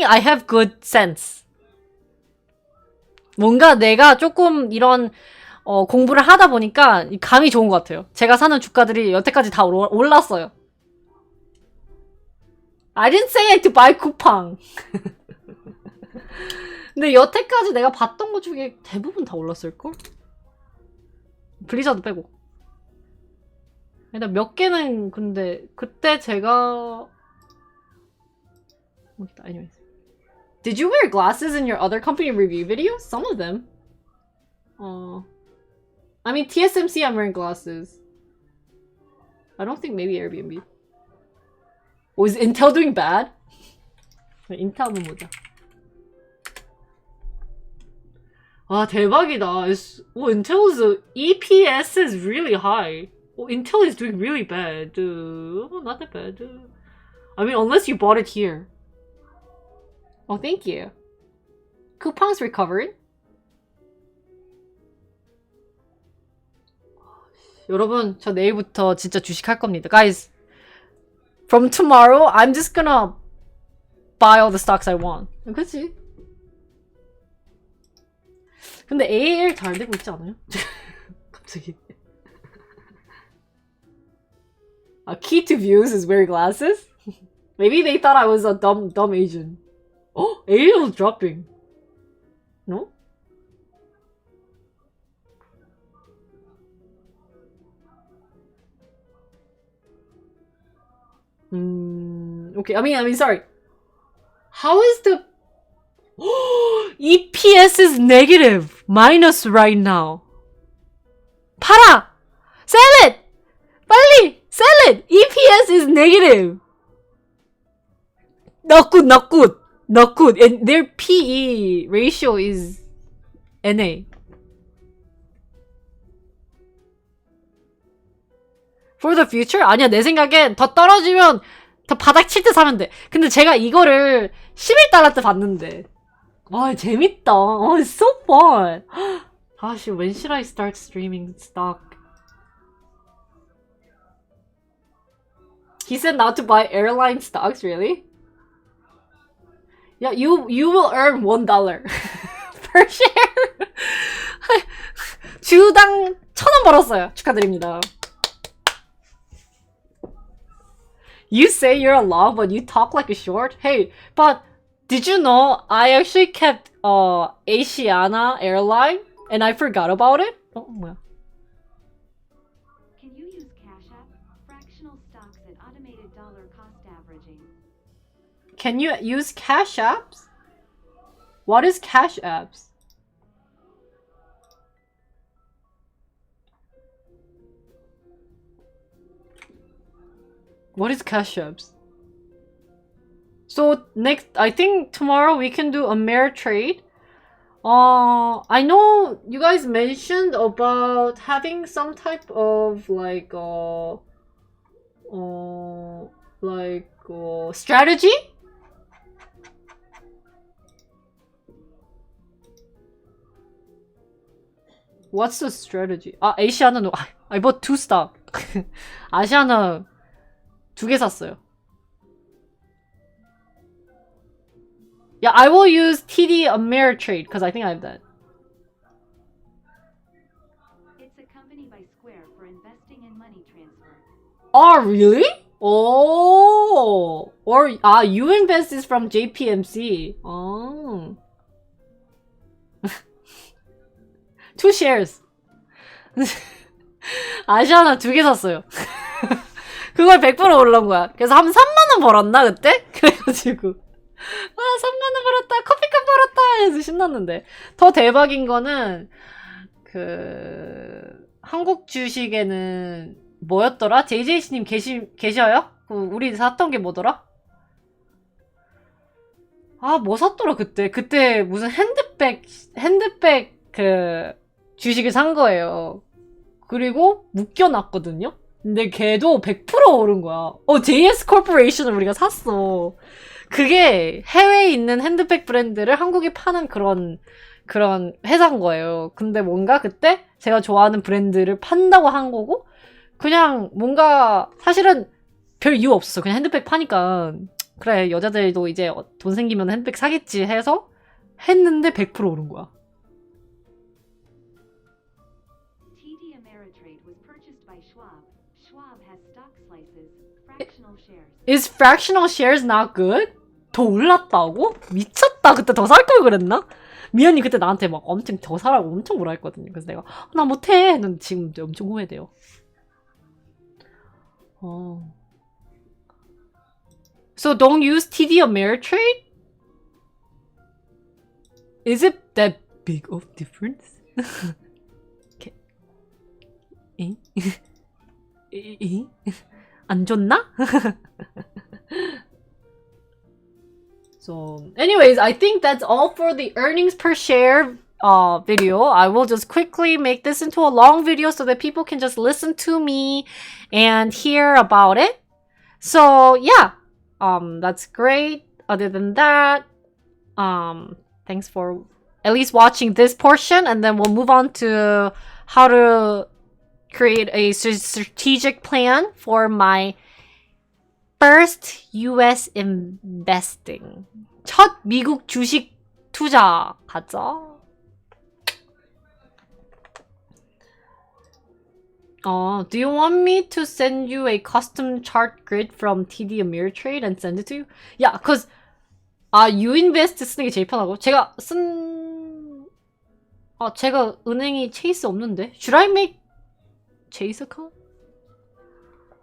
I have good sense. 뭔가 내가 조금 이런 공부를 하다 보니까 감이 좋은 것 같아요. 제가 사는 주가들이 여태까지 다 올랐어요. I didn't say it to buy 쿠팡. 근데 여태까지 내가 봤던 것 중에 대부분 다 올랐을걸? 블리자드 빼고. 일단 몇 개는 근데 그때 제가 anyways. Did you wear glasses in your other company review videos? Some of them. I mean TSMC I'm wearing glasses. I don't think maybe Airbnb. Was Intel doing bad? 인텔 한번 보자. 와 대박이다. Intel's EPS is really high. Intel is doing really bad. Not that bad. I mean, unless you bought it here. Oh, thank you. Coupons recovered. 여러분, 저 내일부터 진짜 주식 할 겁니다. Guys, from tomorrow, I'm just gonna buy all the stocks I want. 그치? 근데 AAL 잘 되고 있지 않아요? 갑자기. Key to views is wear glasses? Maybe they thought I was a dumb Asian. Oh, AAL was dropping. No? Okay, I mean, sorry. How is the EPS is negative, minus right now. 팔아! Sell it! 빨리! Sell it! EPS is negative! Not good, not good. Not good. And their PE ratio is NA. For the future? 아니야, 내 생각엔 더 떨어지면 더 바닥 칠 때 사면 돼. 근데 제가 이거를 11달러 때 봤는데. 와, 재밌다. Oh, it's so fun. Gosh, when should I start streaming stock? He said not to buy airline stocks, really? Yeah, you will earn $1 per share. 주당 1,000원 벌었어요. 축하드립니다. You say you're a long, but you talk like a short. Hey, but did you know I actually kept Asiana airline and I forgot about it? Oh, 뭐야? Can you use Cash App? Fractional stocks and automated dollar cost averaging. Can you use Cash Apps? What is Cash Apps? What is Cash Apps? So next, I think tomorrow we can do a mare trade. I know you guys mentioned about having some type of like strategy. What's the strategy? Asiana no. I bought 2 stock. 아시아나 2개 샀어요. Yeah, I will use TD Ameritrade because I think I have that. It's a company by Square for investing in money transfer. Oh, really? Oh, or you invest is from JPMC. Oh, 2 shares. 아시아나 2개 샀어요. 그걸 100% 올라온 거야. 그래서 한 3만원 벌었나 그때? 그래가지고 3만원 벌었다, 커피값 벌었다 해서 신났는데, 더 대박인 거는 한국 주식에는 뭐였더라? JJC님 계셔요? 우리 샀던 게 뭐더라? 뭐 샀더라 그때 무슨 핸드백 주식을 산 거예요. 그리고 묶여놨거든요? 근데 걔도 100% 오른 거야. JS 코퍼레이션을 우리가 샀어. 그게 해외에 있는 핸드백 브랜드를 한국에 파는 그런 회사인 거예요. 근데 뭔가 그때 제가 좋아하는 브랜드를 판다고 한 거고, 그냥 뭔가 사실은 별 이유 없었어. 그냥 핸드백 파니까 그래, 여자들도 이제 돈 생기면 핸드백 사겠지 해서 했는데 100% 오른 거야. TD Ameritrade was purchased by Schwab. Schwab has stock slices, fractional shares. Is fractional shares not good? 더 올랐다고? 미쳤다. 그때 더 살 걸 그랬나? 미연이 그때 나한테 막 엄청 더 사라고 엄청 뭐라 했거든요. 그래서 내가 나 못해. 난 지금 엄청 후회돼요. So don't use TD Ameritrade? Is it that big of difference? Okay. 안 좋나? So anyways, I think that's all for the earnings per share video. I will just quickly make this into a long video so that people can just listen to me and hear about it. So yeah, that's great. Other than that, thanks for at least watching this portion, and then we'll move on to how to create a strategic plan for my first US investing. 첫 미국 주식 투자 가자. Do you want me to send you a custom chart grid from TD Ameritrade and send it to you? Yeah, cause 유인베스트 쓰는 게 제일 편하고, 제가 은행이 체이스 없는데. Should I make Chase account?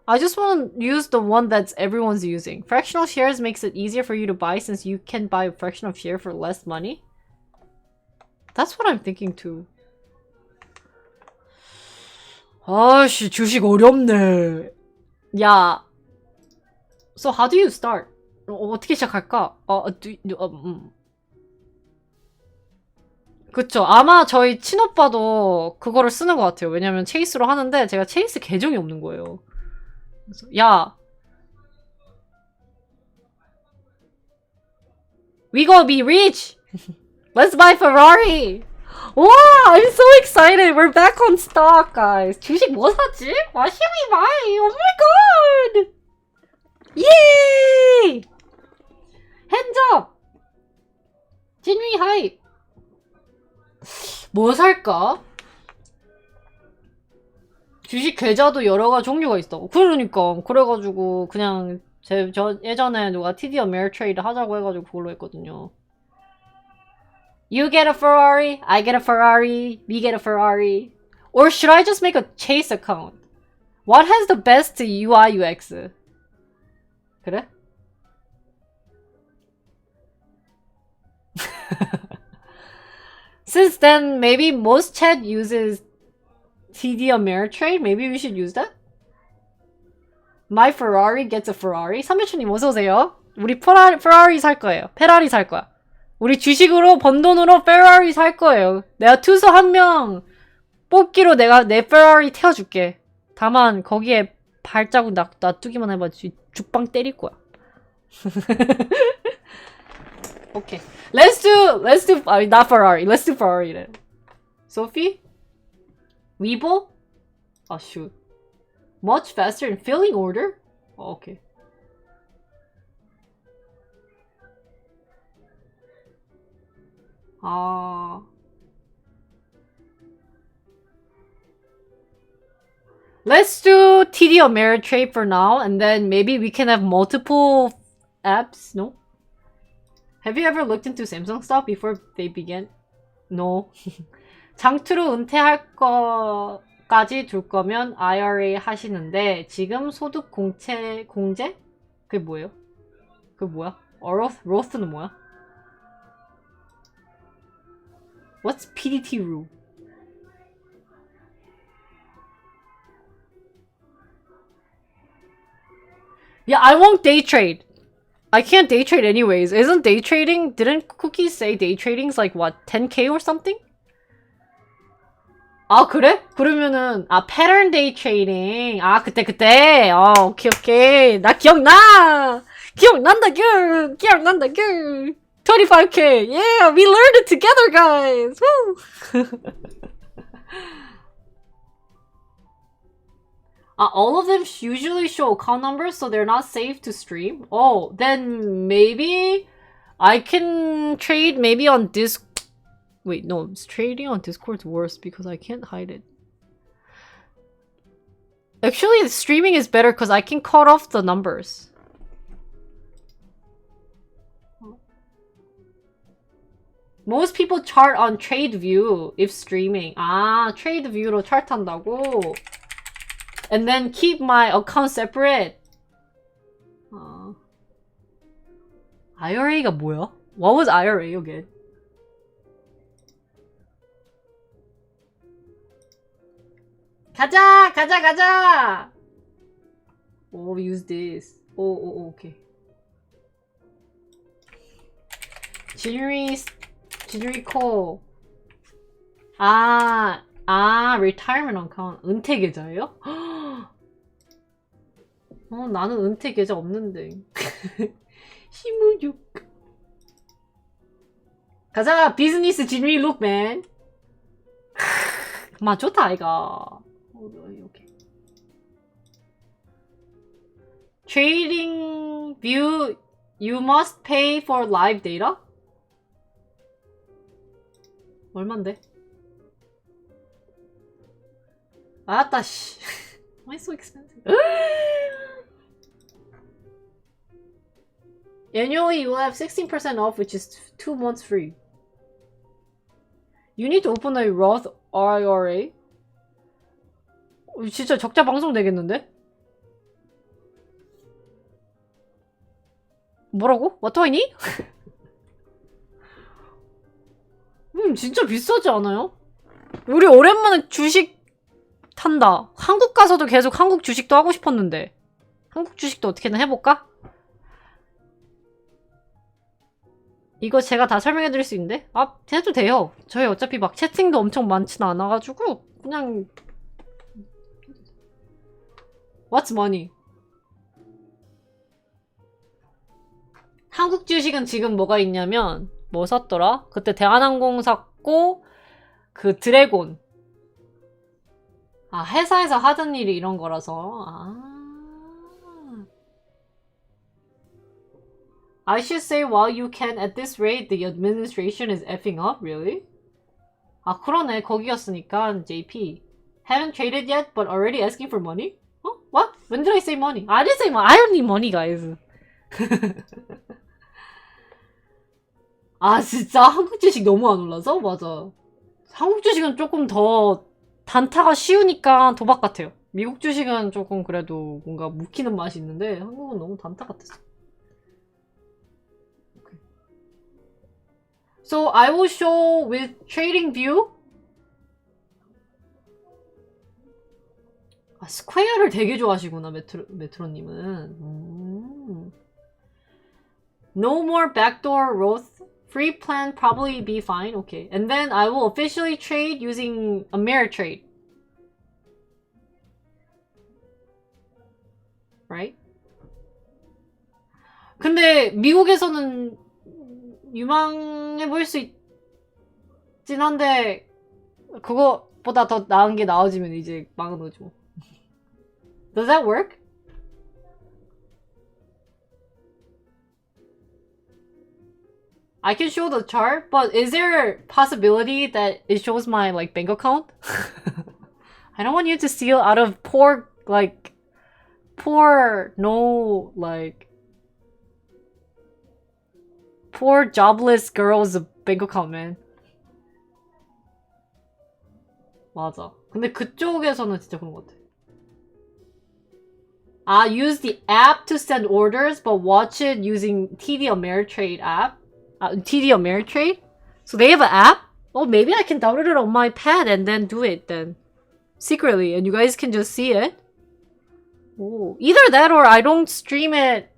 I just want to use the one that everyone's using. Fractional shares makes it easier for you to buy since you can buy a fraction of share for less money. That's what I'm thinking too. 아씨 주식 어렵네. 야. So how do you start? 어떻게 시작할까? 그쵸. 아마 저희 친오빠도 그거를 쓰는 것 같아요. 왜냐면 체이스로 하는데 제가 체이스 계정이 없는 거예요. 그래서 야. We gonna be rich! Let's buy Ferrari! 와, I'm so excited! We're back on stock, guys. 주식 뭐 사지? What should we buy? Oh my god! Yay! Hands up! 진위 하이! 뭐 살까? 주식 계좌도 여러 가지 종류가 있어. 그러니까 그래가지고 그냥 저 예전에 누가 TD Ameritrade 하자고 해가지고 그걸로 했거든요. You get a Ferrari, I get a Ferrari, we get a Ferrari. Or should I just make a Chase account? What has the best UI UX? 그래? Since then, maybe most chat uses TD Ameritrade. Maybe we should use that? My Ferrari gets a Ferrari. 삼촌님 어서오세요. 우리 페라리 살 거예요. 페라리 살 거야. 우리 주식으로 번 돈으로 페라리 살 거예요. 내가 투수 한 명 뽑기로 내가 내 페라리 태워줄게. 다만 거기에 발자국 놔두기만 해봐. 죽방 때릴 거야. 오케이. Let's do not Ferrari. Let's do Ferrari then. Sophie? Weibo? Oh shoot. Much faster in filling order? Oh, okay. Let's do TD Ameritrade for now, and then maybe we can have multiple apps. No? Have you ever looked into Samsung stock before they began? No. 장투로 은퇴할 거까지 둘 거면 IRA 하시는데 지금 소득 공제? 그게 뭐예요? 그게 뭐야? 로스는 뭐야? What's PDT rule? Yeah, I won't day trade. I can't day trade anyways. Isn't day trading? Didn't Cookies say day trading's like what 10k or something? 아 그래? 그러면은 pattern day trading. 그때. 오케이. 나 기억난다. 25k. Yeah, we learned it together, guys. Woo. All of them usually show account numbers, so they're not safe to stream. Oh, then maybe I can trade maybe on Discord. Wait, no, trading on Discord's worse because I can't hide it. Actually, streaming is better because I can cut off the numbers. Most people chart on TradeView if streaming. TradeView로 chart 한다고? And then keep my account separate. IRA가 뭐야? What was IRA again? 가자! Oh, we use this. Okay. January call. retirement account. 은퇴 계좌예요? 나는 은퇴 계좌 없는데. 힘우육. 가자! 비즈니스 January look, man. 좋다, 아이가. 오케이. Trading view, you must pay for live data? 얼만데? 아따 씨. Why so expensive? Annually, you will have 16% off, which is 2 months free. You need to open a Roth IRA? 진짜 적자 방송 되겠는데? 뭐라고? What do I need? 진짜 비싸지 않아요? 우리 오랜만에 주식 탄다. 한국 가서도 계속 한국 주식도 하고 싶었는데. 한국 주식도 어떻게든 해볼까? 이거 제가 다 설명해드릴 수 있는데? 아, 해도 돼요. 저희 어차피 막 채팅도 엄청 많지는 않아가지고 그냥 What's money? 한국 주식은 지금 뭐가 있냐면 뭐 샀더라? 그때 대한항공 샀고 그 드래곤 아 회사에서 하던 일이 이런 거라서 I should say while you can at this rate the administration is effing up? Really? 아 그러네 거기였으니까 JP Haven't traded yet but already asking for money? Huh? What? When did I say money? I didn't say money. I don't need money guys. 아 진짜 한국 주식 너무 안 올라서? 맞아. 한국 주식은 조금 더 단타가 쉬우니까 도박 같아요. 미국 주식은 조금 그래도 뭔가 묵히는 맛이 있는데 한국은 너무 단타 같았어. Okay. So I will show with trading view. 아 스퀘어를 되게 좋아하시구나 메트로님은. No more backdoor growth. Free plan probably be fine. Okay. And then I will officially trade using Ameritrade. Right? 근데 미국에서는 유망해 보일 수 있긴 한데 그거보다 더 나은 게 나와지면 이제 망한 거죠. Does that work? I can show the chart, but is there a possibility that it shows my like bank account? I don't want you to steal out of poor jobless girls' bank account, man. 맞아. 근데 그쪽에서는 진짜 그런 것 같아. Use the app to send orders, but watch it using TD Ameritrade app. TD Ameritrade? So they have an app? Oh, maybe I can download it on my pad and then do it then. Secretly, and you guys can just see it. Oh, either that or I don't stream it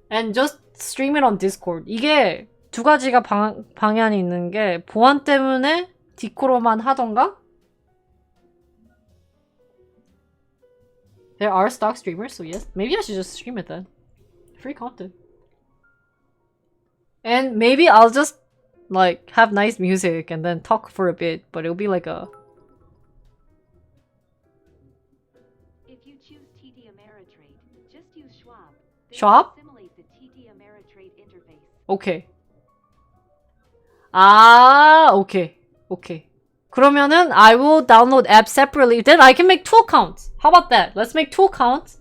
and just stream it on Discord. 이게 두 가지가 방향이 있는 게 보안 때문에 디코로만 하던가? There are stock streamers, so yes. Maybe I should just stream it then. Free content. And maybe I'll just like have nice music and then talk for a bit, but it'll be like a If you choose TD Ameritrade, just use Schwab. They Schwab? simulate the TD Ameritrade interface. Okay. 아, okay. Okay. 그러면은 I will download app separately. Then I can make 2 accounts. How about that? Let's make 2 accounts.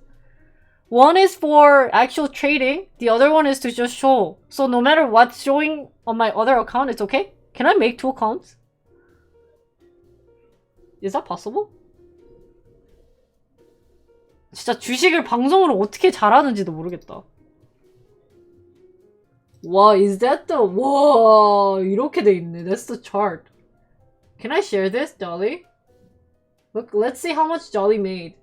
One is for actual trading. The other one is to just show. So no matter what's showing on my other account, it's okay? Can I make 2 accounts? Is that possible? 진짜 주식을 방송으로 어떻게 잘하는지도 모르겠다. 와, is that the... 와, 이렇게 돼 있네. That's the chart. Can I share this, Jolly? Look, let's see how much Jolly made.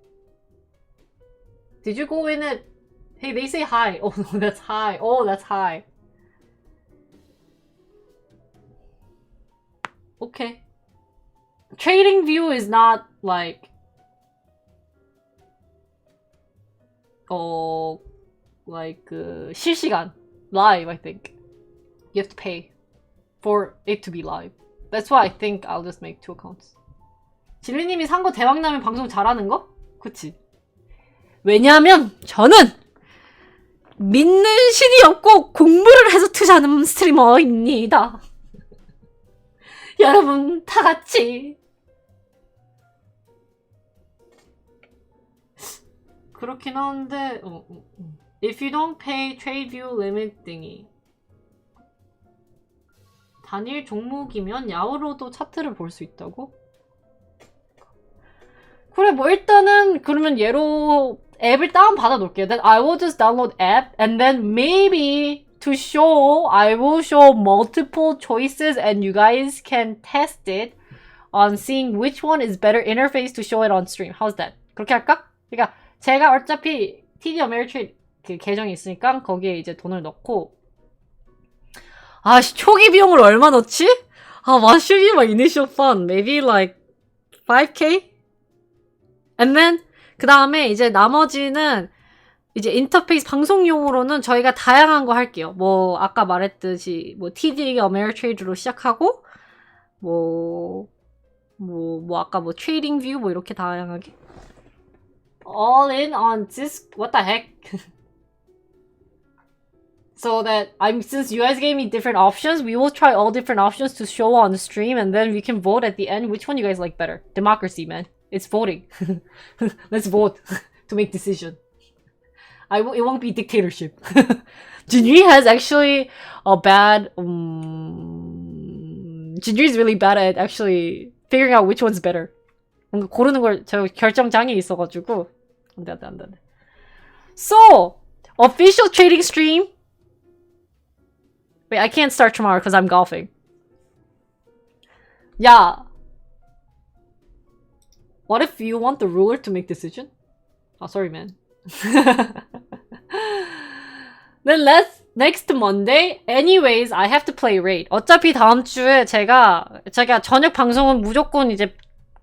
Did you go in it? Hey, they say hi. Oh, no, that's high. Oh, that's high. Okay. Trading view is not like... 실시간. Live, I think. You have to pay for it to be live. That's why I think I'll just make 2 accounts. 진리님이 산 거 대박나면 방송 잘하는 거? 그치? 왜냐하면 저는 믿는 신이 없고 공부를 해서 투자하는 스트리머입니다. 여러분 다 같이 그렇긴 한데 If you don't pay trade view limit thingy 단일 종목이면 야후로도 차트를 볼 수 있다고? 그래 뭐 일단은 그러면 얘로 앱을 다운받아 놓을게요. Then I will just download app and then maybe to show I will show multiple choices and you guys can test it on seeing which one is better interface to show it on stream. How's that? 그렇게 할까? 그러니까 제가 어차피 TD Ameritrade 그 계정이 있으니까 거기에 이제 돈을 넣고 초기 비용을 얼마 넣지? what should be my initial fund? Maybe like 5K? And then 그 다음에 이제 나머지는 이제 인터페이스 방송용으로는 저희가 다양한 거 할게요. 뭐 아까 말했듯이 뭐 TD Ameritrade로 시작하고 뭐 아까 뭐 트레이딩 뷰 뭐 이렇게 다양하게 all in on this what the heck so that since you guys gave me different options, we will try all different options to show on the stream and then we can vote at the end which one you guys like better. Democracy, man. It's voting. Let's vote to make decision. It won't be dictatorship. Jinri has actually a bad Jinri is really bad at actually figuring out which one's better. 뭔가 고르는 걸 저 결정장애 있어가지고 안 돼. So official trading stream. Wait, I can't start tomorrow because I'm golfing. Yeah. What if you want the ruler to make decision? Oh, sorry, man. Then next Monday. Anyways, I have to play raid. 어차피 다음 주에 제가 저녁 방송은 무조건 이제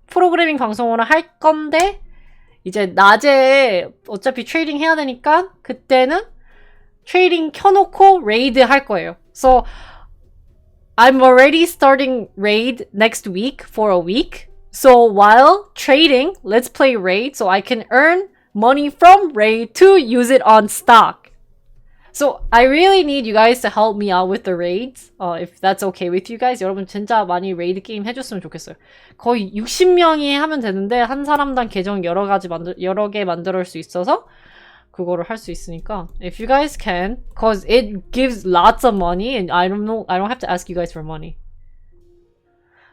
프로그래밍 방송으로 할 건데 이제 낮에 어차피 트레이딩 해야 되니까 그때는 트레이딩 켜놓고 레이드 할 거예요. So I'm already starting raid next week for a week. So while trading, let's play raid so I can earn money from raid to use it on stock. So I really need you guys to help me out with the raids. If that's okay with you guys. 여러분 진짜 많이 레이드 게임 해줬으면 좋겠어요. 거의 60명이 하면 되는데 한 사람당 계정 여러 개 만들 수 있어서 그거를 할 수 있으니까 if you guys can, cause it gives lots of money and I don't have to ask you guys for money.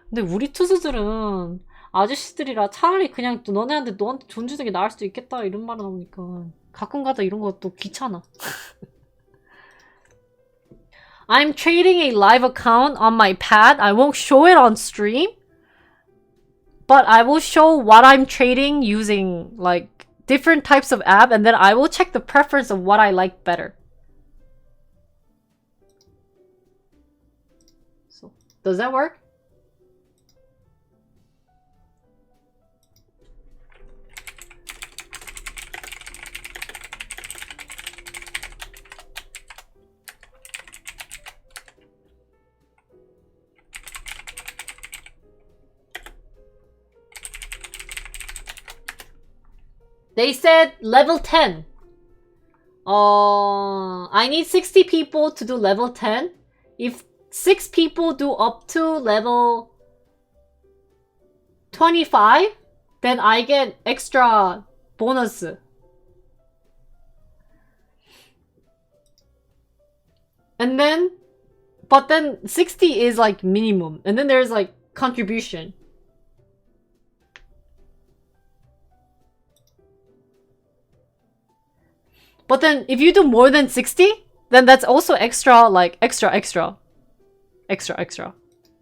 근데 우리 투수들은 아저씨들이라 차라리 그냥 너네한테 돈 주는 게 나을 수도 있겠다 이런 말은 나오니까 가끔가다 이런 것도 귀찮아. I'm trading a live account on my pad. I won't show it on stream, but I will show what I'm trading using like different types of app, and then I will check the preference of what I like better. So, does that work? They said level 10. I need 60 people to do level 10. If 6 people do up to level 25, then I get extra bonus. And then, but then 60 is like minimum. And then there's like contribution. But then if you do more than 60, then that's also extra, like extra.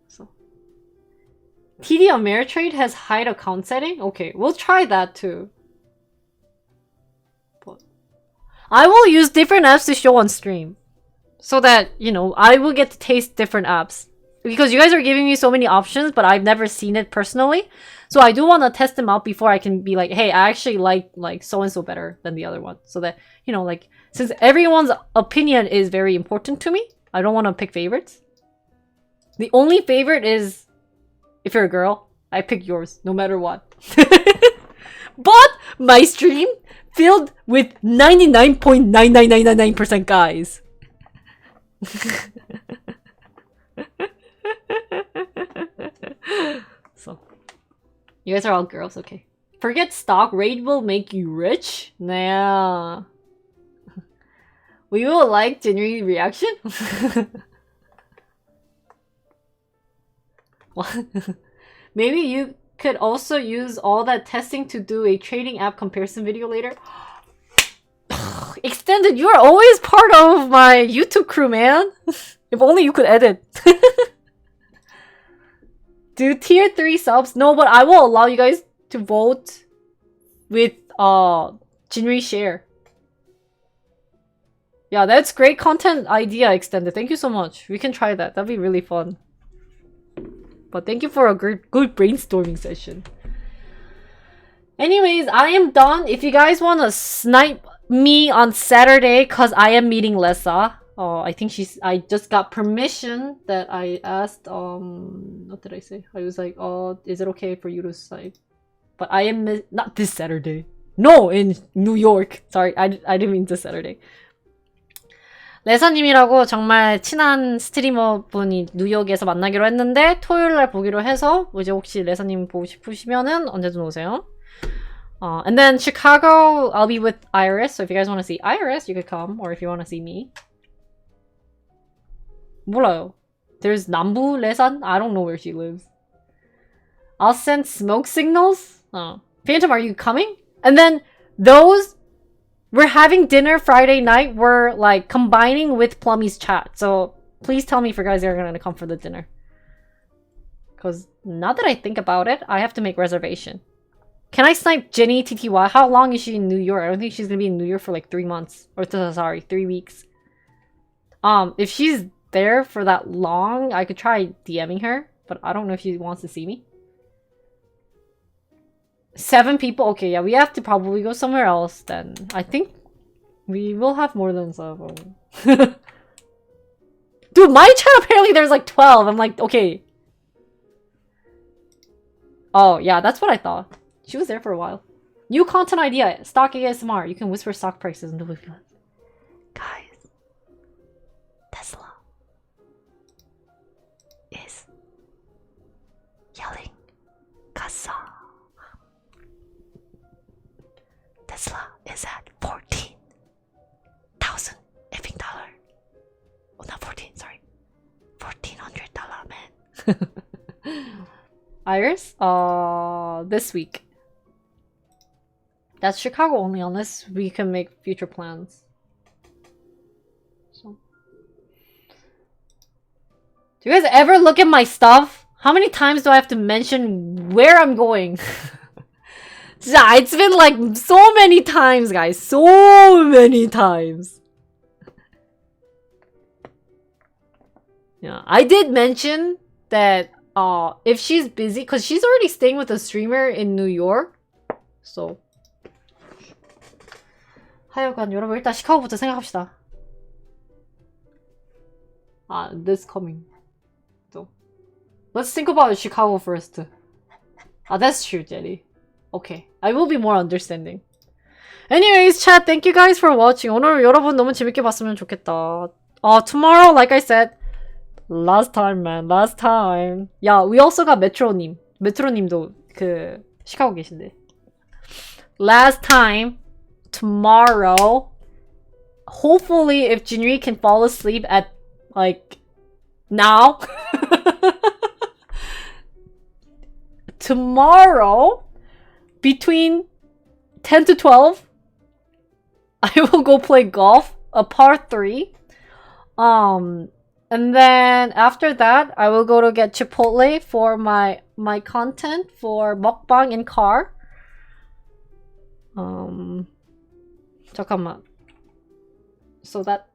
So TD Ameritrade has hide account setting? Okay, we'll try that too. But I will use different apps to show on stream. So that, you know, I will get to taste different apps. Because you guys are giving me so many options, but I've never seen it personally. So I do want to test them out before I can be like, hey, I actually like so-and-so better than the other one. So that, you know, like, since everyone's opinion is very important to me, I don't want to pick favorites. The only favorite is, if you're a girl, I pick yours, no matter what. But my stream filled with 99.99999% guys. So, you guys are all girls, okay. Forget stock, raid will make you rich? Nah. We will like genuine reaction? What? Maybe you could also use all that testing to do a trading app comparison video later? Extended, you are always part of my YouTube crew, man. If only you could edit. do tier 3 subs. No, but I will allow you guys to vote with Jinri share. Yeah, that's great content idea, Extended. Thank you so much. We can try that. That'd be really fun. But thank you for a good brainstorming session. Anyways, I am done. If you guys want to snipe me on Saturday, cause I am meeting Lessa. I think I just got permission that I asked, what did I say? I was like, is it okay for you to snipe? But I am, not this Saturday. No, in New York. Sorry, I didn't mean this Saturday. 레사님이라고 정말 친한 스트리머 분이 뉴욕에서 만나기로 했는데 토요일날 보기로 해서 이제 혹시 레사님 보고 싶으시면은 언제든 오세요. And then Chicago, I'll be with Iris. So if you guys want to see Iris, you could come. Or if you want to see me. 몰라요. There's 남부 레산? I don't know where she lives. I'll send smoke signals. Phantom, are you coming? And then those... We're having dinner Friday night. We're like combining with Plummy's chat. So please tell me if you guys are gonna come for the dinner. Because now that I think about it, I have to make reservation. Can I snipe Jenny TTY? How long is she in New York? I don't think she's gonna be in New York for like 3 months. Or sorry, 3 weeks. If she's there for that long, I could try DMing her. But I don't know if she wants to see me. 7 people? Okay, yeah, we have to probably go somewhere else then. I think we will have more than 7. Dude, my chat apparently there's like 12. I'm like, okay. Oh, yeah, that's what I thought. She was there for a while. New content idea. Stock ASMR. You can whisper stock prices until we feel it. Guys. Tesla is yelling Kasa. Tesla is at 14,000 effing dollar. Oh, not 14, sorry. $1,400, man. Iris? This week. That's Chicago only, unless we can make future plans. So. Do you guys ever look at my stuff? How many times do I have to mention where I'm going? It's been like so many times, guys. So many times. Yeah, I did mention that if she's busy, because she's already staying with a streamer in New York. So. 하여간 여러분 일단 시카고부터 생각합시다. This coming. So. Let's think about Chicago first. That's true, Jenny. Okay. I will be more understanding. Anyways, chat, thank you guys for watching. 오늘 여러분 너무 재밌게 봤으면 좋겠다. Tomorrow, like I said, last time, man. Last time. Yeah, we also got 메트로님. 메트로님도 그 시카고 계신데. Last time, tomorrow, hopefully if Jinri can fall asleep at, like, now. Tomorrow, between 10 to 12, I will go play golf, a par 3. And then after that, I will go to get Chipotle for my content for mukbang in car. 잠깐만. So that,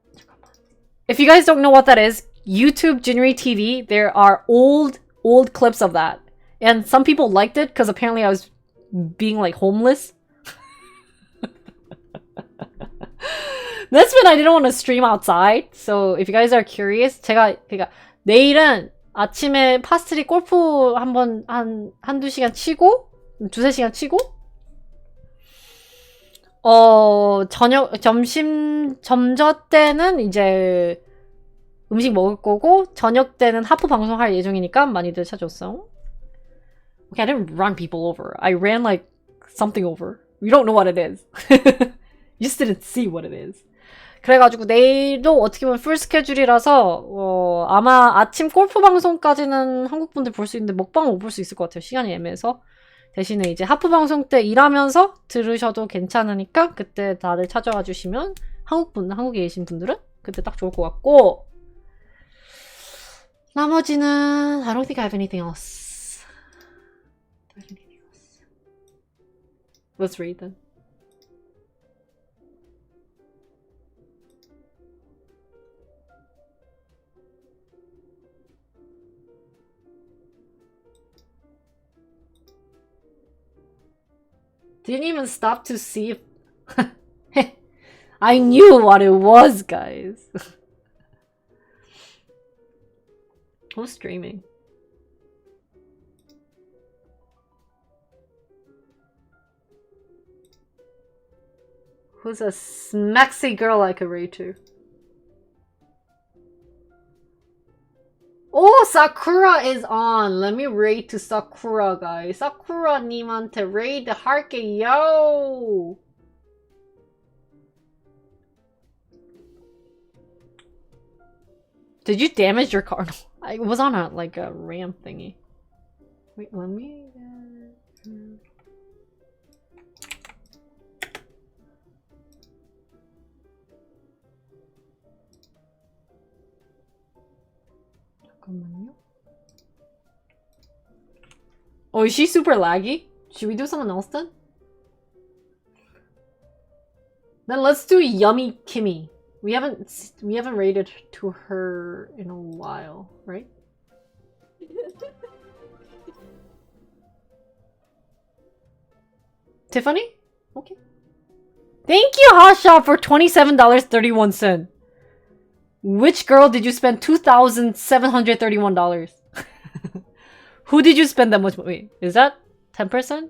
if you guys don't know what that is, YouTube Jinri TV, there are old clips of that. And some people liked it because apparently I was being like homeless. That's when I didn't want to stream outside. So if you guys are curious, 제가 내일은 아침에 파스트리 골프 한두 시간 치고, 2-3시간 치고, 점저 때는 이제 음식 먹을 거고, 저녁 때는 하프 방송할 예정이니까 많이들 찾아오세요. Okay, I didn't run people over. I ran like something over. You don't know what it is. You just didn't see what it is. 그래가지고 내일도 어떻게 보면 풀 스케줄이라서 아마 아침 골프 방송까지는 한국 분들 볼 수 있는데 먹방은 못 볼 수 있을 것 같아요. 시간이 애매해서. 대신에 이제 하프 방송 때 일하면서 들으셔도 괜찮으니까 그때 다들 찾아와 주시면 한국에 계신 분들은 그때 딱 좋을 것 같고 나머지는 I don't think I have anything else. Let's read them. Didn't even stop to see if... I knew what it was, guys. Who's streaming? Who's a smaxy girl I could rate to? Oh, Sakura is on. Let me rate to Sakura, guys. Sakura 님한테 raid 할게요. Did you damage your car? No, I was on a like a ramp thingy. Wait, let me. 잠깐만요. Oh, is she super laggy? Should we do someone else then? Then let's do Yummy Kimmy. We haven't rated to her in a while, right? Tiffany? Okay. Thank you, Hot Shop, for $27.31. Which girl did you spend $2,731? Who did you spend that much money? Wait, is that 10%?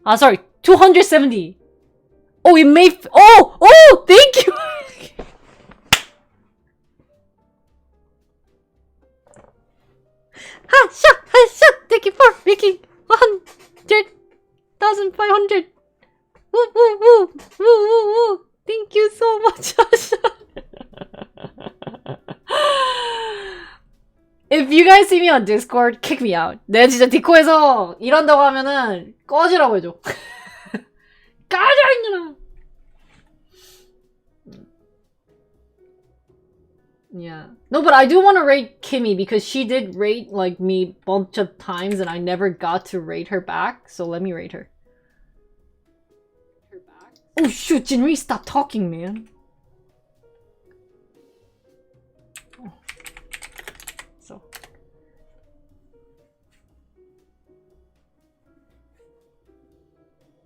Ah, sorry, 270. Oh, it may. Oh, thank you. Ha shot. Thank you for making 100,500. Woo woo woo woo woo woo. Thank you so much, Asha. If you guys see me on Discord, kick me out. 내가 진짜 디코에서 이런다고 하면은 꺼지라고 해줘. 꺼져 이놈아. Yeah. No, but I do want to rate Kimmy because she did rate like me a bunch of times and I never got to rate her back. So let me rate her. Oh shoot, Jinri, stop talking, man. Oh. So.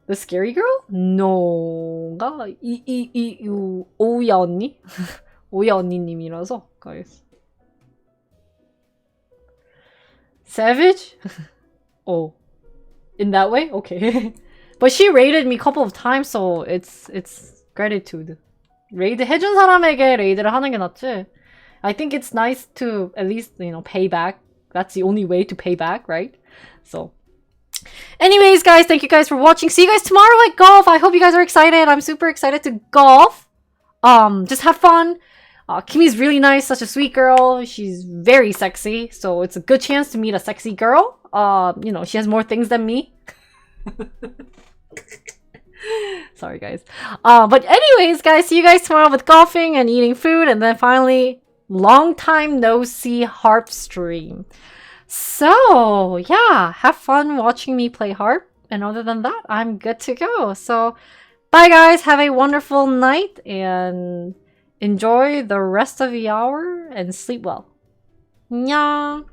The scary girl? No. 오야 언니? 오야 언니님이라서, guys. Savage? Oh. In that way? Okay. But she raided me a couple of times, so it's gratitude. 레이드 해준 사람에게 레이드를 하는 게 낫지. I think it's nice to at least, you know, pay back. That's the only way to pay back, right? So, anyways, guys, thank you guys for watching. See you guys tomorrow at golf. I hope you guys are excited. I'm super excited to golf. Just have fun. Kimmy's really nice, such a sweet girl. She's very sexy, so it's a good chance to meet a sexy girl. You know, she has more things than me. Sorry, guys. But anyways, guys, see you guys tomorrow with golfing and eating food, and then finally, long time no see harp stream. So, yeah, have fun watching me play harp. And other than that, I'm good to go. So, bye, guys. Have a wonderful night, and enjoy the rest of the hour, and sleep well. Annyeong!